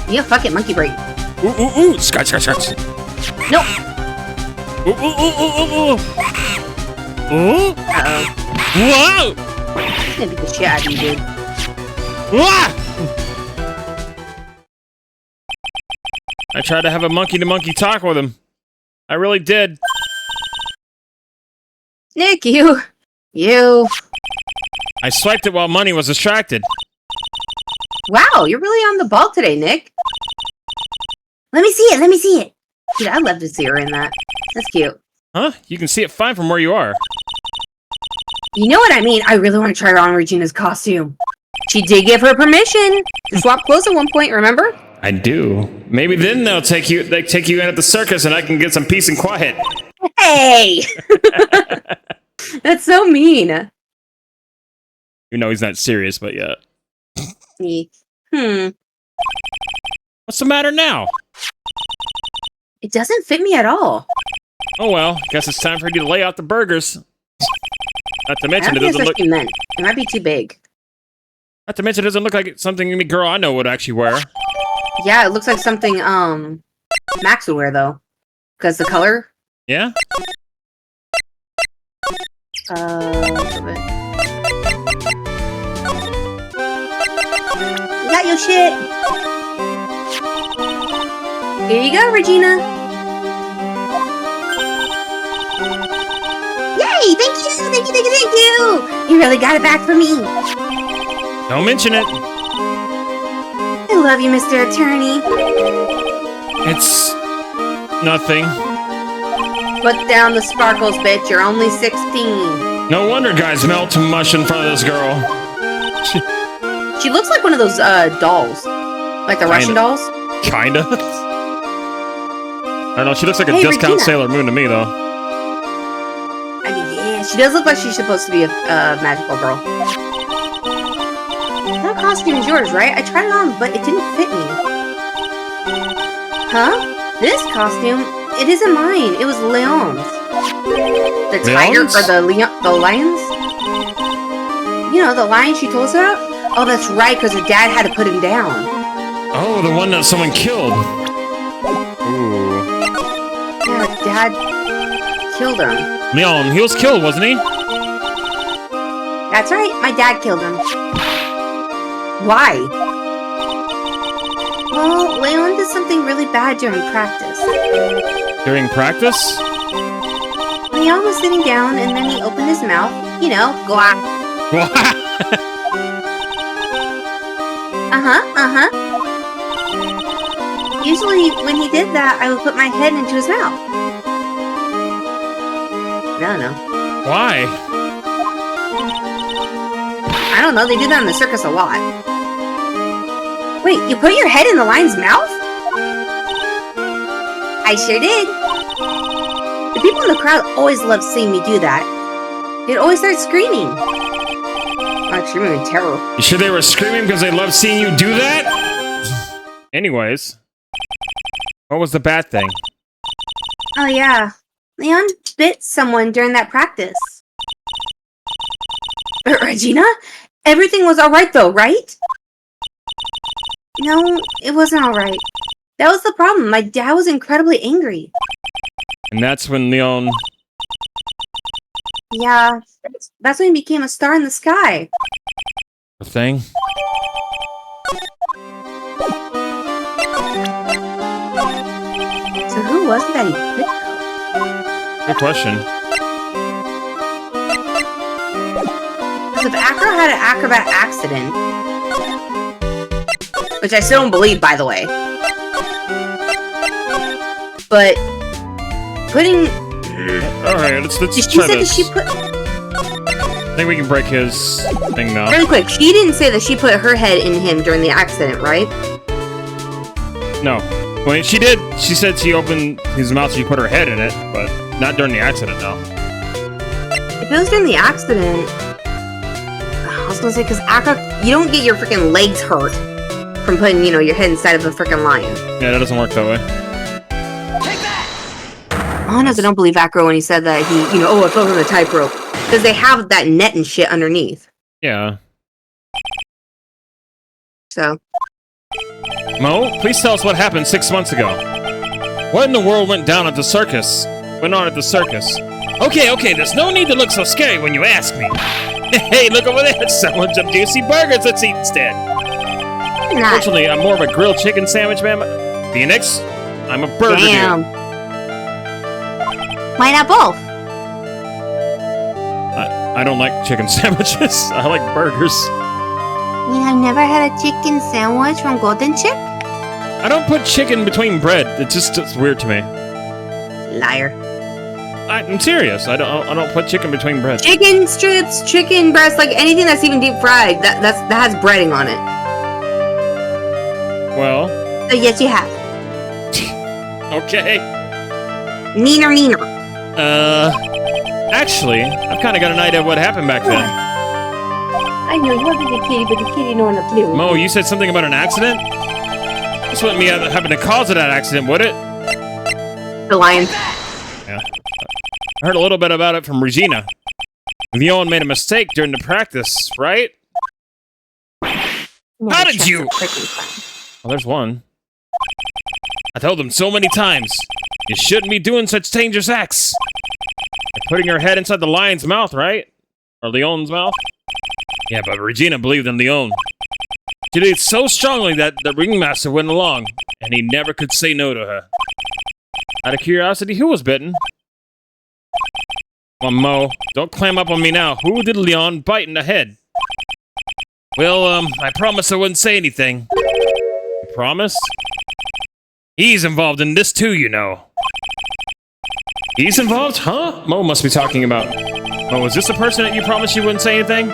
Yeah, fuck it, monkey break. Ooh, ooh, ooh. Scratch, scratch, scratch. Nope. Ooh, ooh, ooh, ooh, ooh, ooh. Ooh. Uh-oh. Whoa! He's gonna beat the shit out of you, dude. Ah! I tried to have a monkey-to-monkey talk with him. I really did. Nick, you. I swiped it while money was distracted. Wow, you're really on the ball today, Nick. Let me see it. Dude, I'd love to see her in that. That's cute. Huh? You can see it fine from where you are. You know what I mean? I really want to try on Regina's costume. She did give her permission to swap clothes at one point, remember? I do. Maybe then they take you in at the circus and I can get some peace and quiet. Hey! That's so mean. You know he's not serious, but yeah. What's the matter now? It doesn't fit me at all. Oh well, guess it's time for you to lay out the burgers. Not to I mention don't it think doesn't that's look. what she meant. It might be too big. Not to mention it doesn't look like it's something any girl I know would actually wear. Yeah, it looks like something, Max would wear, though. Because the color? Yeah? You got your shit. Here you go, Regina. Yay! Thank you! You really got it back for me. Don't mention it. I love you, Mr. Attorney. It's nothing. Put down the sparkles, bitch. You're only 16. No wonder guys melt to mush in front of this girl. She looks like one of those, dolls. Like the Russian dolls. Kinda. I don't know, she looks like a Hey, discount Regina. Sailor Moon to me, though. I mean, yeah, she does look like she's supposed to be a magical girl. That costume is yours, right? I tried it on, but it didn't fit me. Huh? This costume? It isn't mine. It was Leon's. The tiger Leon's? or the lions? You know, the lion she told us about? Oh, that's right, because her dad had to put him down. Oh, the one that someone killed. Ooh. Yeah, her dad killed him. Leon, he was killed, wasn't he? That's right, my dad killed him. Why? Well, Leon did something really bad during practice. During practice? Leon was sitting down and then he opened his mouth. You know, guac. Uh-huh. Usually, when he did that, I would put my head into his mouth. No. Why? I don't know, they do that in the circus a lot. Wait, you put your head in the lion's mouth? I sure did. The people in the crowd always loved seeing me do that. They'd always start screaming. Like screaming in terror. You sure they were screaming because they loved seeing you do that? Anyways. What was the bad thing? Oh yeah. Leon bit someone during that practice. Regina? Everything was alright though, right? No, it wasn't alright. That was the problem. My dad was incredibly angry. And that's when Leon... Yeah, that's when he became a star in the sky. The thing? So who was it that he bit though? Good question. Because if Acro had an acrobat accident, which I still don't believe, by the way, but putting... Alright, let's She try said this. that she put... I think we can break his thing now. Really quick, she didn't say that she put her head in him during the accident, right? No. Well, she did. She said she opened his mouth, so she put her head in it, but... Not during the accident, no. If it was during the accident, I was gonna say, because you don't get your freaking legs hurt from putting, you know, your head inside of a freaking lion. Yeah, that doesn't work that way. Honestly, I don't believe Acro when he said that he, you know, oh, I fell from the tightrope. Because they have that net and shit underneath. Yeah. So. Mo, please tell us what happened 6 months ago. What in the world went down at the circus? Went on at the circus? Okay, there's no need to look so scary when you ask me. Hey, look over there. Someone some juicy burgers. Let's eat instead. Not. Fortunately, I'm more of a grilled chicken sandwich man. Phoenix, I'm a burger Damn. dude. Why not both? I don't like chicken sandwiches. I like burgers. You have never had a chicken sandwich from Golden Chip? I don't put chicken between bread. It's weird to me. Liar. I'm serious. I don't put chicken between bread. Chicken strips, chicken breast, like anything that's even deep fried, that has breading on it. Well. So yes, you have. Okay. Neener. Actually, I've kind of got an idea of what happened back then. I know you wanted the kitty, but the kitty know what to do. Mo, you said something about an accident? This wouldn't be happen to cause of that accident, would it? The lion. Yeah. I heard a little bit about it from Regina. Leon made a mistake during the practice, right? How did you? Well, there's one. I told him so many times, you shouldn't be doing such dangerous acts. Like putting your head inside the lion's mouth, right? Or Leon's mouth? Yeah, but Regina believed in Leon. She did so strongly that the ringmaster went along, and he never could say no to her. Out of curiosity, who was bitten? Well, Mo, don't clam up on me now. Who did Leon bite in the head? Well, I promised I wouldn't say anything. You promised? He's involved in this too, you know. He's involved? Huh? Mo must be talking about... Mo, is this the person that you promised you wouldn't say anything?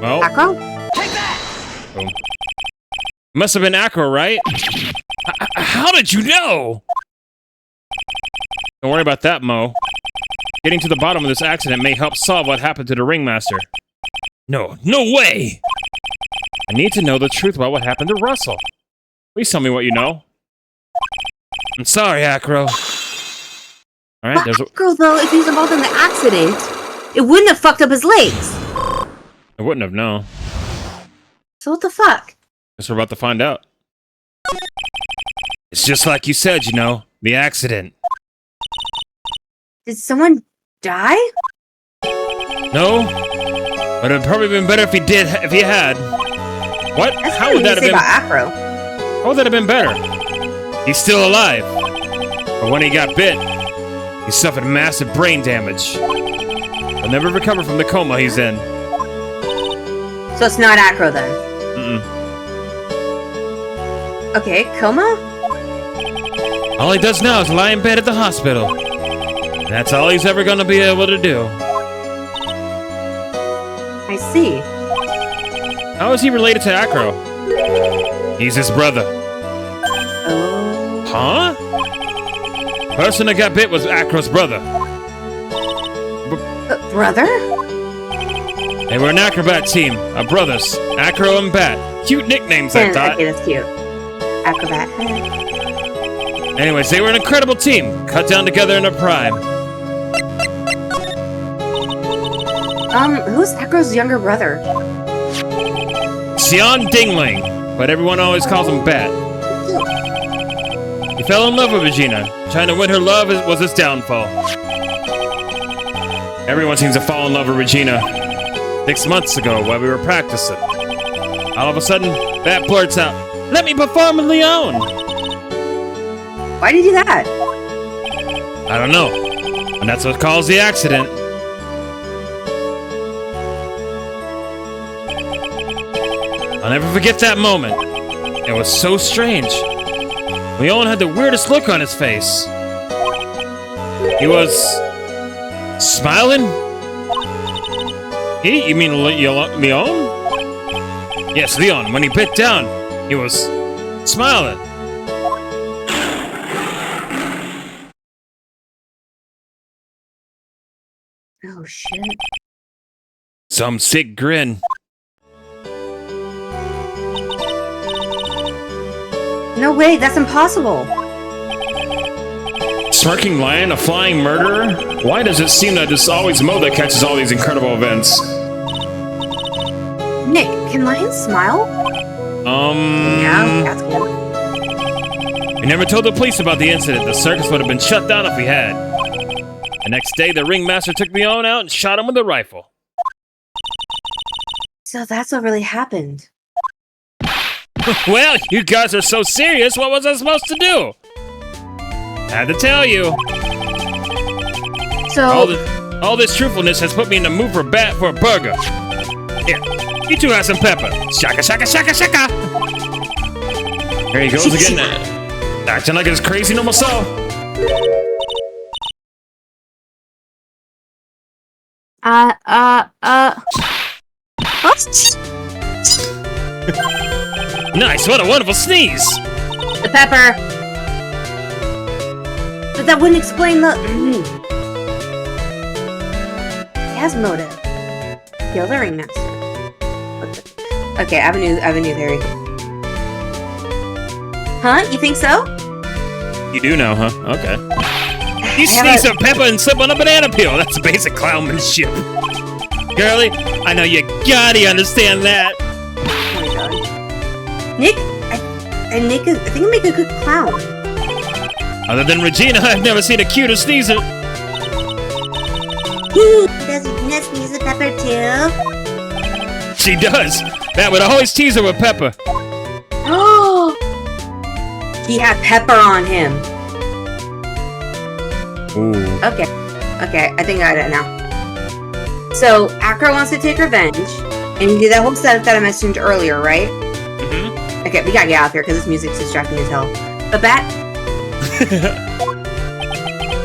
Well... Acro? Boom. Must have been Acro, right? How did you know? Don't worry about that, Mo. Getting to the bottom of this accident may help solve what happened to the ringmaster. No way! I need to know the truth about what happened to Russell. Please tell me what you know. I'm sorry, Acro. Alright, there's a... Acro, though, if he's involved in the accident, it wouldn't have fucked up his legs. It wouldn't have, no. So what the fuck? Guess we're about to find out. It's just like you said, you know, the accident. Did someone die? No, but it'd probably been better if he did. If he had. What? That's How would that have been? about Acro. How would that have been better? He's still alive, but when he got bit, he suffered massive brain damage. He'll never recover from the coma he's in. So it's not Acro then. Okay, coma? All he does now is lie in bed at the hospital. And that's all he's ever gonna be able to do. I see. How is he related to Acro? He's his brother. Oh. Huh? Person that got bit was Acro's brother. Brother? They were an acrobat team of brothers, Acro and Bat. Cute nicknames, I thought. Okay, that's cute. Acrobat. Anyways, they were an incredible team, cut down together in their prime. Who's Acro's younger brother? Xian Dingling, but everyone always calls him Bat. He fell in love with Regina. Trying to win her love was his downfall. Everyone seems to fall in love with Regina. 6 months ago, while we were practicing, all of a sudden, Bat blurts out, "Let me perform with Leon!" Why did you do that? I don't know. And that's what caused the accident. I'll never forget that moment. It was so strange. Leon had the weirdest look on his face. He was... smiling? You mean Leon? Yes, Leon. When he bit down, he was... smiling. Oh, shit. Some sick grin. No way, that's impossible. Smirking lion, a flying murderer? Why does it seem that it's always Mo that catches all these incredible events? Nick, can lions smile? Yeah, cats can. We never told the police about the incident. The circus would have been shut down if we had. The next day, the ringmaster took Leon out and shot him with a rifle. So that's what really happened. Well, you guys are so serious. What was I supposed to do? Had to tell you. So All this truthfulness has put me in the mood for a burger. Here, you two have some pepper. Shaka, shaka, shaka, shaka. There he goes again. Acting like his crazy normal self. What? Nice, what a wonderful sneeze. The pepper. But that wouldn't explain the. He has motive. Kill the ringmaster. Okay, I have a new theory. Huh? You think so? You do know, huh? Okay. You sneeze some pepper and slip on a banana peel. That's basic clownmanship. Girlie, I know you gotta understand that. Oh my god. Nick, I think I make a good clown. Other than Regina, I've never seen a cuter sneezer. Does Regina sneeze the pepper too? She does. That would always tease her with pepper. Oh! He had pepper on him. Ooh. Okay, I think I got it now. So, Acro wants to take revenge, and he did that whole setup that I mentioned earlier, right? Mm-hmm. Okay, we gotta get out there because this music's distracting as hell. But Bat,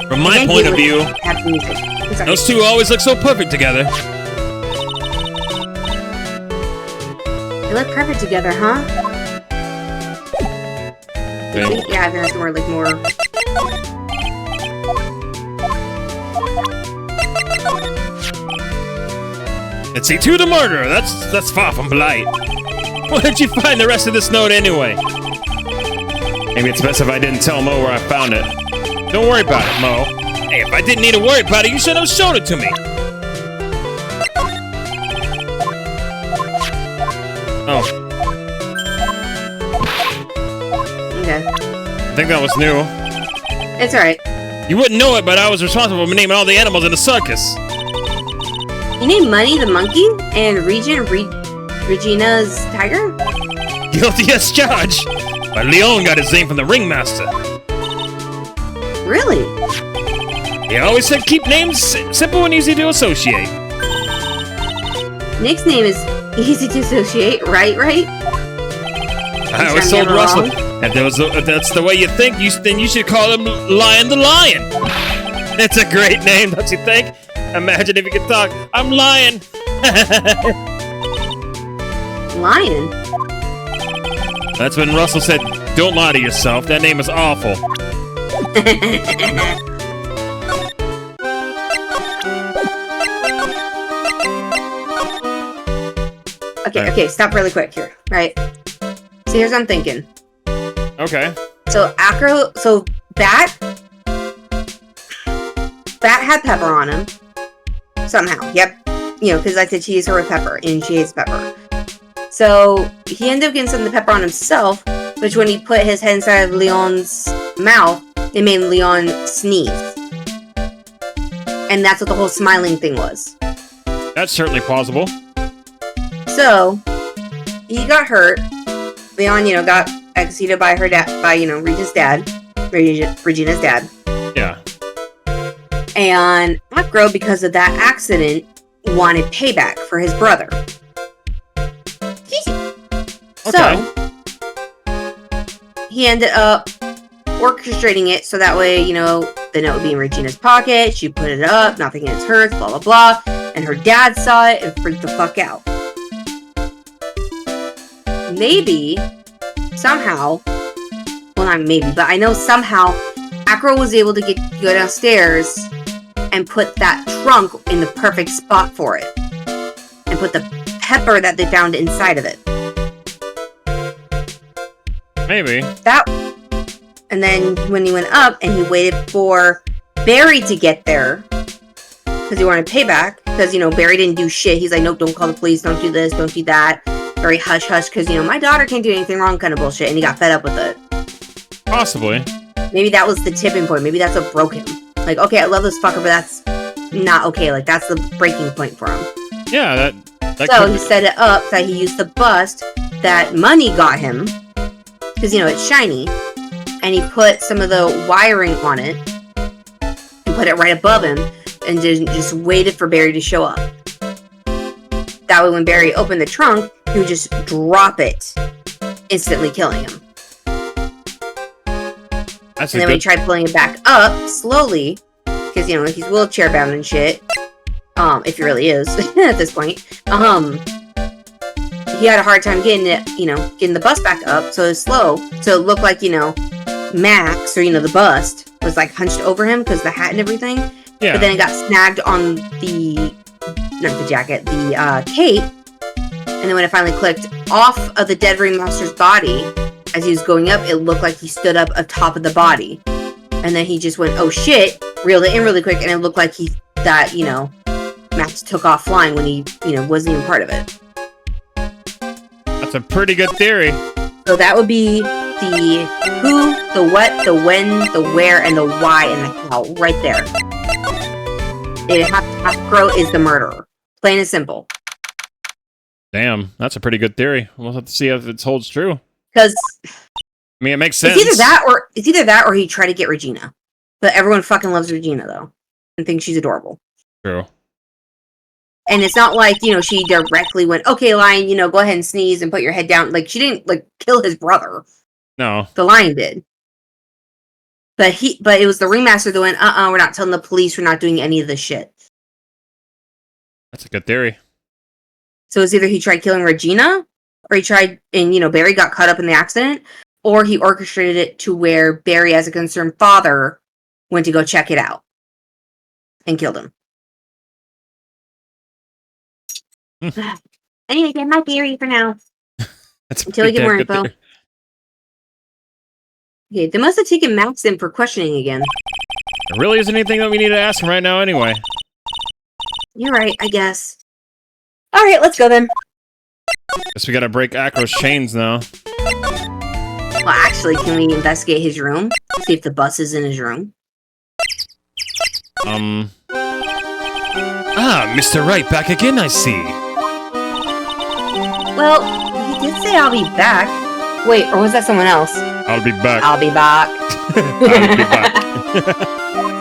From my point of view, have the music. I'm sorry. those two always look so perfect together. They look perfect together, huh? Yeah, I think that's more like more. Let's see, to the murderer. That's far from polite. Where did you find the rest of this note anyway? Maybe it's best if I didn't tell Mo where I found it. Don't worry about it, Mo. Hey, if I didn't need to worry about it, you should have shown it to me. Oh. Okay. I think that was new. It's alright. You wouldn't know it, but I was responsible for naming all the animals in the circus. You named Money the monkey and Regina's tiger? Guilty as charged. But Leon got his name from the ringmaster. Really? He always said keep names simple and easy to associate. Nick's name is easy to associate, right? I always told Russell, if that's the way you think, then you should call him Lion the Lion. It's a great name, don't you think? Imagine if you could talk. I'm Lion. Lion? That's when Russell said, don't lie to yourself. That name is awful. Okay, stop really quick here, right? So here's what I'm thinking. Okay. So Bat had pepper on him. Somehow, yep. You know, because I said tease her with pepper, and she hates pepper. So he ended up getting some of the pepper on himself, which when he put his head inside of Leon's mouth, it made Leon sneeze. And that's what the whole smiling thing was. That's certainly plausible. So he got hurt. Leon, got executed by Regina's dad. Yeah. And Acro, because of that accident, wanted payback for his brother. So he ended up orchestrating it so that way, the note would be in Regina's pocket. She put it up, nothing gets hurt, blah blah blah. And her dad saw it and freaked the fuck out. Maybe, somehow, well not maybe, but I know somehow Acro was able to go downstairs and put that trunk in the perfect spot for it. And put the pepper that they found inside of it. Maybe. And then when he went up and he waited for Barry to get there, because he wanted payback, because, you know, Barry didn't do shit. He's like, nope, don't call the police, don't do this, don't do that. Very hush-hush, because, you know, my daughter can't do anything wrong kind of bullshit, and he got fed up with it. Possibly. Maybe that was the tipping point. Maybe that's what broke him. Like, okay, I love this fucker, but that's not okay. Like, that's the breaking point for him. Yeah, that So he set it up that he used the bust that Money got him, because, you know, it's shiny, and he put some of the wiring on it, and put it right above him, and just waited for Barry to show up. That way when Barry opened the trunk, he would just drop it, instantly killing him. And then when he tried pulling it back up, slowly, because, you know, he's wheelchair bound and shit, if he really is, at this point, he had a hard time getting it, you know, getting the bust back up, so it was slow, so it looked like, you know, Max, or, you know, the bust, was, like, hunched over him, because the hat and everything, Yeah. But then it got snagged on not the jacket, the cape, and then when it finally clicked off of the dead ringmaster's body, as he was going up, it looked like he stood up atop of the body, and then he just went, oh shit, reeled it in really quick, and it looked like you know, Max took off flying when he, you know, wasn't even part of it. That's a pretty good theory. So that would be the who, the what, the when, the where, and the why, and the how, right there. Hasbro is the murderer. Plain and simple. Damn, that's a pretty good theory. We'll have to see if it holds true. Because I mean, it makes sense. it's either that or he tried to get Regina. But everyone fucking loves Regina though, and thinks she's adorable. True. And it's not like, you know, she directly went, okay, Lion, you know, go ahead and sneeze and put your head down. Like, she didn't, like, kill his brother. No. The Lion did. But it was the ringmaster that went, we're not telling the police, we're not doing any of this shit. That's a good theory. So it's either he tried killing Regina, or he tried, and, you know, Barry got caught up in the accident, or he orchestrated it to where Barry, as a concerned father, went to go check it out. And killed him. Anyway, get my theory for now. That's Until we get more good info. theory. Okay, they must have taken Max in for questioning again. There really isn't anything that we need to ask him right now anyway. You're right, I guess. Alright, let's go then. Guess we gotta break Acro's chains now. Well, actually, can we investigate his room? See if the bus is in his room? Ah, Mr. Wright, back again, I see. Well, he did say I'll be back. Wait, or was that someone else? I'll be back. I'll be back. I'll be back.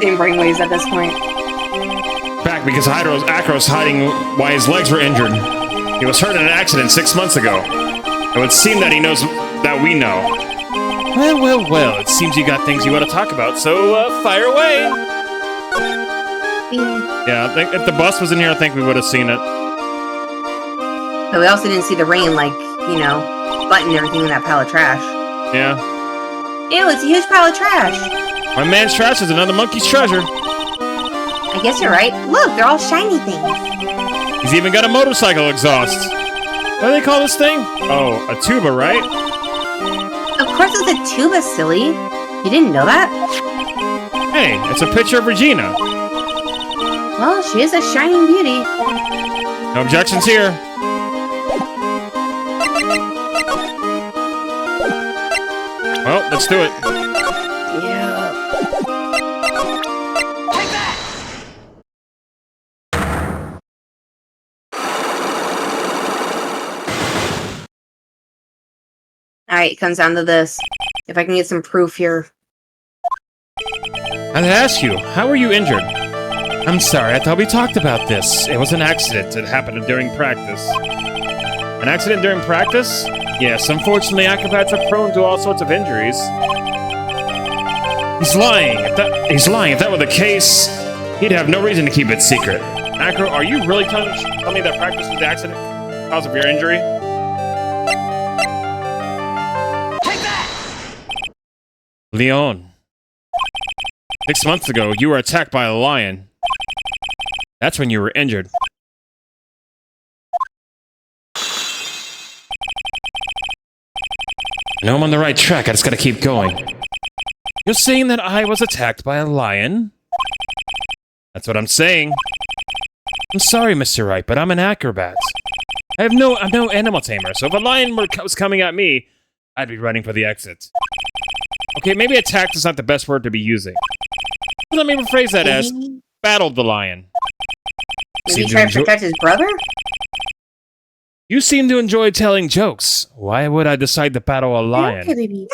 Same brainwaves at this point. Back because Acro's hiding why his legs were injured. He was hurt in an accident 6 months ago. It would seem that he knows that we know. Well, it seems you got things you want to talk about, so fire away! Yeah, I think if the bus was in here, I think we would have seen it. But we also didn't see the rain, like, you know, button everything in that pile of trash. Yeah. Ew, it's a huge pile of trash. My man's trash is another monkey's treasure. I guess you're right. Look, they're all shiny things. He's even got a motorcycle exhaust. What do they call this thing? Oh, a tuba, right? Of course it's a tuba, silly. You didn't know that? Hey, it's a picture of Regina. Well, she is a shining beauty. No objections here. Well, let's do it. Yeah. Alright, it comes down to this. If I can get some proof here. I'd ask you, how were you injured? I'm sorry, I thought we talked about this. It was an accident. It happened during practice. An accident during practice? Yes, unfortunately, acrobats are prone to all sorts of injuries. He's lying. He's lying. If that were the case, he'd have no reason to keep it secret. Acro, are you really telling me that practice was the accident cause of your injury? Leon. 6 months ago, you were attacked by a lion. That's when you were injured. I know I'm on the right track. I just gotta keep going. You're saying that I was attacked by a lion? That's what I'm saying. I'm sorry, Mr. Wright, but I'm an acrobat. I'm no animal tamer, so if a lion was coming at me, I'd be running for the exit. Okay, maybe attacked is not the best word to be using. Let me rephrase that as battled the lion. Maybe he tried to protect his brother? You seem to enjoy telling jokes. Why would I decide to battle a lion? Okay, baby.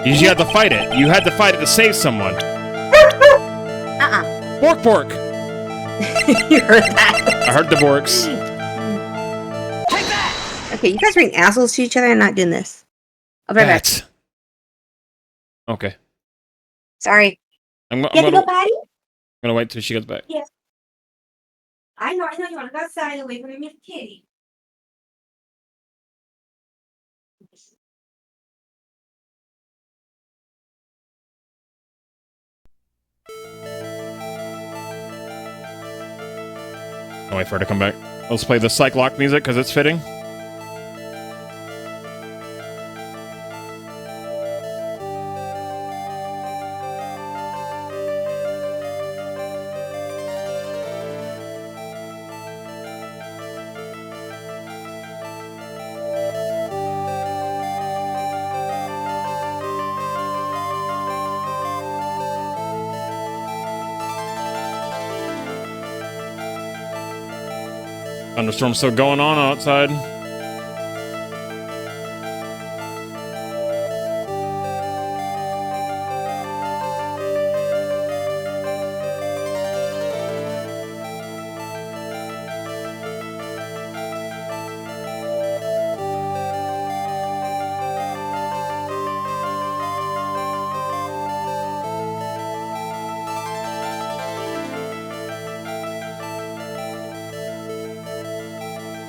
You had to fight it. You had to fight it to save someone. Bork bork! You heard that? I heard the borks. Okay, you guys are being assholes to each other and not doing this. I'll be right back. That. Okay. Sorry. I'm You have to go potty? gonna wait till she gets back. Yes. I know you want to go outside and wait for Miss Kitty. I'll wait for her to come back. Let's play the psych lock music because it's fitting. Thunderstorm's still going on outside.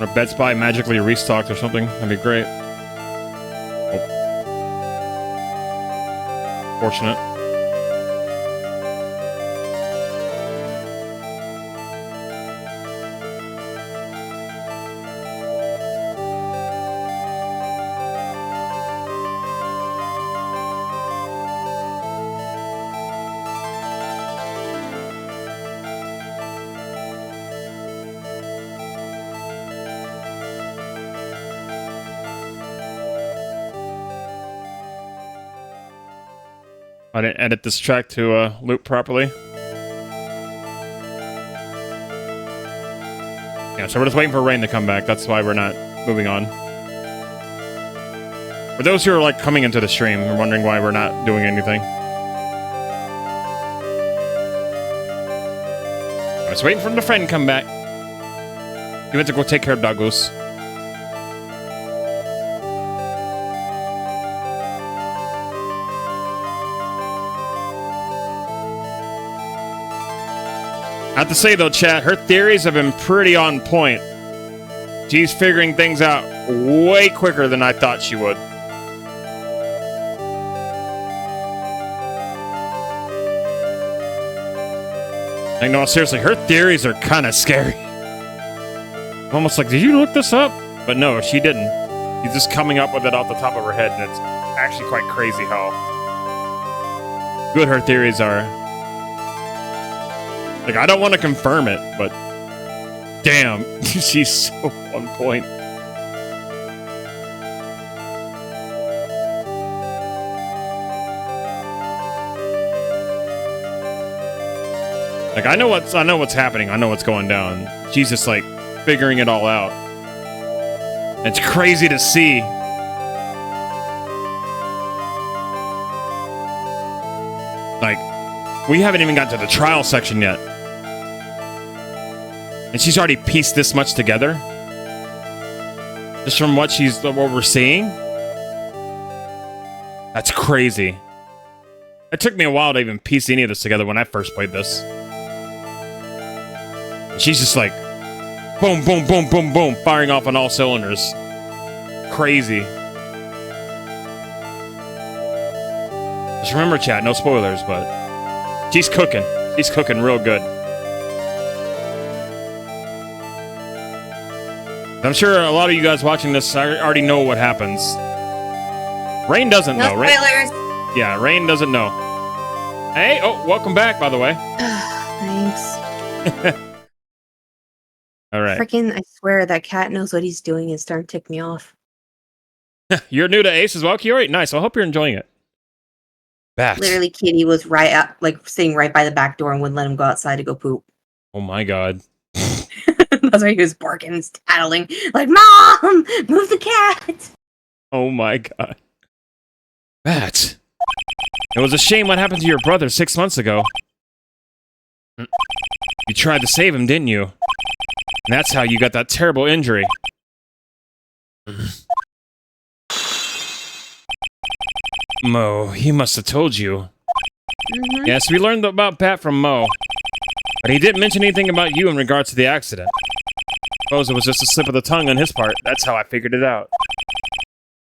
Or Bed Spy magically restocked or something. That'd be great. Oh. Fortunate. I didn't edit this track to loop properly. Yeah, so we're just waiting for Rain to come back. That's why we're not moving on. For those who are like coming into the stream and wondering why we're not doing anything. I was waiting for the friend to come back. He went to go take care of Douglas. I have to say though, chat, her theories have been pretty on point. She's figuring things out way quicker than I thought she would. Like, no, seriously, her theories are kind of scary. I'm almost like, did you look this up? But no, she didn't. She's just coming up with it off the top of her head, and it's actually quite crazy how good her theories are. Like, I don't want to confirm it, but damn, she's so on point. Like, I know what's happening. I know what's going down. She's just like figuring it all out. It's crazy to see. Like, we haven't even got to the trial section yet. And she's already pieced this much together. Just from what we're seeing. That's crazy. It took me a while to even piece any of this together when I first played this. And she's just like, boom, boom, boom, boom, boom, firing off on all cylinders. Crazy. Just remember, chat, no spoilers, but she's cooking. She's cooking real good. I'm sure a lot of you guys watching this already know what happens. Rain doesn't No know, right? spoilers. Yeah, Rain doesn't know. Hey, oh, welcome back, by the way. Thanks. All right. Freaking, I swear that cat knows what he's doing. It's starting to tick me off. You're new to Ace as well, Kiori? Nice. I hope you're enjoying it. Bat. Literally, Kitty was right up, like sitting right by the back door and wouldn't let him go outside to go poop. Oh my god. That's why he was barking and tattling, like, "Mom, move the cat!" Oh my god. Bat. It was a shame what happened to your brother 6 months ago. You tried to save him, didn't you? And that's how you got that terrible injury. Mo, he must have told you. Mhm. Yes, we learned about Bat from Mo. But he didn't mention anything about you in regards to the accident. Suppose it was just a slip of the tongue on his part. That's how I figured it out.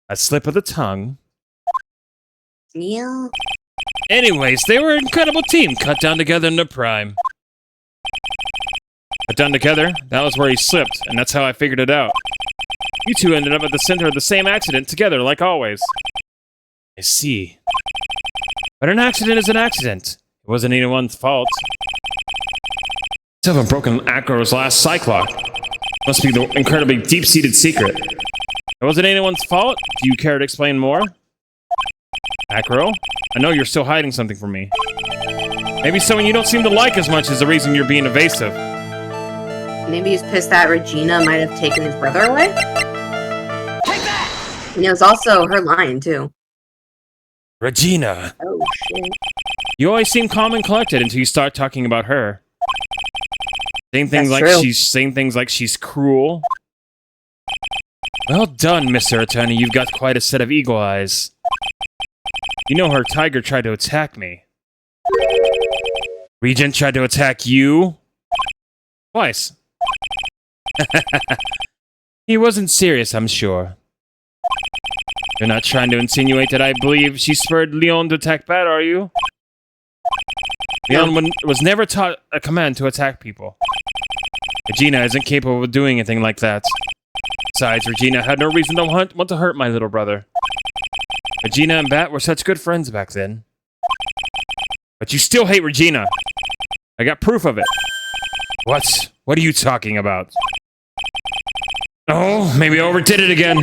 A slip of the tongue. Neil? Anyways, they were an incredible team, cut down together in their prime. Cut down together, that was where he slipped, and that's how I figured it out. You two ended up at the center of the same accident together, like always. I see. But an accident is an accident. It wasn't anyone's fault. Seven broken Acro's last Cyclock. Must be the incredibly deep-seated secret. It wasn't anyone's fault? Do you care to explain more? Acro? I know you're still hiding something from me. Maybe someone you don't seem to like as much is the reason you're being evasive. Maybe he's pissed that Regina might have taken his brother away. Take that! And it was also her line too. Regina. Oh shit. You always seem calm and collected until you start talking about her. Saying things like she's cruel. Well done, Mr. Attorney. You've got quite a set of eagle eyes. You know her tiger tried to attack me. Regent tried to attack you? Twice. He wasn't serious, I'm sure. You're not trying to insinuate that I believe she spurred Leon to attack Bat, are you? Leon was never taught a command to attack people. Regina isn't capable of doing anything like that. Besides, Regina had no reason to want to hurt my little brother. Regina and Bat were such good friends back then. But you still hate Regina. I got proof of it. What? What are you talking about? Oh, maybe I overdid it again.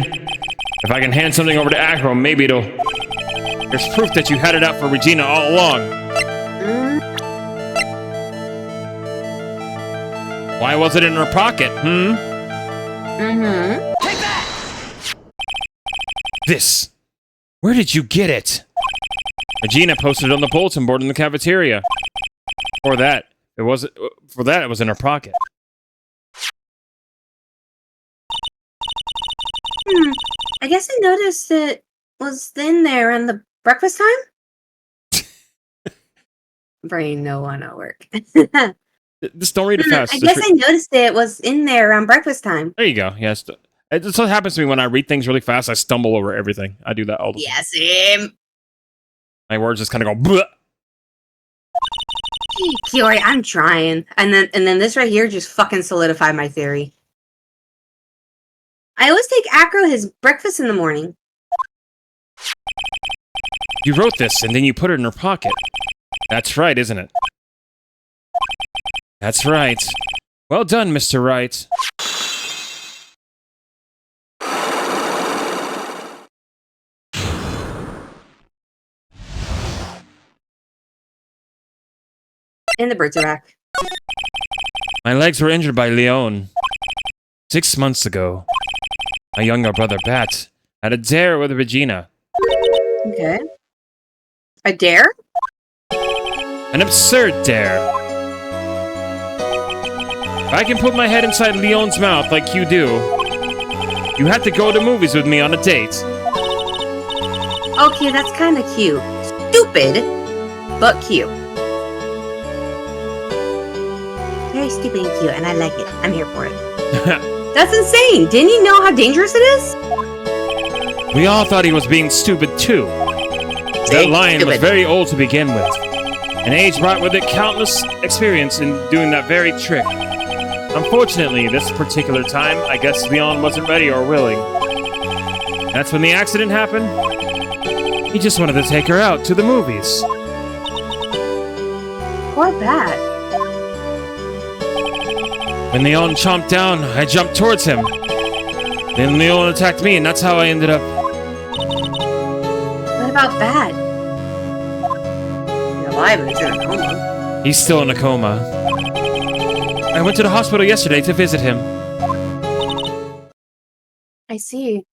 If I can hand something over to Acro, maybe it'll... There's proof that you had it out for Regina all along. Why was it in her pocket, Mm-hmm. Take that! This. Where did you get it? Regina posted it on the bulletin board in the cafeteria. For that, it was in her pocket. I guess I noticed it was in there around the breakfast time. Brain no one at work. Just don't read it fast. I guess I noticed it was in there around breakfast time. There you go. Yes. It's what happens to me when I read things really fast. I stumble over everything. I do that all the time. Yeah, same. My words just kind of go bleh. Kiori, I'm trying. And then this right here just fucking solidified my theory. I always take Acro his breakfast in the morning. You wrote this and then you put it in her pocket. That's right, isn't it? That's right. Well done, Mr. Wright. And the birds are back. My legs were injured by Leon. 6 months ago. My younger brother, Bat, had a dare with Regina. Okay. A dare? An absurd dare. If I can put my head inside Leon's mouth like you do, you have to go to movies with me on a date. Okay, that's kind of cute. Stupid, but cute. Very stupid and cute, and I like it. I'm here for it. That's insane. Didn't you know how dangerous it is? We all thought he was being stupid too. That lion was very old to begin with. And age brought with it countless experience in doing that very trick. Unfortunately, this particular time, I guess Leon wasn't ready or willing. That's when the accident happened. He just wanted to take her out to the movies. Poor Bat. When Leon chomped down, I jumped towards him. Then Leon attacked me, and that's how I ended up. What about Bat? He's alive, but he's in a coma. He's still in a coma. I went to the hospital yesterday to visit him. I see.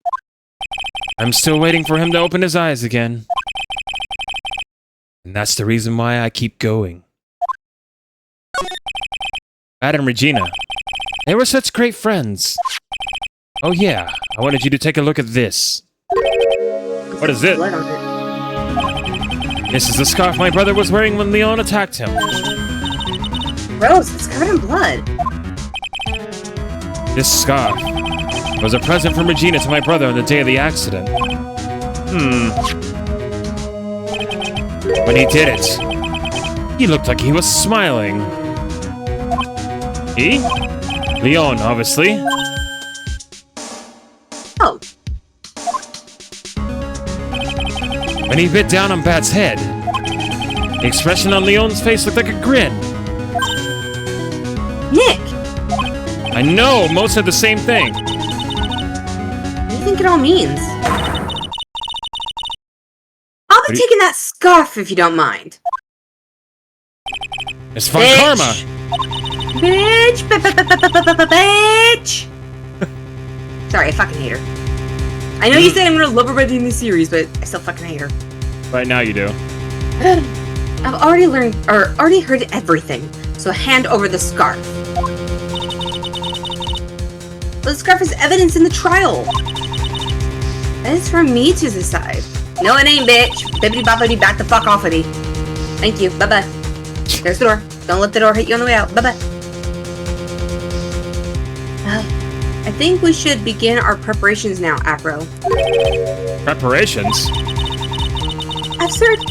I'm still waiting for him to open his eyes again. And that's the reason why I keep going. Bat and Regina. They were such great friends. Oh yeah, I wanted you to take a look at this. What is it? Blood on it. This is the scarf my brother was wearing when Leon attacked him. Gross, it's covered in blood. This scarf was a present from Regina to my brother on the day of the accident. When he did it, he looked like he was smiling. He? Leon, obviously. Oh, When he bit down on Bat's head, the expression on Leon's face looked like a grin. Nick! I know, most said the same thing. What do you think it all means? I'll be taking that scarf if you don't mind. It's Von Bitch. Karma. Bitch! Bitch! Sorry, I fucking hate her. I know you said I'm gonna love her by the end of the series, but I still fucking hate her. Right now you do. I've already already heard everything, so hand over the scarf. The scarf is evidence in the trial. And it's for me to decide. No, it ain't, bitch. Bibbidi bobbidi, back the fuck off of me. Thank you. Bye-bye. There's the door. Don't let the door hit you on the way out. Bye-bye. I think we should begin our preparations now, Acro. Preparations? I've served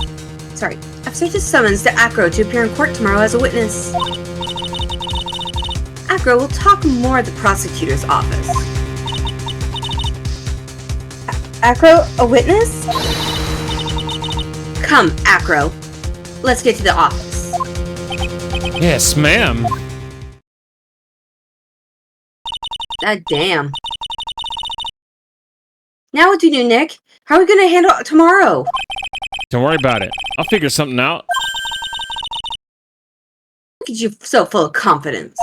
a summons to Acro to appear in court tomorrow as a witness. Acro will talk more at the prosecutor's office. Acro, a witness? Come, Acro. Let's get to the office. Yes, ma'am. God damn. Now what do you do, Nick? How are we gonna handle it tomorrow? Don't worry about it. I'll figure something out. Look at you, so full of confidence.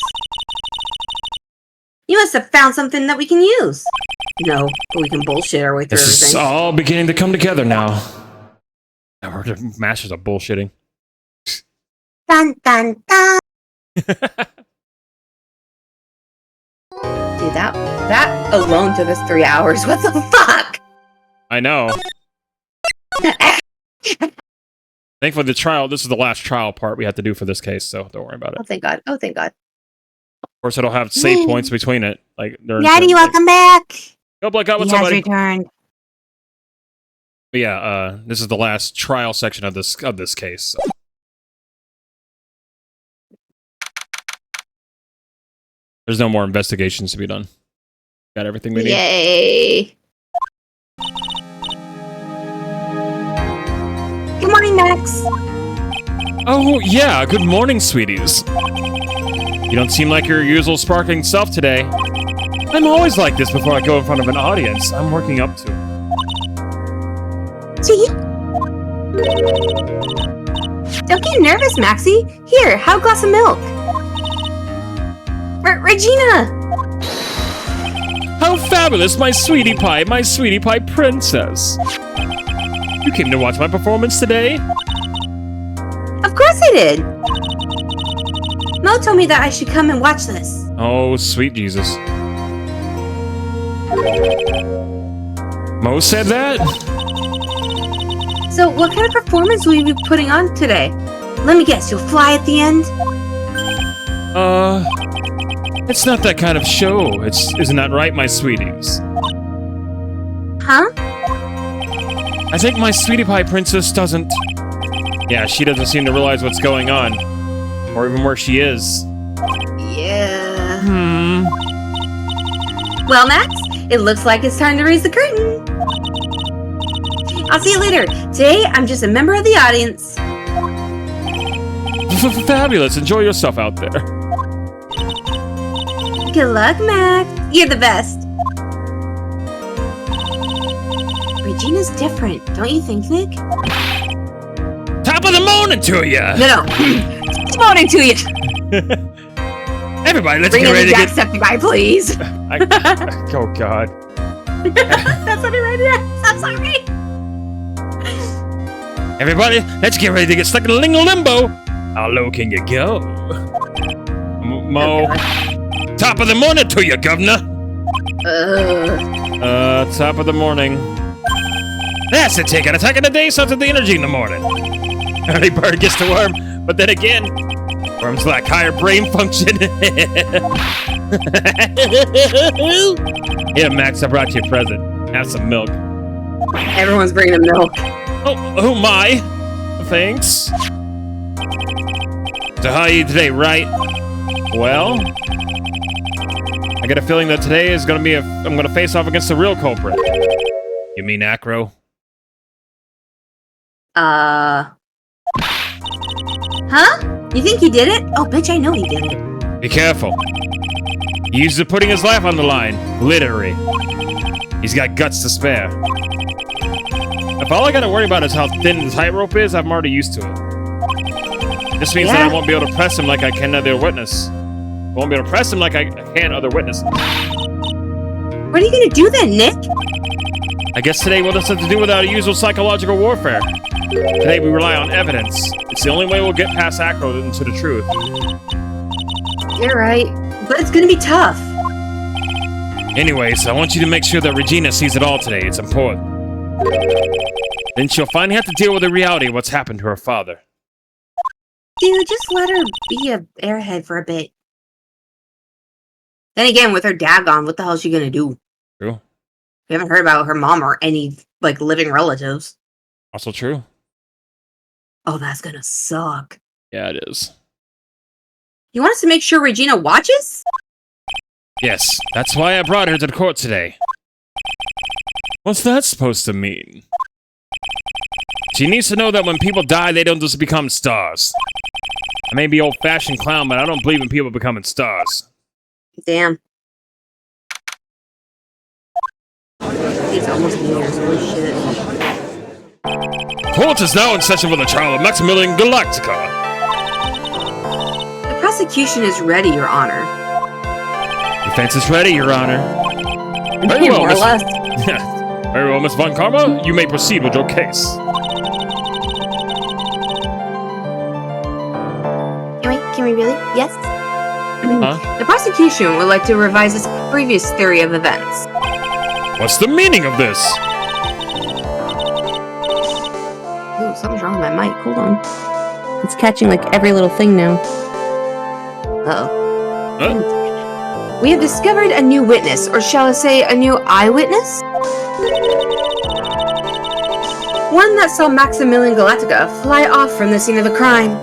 You must have found something that we can use. No, but we can bullshit our way through This is everything. all beginning to come together now. Now we're the masters of bullshitting. Dun dun dun. Dude, that alone took us 3 hours. What the fuck? I know. Thankfully, the trial, this is the last trial part we have to do for this case, so don't worry about it. Oh, thank God. Oh, thank God. Of course, it'll have save points between it. Like, Daddy, welcome back. Go, Blake, out, He what's has up, buddy? returned. But yeah, this is the last trial section of this case. So. There's no more investigations to be done. Got everything we need. Yay. Good morning, Max. Oh, yeah, good morning, sweeties. You don't seem like your usual sparkling self today. I'm always like this before I go in front of an audience. I'm working up to it. See? Don't get nervous, Maxie. Here, have a glass of milk. Regina! How fabulous, my sweetie pie princess. You came to watch my performance today? Of course I did. Mo told me that I should come and watch this. Oh, sweet Jesus. Mo said that? So, what kind of performance will you be putting on today? Let me guess, you'll fly at the end? It's not that kind of show. Isn't that right, my sweeties? Huh? I think my sweetie pie princess doesn't... Yeah, she doesn't seem to realize what's going on. Or even where she is. Yeah... Well, Max, it looks like it's time to raise the curtain. I'll see you later. Today, I'm just a member of the audience. Fabulous. Enjoy yourself out there. Good luck, Max. You're the best. Regina's different, don't you think, Nick? Top of the morning to you. No. Good morning to you. Everybody, let's Bring get in ready the to get. Jacksepticeye, please. Oh, God. That's what I read. I'm sorry. Everybody, let's get ready to get stuck in a limbo. How low can you go? Mo. Top of the morning to you, governor. Top of the morning. That's the ticket. Attack of the day starts with the energy in the morning. Early bird gets the worm, but then again, worms lack higher brain function. Here, Max, I brought you a present. Have some milk. Everyone's bringing the milk. Oh my. Thanks. So how are you today, Wright? Well, I get a feeling that today is going to be I'm going to face off against the real culprit. You mean Acro? Huh? You think he did it? Oh, bitch, I know he did it. Be careful. He uses putting his life on the line. Literally. He's got guts to spare. If all I got to worry about is how thin the tightrope is, I'm already used to it. This means that I won't be able to press him like I can other witness. I won't be able to press him like I can other witnesses. What are you gonna do then, Nick? I guess today we'll just have to do with our usual psychological warfare. Today we rely on evidence. It's the only way we'll get past Acro into the truth. You're right, but it's gonna be tough. Anyways, I want you to make sure that Regina sees it all today. It's important. Then she'll finally have to deal with the reality of what's happened to her father. Dude, just let her be a airhead for a bit. Then again, with her dad gone, what the hell is she gonna do? True. We haven't heard about her mom or any, like, living relatives. Also true. Oh, that's gonna suck. Yeah, it is. You want us to make sure Regina watches? Yes, that's why I brought her to the court today. What's that supposed to mean? She needs to know that when people die, they don't just become stars. I may be old-fashioned clown, but I don't believe in people becoming stars. Damn. He's almost years. Holy shit. Court is now in session for the trial of Maximilian Galactica. The prosecution is ready, Your Honor. Defense is ready, Your Honor. Very well, More or Miss... less. Very well, Miss Von Karma. You may proceed with your case. Can we really? Yes? Huh? The prosecution would like to revise its previous theory of events. What's the meaning of this? Ooh, something's wrong with my mic. Hold on. It's catching, like, every little thing now. Uh-oh. Huh? We have discovered a new witness, or shall I say a new eyewitness? One that saw Maximilian Galactica fly off from the scene of the crime.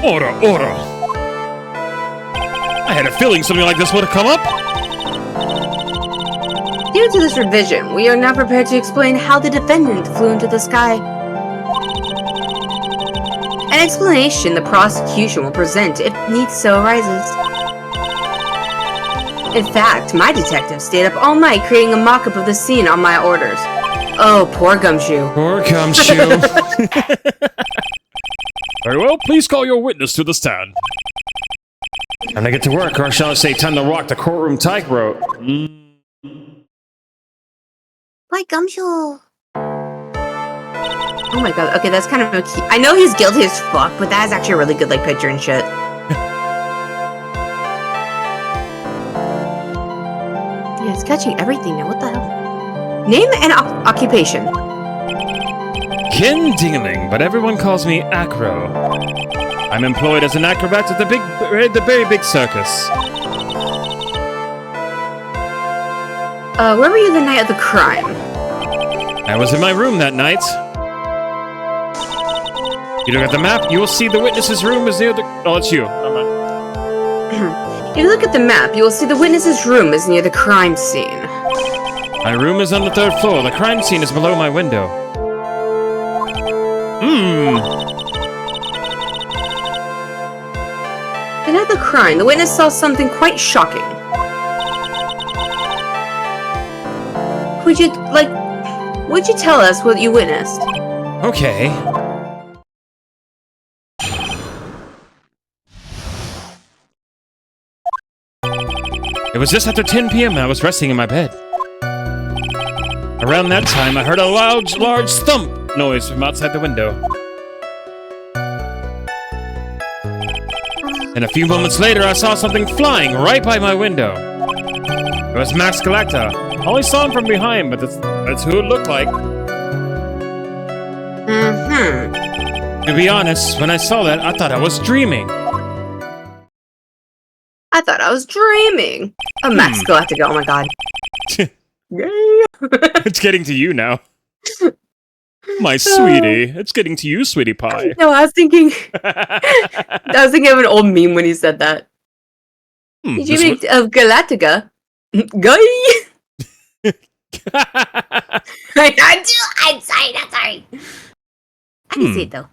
Order, order. I had a feeling something like this would have come up. Due to this revision, we are now prepared to explain how the defendant flew into the sky. An explanation the prosecution will present if need so arises. In fact, my detective stayed up all night creating a mock-up of the scene on my orders. Oh, poor Gumshoe. Poor Gumshoe. Very well, please call your witness to the stand. Time to get to work, or shall I say time to rock the courtroom tightrope. Why, Gumshoe? Oh my god, okay, that's kind of cute. I know he's guilty as fuck, but that is actually a really good, like, picture and shit. Yeah, it's catching everything now, what the hell? Name and occupation. Ken Dingling, but everyone calls me Acro. I'm employed as an acrobat at the very big circus. Where were you the night of the crime? I was in my room that night. You look at the map, you will see the witness's room is near the... Oh, it's you. Never mind. If you look at the map, you will see the witness's room is near the crime scene. My room is on the 3rd floor. The crime scene is below my window. The night of the crime, the witness saw something quite shocking. Would you tell us what you witnessed? Okay. It was just after 10 p.m. and I was resting in my bed. Around that time, I heard a large thump noise from outside the window. And a few moments later, I saw something flying right by my window. It was Max Galacta. I only saw him from behind, but that's who it looked like. To be honest, when I saw that, I thought I was dreaming. I thought I was dreaming. A Max Galactica, oh my god. It's getting to you now. My sweetie. It's getting to you, sweetie pie. No, I was thinking of an old meme when he said that. Did you make of Galactica? Guy! I'm sorry. I can see it though.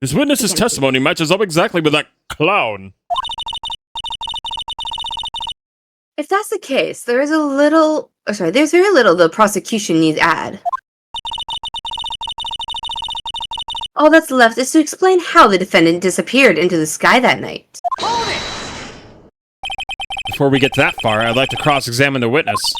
This witness's testimony matches up exactly with that clown. If that's the case, there's very little the prosecution needs add. All that's left is to explain how the defendant disappeared into the sky that night. Before we get that far, I'd like to cross-examine the witness.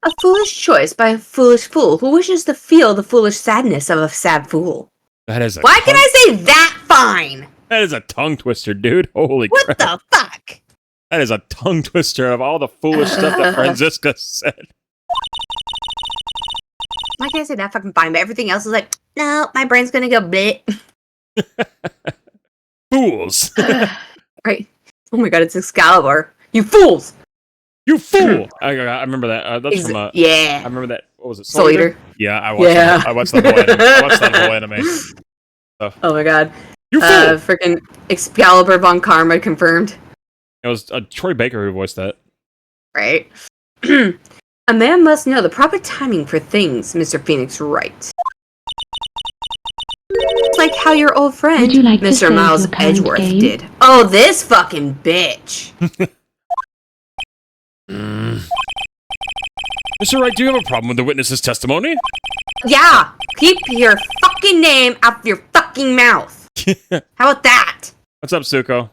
A foolish choice by a foolish fool who wishes to feel the foolish sadness of a sad fool. That is Why can I say that fine? That is a tongue twister, dude. Holy crap. What the fuck? That is a tongue twister of all the foolish stuff that Franziska said. Why can't I say that fucking fine? But everything else is like, no, my brain's gonna go bleh. Fools. Right. Oh my god, it's Excalibur. You fools! You fool! I remember that. That's from yeah. I remember that. What was it? Soul Eater? Yeah, I watched that whole anime. I watched that whole anime. So. Oh my god. You fool! Freaking Excalibur Von Karma confirmed. It was Troy Baker who voiced that. Right. A man must know the proper timing for things, Mr. Phoenix Wright. It's like how your old friend, like Mr. Miles Edgeworth, did. Oh, this fucking bitch! Mr. Wright, do you have a problem with the witness's testimony? Yeah! Keep your fucking name out of your fucking mouth! How about that? What's up, Suko?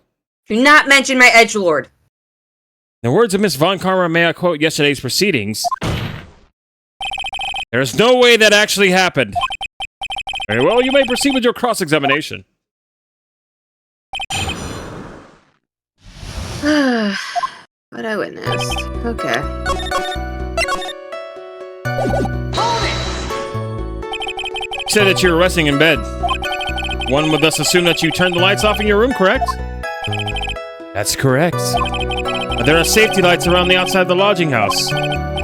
Do not mention my edgelord. In the words of Miss Von Karma, may I quote yesterday's proceedings? There is no way that actually happened. Very well, you may proceed with your cross-examination. What I witnessed. Okay. You said that you were resting in bed. One would thus assume that you turned the lights off in your room, correct? That's correct. But there are safety lights around the outside of the lodging house.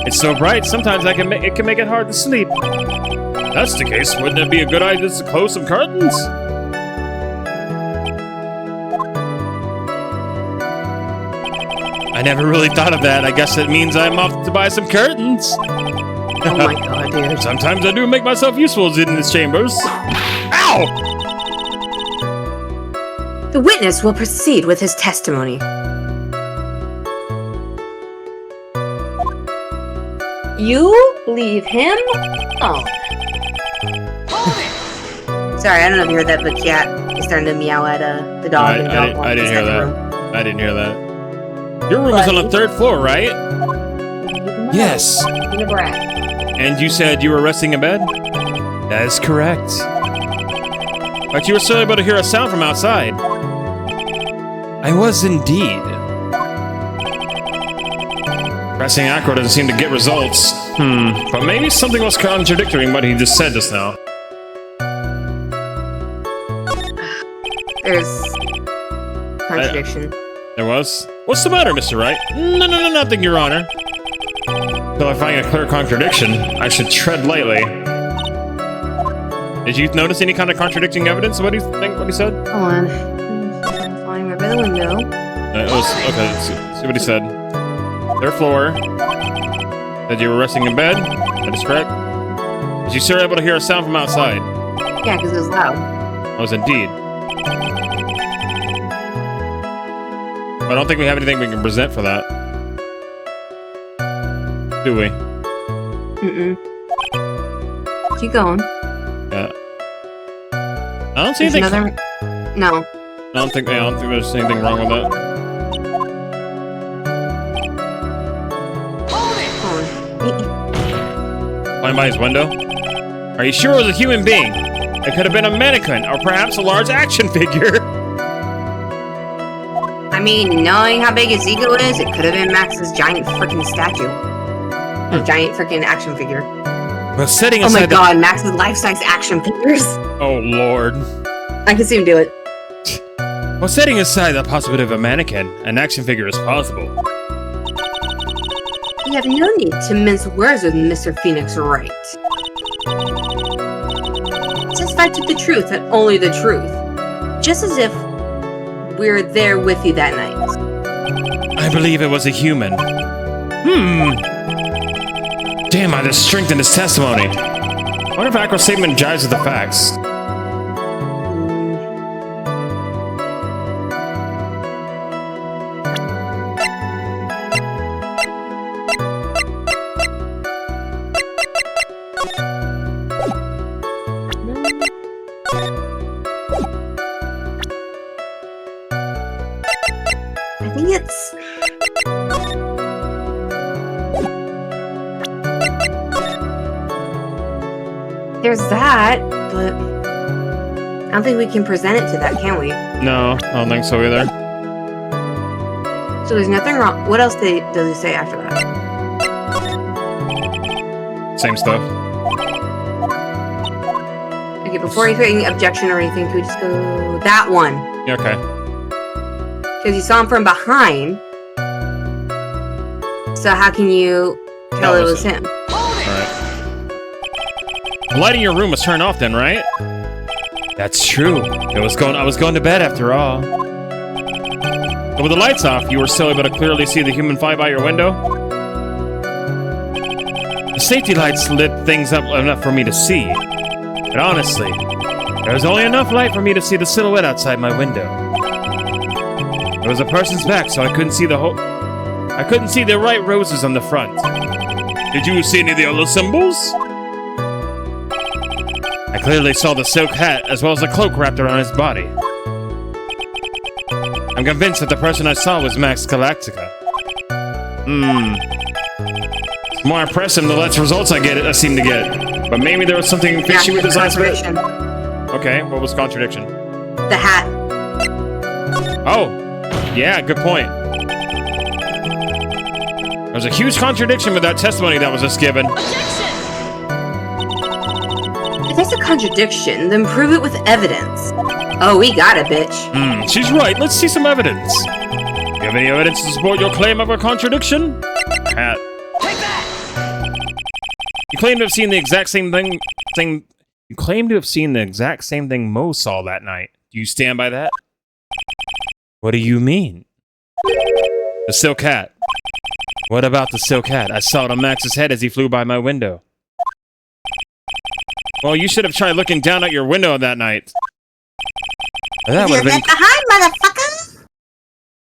It's so bright, sometimes it can make it hard to sleep. If that's the case, wouldn't it be a good idea to close some curtains? I never really thought of that. I guess it means I'm off to buy some curtains. Oh my god, dude. Sometimes I do make myself useful in these chambers. Ow! The witness will proceed with his testimony. You leave him alone. Sorry, I don't know if you heard that, but cat is starting to meow at the dog. I didn't hear that. I didn't hear that. Your room is on the 3rd floor, right? Yes. And you said you were resting in bed? That is correct. But you were still able to hear a sound from outside. I was indeed. Pressing acro doesn't seem to get results. But maybe something was contradictory in what he just said just now. There's contradiction. There was? What's the matter, Mr. Wright? No, nothing, Your Honor. Till I find a clear contradiction, I should tread lightly. Did you notice any kind of contradicting evidence of what he said? Hold on. right by the window. It was okay. Let's see what he said. Third floor. Said you were resting in bed. That is correct. Was you still able to hear a sound from outside? Yeah, because it was loud. I was indeed. I don't think we have anything we can present for that. Do we? Mm-mm. Keep going. Yeah. I don't see There's anything. No. I don't think there's anything wrong with that. Flying by his window? Are you sure it was a human being? It could have been a mannequin, or perhaps a large action figure. I mean, knowing how big his ego is, it could have been Max's giant freaking statue. Or giant freaking action figure. But setting Oh aside my god, Max's life-size action figures. Oh lord. I can see him do it. Well, setting aside the possibility of a mannequin, an action figure is possible. You have no need to mince words with Mr. Phoenix Wright. Just fight to the truth and only the truth. Just as if we were there with you that night. I believe it was a human. Damn, I just strengthened his testimony. I wonder if Acro's statement jives with the facts. I think it's... There's that, but I don't think we can present it to that, can we? No, I don't think so either. So there's nothing wrong. What else does he say after that? Same stuff. Okay, before you put any objection or anything, can we just go that one? Yeah, okay. Because you saw him from behind. So how can you tell it was him? Alright. The light in your room was turned off then, right? That's true. I was going to bed after all. But with the lights off, you were still able to clearly see the human fly by your window? The safety lights lit things up enough for me to see. But honestly, there was only enough light for me to see the silhouette outside my window. It was a person's back, so I couldn't see the Wright roses on the front. Did you see any of the other symbols? I clearly saw the silk hat, as well as the cloak wrapped around his body. I'm convinced that the person I saw was Max Galactica. The more I press him, the less results I seem to get. But maybe there was something fishy with his last bit. Okay, what was contradiction? The hat. Oh, yeah, good point. There's a huge contradiction with that testimony that was just given. If there's a contradiction, then prove it with evidence. Oh, we got it, bitch. She's right. Let's see some evidence. You have any evidence to support your claim of a contradiction? Hat. Take that! You claim to have seen the exact same thing. You claim to have seen the exact same thing Mo saw that night. Do you stand by that? What do you mean? The silk hat. What about the silk hat? I saw it on Max's head as he flew by my window. Well, you should have tried looking down at your window that night. That would have been behind, motherfucker!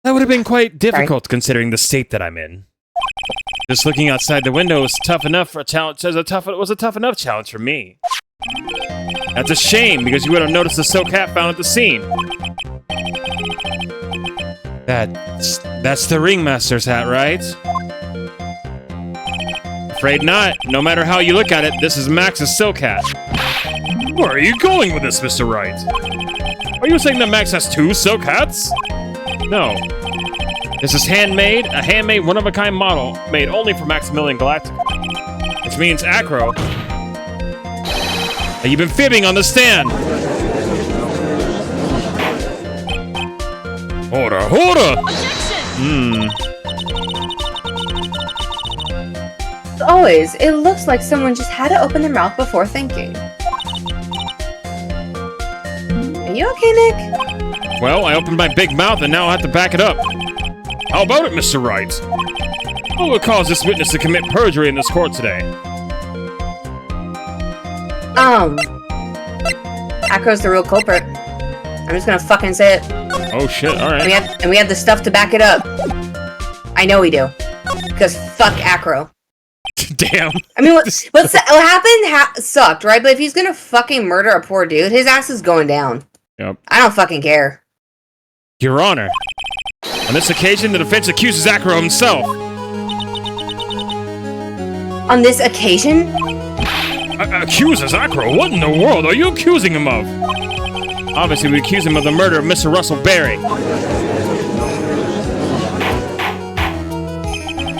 That would have been quite difficult considering the state that I'm in. Just looking outside the window was tough enough for a challenge. It was a tough enough challenge for me. That's a shame because you would have noticed the silk hat found at the scene. That's the ringmaster's hat, right? Afraid not. No matter how you look at it, this is Max's silk hat. Where are you going with this, Mr. Wright? Are you saying that Max has two silk hats? No. This is handmade, a handmade one-of-a-kind model made only for Maximilian Galactica. Which means Acro. You've been fibbing on the stand. Order. As always, it looks like someone just had to open their mouth before thinking. Are you okay, Nick? Well, I opened my big mouth and now I have to back it up. How about it, Mr. Wright? What will cause this witness to commit perjury in this court today? Acro's the real culprit. I'm just gonna fucking say it. Oh shit, alright. We have the stuff to back it up. I know we do. Because fuck Acro. Damn. I mean, what happened sucked, right? But if he's gonna fucking murder a poor dude, his ass is going down. Yep. I don't fucking care. Your Honor, on this occasion, the defense accuses Acro himself. On this occasion? Accuses Acro? What in the world are you accusing him of? Obviously, we accuse him of the murder of Mr. Russell Berry.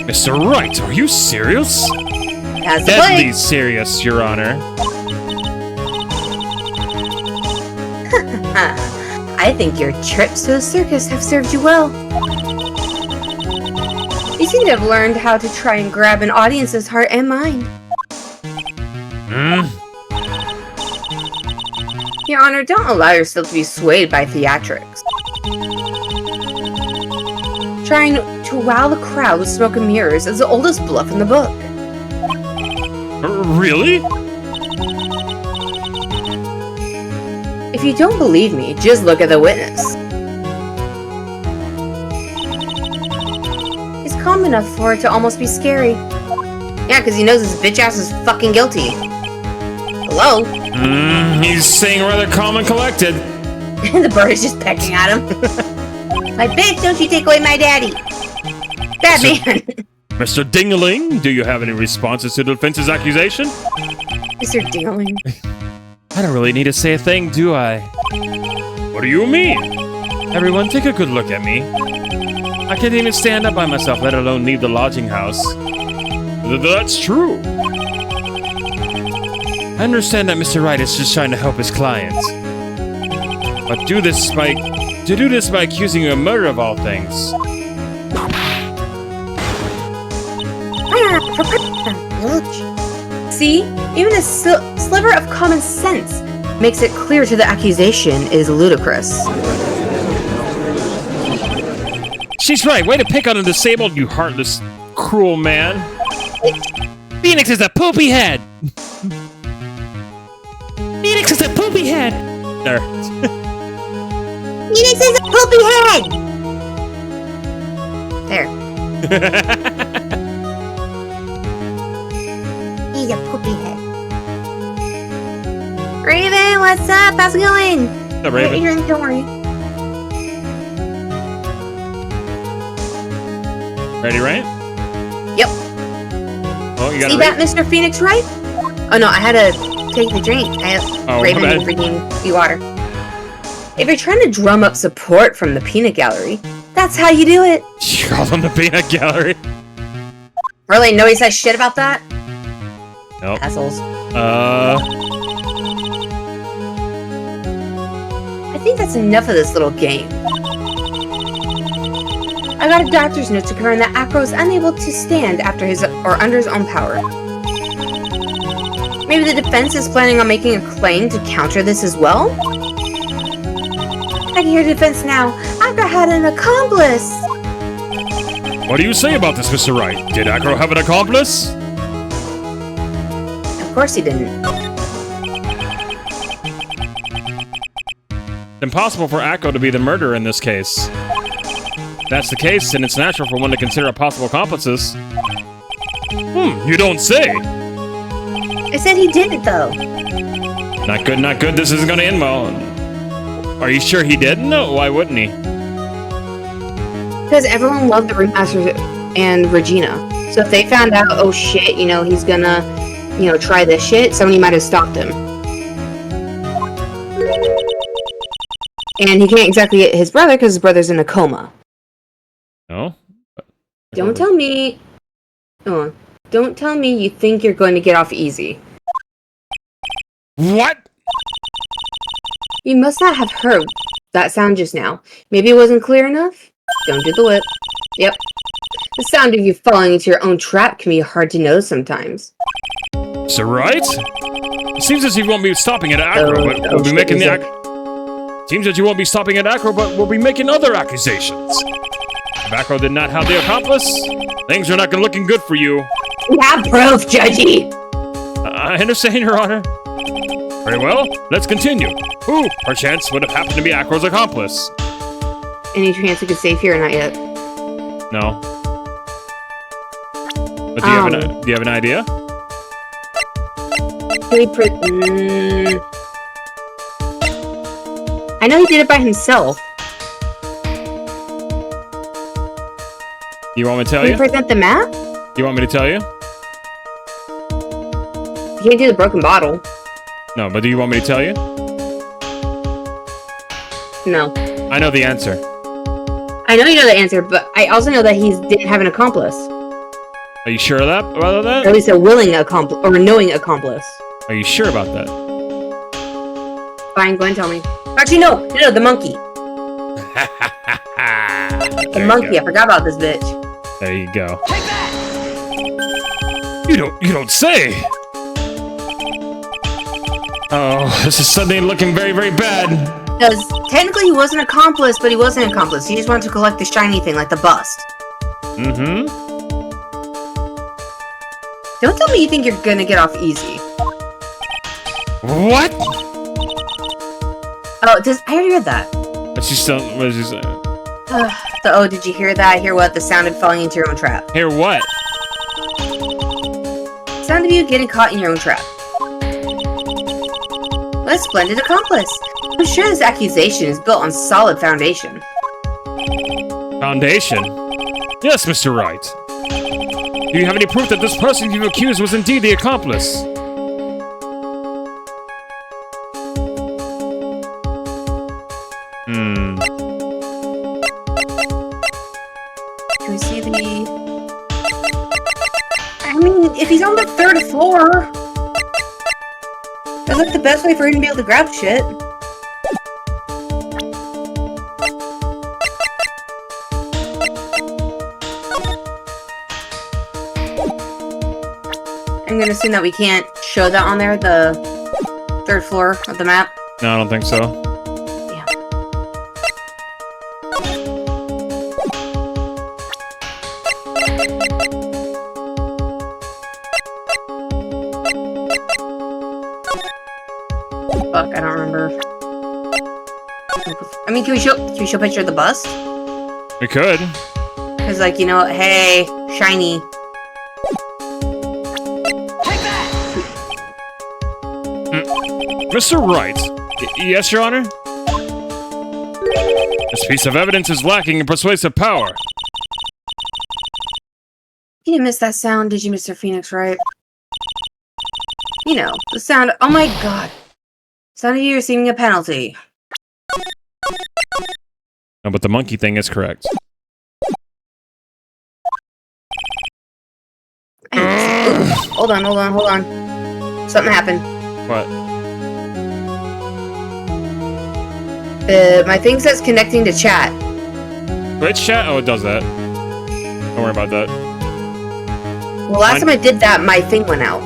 Mr. Wright, are you serious? That's the Deadly play. serious, Your Honor. I think your trips to the circus have served you well. You seem to have learned how to try and grab an audience's heart and mind. Your Honor, don't allow yourself to be swayed by theatrics. Trying to wow the crowd with smoke and mirrors is the oldest bluff in the book. Really? If you don't believe me, just look at the witness. He's calm enough for it to almost be scary. Yeah, because he knows his bitch ass is fucking guilty. Hello? He's staying rather calm and collected. The bird is just pecking at him. My bitch, don't you take away my daddy. Bad man. Mr. Dingaling, do you have any responses to the defense's accusation? Mr. Dingaling. I don't really need to say a thing, do I? What do you mean? Everyone, take a good look at me. I can't even stand up by myself, let alone leave the lodging house. That's true. I understand that Mr. Wright is just trying to help his client. But to do this by accusing you of murder of all things. See? Even a sliver of common sense makes it clear to the accusation is ludicrous. She's right. Way to pick on a disabled, you heartless, cruel man. Phoenix is a poopy head! Phoenix is a poopy head! There. Phoenix is a poopy head! There. He's a poopy head. Raven, what's up? How's it going? What's up, Raven? Adrian, don't worry. Ready, right? Yep. Oh, you got See it. that, Mr. Phoenix Wright? Oh no, I had to take the drink. Raven my bad. drinking the water. If you're trying to drum up support from the peanut gallery, that's how you do it. You called him the peanut gallery. Really? Nobody says shit about that? Nope. Assholes. I think that's enough of this little game. I got a doctor's note to confirm that Acro is unable to stand after his or under his own power. Maybe the defense is planning on making a claim to counter this as well? I can hear defense now. Acro had an accomplice! What do you say about this, Mr. Wright? Did Acro have an accomplice? Of course he didn't. It's impossible for Acro to be the murderer in this case. If that's the case, then it's natural for one to consider a possible accomplices. You don't say! I said he didn't, though. Not good, not good. This isn't gonna end well. Are you sure he didn't? No, why wouldn't he? Because everyone loved the Ringmaster and Regina. So if they found out, oh shit, you know, he's gonna, you know, try this shit, somebody might have stopped him. And he can't exactly get his brother because his brother's in a coma. No? Don't tell me... Oh, don't tell me you think you're going to get off easy. What? You must not have heard that sound just now. Maybe it wasn't clear enough? Don't do the lip. Yep. The sound of you falling into your own trap can be hard to know sometimes. So right? It seems as if you won't be stopping at Acro, but we'll be making the Seems that you won't be stopping at Acro, but will be making other accusations. If Acro did not have the accomplice, things are not looking good for you. We have proof, Judgy! I understand, Your Honor. Very well, let's continue. Who, perchance, would have happened to be Acro's accomplice? Any chance we could save here or not yet? No. But do you have an idea? Can we I know he did it by himself. You want me to tell Can we you? present the map? You want me to tell you? You can't do the broken bottle. No, but do you want me to tell you? No. I know the answer. I know you know the answer, but I also know that he didn't have an accomplice. Are you sure of that? About Or at that? least a willing accomplice, or a knowing accomplice. Are you sure about that? Fine, go and tell me. Actually, no, the monkey. The monkey, I forgot about this bitch. There you go. You don't say. Oh, this is suddenly looking very, very bad. Because technically he was an accomplice, but he wasn't an accomplice. He just wanted to collect the shiny thing, like the bust. Mm-hmm. Don't tell me you think you're gonna get off easy. What? Oh, I already read that. But she's still. What is she saying? Oh, did you hear that? Hear what? The sound of falling into your own trap. Hear what? Sound of you getting caught in your own trap. What a splendid accomplice. I'm sure this accusation is built on solid foundation. Foundation? Yes, Mr. Wright. Do you have any proof that this person you've accused was indeed the accomplice? Can we see the... I mean, if he's on the 3rd floor... That's like the best way for him to be able to grab shit. I'm gonna assume that we can't show that on there, the 3rd floor of the map. No, I don't think so. Yeah. Fuck, I don't remember. I mean, can we show a picture of the bust? We could. Cause like, you know, hey, shiny. Mr. Wright. Yes, Your Honor? This piece of evidence is lacking in persuasive power. You didn't miss that sound, did you, Mr. Phoenix, right? You know, the sound, oh my god. Sound of you receiving a penalty. No, but the monkey thing is correct. Ooh, hold on. Something happened. What? My thing says connecting to chat. Twitch chat? Oh, it does that. Don't worry about that. Well, last time I did that, my thing went out.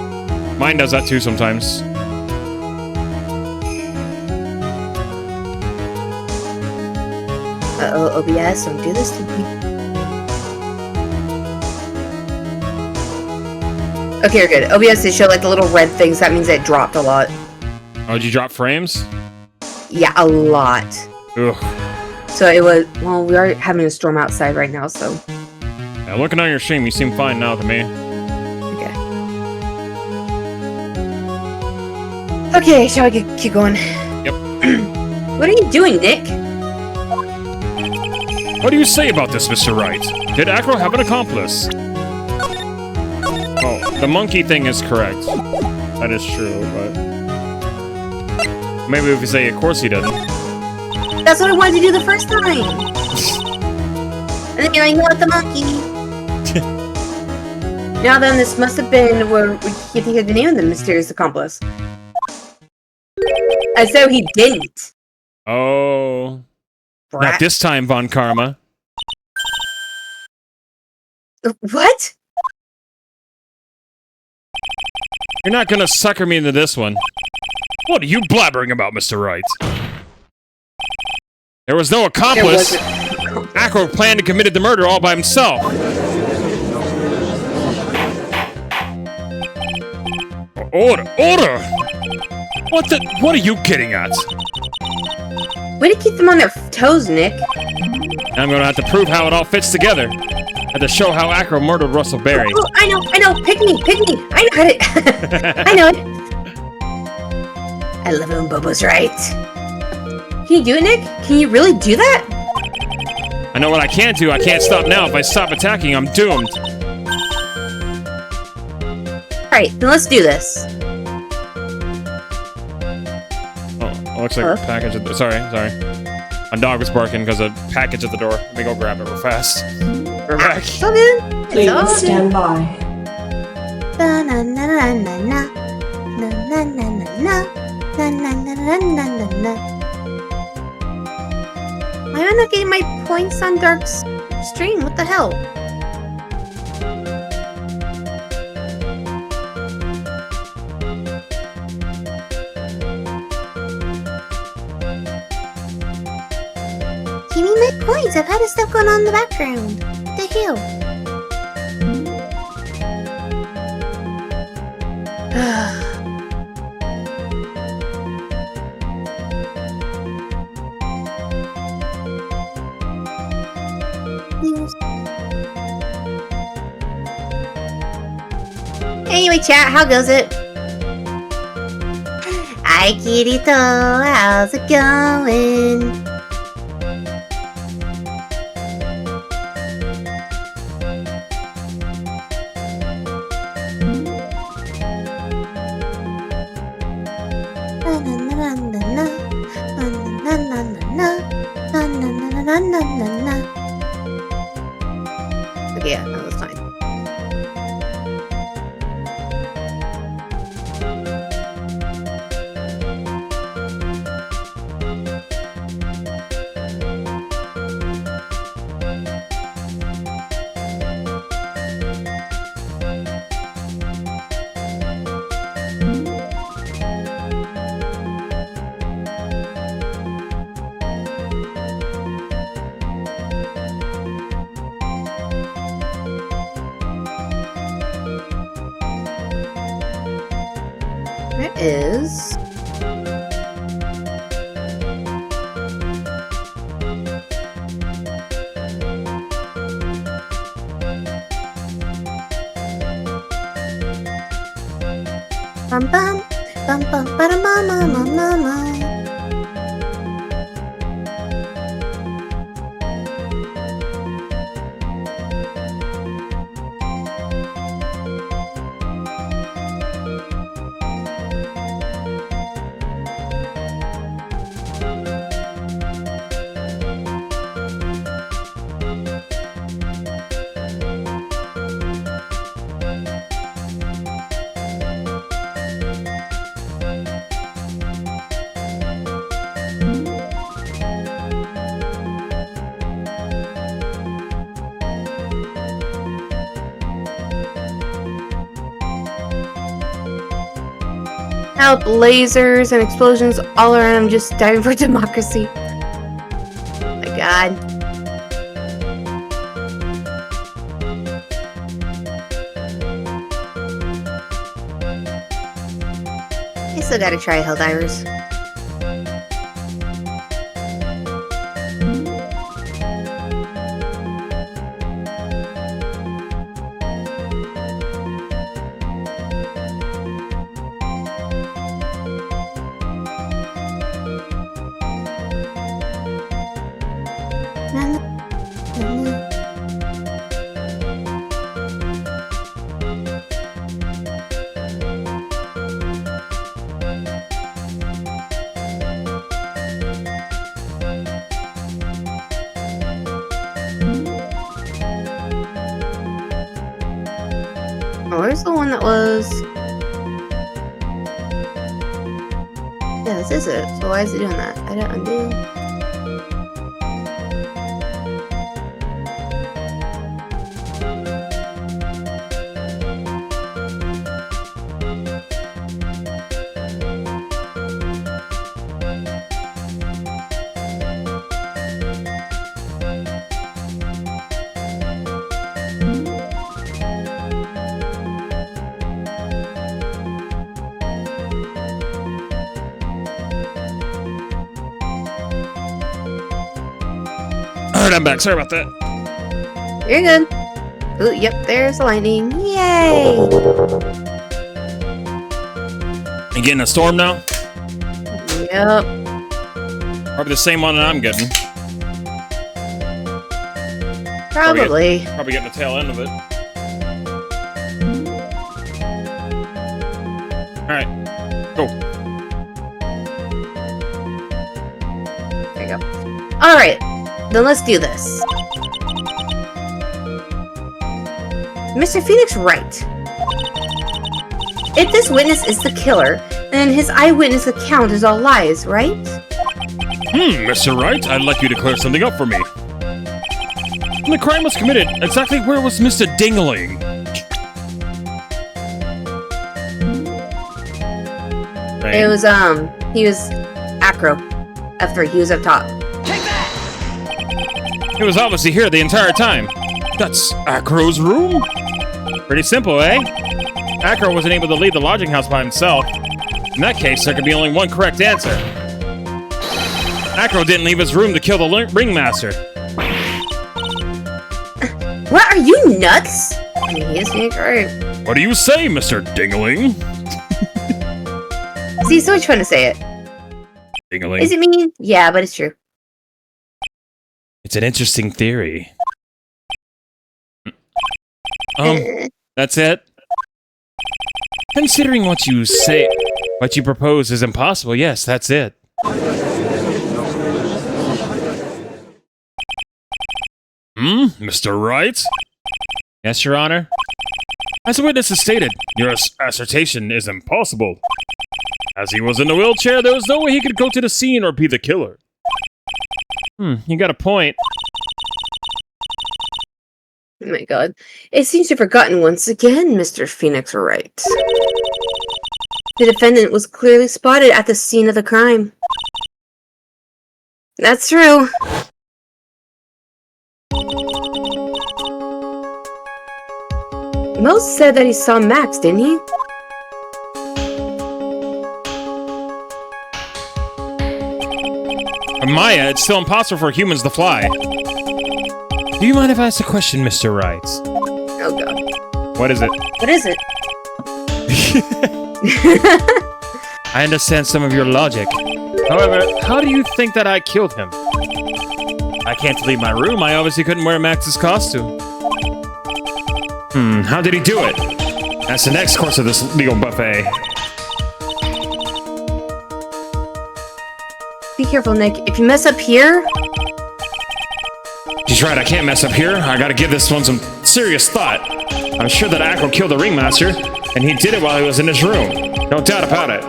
Mine does that too sometimes. Uh-oh, OBS, don't do this to me. Okay, you're good. OBS, they show like the little red things. That means it dropped a lot. Oh, did you drop frames? Yeah, a lot. Ugh. So it was, well, we are having a storm outside right now, so. Yeah, looking on your stream, you seem fine now to me. Okay. Okay, shall we keep going? Yep. What are you doing, Nick? What do you say about this, Mr. Wright? Did Acro have an accomplice? Oh, the monkey thing is correct. That is true, but... Maybe if we say, of course he didn't. That's what I wanted to do the first time! And then you're like, what, the monkey? Now then, this must have been where you think of the name of the mysterious accomplice. I said he didn't. Oh... Brat. Not this time, Von Karma. What? You're not gonna sucker me into this one. What are you blabbering about, Mr. Wright? There was no There accomplice. wasn't. Acro planned and committed the murder all by himself. Order! Order! What are you getting at? Way to keep them on their toes, Nick. I'm gonna have to prove how it all fits together. And to show how Acro murdered Russell Berry. Oh, I know. Pick me. I know how to. I know it. I love it when Bobo's right. Can you do it, Nick? Can you really do that? I know what I can't do. I can't stop now. If I stop attacking, I'm doomed. Alright, then let's do this. Oh, looks like a package at the... Sorry. My dog was barking because a package at the door. Let me go grab it real fast. We're back. It's all good. It's Please all good. stand by. Na na na na na na na na na na na na na na na na. Why am I not getting my points on Dark's stream? What the hell? Give me my points. I've had this stuff going on in the background. What the hell? Anyway, chat, how goes it? Hi, Kirito. How's it going? Okay, yeah, that was fine. There is. Bum bum bum bum ba da ma ma ma ma ma. Help, lasers and explosions all around. I'm just dying for democracy. Oh my god. I still gotta try Helldivers. Oh, where's the one that was? Yeah, this is it. So why is it doing that? I don't undo. Alright, I'm back. Sorry about that. You're good. Ooh, yep, there's the lightning. Yay! You getting a storm now? Yep. Probably the same one that I'm getting. Probably. Probably getting the tail end of it. Alright. Go. There you go. Alright, then let's do this. Mr. Phoenix Wright. If this witness is the killer, then his eyewitness account is all lies, right? Mr. Wright, I'd like you to clear something up for me. When the crime was committed, exactly where was Mr. Dingling? Rain. It was, he was acro. F3, he was up top. It was obviously here the entire time. That's Acro's room? Pretty simple, eh? Acro wasn't able to leave the lodging house by himself. In that case, there could be only one correct answer. Acro didn't leave his room to kill the ringmaster. What, are you nuts? I mean, he is Phoenix Wright. What do you say, Mr. Dingling? See, so much fun to say it. Dingling. Is it mean? Yeah, but it's true. It's an interesting theory. That's it? Considering what you say, what you propose is impossible, yes, that's it. Mr. Wright? Yes, Your Honor? As the witness has stated, your assertion is impossible. As he was in a wheelchair, there was no way he could go to the scene or be the killer. You got a point. Oh my god. It seems you've forgotten once again, Mr. Phoenix Wright. The defendant was clearly spotted at the scene of the crime. That's true. Most said that he saw Max, didn't he? For Maya, it's still impossible for humans to fly. Do you mind if I ask a question, Mr. Wright? Oh god. What is it? What is it? I understand some of your logic. However, how do you think that I killed him? I can't leave my room. I obviously couldn't wear Max's costume. How did he do it? That's the next course of this legal buffet. Be careful, Nick. If you mess up here... She's right, I can't mess up here. I gotta give this one some serious thought. I'm sure that Acro killed the ringmaster, and he did it while he was in his room. No doubt about it.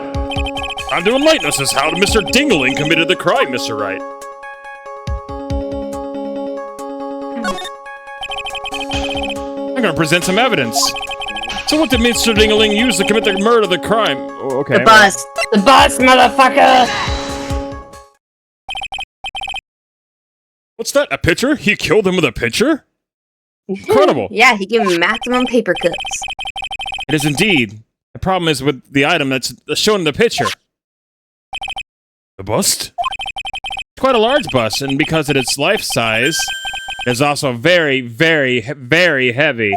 I'm to enlighten us as how Mr. Dingling committed the crime, Mr. Wright. I'm gonna present some evidence. So what did Mr. Dingling use to commit the murder, the crime? Oh, okay. The bus! The bus, motherfucker! What's that, a pitcher? He killed him with a pitcher? Incredible. Yeah, he gave him maximum paper cuts. It is indeed. The problem is with the item that's shown in the picture. The bust? It's quite a large bust, and because of its life size, it's also very, very, very heavy.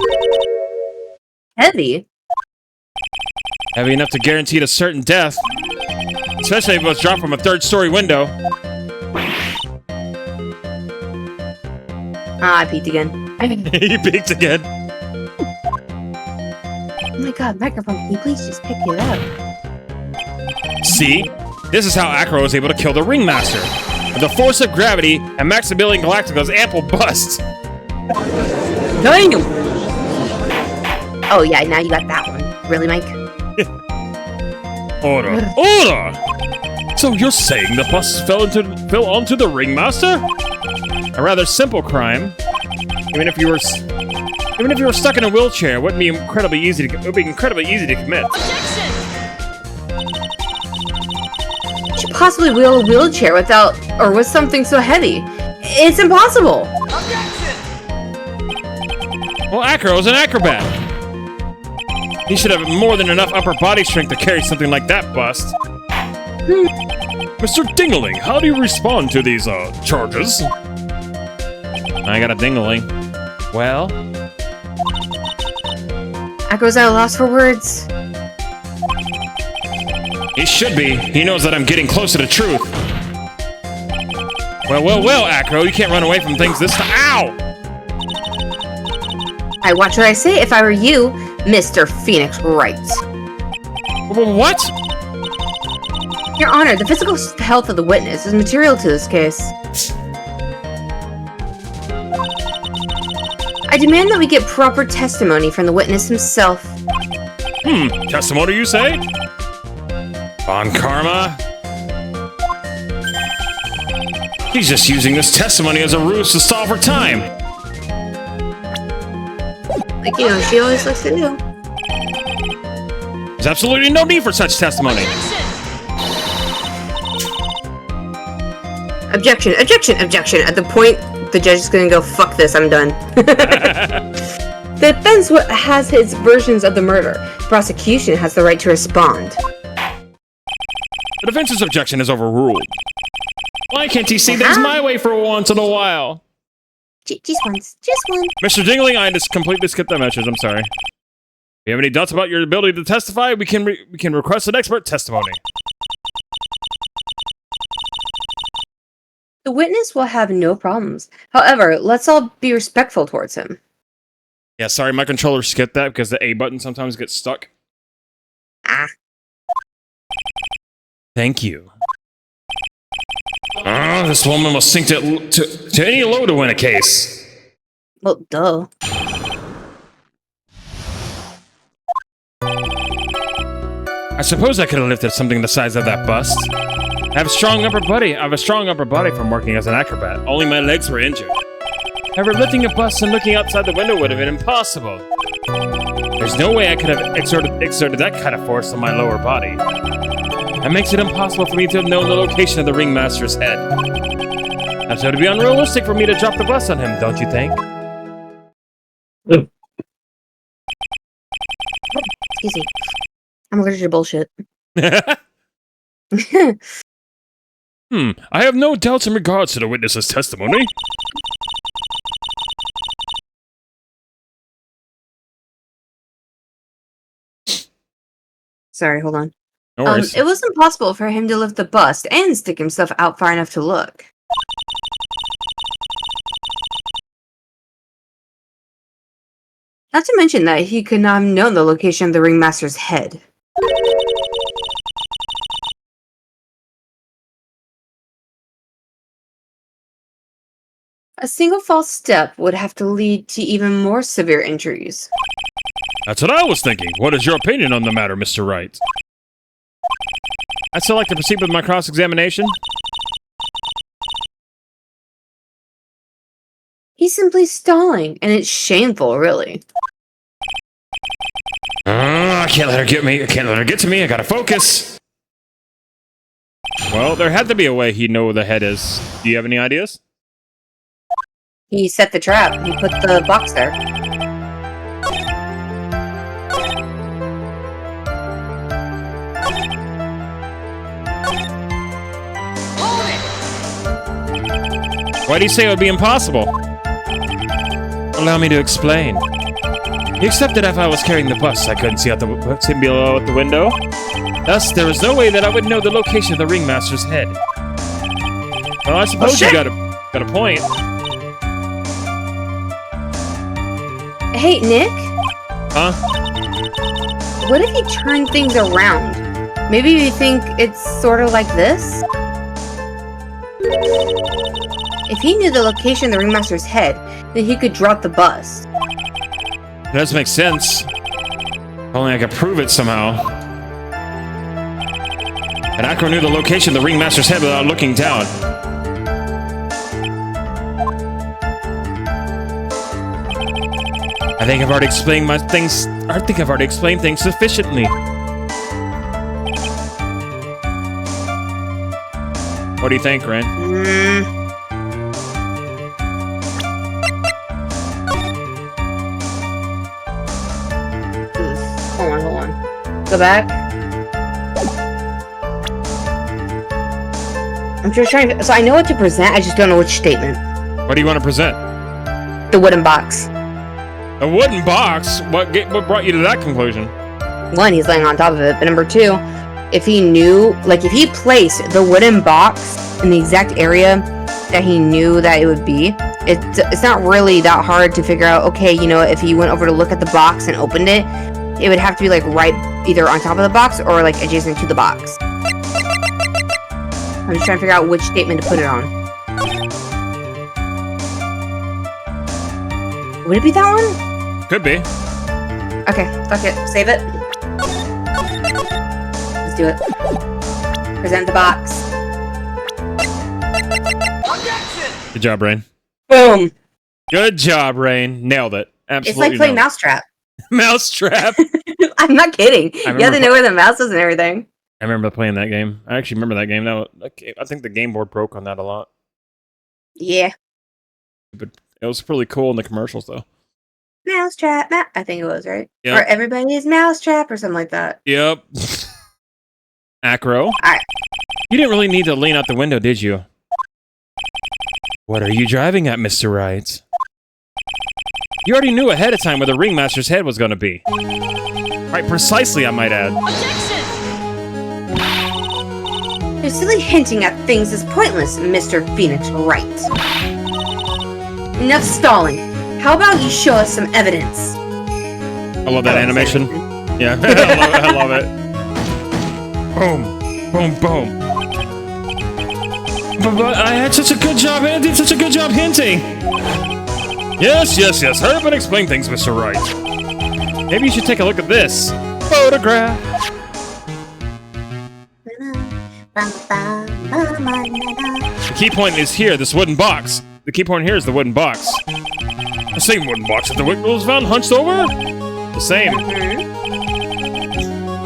Heavy? Heavy enough to guarantee a certain death. Especially if it was dropped from a third-story window. Ah, I peeked again. He peeked again. Oh my god, microphone, can you please just pick it up? See? This is how Acro was able to kill the ringmaster. With the force of gravity and Maximilian Galactica's ample bust. Damn! Oh yeah, now you got that one. Really, Mike? Order. Order! So you're saying the bust fell onto the ringmaster? A rather simple crime. Even if you were stuck in a wheelchair, it would be incredibly easy to commit. You should possibly wheel a wheelchair with something so heavy. It's impossible. Well, Acro's an acrobat. He should have more than enough upper body strength to carry something like that bust. Mr. Dingling, how do you respond to these charges? I got a dingling. Well, Acro's at a loss for words. he should be. He knows that I'm getting closer to truth. Well, Acro, you can't run away from things this time. Ow! I watch what I say if I were you, Mr. Phoenix Wright. What? Your Honor, the physical health of the witness is material to this case. I demand that we get proper testimony from the witness himself. Testimony, you say? On karma? He's just using this testimony as a ruse to stall for time. Like, you know, she always likes to do. There's absolutely no need for such testimony. Objection, objection, objection. At the point, the judge is gonna go, fuck this, I'm done. The defense has its versions of the murder. The prosecution has the right to respond. The defense's objection is overruled. Why can't he see things my way for once in a while? Just once. Just one. Mr. Dingling, I just completely skipped that message. I'm sorry. If you have any doubts about your ability to testify, we can request an expert testimony. The witness will have no problems. However, let's all be respectful towards him. Yeah, sorry, my controller skipped that because the A button sometimes gets stuck. Thank you. This woman must sink to any low to win a case. Well, duh. I suppose I could have lifted something the size of that bust. I have a strong upper body from working as an acrobat. Only my legs were injured. However, lifting a bust and looking outside the window would have been impossible. There's no way I could have exerted that kind of force on my lower body. That makes it impossible for me to have known the location of the ringmaster's head. That's going to be unrealistic for me to drop the bust on him, don't you think? Excuse me. I'm allergic to bullshit. I have no doubts in regards to the witness's testimony. Sorry, hold on. No worries. It was impossible for him to lift the bust and stick himself out far enough to look. Not to mention that he could not have known the location of the ringmaster's head. A single false step would have to lead to even more severe injuries. That's what I was thinking. What is your opinion on the matter, Mr. Wright? I'd still like to proceed with my cross-examination. He's simply stalling, and it's shameful, really. I can't let her get me. I can't let her get to me. I gotta focus. Well, there had to be a way he'd know where the head is. Do you have any ideas? He set the trap. He put the box there. Why do you say it would be impossible? Allow me to explain. You accept that if I was carrying the bus, I couldn't see below out the window. Thus, there was no way that I would know the location of the ringmaster's head. Well, I suppose you got a point. Hey, Nick? Huh? What if he turned things around? Maybe you think it's sort of like this? If he knew the location of the ringmaster's head, then he could drop the bus. It does make sense. If only I could prove it somehow. And Acro knew the location of the ringmaster's head without looking down. I think I've already explained things sufficiently. What do you think, Ren? Hold on. Go back. I'm just trying to... So I know what to present, I just don't know which statement. What do you want to present? The wooden box. A wooden box? What brought you to that conclusion? One, he's laying on top of it, but number two, if he knew, like if he placed the wooden box in the exact area that he knew that it would be, it's not really that hard to figure out, okay, you know, if he went over to look at the box and opened it, it would have to be like right either on top of the box or like adjacent to the box. I'm just trying to figure out which statement to put it on. Would it be that one? Could be. Okay, fuck it. Save it. Let's do it. Present the box. Good job, Rain. Boom! Good job, Rain. Nailed it. Absolutely. It's like playing nailed Mousetrap. it. Mousetrap. I'm not kidding. You remember have to know where the mouse is and everything. I remember playing that game. I actually remember that game. I think the game board broke on that a lot. Yeah. But it was pretty cool in the commercials, though. Mousetrap. I think it was, right? Yep. Or everybody is Mousetrap or something like that. Yep. Acro. Alright. You didn't really need to lean out the window, did you? What are you driving at, Mr. Wright? You already knew ahead of time where the ringmaster's head was going to be. Right, precisely, I might add. Your silly hinting at things is pointless, Mr. Phoenix Wright. Enough stalling. How about you show us some evidence? I love that animation. Yeah, I love it. Boom, boom, boom. But I had such a good job, I did such a good job hinting. Yes. Hurry up and explain things, Mr. Wright. Maybe you should take a look at this photograph. The key point is here, this wooden box. The key point here is the wooden box. The same wooden box that the victim was found hunched over? The same.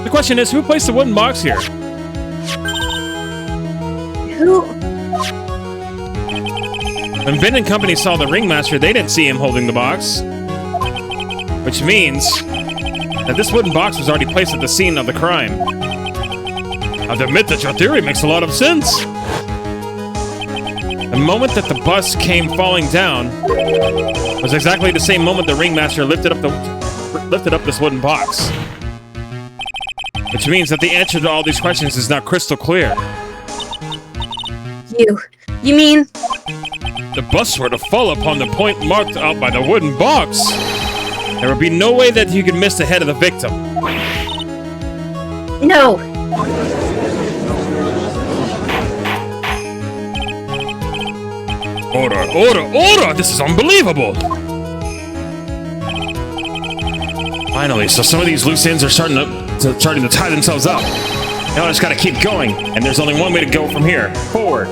The question is, who placed the wooden box here? Who? When Ben and company saw the ringmaster, they didn't see him holding the box. Which means that this wooden box was already placed at the scene of the crime. I'll admit that your theory makes a lot of sense. The moment that the bus came falling down was exactly the same moment the ringmaster lifted up this wooden box. Which means that the answer to all these questions is now crystal clear. You mean? The bus were to fall upon the point marked out by the wooden box. There would be no way that you could miss the head of the victim. No. Order! This is unbelievable! Finally, so some of these loose ends are starting to tie themselves up. Now I just gotta keep going, and there's only one way to go from here. Forward.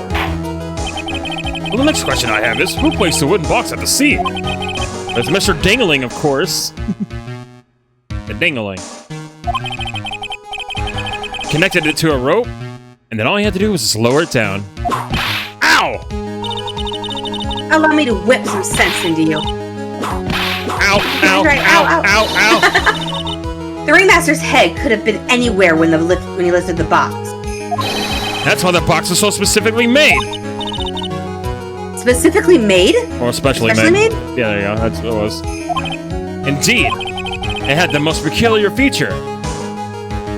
Well, the next question I have is, who placed the wooden box at the scene? It's Mr. Dingling, of course. The Dingling. Connected it to a rope, and then all he had to do was just lower it down. Ow! Allow me to whip some sense into you. Ow! Right, ow. The ringmaster's head could have been anywhere when he lifted the box. That's why the box was so specifically made. Specifically made? Or specially made? Yeah, there you go. That's what it was. Indeed. It had the most peculiar feature.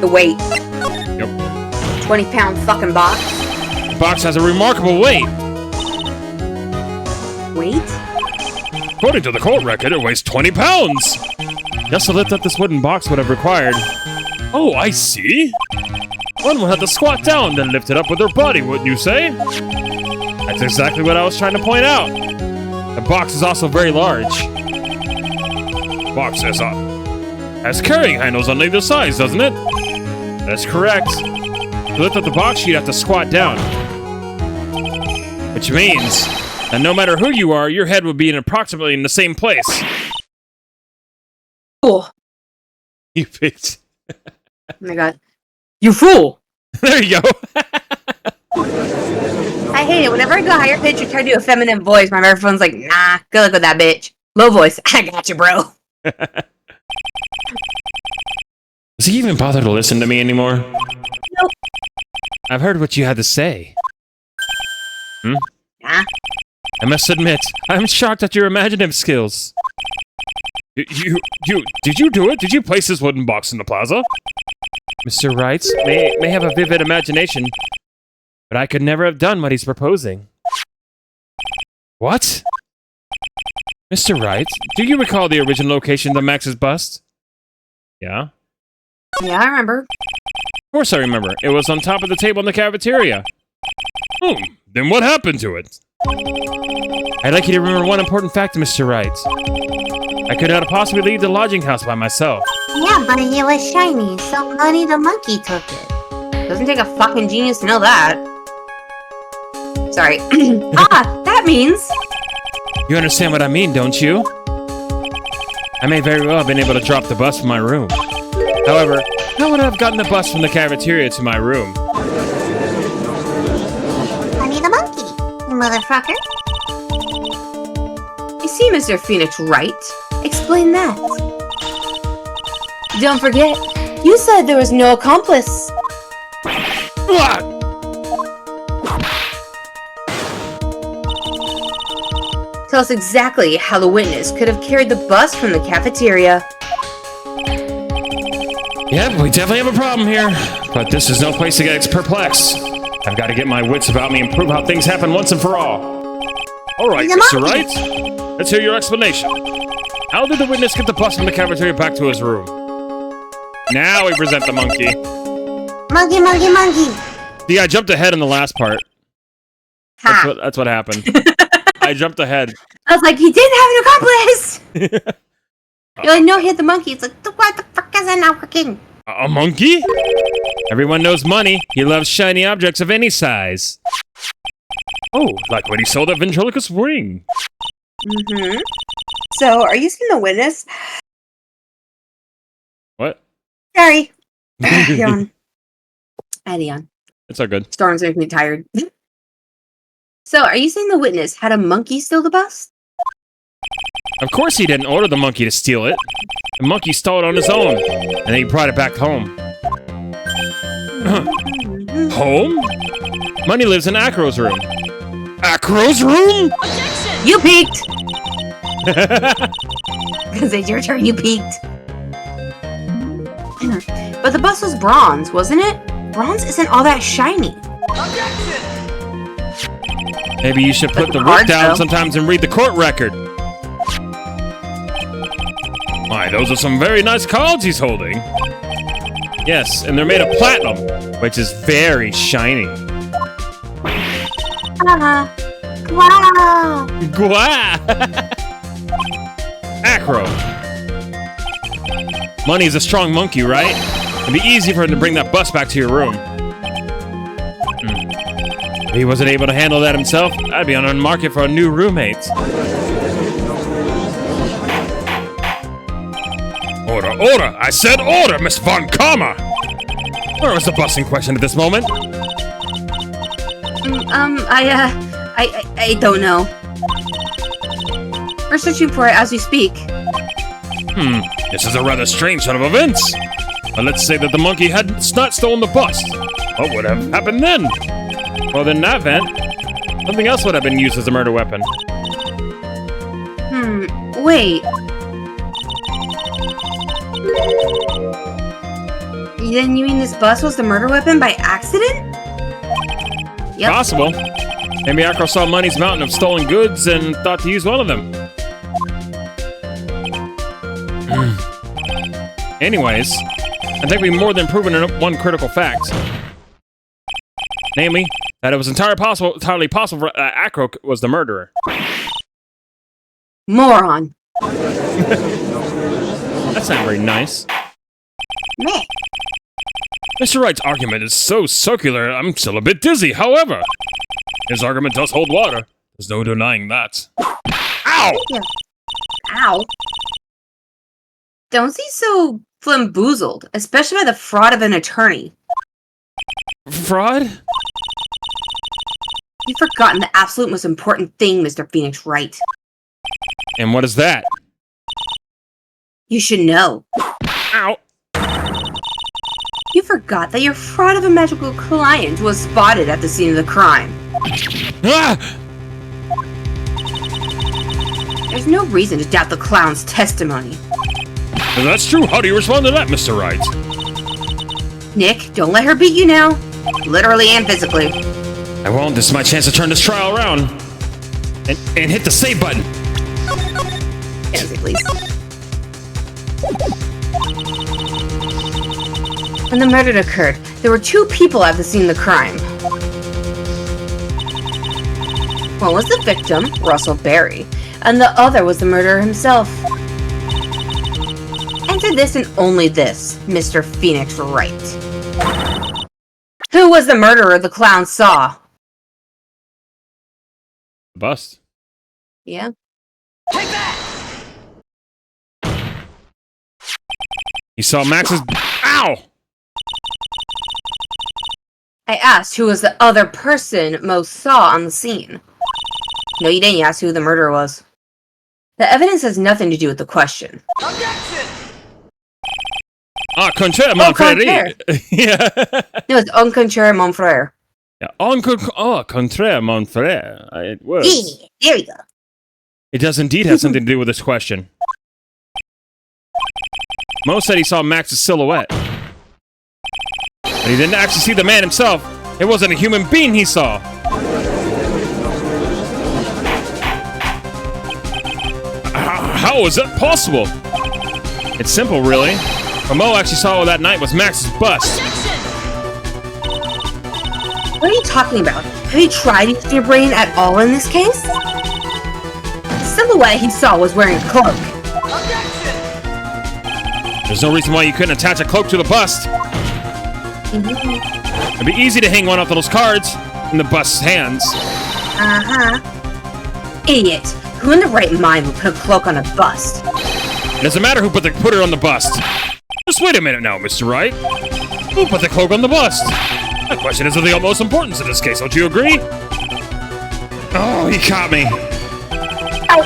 The weight. Yep. 20-pound fucking box. The box has a remarkable weight. Weight? According to the court record, it weighs 20 pounds. Just to lift up this wooden box would have required... Oh, I see. One would have to squat down, then lift it up with their body, wouldn't you say? That's exactly what I was trying to point out. The box is also very large. Box has carrying handles on either side, doesn't it? That's correct. To lift up the box, you'd have to squat down. Which means that no matter who you are, your head would be approximately in the same place. Cool. You picked. Oh my god. You fool! There you go. I hate it. Whenever I go higher pitch or try to do a feminine voice, my microphone's like, nah, good luck with that bitch. Low voice, I got you, bro. Does he even bother to listen to me anymore? Nope. I've heard what you had to say. Nah. I must admit, I'm shocked at your imaginative skills. Did you do it? Did you place this wooden box in the plaza? Mr. Wright may have a vivid imagination, but I could never have done what he's proposing. What? Mr. Wright, do you recall the original location of Max's bust? Yeah? Yeah, I remember. Of course I remember. It was on top of the table in the cafeteria. Oh, then what happened to it? I'd like you to remember one important fact, Mr. Wright. I could not possibly leave the lodging house by myself. Yeah, but it was shiny, so Money the monkey took it. Doesn't take a fucking genius to know that. Sorry. That means... You understand what I mean, don't you? I may very well have been able to drop the bus from my room. However, how would I have gotten the bus from the cafeteria to my room? Money the monkey, you motherfucker. You see, Mr. Phoenix Wright? Explain that. Don't forget, you said there was no accomplice. Tell us exactly how the witness could have carried the bus from the cafeteria. Yep, we definitely have a problem here. But this is no place to get perplexed. I've got to get my wits about me and prove how things happen once and for all. Alright, Mr. Wright. Let's hear your explanation. How did the witness get the bus from the cafeteria back to his room? Now we present the monkey. Monkey, monkey, monkey. See, I jumped ahead in the last part. Ha! That's what happened. I jumped ahead. I was like, he didn't have an accomplice! You're like, no, he had the monkey. It's like, what the fuck is that not working? A monkey? Everyone knows Money. He loves shiny objects of any size. Oh, like when he sold that ventriloquist ring. Mm-hmm. So, are you seeing the witness? What? Sorry. Yawn. I had a yawn. It's all good. Storm's making me tired. So, are you saying the witness had a monkey steal the bus? Of course he didn't order the monkey to steal it. The monkey stole it on his own, and then he brought it back home. Home? Money lives in Acro's room. Acro's room? You peeked! Because it's your turn, you peeked. But the bus was bronze, wasn't it? Bronze isn't all that shiny. Maybe you should put the whip hard, down though. sometimes and read the court record. Why, those are some very nice cards he's holding. Yes, and they're made of platinum, which is very shiny. Wow. Gwah! Acro. Money's a strong monkey, right? It'd be easy for him to bring that bus back to your room. If he wasn't able to handle that himself, I'd be on the market for a new roommate. Order, order! I said order, Miss Von Karma! Where was the bus in question at this moment? I don't know. We're searching for it as we speak. This is a rather strange turn of events. But let's say that the monkey had not stolen the bus. What would have happened then? Well, in that event, something else would have been used as a murder weapon. Wait. Then you mean this bus was the murder weapon by accident? Yep. Possible. Maybe Acro saw Money's mountain of stolen goods and thought to use one of them. Anyways, I think we've more than proven one critical fact. Namely, that it was entirely possible for Acro was the murderer. Moron. That's not very nice. Meh. Mr. Wright's argument is so circular, I'm still a bit dizzy. However, his argument does hold water. There's no denying that. Ow! Ow. Don't be so flamboozled, especially by the fraud of an attorney. Fraud? You've forgotten the absolute most important thing, Mr. Phoenix Wright. And what is that? You should know. Ow! You forgot that your fraud of a magical client was spotted at the scene of the crime. Ah! There's no reason to doubt the clown's testimony. If that's true, how do you respond to that, Mr. Wright? Nick, don't let her beat you now. Literally and physically. I won't. This is my chance to turn this trial around. And hit the save button. Fancy, please. When the murder occurred, there were 2 people at the scene of the crime. One was the victim, Russell Berry, and the other was the murderer himself. Answer this and only this, Mr. Phoenix Wright. Who was the murderer the clown saw? Bust. Yeah. He saw Max's... Ow! I asked who was the other person most saw on the scene. No, you didn't ask who the murderer was. The evidence has nothing to do with the question. Ah, contraire, mon frère. Yeah. No, it's un contraire, mon frère. Yeah. Contraire, mon frère. It was. Yeah, there we go. It does indeed have something to do with this question. Mo said he saw Max's silhouette. But he didn't actually see the man himself. It wasn't a human being he saw. How is that possible? It's simple, really. What Mo actually saw that night was Max's bust. What are you talking about? Have you tried using your brain at all in this case? The silhouette he saw was wearing a cloak. There's no reason why you couldn't attach a cloak to the bust. It'd be easy to hang one off those cards in the bust's hands. Uh-huh. Idiot. Who in the right mind would put a cloak on a bust? It doesn't matter who put it on the bust. Just wait a minute now, Mr. Wright. Who put the cloak on the bust? That question is of the utmost importance in this case, don't you agree? Oh, he caught me. Ow.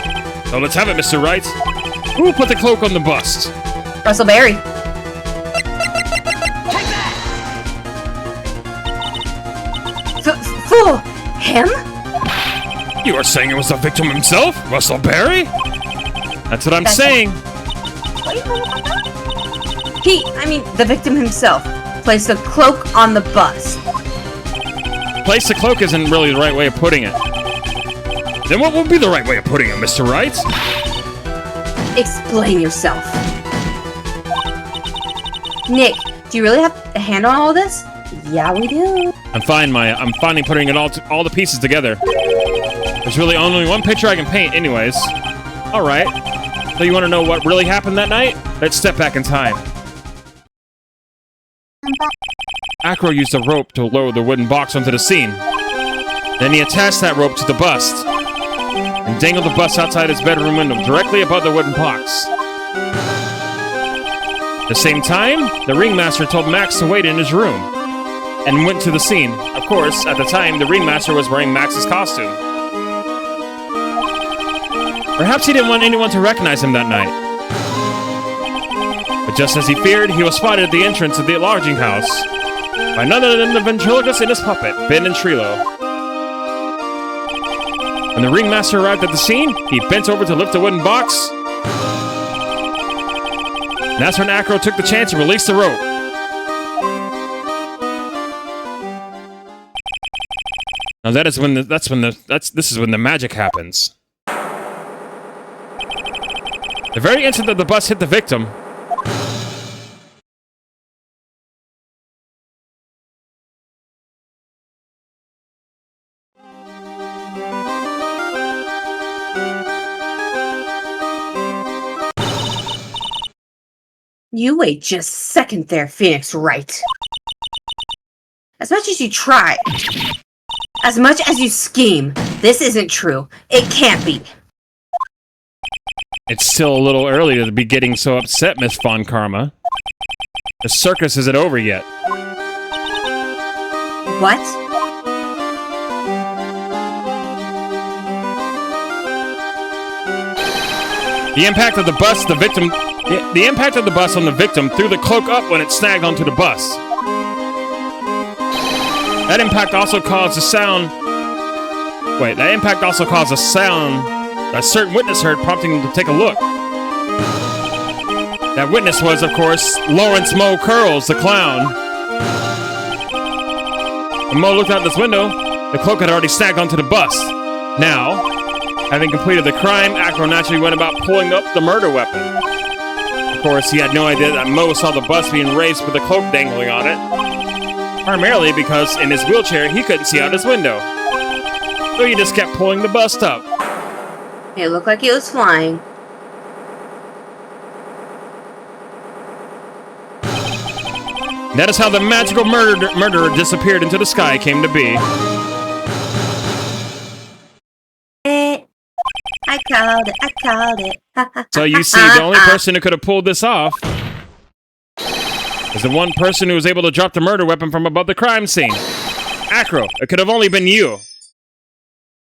So let's have it, Mr. Wright. Who put the cloak on the bust? Russell Berry. Fool! Him? You are saying it was the victim himself, Russell Berry? That's what I'm saying. The victim himself, placed a cloak on the bust. Place the cloak isn't really the right way of putting it. Then what would be the right way of putting it, Mr. Wright? Explain yourself. Nick, do you really have a hand on all this? Yeah, we do. I'm fine, Maya. I'm finally putting it all the pieces together. There's really only one picture I can paint anyways. Alright. So you want to know what really happened that night? Let's step back in time. Acro used a rope to lower the wooden box onto the scene. Then he attached that rope to the bust and dangled the bust outside his bedroom window directly above the wooden box. At the same time, the ringmaster told Max to wait in his room and went to the scene. Of course, at the time, the ringmaster was wearing Max's costume. Perhaps he didn't want anyone to recognize him that night. But just as he feared, he was spotted at the entrance of the lodging house by none other than the ventriloquist and his puppet, Ben and Trilo. When the ringmaster arrived at the scene, he bent over to lift the wooden box. And that's when Acro took the chance and released the rope. Now this is when the magic happens. The very instant that the bus hit the victim, You wait just a second there, Phoenix Wright. As much as you try, as much as you scheme, this isn't true. It can't be. it's still a little early to be getting so upset, Miss Von Karma. The circus isn't over yet. What? The impact of the bus, the impact of the bus on the victim threw the cloak up when it snagged onto the bus. That impact also caused a sound. Wait, that impact also caused a sound a certain witness heard, prompting him to take a look. That witness was, of course, Lawrence Mo Curls, the clown. When Mo looked out this window, the cloak had already snagged onto the bus. Now, having completed the crime, Acro naturally went about pulling up the murder weapon. Of course, he had no idea that Mo saw the bus being raised with the cloak dangling on it. Primarily because in his wheelchair, he couldn't see out his window. So he just kept pulling the bus up. It looked like it was flying. That is how the magical murderer disappeared into the sky came to be. I called it. So you see, the only person who could have pulled this off is the one person who was able to drop the murder weapon from above the crime scene. Acro, it could have only been you.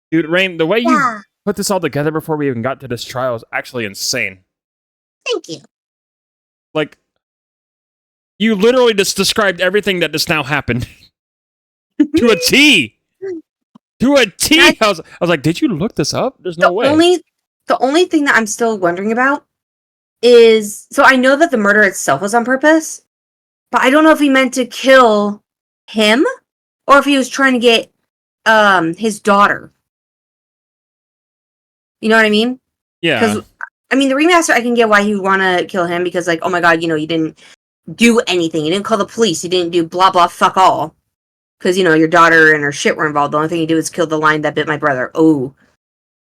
Dude, Rain, the way you put this all together before we even got to this trial is actually insane. Thank you. Like, you literally just described everything that just now happened. To a T! To a T! I was like, did you look this up? There's no way. The only thing that I'm still wondering about is... So I know that the murder itself was on purpose, but I don't know if he meant to kill him or if he was trying to get his daughter. You know what I mean? Yeah. Because, I mean, the remaster, I can get why he would want to kill him because, like, oh my god, you know, you didn't do anything. You didn't call the police. You didn't do blah, blah, fuck all. Because, you know, your daughter and her shit were involved. The only thing you did was kill the lion that bit my brother. Oh.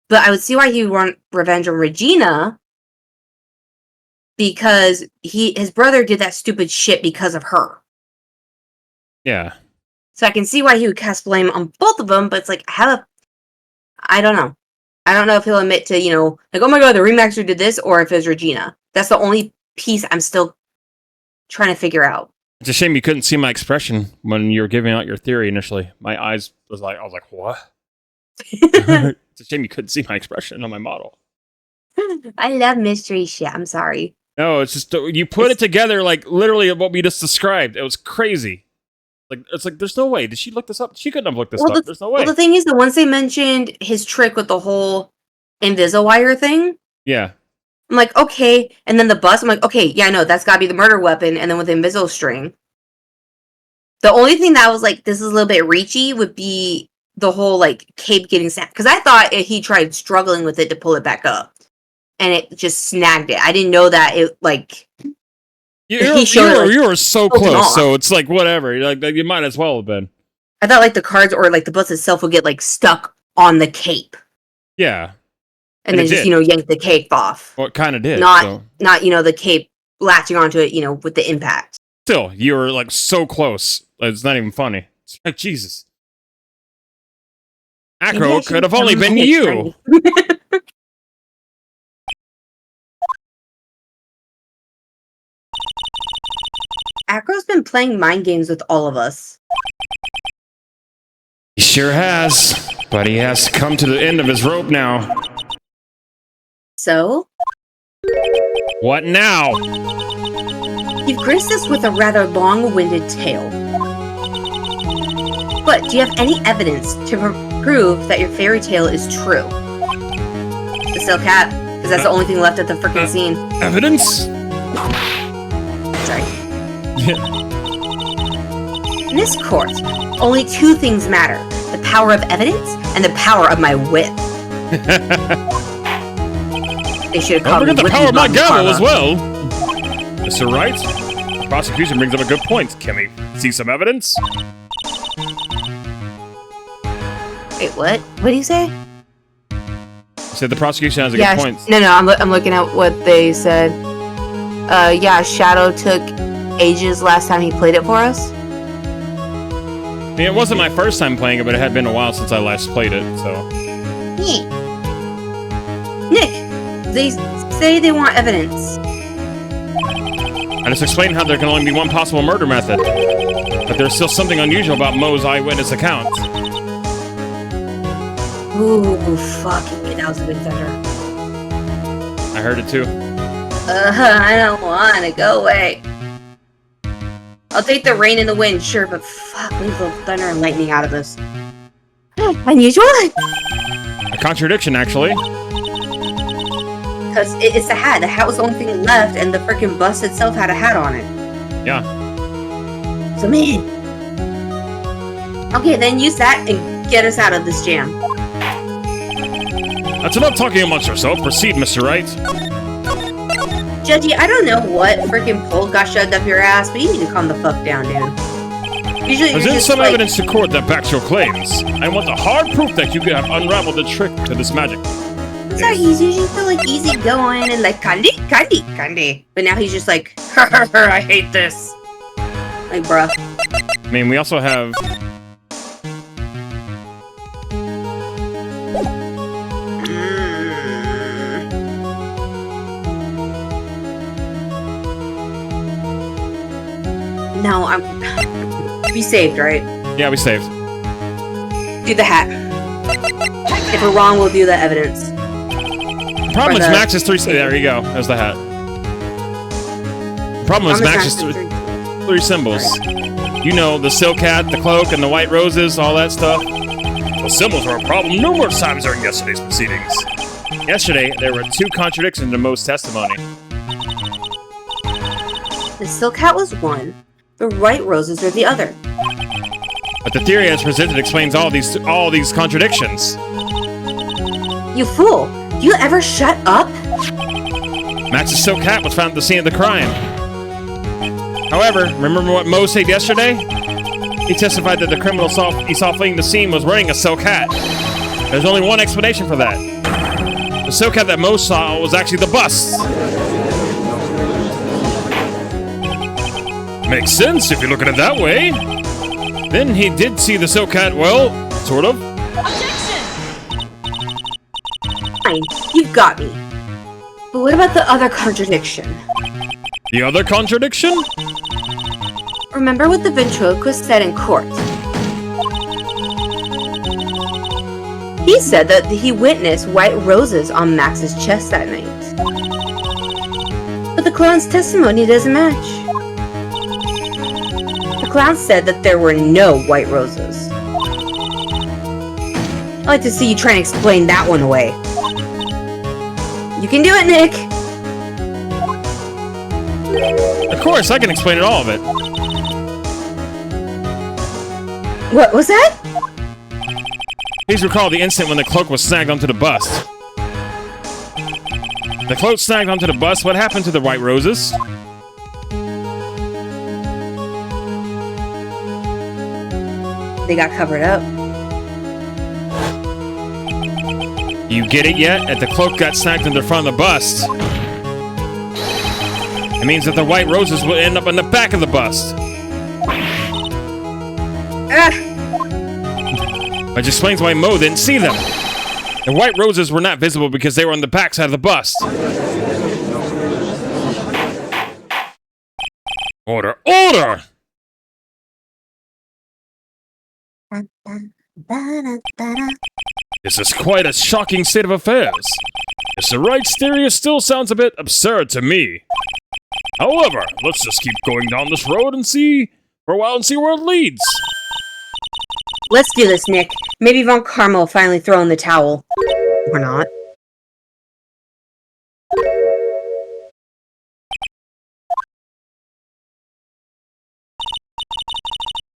But I would see why he would want revenge on Regina. Because his brother did that stupid shit because of her. Yeah. So I can see why he would cast blame on both of them, but it's like, I don't know. I don't know if he'll admit to, you know, like, oh my god, the remaster did this, or if it's Regina. That's the only piece I'm still trying to figure out. It's a shame you couldn't see my expression when you were giving out your theory initially. My eyes I was like, what? It's a shame you couldn't see my expression on my model. I love mystery shit. I'm sorry. No, it's just, you put it together like literally what we just described. It was crazy. Like, it's like, there's no way. Did she look this up? She couldn't have looked this up. There's no way. Well, the thing is that once they mentioned his trick with the whole Invisawire thing, yeah. I'm like, okay. And then the bus, I'm like, okay, yeah, no, that's gotta be the murder weapon. And then with the Inviso string. The only thing that was like, this is a little bit reachy would be the whole, like, cape getting snapped. Because I thought he tried struggling with it to pull it back up. And it just snagged it. I didn't know that it, like... You were so close, so it's like, whatever. Like, you might as well have been. I thought, like, the cards or, like, the bus itself would get, like, stuck on the cape. Yeah. And then just, you know, yank the cape off. Well, it kind of did. Not, you know, the cape latching onto it, you know, with the impact. Still, you were, like, so close. It's not even funny. It's like, Jesus. Acro could have only been you. Acro's been playing mind games with all of us. He sure has. But he has to come to the end of his rope now. So? What now? You've graced us with a rather long-winded tale. But do you have any evidence to prove that your fairy tale is true? The silk hat, because that's the only thing left at the frickin' scene. Evidence? Sorry. In this court, only two things matter. The power of evidence and the power of my whip. They should have called me the power of my gavel as well. Mr. Wright, the prosecution brings up a good point. Can we see some evidence? Wait, what? What do you say? I said the prosecution has a good point. No, I'm looking at what they said. Yeah, Shadow took ages last time he played it for us. I mean, it wasn't my first time playing it, but it had been a while since I last played it, so... Yeah. Nick, they say they want evidence. I just explained how there can only be one possible murder method. But there's still something unusual about Mo's eyewitness account. Ooh, fucking that was a big thunder. I heard it too. I don't want to go away. I'll take the rain and the wind, sure, but fuck, leave the thunder and lightning out of this. Unusual? A contradiction, actually. Because it's the hat. The hat was the only thing left, and the freaking bus itself had a hat on it. Yeah. So, man. Okay, then use that and get us out of this jam. That's enough talking amongst yourselves. Proceed, Mr. Wright. Judgy, I don't know what freaking pole got shoved up your ass, but you need to calm the fuck down, dude. Usually you're Present just some like, evidence to court that backs your claims. I want the hard proof that you have unraveled the trick to this magic. sorry, he's usually so like easy going and like candy. But now he's just like, I hate this. Like, bruh. I mean, we also have... No, we saved, right? Yeah, we saved. Do the hat. If we're wrong, we'll do the evidence. The problem is Max is 3... There you go. There's the hat. The problem is Max is three symbols. You know, the silk hat, the cloak, and the white roses, all that stuff. The symbols were a problem numerous times during yesterday's proceedings. Yesterday, there were 2 contradictions in Mo's testimony. The silk hat was one. The white roses were the other. But the theory as presented explains all these contradictions. You fool! Do you ever shut up? Max's silk hat was found at the scene of the crime. However, remember what Mo said yesterday? He testified that the criminal he saw fleeing the scene was wearing a silk hat. There's only one explanation for that. The silk hat that Mo saw was actually the bust. Makes sense if you look at it that way. Then he did see the silk hat, well, sort of. Fine, you've got me. But what about the other contradiction? The other contradiction? Remember what the ventriloquist said in court. He said that he witnessed white roses on Max's chest that night. But the clown's testimony doesn't match. The clown said that there were no white roses. I'd like to see you try and explain that one away. You can do it, Nick! Of course, I can explain all of it. What was that? Please recall the instant when the cloak was snagged onto the bust. The cloak snagged onto the bust, what happened to the white roses? They got covered up. You get it yet? That the cloak got snagged in the front of the bust. It means that the white roses will end up on the back of the bust. Which explains why Mo didn't see them. The white roses were not visible because they were on the back side of the bust. Order! Order! This is quite a shocking state of affairs. Mr. Wright's theory still sounds a bit absurd to me. However, let's just keep going down this road and see for a while and see where it leads. Let's do this, Nick. Maybe Von Karma will finally throw in the towel. Or not.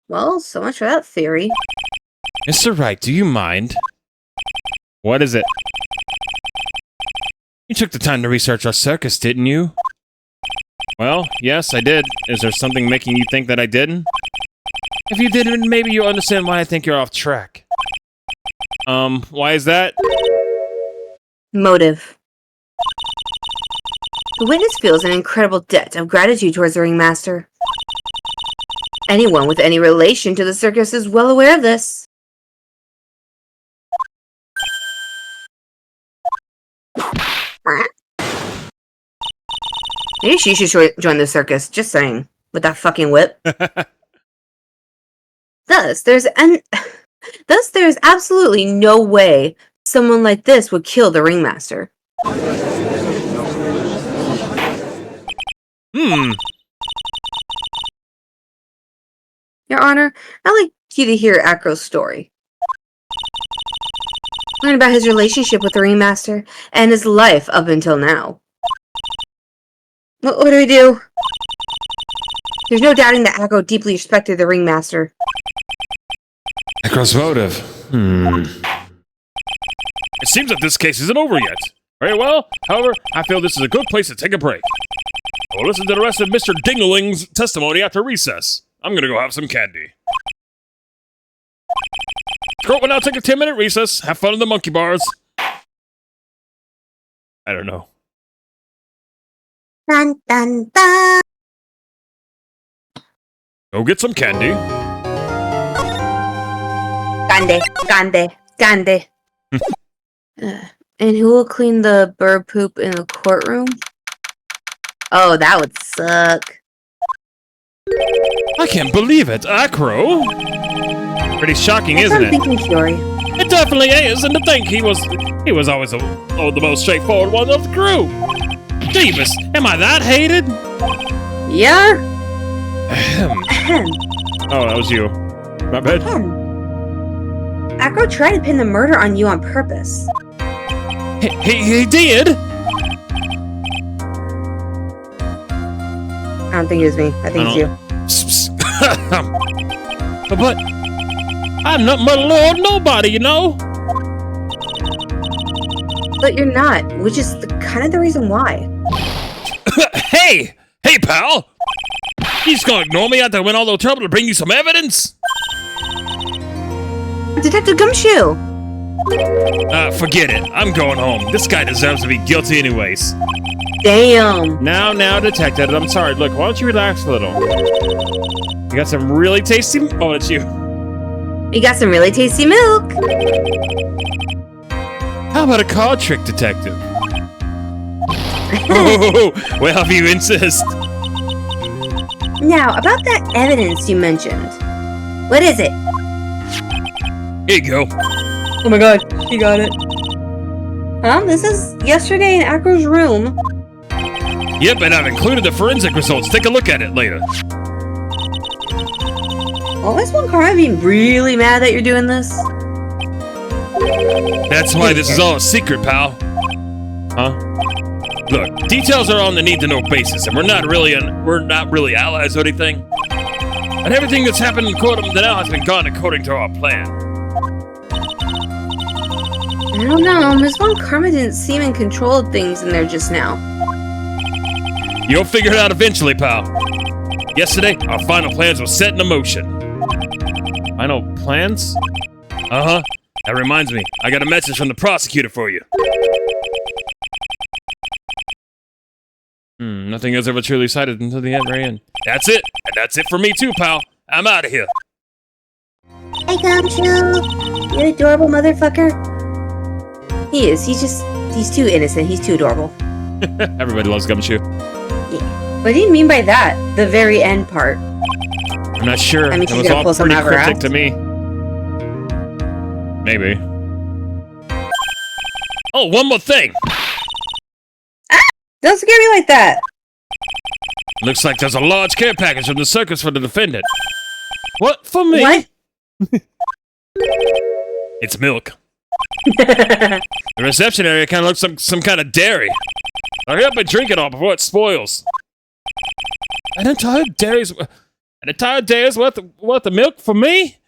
Well, so much for that theory. Mr. Wright, do you mind? What is it? You took the time to research our circus, didn't you? Well, yes, I did. Is there something making you think that I didn't? If you didn't, maybe you'll understand why I think you're off track. Why is that? Motive. The witness feels an incredible debt of gratitude towards the ringmaster. Anyone with any relation to the circus is well aware of this. Maybe she should join the circus, just saying. With that fucking whip. Thus, there's absolutely no way someone like this would kill the ringmaster. Your Honor, I'd like you to hear Acro's story. Learn about his relationship with the Ringmaster and his life up until now. What do we do? There's no doubting that Akro deeply respected the Ringmaster. Akro's motive. It seems that this case isn't over yet. Very well. However, I feel this is a good place to take a break. I will listen to the rest of Mr. Dingling's testimony after recess. I'm gonna go have some candy. Scroll will now take a 10-minute recess. Have fun in the monkey bars. I don't know. Dun dun dun. Go get some candy. Gande. And who will clean the bird poop in the courtroom? Oh, that would suck. I can't believe it, Akro. Pretty shocking, isn't it? Thinking story. It definitely is, and to think he was always the most straightforward one of the crew. Jeebus, am I that hated? Yeah. Oh, that was you. My bad. Akro tried to pin the murder on you on purpose. He did. I don't think it was me. I think it's you. But I'm not my lord nobody, you know. But you're not, which is kind of the reason why. Hey, pal. You just gonna ignore me after I went all the trouble to bring you some evidence? Detective Gumshoe! Forget it. I'm going home. This guy deserves to be guilty anyways. Damn. Now, detective. I'm sorry. Look, why don't you relax a little? You got some really tasty... Oh, it's you. You got some really tasty milk. How about a card trick, detective? Oh, well, if you insist. Now, about that evidence you mentioned. What is it? Here you go. Oh my god, he got it. This is yesterday in Akro's room. Yep, and I've included the forensic results. Take a look at it later. Well, is one Karma being really mad that you're doing this? That's why this is all a secret, pal. Huh? Look, details are on the need-to-know basis, and we're not really allies or anything. But everything that's happened in court up to now has been gone according to our plan. I don't know, Miss Von Karma didn't seem in control of things in there just now. You'll figure it out eventually, pal. Yesterday, our final plans were set in motion. Final plans? Uh-huh. That reminds me, I got a message from the prosecutor for you. Nothing is ever truly cited until the very end. That's it, and that's it for me too, pal. I'm out of here. Hey, Gumshoe. You adorable motherfucker. He is. He's too innocent. He's too adorable. Everybody loves Gumshoe. Yeah. What do you mean by that? The very end part. I'm not sure. I mean, it was all pretty cryptic to me. Maybe. Oh, one more thing. Don't scare me like that. Looks like there's a large care package from the circus for the defendant. What? For me? What? It's milk. The reception area kind of looks like some kind of dairy. Hurry up and drink it all before it spoils. An entire day's worth of milk for me?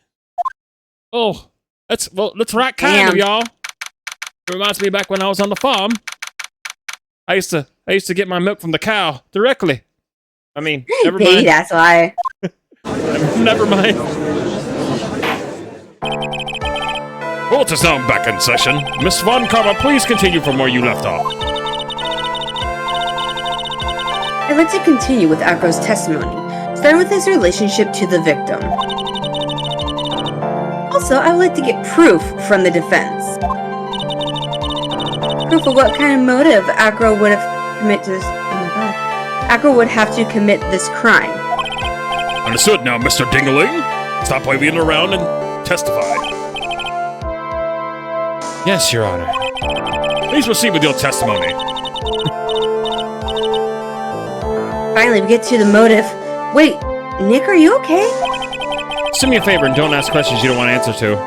Oh, that's right kind of y'all. It reminds me back when I was on the farm. I used to get my milk from the cow directly. I mean, never mind. Hey, that's why. Never mind. Court is now back in session. Miss Von Karma, please continue from where you left off. I'd like to continue with Akro's testimony, starting with his relationship to the victim. Also, I would like to get proof from the defense. Proof of what kind of motive Akro would have Akro would have to commit this crime. Understood now, Mr. Dingling. Stop waving around and testify. Yes, Your Honor. Please proceed with your testimony. Finally, we get to the motive. Wait, Nick, are you okay? Do me a favor and don't ask questions you don't want to answer to.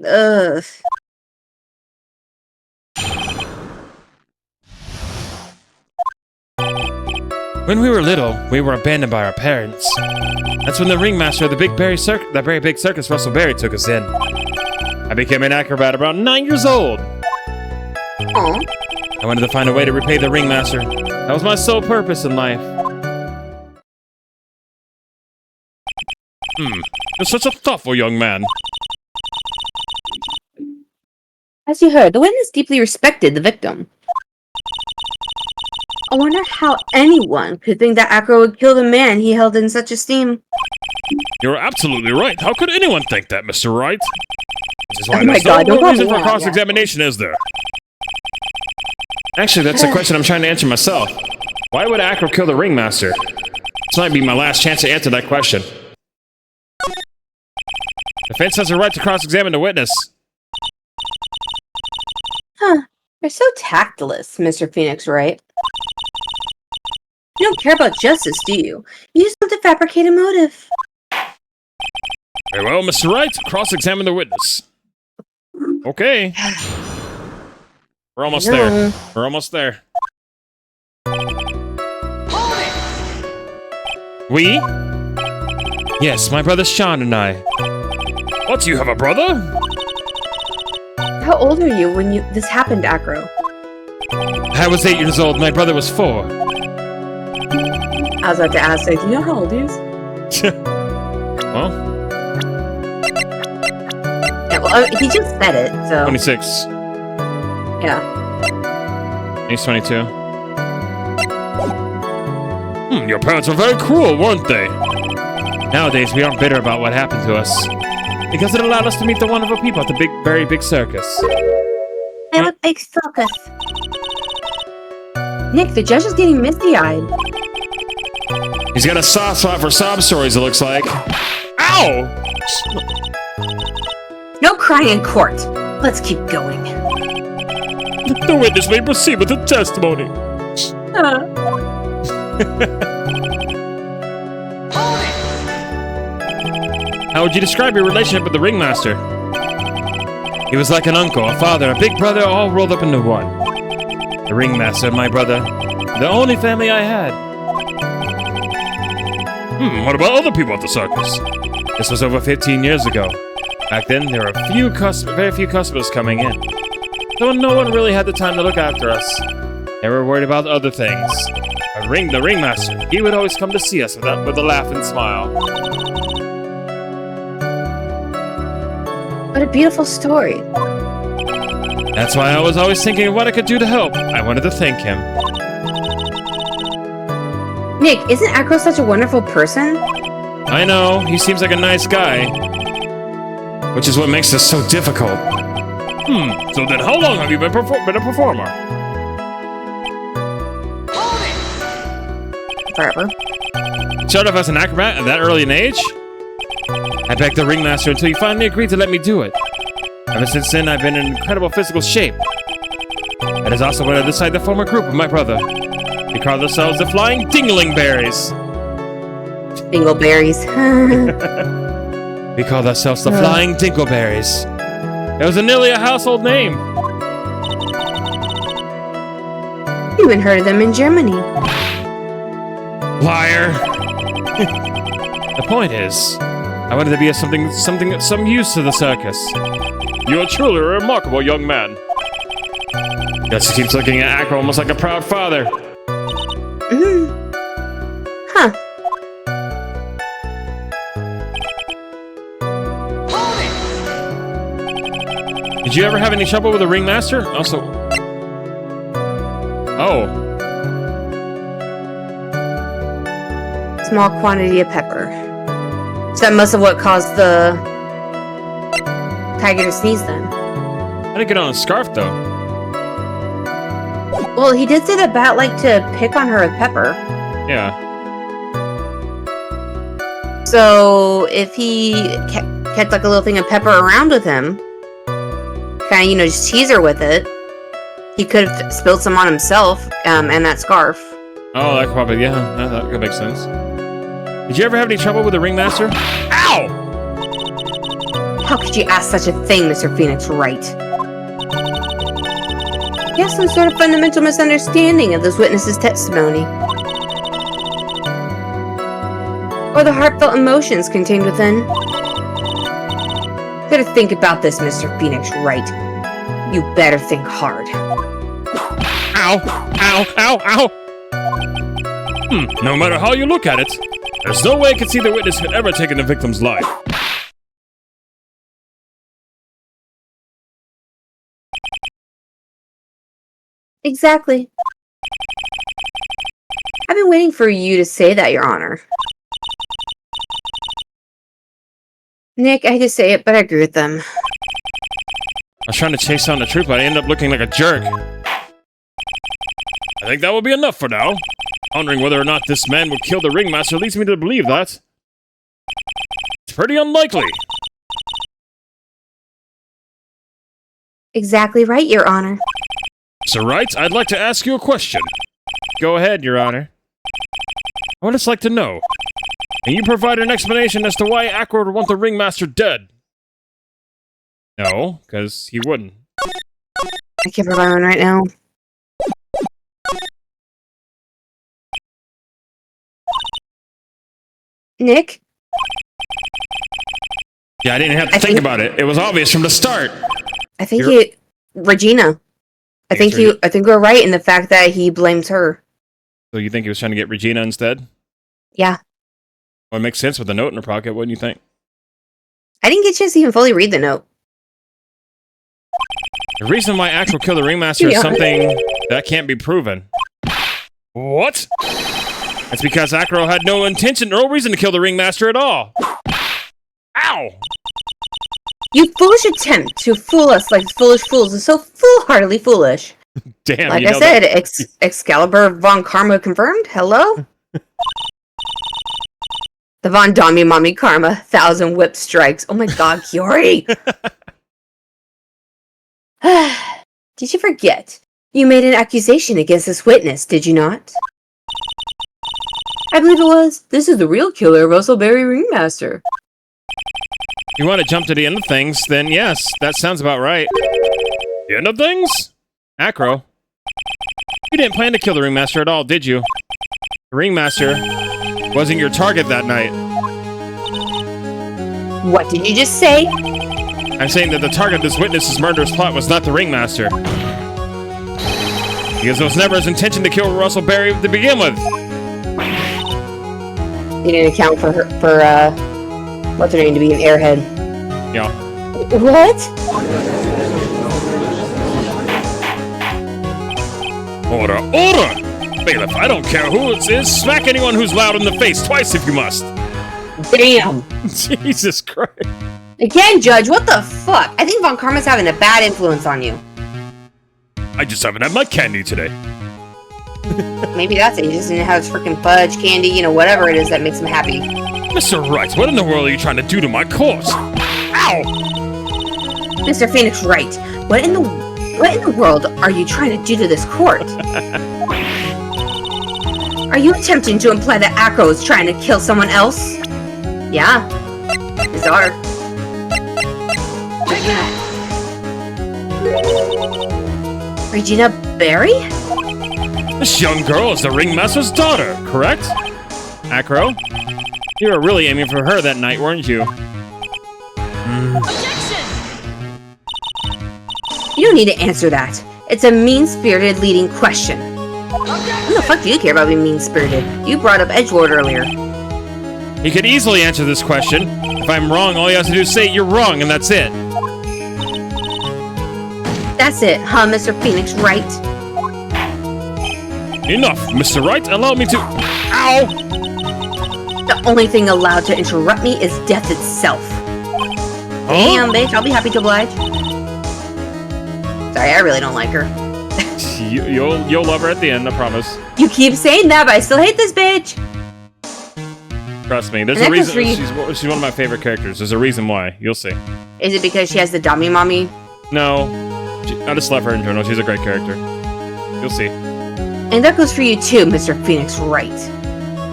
Ugh. When we were little, we were abandoned by our parents. That's when the ringmaster of the very big circus, Russell Berry, took us in. I became an acrobat around 9 years old. Aw. I wanted to find a way to repay the ringmaster. That was my sole purpose in life. You're such a thoughtful young man. As you heard, the witness deeply respected the victim. I wonder how anyone could think that Acro would kill the man he held in such esteem. You're absolutely right. How could anyone think that, Mr. Wright? Which is why Oh my there's God, no don't real reason call for me that, cross-examination, is there? Actually, that's the question I'm trying to answer myself. Why would Acro kill the ringmaster? This might be my last chance to answer that question. The defense has a right to cross-examine the witness. Huh. You're so tactless, Mr. Phoenix Wright. You don't care about justice, do you? You just want to fabricate a motive. Very well, Mr. Wright, cross-examine the witness. Okay. We're almost there. We're almost there. We? Yes, my brother Sean and I. What, you have a brother? How old are you when this happened, Acro? I was 8 years old, my brother was 4. I was about to ask, like, do you know how old he is? Well, Yeah, well, he just said it, so... 26. Yeah. He's 22. Your parents were very cruel, weren't they? Nowadays, we aren't bitter about what happened to us, because it allowed us to meet the wonderful people at the very big circus. They look big circus. Nick, the judge is getting misty-eyed. He's got a soft spot for sob stories, it looks like. Ow! No crying in court. Let's keep going. The witness may proceed with the testimony. How would you describe your relationship with the ringmaster? He was like an uncle, a father, a big brother, all rolled up into one. The ringmaster, my brother, the only family I had. What about other people at the circus? This was over 15 years ago. Back then, there were very few customers coming in. So no one really had the time to look after us. They were worried about other things. The ringmaster, he would always come to see us with a laugh and smile. What a beautiful story. That's why I was always thinking of what I could do to help. I wanted to thank him. Nick, isn't Acro such a wonderful person? I know, he seems like a nice guy. Which is what makes this so difficult. So then how long have you been a performer? Forever. Started off as an acrobat at that early an age? I begged the ringmaster until he finally agreed to let me do it. Ever since then, I've been in incredible physical shape. That is also when I decided to form a group with my brother. We call ourselves the Flying Dingling-Berries. Dingleberries. We called ourselves the Flying Dingleberries. It was nearly a household name. You even heard of them in Germany. Liar. The point is, I wanted to be some use to the circus. You are truly a remarkable young man. Guess he keeps looking at Acro almost like a proud father. Huh. Did you ever have any trouble with the ringmaster? Also... Oh. Small quantity of pepper. So that must have what caused the tiger to sneeze then. I didn't get on a scarf, though. Well, he did say that Bat liked to pick on her with pepper. Yeah. So if he kept like a little thing of pepper around with him, kind of, just tease her with it, he could have spilled some on himself and that scarf. Oh, that could probably, yeah, that could make sense. Did you ever have any trouble with the ringmaster? Ow! How could you ask such a thing, Mr. Phoenix Wright? You have some sort of fundamental misunderstanding of this witness's testimony. or the heartfelt emotions contained within. Better think about this, Mr. Phoenix Wright. You better think hard. Ow! Ow! Ow! Ow! No matter how you look at it, there's no way I could see the witness had ever taken the victim's life. Exactly. I've been waiting for you to say that, Your Honor. Nick, I hate to say it, but I agree with them. I was trying to chase down the truth, but I ended up looking like a jerk. I think that will be enough for now. Wondering whether or not this man would kill the ringmaster leads me to believe that. It's pretty unlikely. Exactly right, Your Honor. So, Wright, I'd like to ask you a question. Go ahead, Your Honor. I would just like to know. Can you provide an explanation as to why Ackroyd would want the ringmaster dead? No, because he wouldn't. I can't provide one right now. Nick? Yeah, I didn't have to think about it. It was obvious from the start. I think Regina. I think we're right in the fact that he blames her. So you think he was trying to get Regina instead? Yeah. Well, it makes sense with the note in her pocket, wouldn't you think? I didn't get a chance to even fully read the note. The reason why Ackroyd killed the ringmaster is something that can't be proven. What? That's because Ackroyd had no intention, no reason to kill the ringmaster at all. Ow! You foolish attempt to fool us like foolish fools is so foolhardily foolish. Damn, like I said, Excalibur Von Karma confirmed. Hello? The Von Dami Mommy Karma, 1,000 whip strikes. Oh my god, Kiori! Did you forget? You made an accusation against this witness, did you not? I believe it was. This is the real killer, Russell Berry Ringmaster. You want to jump to the end of things, then yes, that sounds about right. The end of things? Ackroyd. You didn't plan to kill the ringmaster at all, did you? The ringmaster wasn't your target that night. What did you just say? I'm saying that the target of this witness's murderous plot was not the ringmaster. Because it was never his intention to kill Russell Berry to begin with. You didn't account for what's her name to be an airhead. Yeah. What? Order, order! Bailiff, I don't care who it is. Smack anyone who's loud in the face twice if you must. Damn. Jesus Christ. Again, Judge, what the fuck? I think Von Karma's having a bad influence on you. I just haven't had my candy today. Maybe that's it. He just didn't have his freaking fudge, candy, you know, whatever it is that makes him happy. Mr. Wright, what in the world are you trying to do to my corpse? Ow! Mr. Phoenix Wright, what in the world are you trying to do to this court? Are you attempting to imply that Ackroyd is trying to kill someone else? Yeah. Bizarre. Regina Berry? This young girl is the ringmaster's daughter, correct? Ackroyd? You were really aiming for her that night, weren't you? You don't need to answer that. It's a mean-spirited leading question. What the fuck do you care about being mean-spirited? You brought up Edgelord earlier. He could easily answer this question. If I'm wrong, all he has to do is say you're wrong, and that's it. That's it, huh, Mr. Phoenix Wright? Enough, Mr. Wright. Allow me to... Ow! The only thing allowed to interrupt me is death itself. Huh? Damn, bitch, I'll be happy to oblige. Sorry, I really don't like her. You'll love her at the end, I promise. You keep saying that, but I still hate this bitch. Trust me, there's a reason. She's one of my favorite characters. There's a reason why. You'll see. Is it because she has the dummy mommy? No. I just love her in general. She's a great character. You'll see. And that goes for you too, Mr. Phoenix Wright.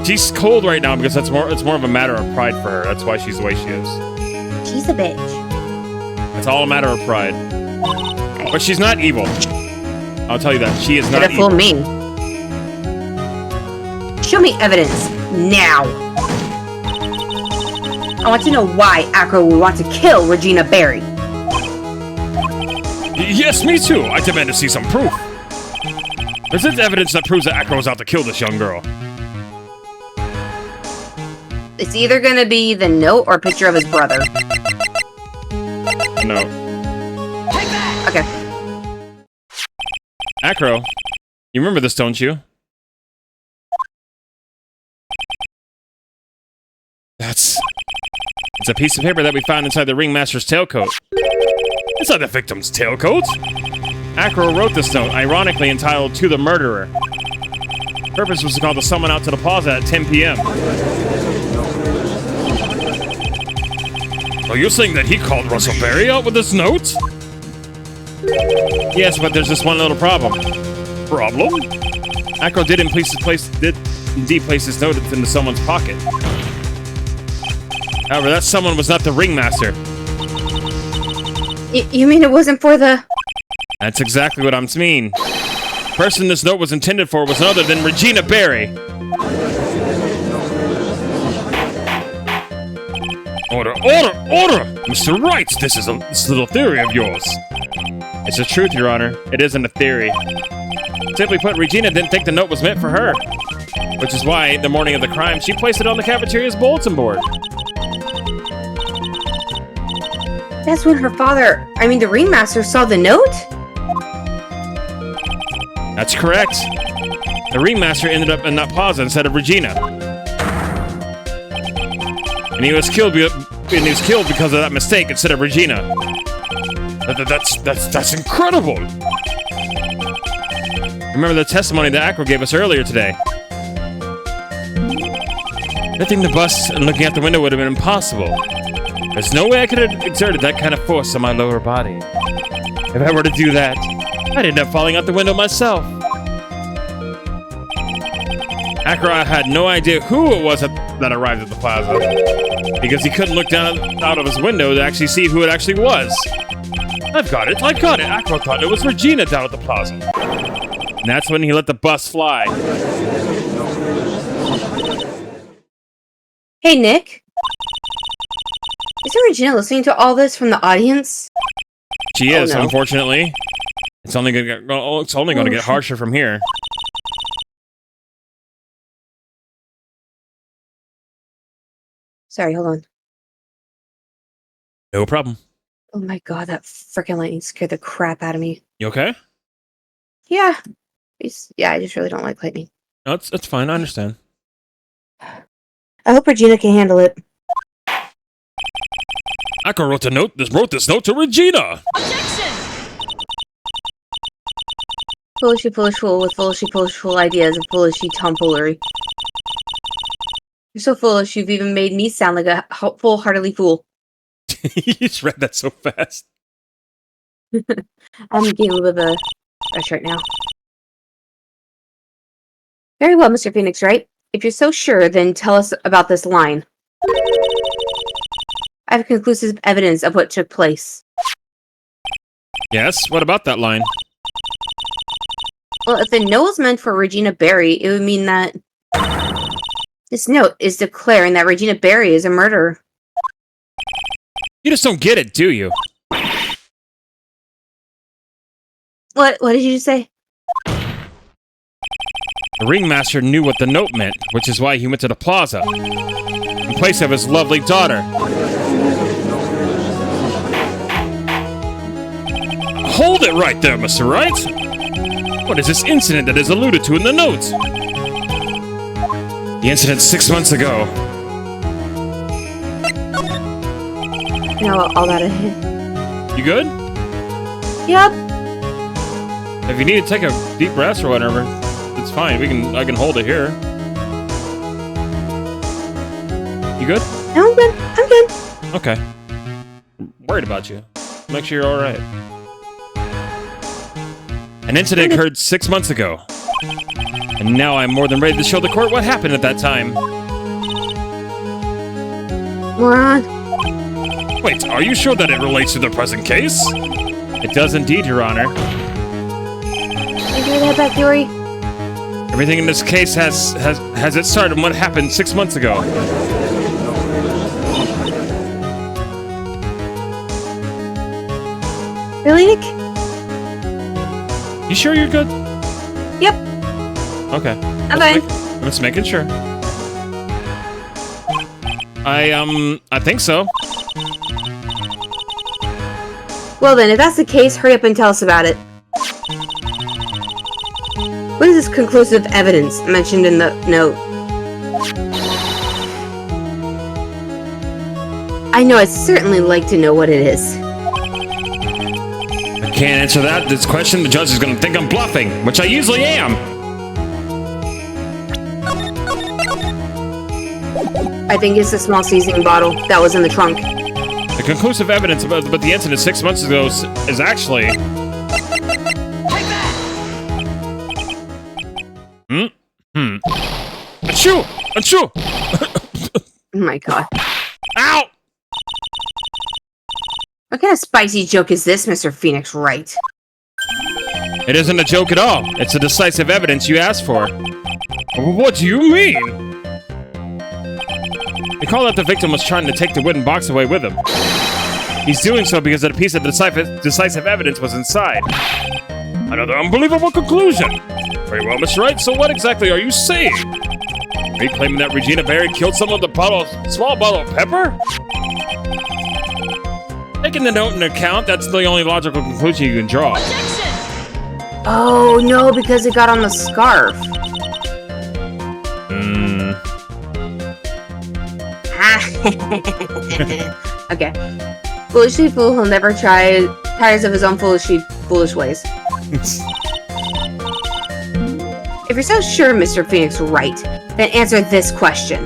She's cold right now because it's more of a matter of pride for her. That's why she's the way she is. She's a bitch. It's all a matter of pride. But she's not evil. I'll tell you that. She is not evil. Fool me. Show me evidence. Now. I want to know why Acro would want to kill Regina Berry. Yes, me too. I demand to see some proof. Is there evidence that proves that Acro was out to kill this young girl? It's either gonna be the note or a picture of his brother. No. Okay. Acro, you remember this, don't you? It's a piece of paper that we found inside the ringmaster's tailcoat. It's not the victim's tailcoat. Acro wrote this note, ironically entitled "To the Murderer." The purpose was to call someone out to the plaza at 10 p.m. Are you saying that he called Russell Berry out with this note? Yes, but there's this one little problem. Problem? Acro did indeed place his note into someone's pocket. However, that someone was not the ringmaster. You mean it wasn't for the... That's exactly what I mean. The person this note was intended for was none other than Regina Berry. Order, order, order! Mr. Wright, this little theory of yours. It's the truth, Your Honor. It isn't a theory. Simply put, Regina didn't think the note was meant for her. Which is why, the morning of the crime, she placed it on the cafeteria's bulletin board. That's when her father, the ringmaster, saw the note? That's correct. The ringmaster ended up in that plaza instead of Regina. And he was killed because of that mistake instead of Regina. That's incredible! Remember the testimony that Acro gave us earlier today. Lifting the bus and looking out the window would have been impossible. There's no way I could have exerted that kind of force on my lower body. If I were to do that, I'd end up falling out the window myself. Acro had no idea who it was that arrived at the plaza, because he couldn't look down out of his window to actually see who it actually was. I've got it. Acro thought it was Regina down at the plaza. And that's when he let the bus fly. Hey, Nick. Isn't Regina listening to all this from the audience? She is, no. Unfortunately. It's only going to get harsher from here. Sorry, hold on. No problem. Oh my god, that freaking lightning scared the crap out of me. You okay? Yeah. I just really don't like lightning. No, it's fine. I understand. I hope Regina can handle it. Acro wrote this note to Regina. Foolishy foolish fool with foolishy foolish fool ideas and foolishy tomfoolery. You're so foolish, you've even made me sound like a full-heartedly fool. You just read that so fast. I'm getting a little bit of a rush right now. Very well, Mr. Phoenix Wright. If you're so sure, then tell us about this line. I have conclusive evidence of what took place. Yes? What about that line? Well, if the note was meant for Regina Berry, it would mean that this note is declaring that Regina Berry is a murderer. You just don't get it, do you? What did you just say? The ringmaster knew what the note meant, which is why he went to the plaza in place of his lovely daughter. Hold it right there, Mr. Wright! What is this incident that is alluded to in the note? The incident 6 months ago. No, all that ahead. You good? Yep. If you need to take a deep breath or whatever, it's fine. I can hold it here. You good? No, I'm good. Okay. I'm worried about you. Make sure you're alright. An incident occurred 6 months ago. And now I'm more than ready to show the court what happened at that time. Moron. Wait, are you sure that it relates to the present case? It does indeed, Your Honor. I hear that back theory. Everything in this case has its start in what happened 6 months ago. Really, Nick? You sure you're good? Yep. Okay. I'm fine. Let's making sure. I think so. Well then, if that's the case, hurry up and tell us about it. What is this conclusive evidence mentioned in the note? I know I'd certainly like to know what it is. I can't answer this question. The judge is going to think I'm bluffing, which I usually am. I think it's a small seasoning bottle that was in the trunk. The conclusive evidence about the incident 6 months ago is actually... Achoo! Achoo! Oh my god. Ow! What kind of spicy joke is this, Mr. Phoenix Wright? It isn't a joke at all. It's the decisive evidence you asked for. What do you mean? Recall that the victim was trying to take the wooden box away with him. He's doing so because a piece of decisive evidence was inside. Another unbelievable conclusion. Very well, Mr. Wright, so what exactly are you saying? Are you claiming that Regina Berry killed someone with a small bottle of pepper? Taking the note into account, that's the only logical conclusion you can draw. Oh no, because it got on the scarf. Okay. Foolishly fool who'll never tires of his own foolish ways. If you're so sure, Mr. Phoenix Wright, then answer this question.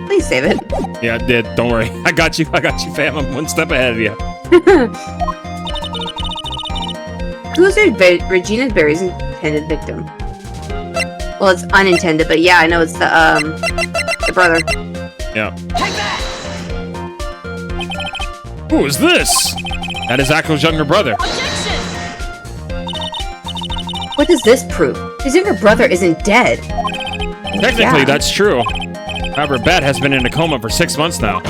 Please save it. Yeah, I did. Don't worry. I got you, fam. I'm one step ahead of you. Who's Regina Berry's intended victim? Well, it's unintended, but yeah, I know it's the brother. Yeah. Who is this? That is Akko's younger brother. What does this prove? His younger brother isn't dead. Technically, Yeah. that's true. However, Bet has been in a coma for 6 months now.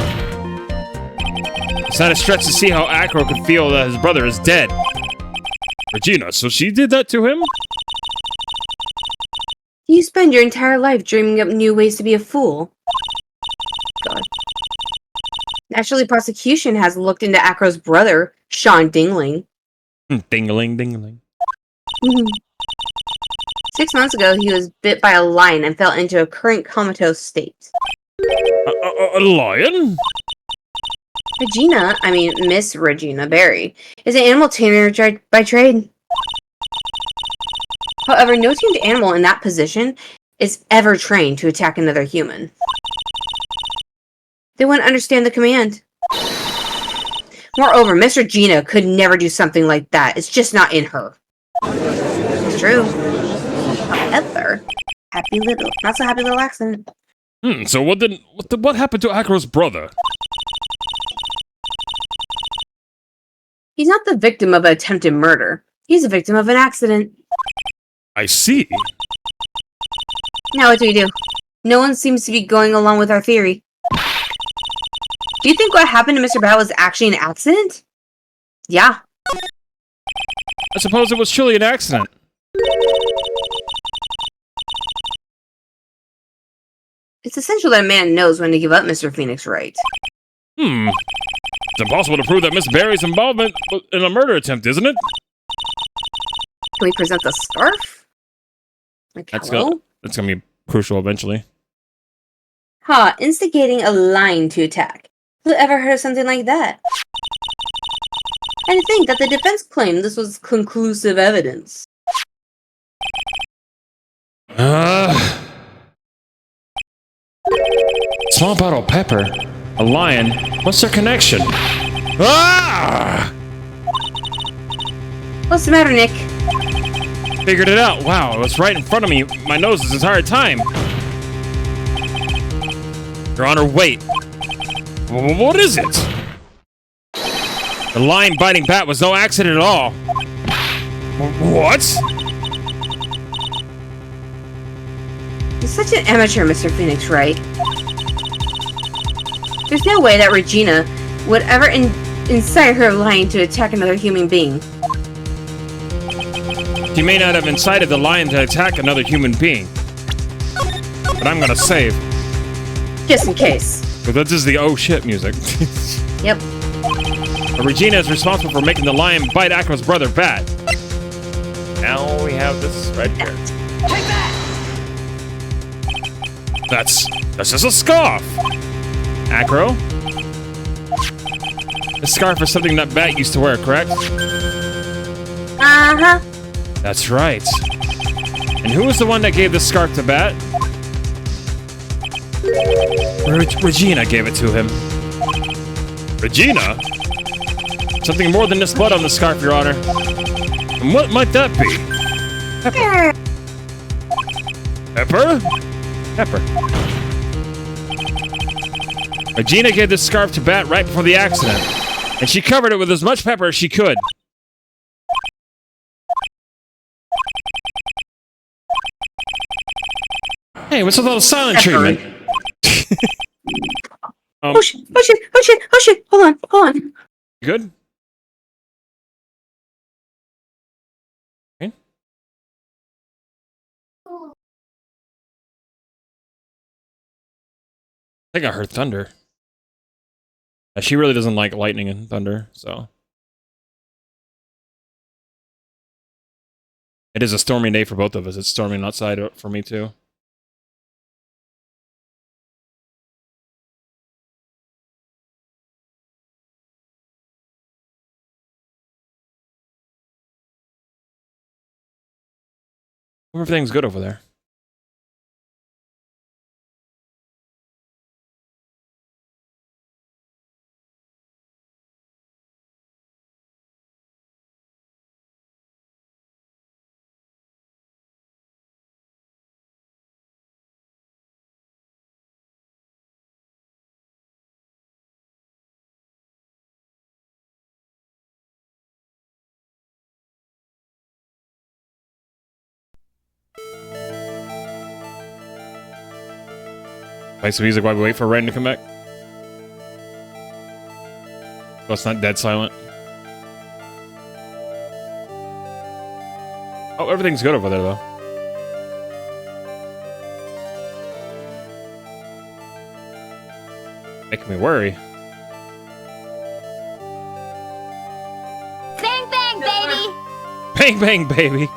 It's not a stretch to see how Akko could feel that his brother is dead. Regina, so she did that to him? You spend your entire life dreaming up new ways to be a fool. God. Naturally, prosecution has looked into Akro's brother, Sean Dingling. Dingling, dingling. 6 months ago, he was bit by a lion and fell into a current comatose state. A lion? Miss Regina Berry, is an animal tamer by trade. However, no tamed animal in that position is ever trained to attack another human. They wouldn't understand the command. Moreover, Miss Regina could never do something like that. It's just not in her. It's true. However, not so happy little accident. So what happened to Akro's brother? He's not the victim of an attempted murder. He's a victim of an accident. I see. Now what do we do? No one seems to be going along with our theory. Do you think what happened to Mr. Bat was actually an accident? Yeah. I suppose it was truly an accident. It's essential that a man knows when to give up Mr. Phoenix Wright. It's impossible to prove that Miss Berry's involvement in a murder attempt, isn't it? Can we present the scarf? Like, hello? That's gonna be crucial eventually. Instigating a lion to attack. Who ever heard of something like that? And to think that the defense claimed this was conclusive evidence. Small bottle of pepper, a lion. What's their connection? Ah! What's the matter, Nick? Figured it out. Wow, it was right in front of me. My nose this entire time. Your Honor, wait. What is it? The lion biting bat was no accident at all. What? You're such an amateur, Mr. Phoenix Wright. There's no way that Regina would ever incite her lion to attack another human being. He may not have incited the lion to attack another human being. But I'm gonna save. Just in case. But this is the oh shit music. Yep. But Regina is responsible for making the lion bite Acro's brother Bat. Now we have this right here. Take that! That's just a scarf. Acro. The scarf is something that Bat used to wear, correct? Uh-huh. That's right. And who was the one that gave the scarf to Bat? Regina gave it to him. Regina? Something more than just blood on the scarf, Your Honor. And what might that be? Pepper. Pepper? Pepper. Regina gave this scarf to Bat right before the accident, and she covered it with as much pepper as she could. Hey, what's with all the silent treatment? Oh shit, oh shit, oh shit, oh shit. Hold on, hold on. You good? Okay. I think I heard thunder. She really doesn't like lightning and thunder, so. It is a stormy day for both of us. It's storming outside for me too. Everything's good over there. Play some music while we wait for Rain to come back. Oh, it's not dead silent. Oh, everything's good over there, though. Making me worry. Bang, bang, baby! Bang, bang, baby!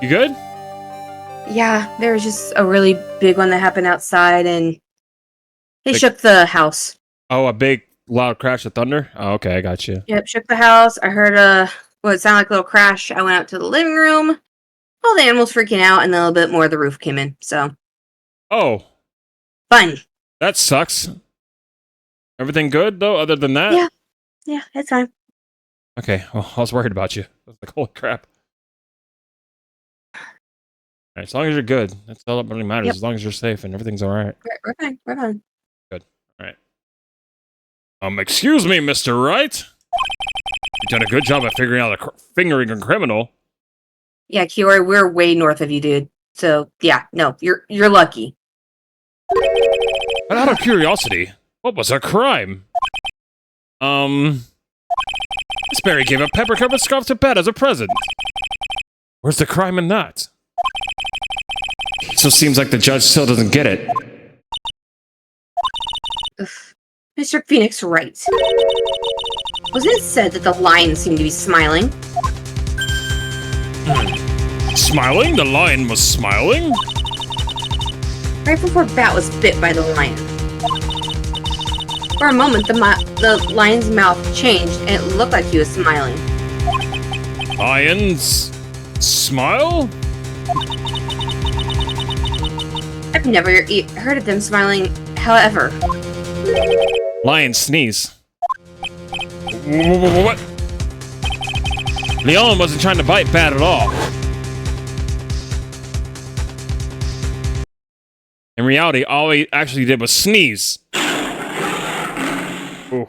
You good? Yeah, there was just a really big one that happened outside, and it Like- shook the house. Oh, a big, loud crash of thunder? Oh, okay, I got you. Yep, shook the house. I heard what sounded like a little crash. I went out to the living room. All the animals freaking out, and then a little bit more of the roof came in. So, Oh, fun. that sucks. Everything good, though, other than that? Yeah. Yeah, it's fine. Okay, well, I was worried about you. I was like, holy crap. Alright, as long as you're good. That's all that really matters. Yep. As long as you're safe and everything's alright. We're fine. We're fine. Excuse me, Mr. Wright? You've done a good job of figuring out fingering a criminal. Yeah, Kiori, we're way north of you, dude. So, yeah, no, you're lucky. But out of curiosity, what was her crime? Miss Berry gave a pepper-covered scarf to Pat as a present. Where's the crime in that? So seems like the judge still doesn't get it. Ugh. Mr. Phoenix Wright. Wasn't it said that the lion seemed to be smiling? Smiling? The lion was smiling? Right before Bat was bit by the lion. For a moment, the lion's mouth changed, and it looked like he was smiling. Lions smile? I've never heard of them smiling, however. Lion sneeze. What? Leon wasn't trying to bite Bat at all. In reality, all he actually did was sneeze. Ooh.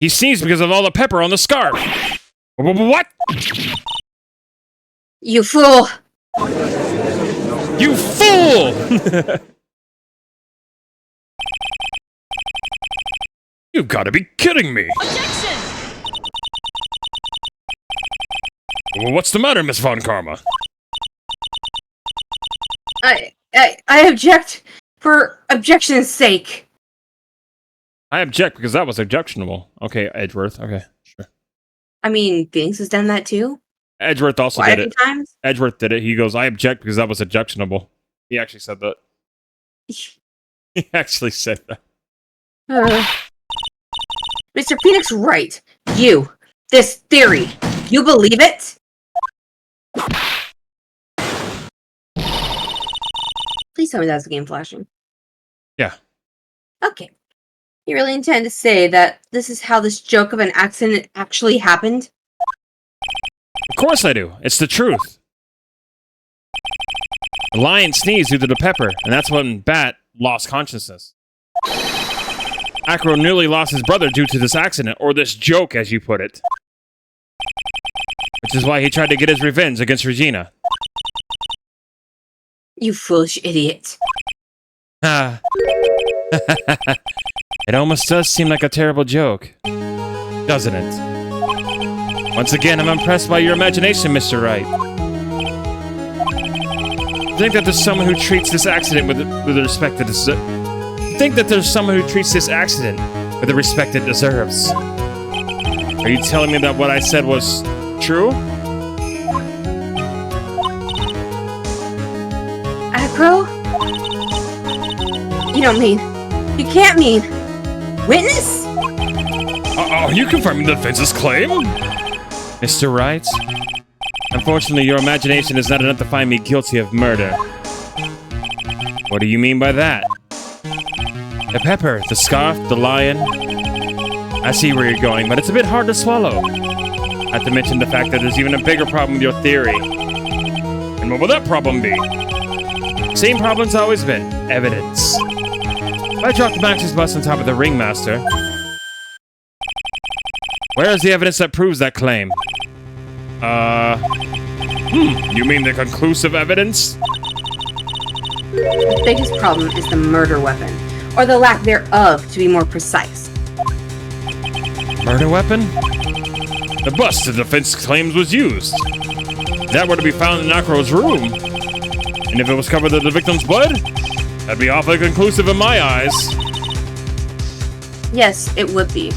He sneezed because of all the pepper on the scarf. What? You fool! You fool! You've got to be kidding me. Objection! What's the matter, Miss Von Karma? I object for objection's sake. I object because that was objectionable. Okay, Edgeworth. Okay, sure. I mean, Phoenix has done that too. Edgeworth also Quite did a it. few times. Edgeworth did it. He goes, I object because that was objectionable. He actually said that. He actually said that. Mr. Phoenix Wright, this theory, you believe it? Please tell me that's the game flashing. Yeah. Okay. You really intend to say that this is how this joke of an accident actually happened? Of course I do. It's the truth. The lion sneezed due to the pepper, and that's when Bat lost consciousness. Acro nearly lost his brother due to this accident, or this joke, as you put it. Which is why he tried to get his revenge against Regina. You foolish idiot. Ah. It almost does seem like a terrible joke, doesn't it? Once again, I'm impressed by your imagination, Mr. Wright. I think that there's someone who treats this accident with the respect it deserves. I think that there's someone who treats this accident with the respect it deserves. Are you telling me that what I said was true? Acro? You don't mean... You can't mean... Witness? Are you confirming the defense's claim? Mr. Wright? Unfortunately, your imagination is not enough to find me guilty of murder. What do you mean by that? The pepper, the scarf, the lion... I see where you're going, but it's a bit hard to swallow. Not to mention the fact that there's even a bigger problem with your theory. And what will that problem be? Same problem's always been. Evidence. If I dropped Max's bus on top of the ringmaster... Where is the evidence that proves that claim? You mean the conclusive evidence? The biggest problem is the murder weapon. Or the lack thereof, to be more precise. Murder weapon? The bus the defense claims was used. That were to be found in Acro's room. And if it was covered with the victim's blood, that'd be awfully conclusive in my eyes. Yes, it would be.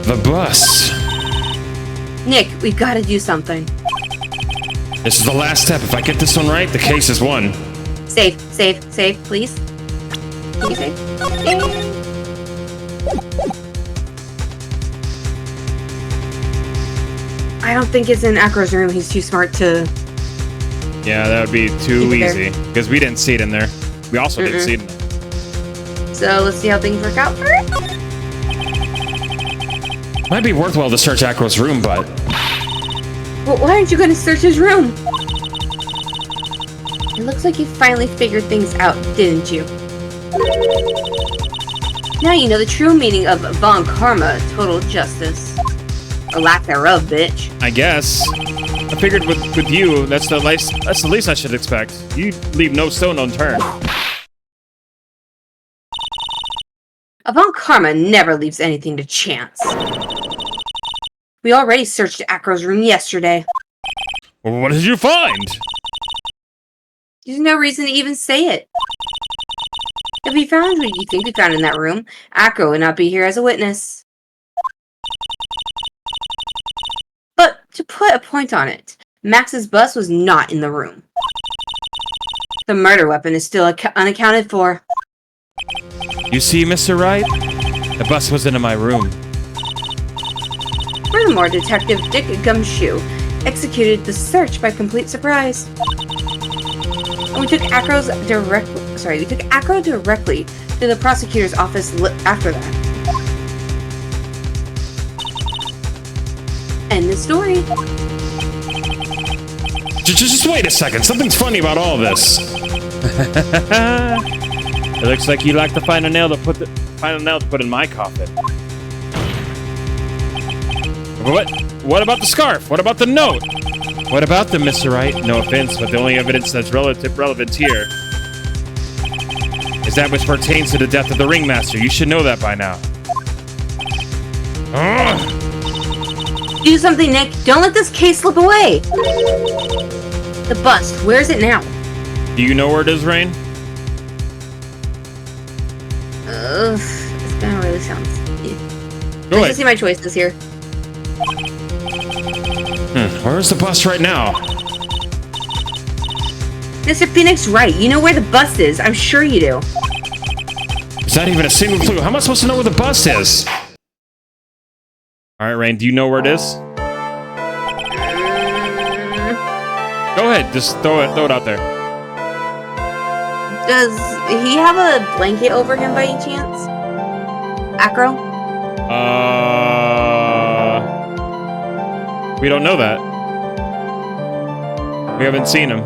The bus. Nick, we've got to do something. This is the last step. If I get this one right, the case is won. Save, please. Can you save? I don't think it's in Acro's room. He's too smart to... Yeah, that would be too Keep it easy. Because we didn't see it in there. We also didn't see it in there. So let's see how things work out first. Might be worthwhile to search Acro's room, but... Well, why aren't you going to search his room? It looks like you finally figured things out, didn't you? Now you know the true meaning of Von Karma, total justice. Or lack thereof, bitch. I guess. I figured with you, that's the least I should expect. You leave no stone unturned. Von Karma never leaves anything to chance. We already searched Acro's room yesterday. Well, what did you find? There's no reason to even say it. If we found what you think we found in that room, Acro would not be here as a witness. But to put a point on it, Max's bus was not in the room. The murder weapon is still unaccounted for. You see, Mr. Wright? The bus wasn't in my room. Furthermore, Detective Dick Gumshoe executed the search by complete surprise. And we took Acro directly to the prosecutor's office after that. End the story. Just wait a second. Something's funny about all this. It looks like you like to find a nail to put in my coffin. What about the scarf? What about the note? What about them, Mr. Wright? No offense, but the only evidence that's relevant here is that which pertains to the death of the ringmaster. You should know that by now. Ugh. Do something, Nick. Don't let this case slip away. The bust. Where's it now? Do you know where it is, Rain? This gonna really sounds. Go Let's ahead. see my choices here. Where's the bust right now? Mr. Phoenix Wright, you know where the bust is. I'm sure you do. Is that even a single clue? How am I supposed to know where the bust is? All right, Rain. Do you know where it is? Go ahead. Just throw it out there. Does he have a blanket over him by any chance? Acro? We don't know that. We haven't seen him.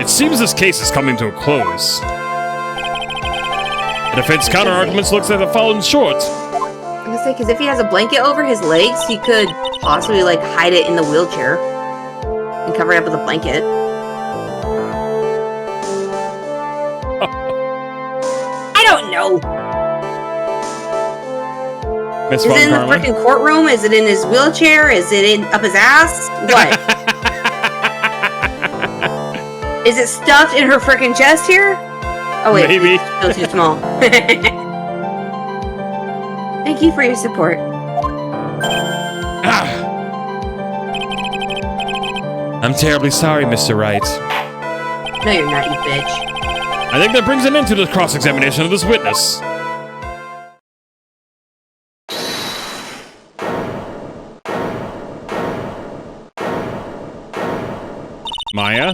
It seems this case is coming to a close. The defense counter-arguments looks like they've fallen short. I'm gonna say, because if he has a blanket over his legs, he could possibly, like, hide it in the wheelchair and cover it up with a blanket. I don't know. Miss Is Von it in the Carlin? freaking courtroom? Is it in his wheelchair? Is it up his ass? What? Is it stuffed in her freaking chest here? Oh wait, Maybe. it's still too small. Thank you for your support. I'm terribly sorry, Mr. Wright. No, you're not, you bitch. I think that brings an end to the cross-examination of this witness. Maya?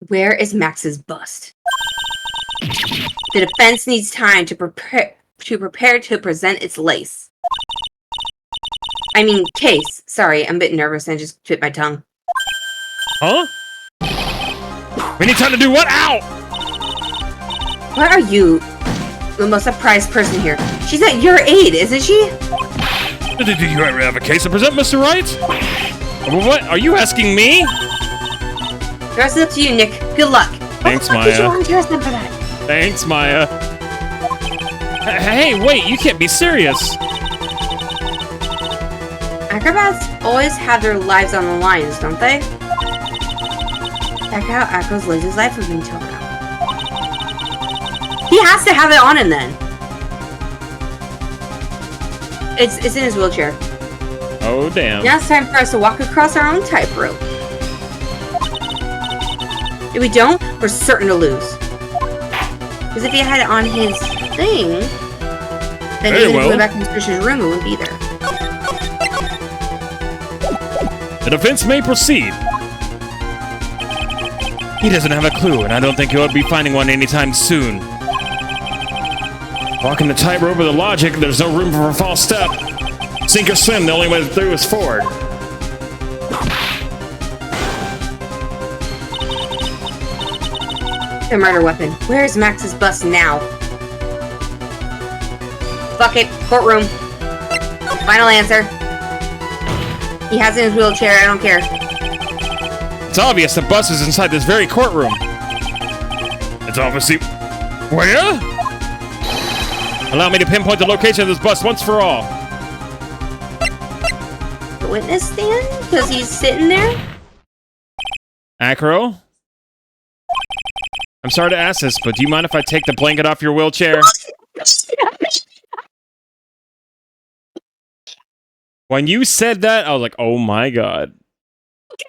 Where is Max's bust? The defense needs time to prepare to present its case. Sorry, I'm a bit nervous and I just bit my tongue. Huh? We need time to do what? Ow! Why are you the most surprised person here? She's at your aid, isn't she? Do you ever have a case to present, Mr. Wright? What? Are you asking me? The rest is up to you, Nick. Good luck. Thanks, What the fuck did you Maya. volunteer us then for that? Thanks, Maya. Hey, wait, you can't be serious. Acrobats always have their lives on the lines, don't they? Check out Acro's lives his life with me till now. He has to have it on him then. It's in his wheelchair. Oh, damn. Now it's time for us to walk across our own tightrope. If we don't, we're certain to lose. Because if he had it on his thing, then even if we went back into Trish's room, it wouldn't be there. The defense may proceed. He doesn't have a clue, and I don't think he'll be finding one anytime soon. Walking the tightrope with the logic, there's no room for a false step. Sink or swim, the only way through is forward. The murder weapon. Where's Max's bust now? Fuck it. Courtroom. Final answer. He has it in his wheelchair. I don't care. It's obvious the bus is inside this very courtroom. It's obviously... Where? Allow me to pinpoint the location of this bus once for all. The witness stand? Because he's sitting there? Acro? I'm sorry to ask this, but do you mind if I take the blanket off your wheelchair? When you said that, I was like, oh my god.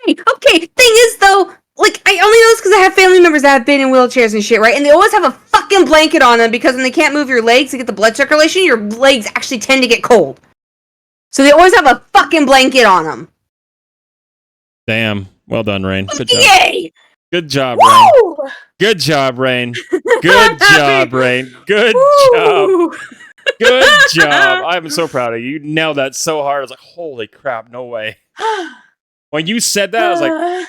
Okay. Thing is, though, like, I only know this because I have family members that have been in wheelchairs and shit, right? And they always have a fucking blanket on them because when they can't move your legs to get the blood circulation, your legs actually tend to get cold. So they always have a fucking blanket on them. Damn. Well done, Rain. Good job. Yay! Good job, Rain. Woo! Good job, Rain. Good job, Rain. Good job. Woo! Good job. I'm so proud of you. You nailed that so hard. I was like, holy crap, no way. When you said that, I was like,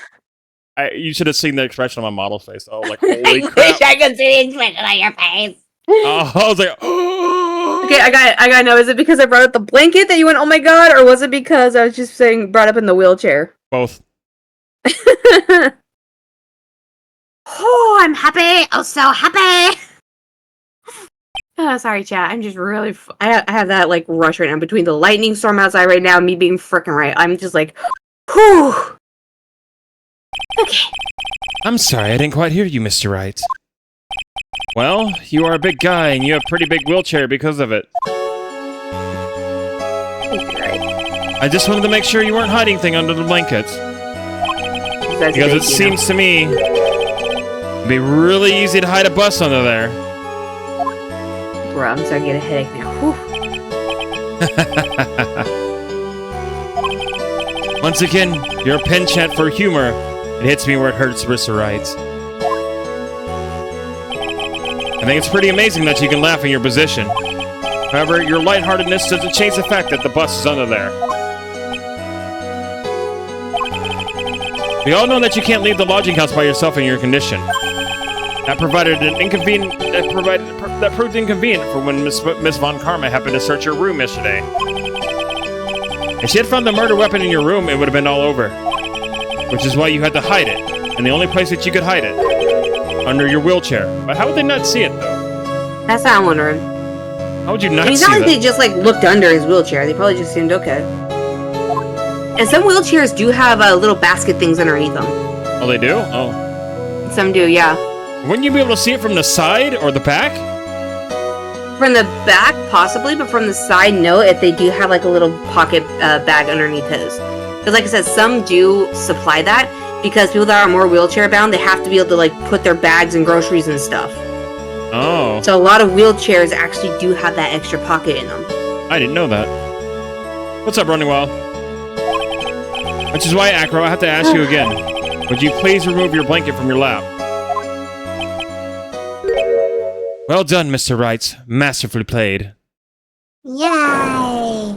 you should have seen the expression on my model's face. Oh, like, holy I crap. wish I could see the expression on your face. Oh, I was like, Okay, I gotta know, is it because I brought up the blanket that you went, oh my god, or was it because I was just saying brought up in the wheelchair? both. Oh, I'm happy. Oh, so happy. Oh, sorry, chat. I'm just really... I have that, like, rush right now between the lightning storm outside right now and me being freaking right. I'm just like, whew. Okay. I'm sorry, I didn't quite hear you, Mr. Wright. Well, you are a big guy, and you have a pretty big wheelchair because of it. Thank you, right. I just wanted to make sure you weren't hiding anything under the blankets. Because it seems to me it'd be really easy to hide a bus under there. Bro, I'm starting to get a headache now. Whew. Once again, your penchant for humor. It hits me where it hurts, Mr. Wright. I think it's pretty amazing that you can laugh in your position. However, your lightheartedness doesn't change the fact that the bus is under there. We all know that you can't leave the lodging house by yourself in your condition. That proved inconvenient for when Miss Von Karma happened to search your room yesterday. If she had found the murder weapon in your room, it would have been all over. Which is why you had to hide it. And the only place that you could hide it. Under your wheelchair. But how would they not see it, though? That's what I'm wondering. How would you not I mean, it's see not like that? they just, like, looked under his wheelchair. They probably just seemed okay. And some wheelchairs do have little basket things underneath them. Oh, they do? Oh. Some do, yeah. Wouldn't you be able to see it from the side or the back? From the back, possibly, but from the side, no, if they do have, like, a little pocket bag underneath his. Because, like I said, some do supply that, because people that are more wheelchair-bound, they have to be able to, like, put their bags and groceries and stuff. Oh. So a lot of wheelchairs actually do have that extra pocket in them. I didn't know that. What's up, Running Wild? Which is why, Acro, I have to ask you again. Would you please remove your blanket from your lap? Well done, Mr. Wright. Masterfully played. Yay!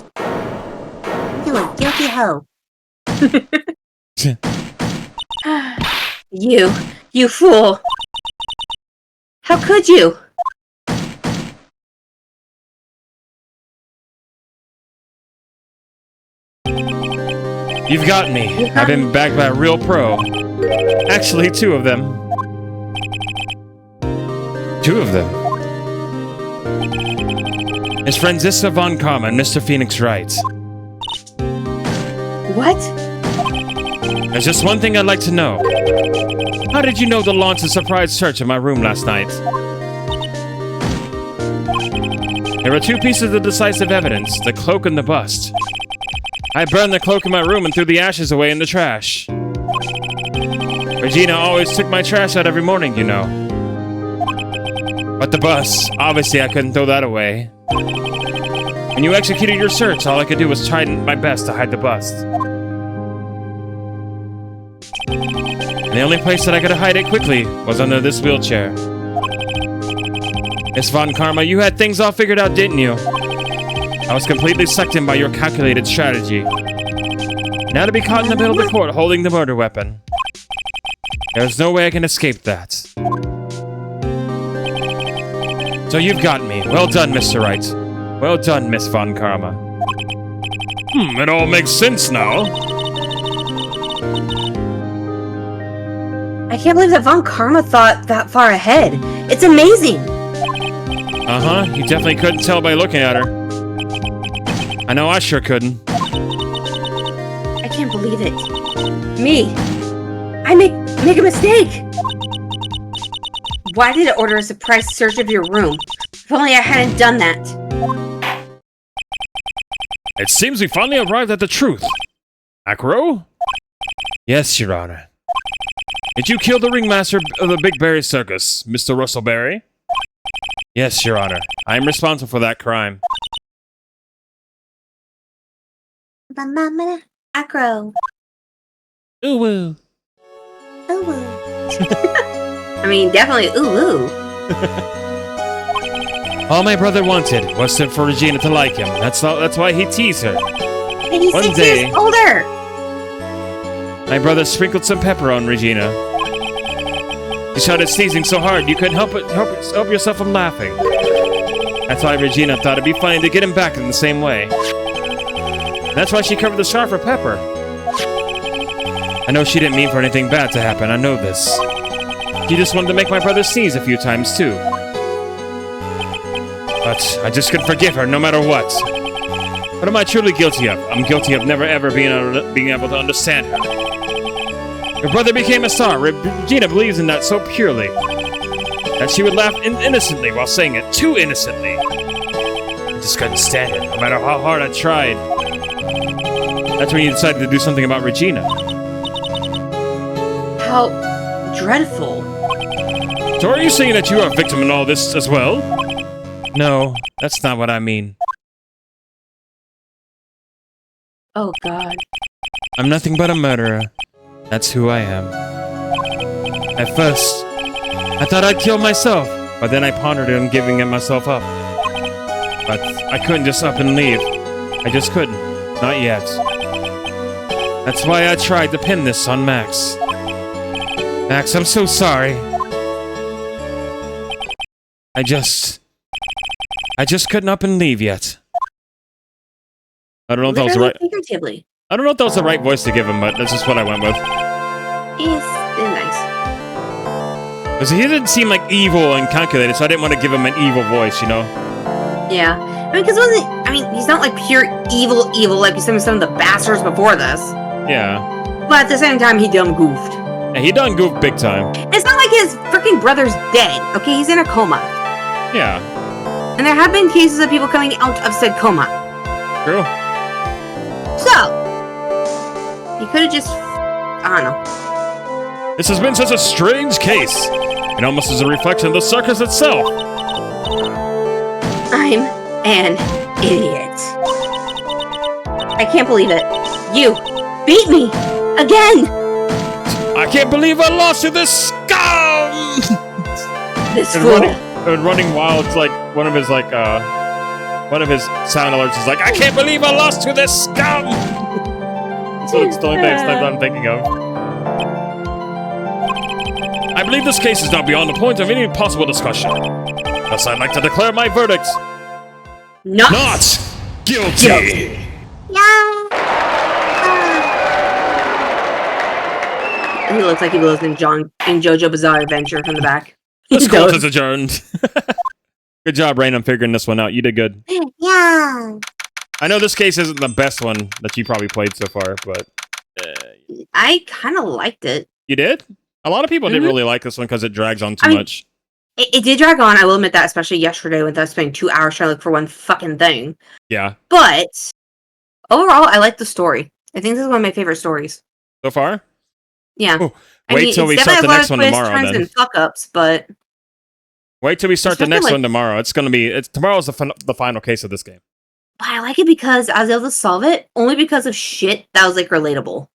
You a guilty hoe. You fool! How could you? You've got me. I've been backed by a real pro. Actually, two of them. Two of them. Miss Franziska Von Karma and Mr. Phoenix Wright. What? There's just one thing I'd like to know. How did you know to launch a surprise search of my room last night? There were two pieces of decisive evidence, the cloak and the bust. I burned the cloak in my room and threw the ashes away in the trash. Regina always took my trash out every morning, you know. But the bus, obviously I couldn't throw that away. When you executed your search, all I could do was try my best to hide the bust. And the only place that I could hide it quickly was under this wheelchair. Miss Von Karma, you had things all figured out, didn't you? I was completely sucked in by your calculated strategy. Now to be caught in the middle of the court holding the murder weapon. There's no way I can escape that. So you've got me. Well done, Mr. Wright. Well done, Miss Von Karma. It all makes sense now. I can't believe that Von Karma thought that far ahead. It's amazing! Uh-huh, you definitely couldn't tell by looking at her. I know I sure couldn't. I can't believe it. Me! I make a mistake! Why did I order a surprise search of your room? If only I hadn't done that. It seems we finally arrived at the truth. Acro? Yes, Your Honor. Did you kill the ringmaster of the Big Berry Circus, Mr. Russell Berry? Yes, Your Honor. I am responsible for that crime. Acro. Ooh woo. Ooh woo. I mean, definitely ooh. All my brother wanted was for Regina to like him. That's why he teased her. And he's One 6 day- years older! My brother sprinkled some pepper on Regina. She started sneezing so hard you couldn't help yourself from laughing. That's why Regina thought it'd be funny to get him back in the same way. That's why she covered the scar for Pepper. I know she didn't mean for anything bad to happen, I know this. She just wanted to make my brother sneeze a few times too. But I just couldn't forgive her no matter what. What am I truly guilty of? I'm guilty of never ever being able to understand her. Your brother became a star. Regina believes in that so purely. That she would laugh innocently while saying it, too innocently. I just couldn't stand it, no matter how hard I tried. That's when you decided to do something about Regina. How dreadful. So are you saying that you are a victim in all this as well? No, that's not what I mean. Oh, God. I'm nothing but a murderer. That's who I am. At first, I thought I'd kill myself, but then I pondered on giving myself up. But I couldn't just up and leave. I just couldn't. Not yet. That's why I tried to pin this on Max. Max, I'm so sorry. I just couldn't up and leave yet. I don't know if that was the right... Figuratively. I don't know if that was the right voice to give him, but that's just what I went with. He's nice. Because he didn't seem like evil and calculated, so I didn't want to give him an evil voice, you know? Yeah. I mean, because he's not like pure evil like some of the bastards before this. Yeah. But at the same time, he dumb goofed. Yeah, he done goofed big time. It's not like his freaking brother's dead, okay? He's in a coma. Yeah. And there have been cases of people coming out of said coma. True. So, he could have just... I don't know. This has been such a strange case. It almost is a reflection of the circus itself. I'm an idiot. I can't believe it. You beat me! Again! I can't believe I lost to this scum! This and fool. running wild, it's like one of his sound alerts is like, I can't believe I lost to this scum! That's the only thing I'm thinking of. I believe this case is now beyond the point of any possible discussion. Thus, I'd like to declare my verdict. Not guilty! He looks like he lives in JoJo Bizarre Adventure from the back. This court is adjourned. Good job, Rain, on figuring this one out. You did good. Yeah. I know this case isn't the best one that you probably played so far, but... I kind of liked it. You did? A lot of people didn't really like this one because it drags on too much. It did drag on, I will admit that, especially yesterday when I was spending 2 hours trying to look for one fucking thing. Yeah. But, overall, I like the story. I think this is one of my favorite stories. So far? Yeah. Ooh, wait till we start the next one tomorrow, then. And fuck-ups, but... Wait till we start the next one tomorrow. Tomorrow's the final case of this game. But I like it because I was able to solve it only because of shit that was, like, relatable.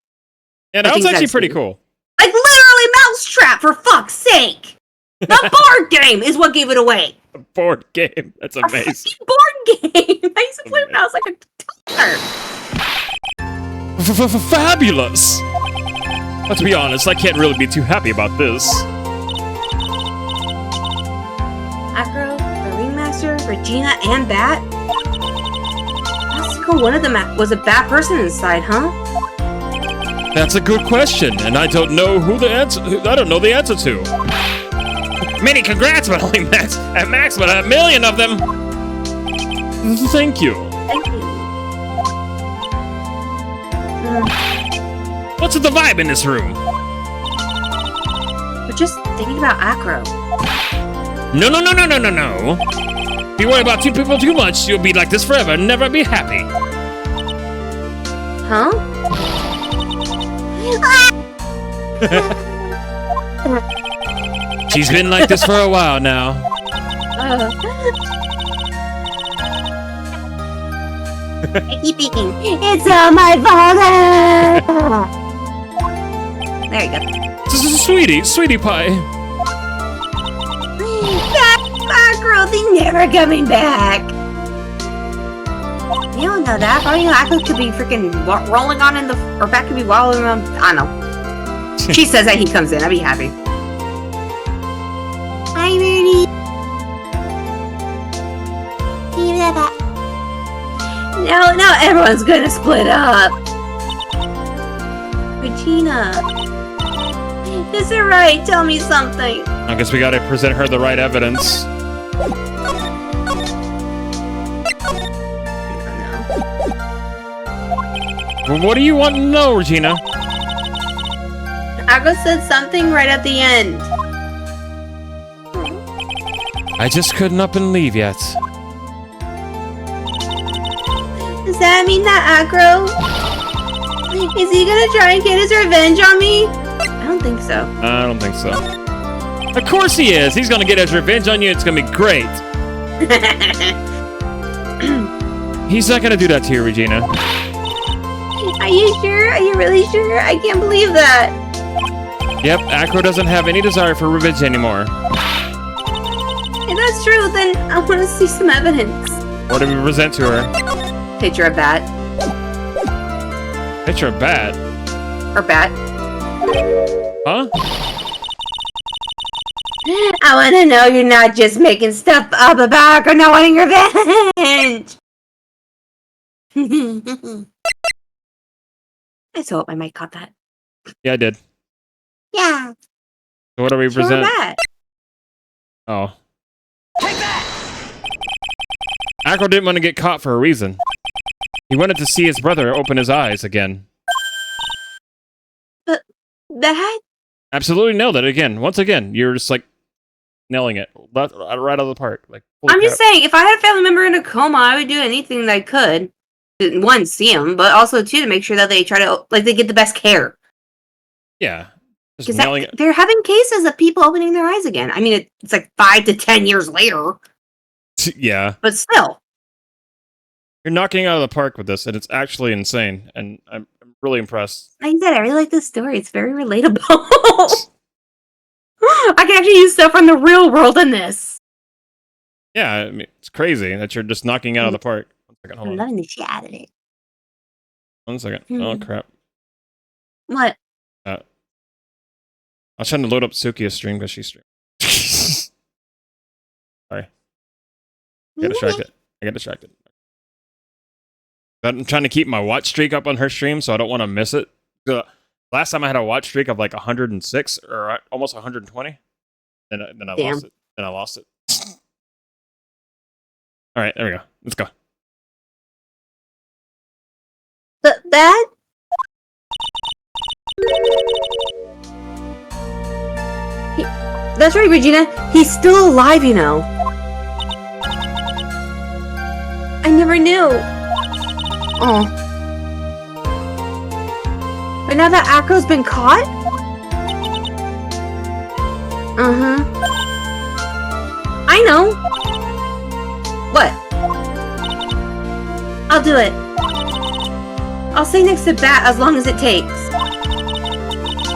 Yeah, that was actually pretty cool. Like, literally Mousetrap, for fuck's sake! The board game is what gave it away! A board game? That's amazing. A board game! I used to play Mouse like a toddler. Fabulous! Let's be honest, I can't really be too happy about this. Acro, the Ringmaster, Regina, and Bat? How single one of them was a bad person inside, huh? That's a good question, and I don't know the answer to. Many congrats, but only Max, but 1,000,000 of them. Thank you. Thank you. What's the vibe in this room? We're just thinking about Acro. No. If you worry about two people too much, you'll be like this forever and never be happy. Huh? She's been like this for a while now. I keep thinking, it's all my fault. There you go. Sweetie pie. That girl thing never coming back. You don't know that. How do you know Acro could be freaking rolling on or Bat could be wallowing around? I don't know. She says that he comes in. I'd be happy. Hi, Rudy. Give that back. Now everyone's gonna split up. Regina. Is it right? Tell me something. I guess we gotta present her the right evidence. Well, what do you want to know, Regina? Agro said something right at the end. I just couldn't up and leave yet. Does that mean that Agro? Is he gonna try and get his revenge on me? I don't think so. I don't think so. Of course he is. He's gonna get his revenge on you. It's gonna be great. He's not gonna do that to you, Regina. Are you sure? Are you really sure? I can't believe that. Yep, Acro doesn't have any desire for revenge anymore. If that's true, then I want to see some evidence. What did we present to her? Picture of bat. Picture of bat? Or bat. Huh? I want to know you're not just making stuff up about or not wanting revenge. I so hope my mic caught that. Yeah, I did. Yeah. So what do we Picture of present? bat. Oh. Acro didn't want to get caught for a reason. He wanted to see his brother open his eyes again. But that? Absolutely nailed it again. Once again, you're just like nailing it right out of the park. Like I'm just saying, if I had a family member in a coma, I would do anything that I could. To, one, see them, but also two, to make sure that they try to they get the best care. Yeah, just Because nailing it. they're having cases of people opening their eyes again. I mean, it's like 5 to 10 years later, Yeah, but still. you're knocking it out of the park with this, and it's actually insane. And I'm really impressed. Like I said, I really like this story. It's very relatable. I can actually use stuff from the real world in this. Yeah, I mean, it's crazy that you're just knocking it out of the park. 1 second, hold I'm on. loving the shit out of it. 1 second. Hmm. Oh crap! What? I was trying to load up Sukia's stream because she's streaming. Sorry, I got distracted. But I'm trying to keep my watch streak up on her stream, so I don't want to miss it. Last time I had a watch streak of like 106 or almost 120. Then I Damn. lost it. Then I lost it. All right, there we go. Let's go. But that? That's right, Regina. He's still alive, you know. I never knew. Oh. But now that Acro's been caught? Uh-huh. I know. What? I'll do it. I'll stay next to Bat as long as it takes.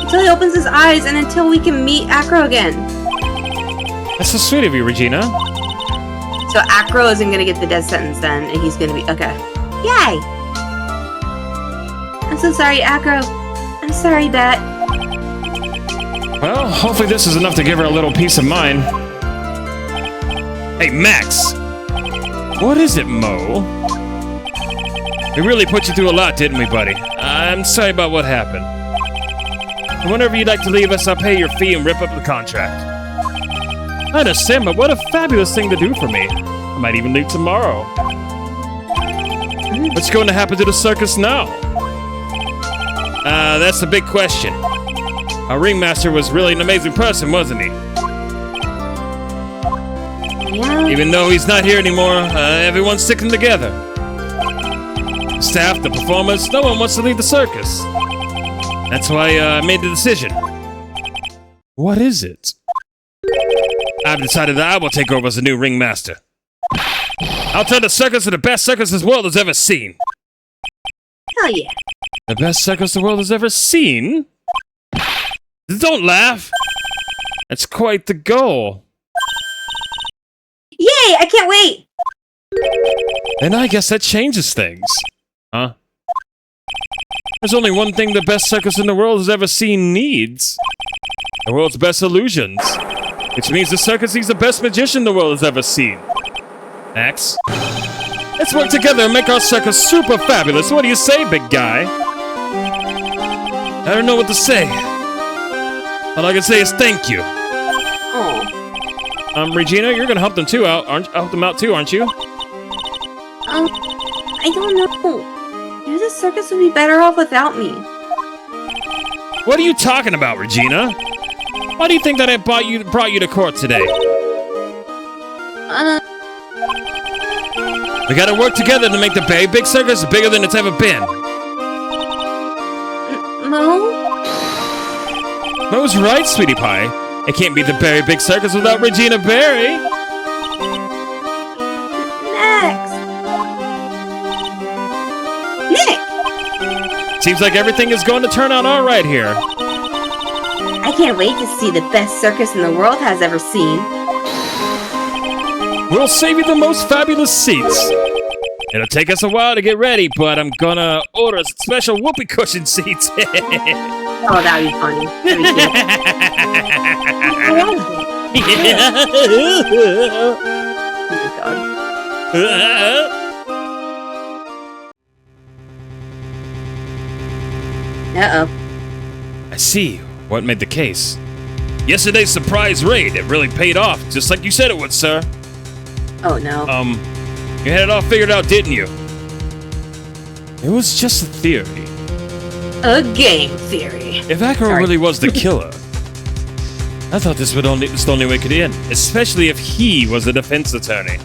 Until he opens his eyes and until we can meet Acro again. That's so sweet of you, Regina. So Acro isn't gonna get the death sentence then, and he's gonna be okay. Yay! I'm so sorry, Acro. I'm sorry, Bat. Well, hopefully this is enough to give her a little peace of mind. Hey, Max! What is it, Mo? We really put you through a lot, didn't we, buddy? I'm sorry about what happened. Whenever you'd like to leave us, I'll pay your fee and rip up the contract. I understand, but what a fabulous thing to do for me. I might even leave tomorrow. What's going to happen to the circus now? That's the big question. Our ringmaster was really an amazing person, wasn't he? Yeah. Even though he's not here anymore, everyone's sticking together. The staff, the performers, no one wants to leave the circus. That's why I made the decision. What is it? I've decided that I will take over as the new ringmaster. I'll turn the circus to the best circus this world has ever seen. Hell yeah. The best circus the world has ever seen? Don't laugh. That's quite the goal. Yay! I can't wait! And I guess that changes things. Huh? There's only one thing the best circus in the world has ever seen needs. The world's best illusions. Which means the circus needs the best magician the world has ever seen. Max? Let's work together and make our circus super fabulous. What do you say, big guy? I don't know what to say. All I can say is thank you. Oh. Regina, you're gonna help them too out, help them out too, aren't you? I don't know. Maybe the circus would be better off without me. What are you talking about, Regina? Why do you think that I brought you to court today? We gotta work together to make the Very Big Circus bigger than it's ever been. Mo? Mo's right, sweetie pie. It can't be the Very Big Circus without Regina Berry. Next. Nick! Seems like everything is going to turn out all right here. I can't wait to see the best circus in the world has ever seen. We'll save you the most fabulous seats. It'll take us a while to get ready, but I'm gonna order special whoopee cushion seats. Oh, that'd be funny. That'd be Uh-oh. I see. What made the case? Yesterday's surprise raid. It really paid off, just like you said it would, sir. Oh, no. You had it all figured out, didn't you? It was just a theory. A game theory. If Acro really was the killer, I thought this was the only way it could end, especially if he was the defense attorney.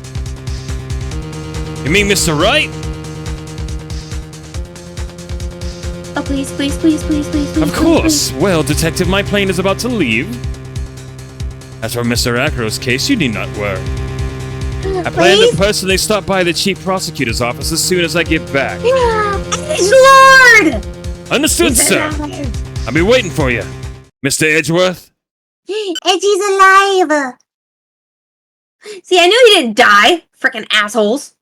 You mean Mr. Wright? Oh, please, please, please, please, please, please. Of course. Well, Detective, my plane is about to leave. As for Mr. Acro's case, you need not worry. I plan to personally stop by the chief prosecutor's office as soon as I get back. Lord! Understood, sir. I'll be waiting for you, Mr. Edgeworth. Edgy's alive. See, I knew he didn't die. Frickin' assholes.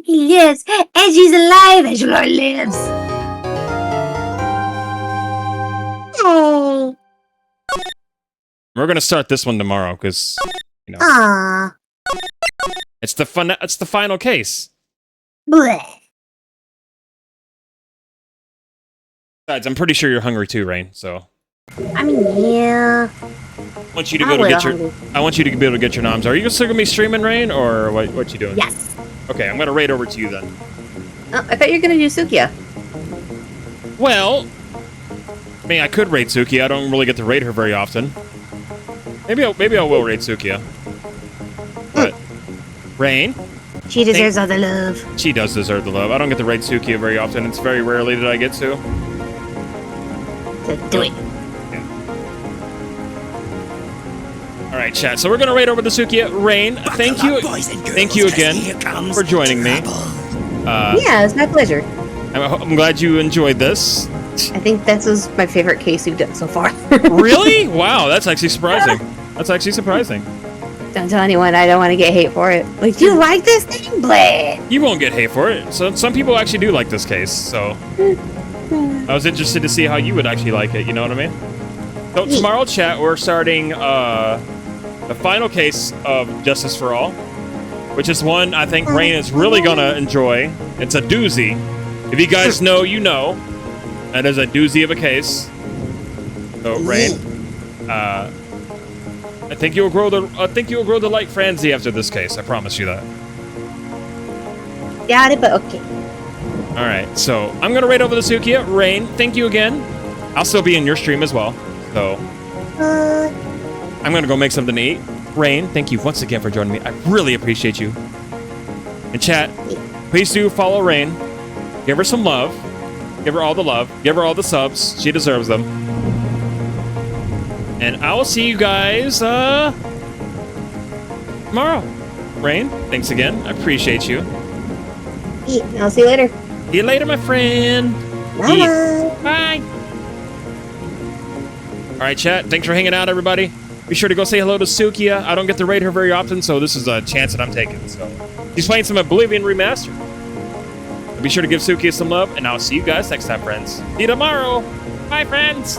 He lives. Edgy's alive. Edgelord lives. Hey. We're gonna start this one tomorrow because, you know, Aww. it's the final case. Bleh. Besides, I'm pretty sure you're hungry too, Rain. So I mean, yeah. I want you to be able to get your. I want you to be able to get your noms. Are you still gonna be streaming, Rain, or what you doing? Yes. Okay, I'm gonna raid over to you then. Oh, I thought you were gonna do Sukia. Well, I mean, I could raid Suki. I don't really get to raid her very often. Maybe I will raid Sukia. But Rain, She deserves all the love. she does deserve the love. I don't get to raid Sukia very often. It's very rarely that I get to. So do it. All right, chat. So we're gonna raid over the Sukia. Rain, thank you again for joining me. Yeah, it's my pleasure. I'm glad you enjoyed this. I think this was my favorite case we've done so far. Really? Wow, that's actually surprising. That's actually surprising. Don't tell anyone. I don't want to get hate for it. Like, you like this thing? Blah. You won't get hate for it. So some people actually do like this case. So I was interested to see how you would actually like it. You know what I mean? So tomorrow, chat, we're starting the final case of Justice for All, which is one I think Rain is really gonna enjoy. It's a doozy. If you guys know, you know. That is a doozy of a case. So Rain, I think you'll grow the like Franzi after this case. I promise you that. Got it, but okay. All right, so I'm gonna raid over the Sukia. Rain, thank you again. I'll still be in your stream as well. So I'm gonna go make something to eat. Rain, thank you once again for joining me. I really appreciate you. And chat, please do follow Rain. Give her some love. Give her all the love. Give her all the subs. She deserves them. And I will see you guys tomorrow. Rain, thanks again. I appreciate you. I'll see you later. See you later, my friend. Bye. Bye. All right, chat. Thanks for hanging out, everybody. Be sure to go say hello to Sukia. I don't get to raid her very often, so this is a chance that I'm taking. So she's playing some Oblivion Remastered. Be sure to give Suki some love, and I'll see you guys next time, friends. See you tomorrow. Bye, friends.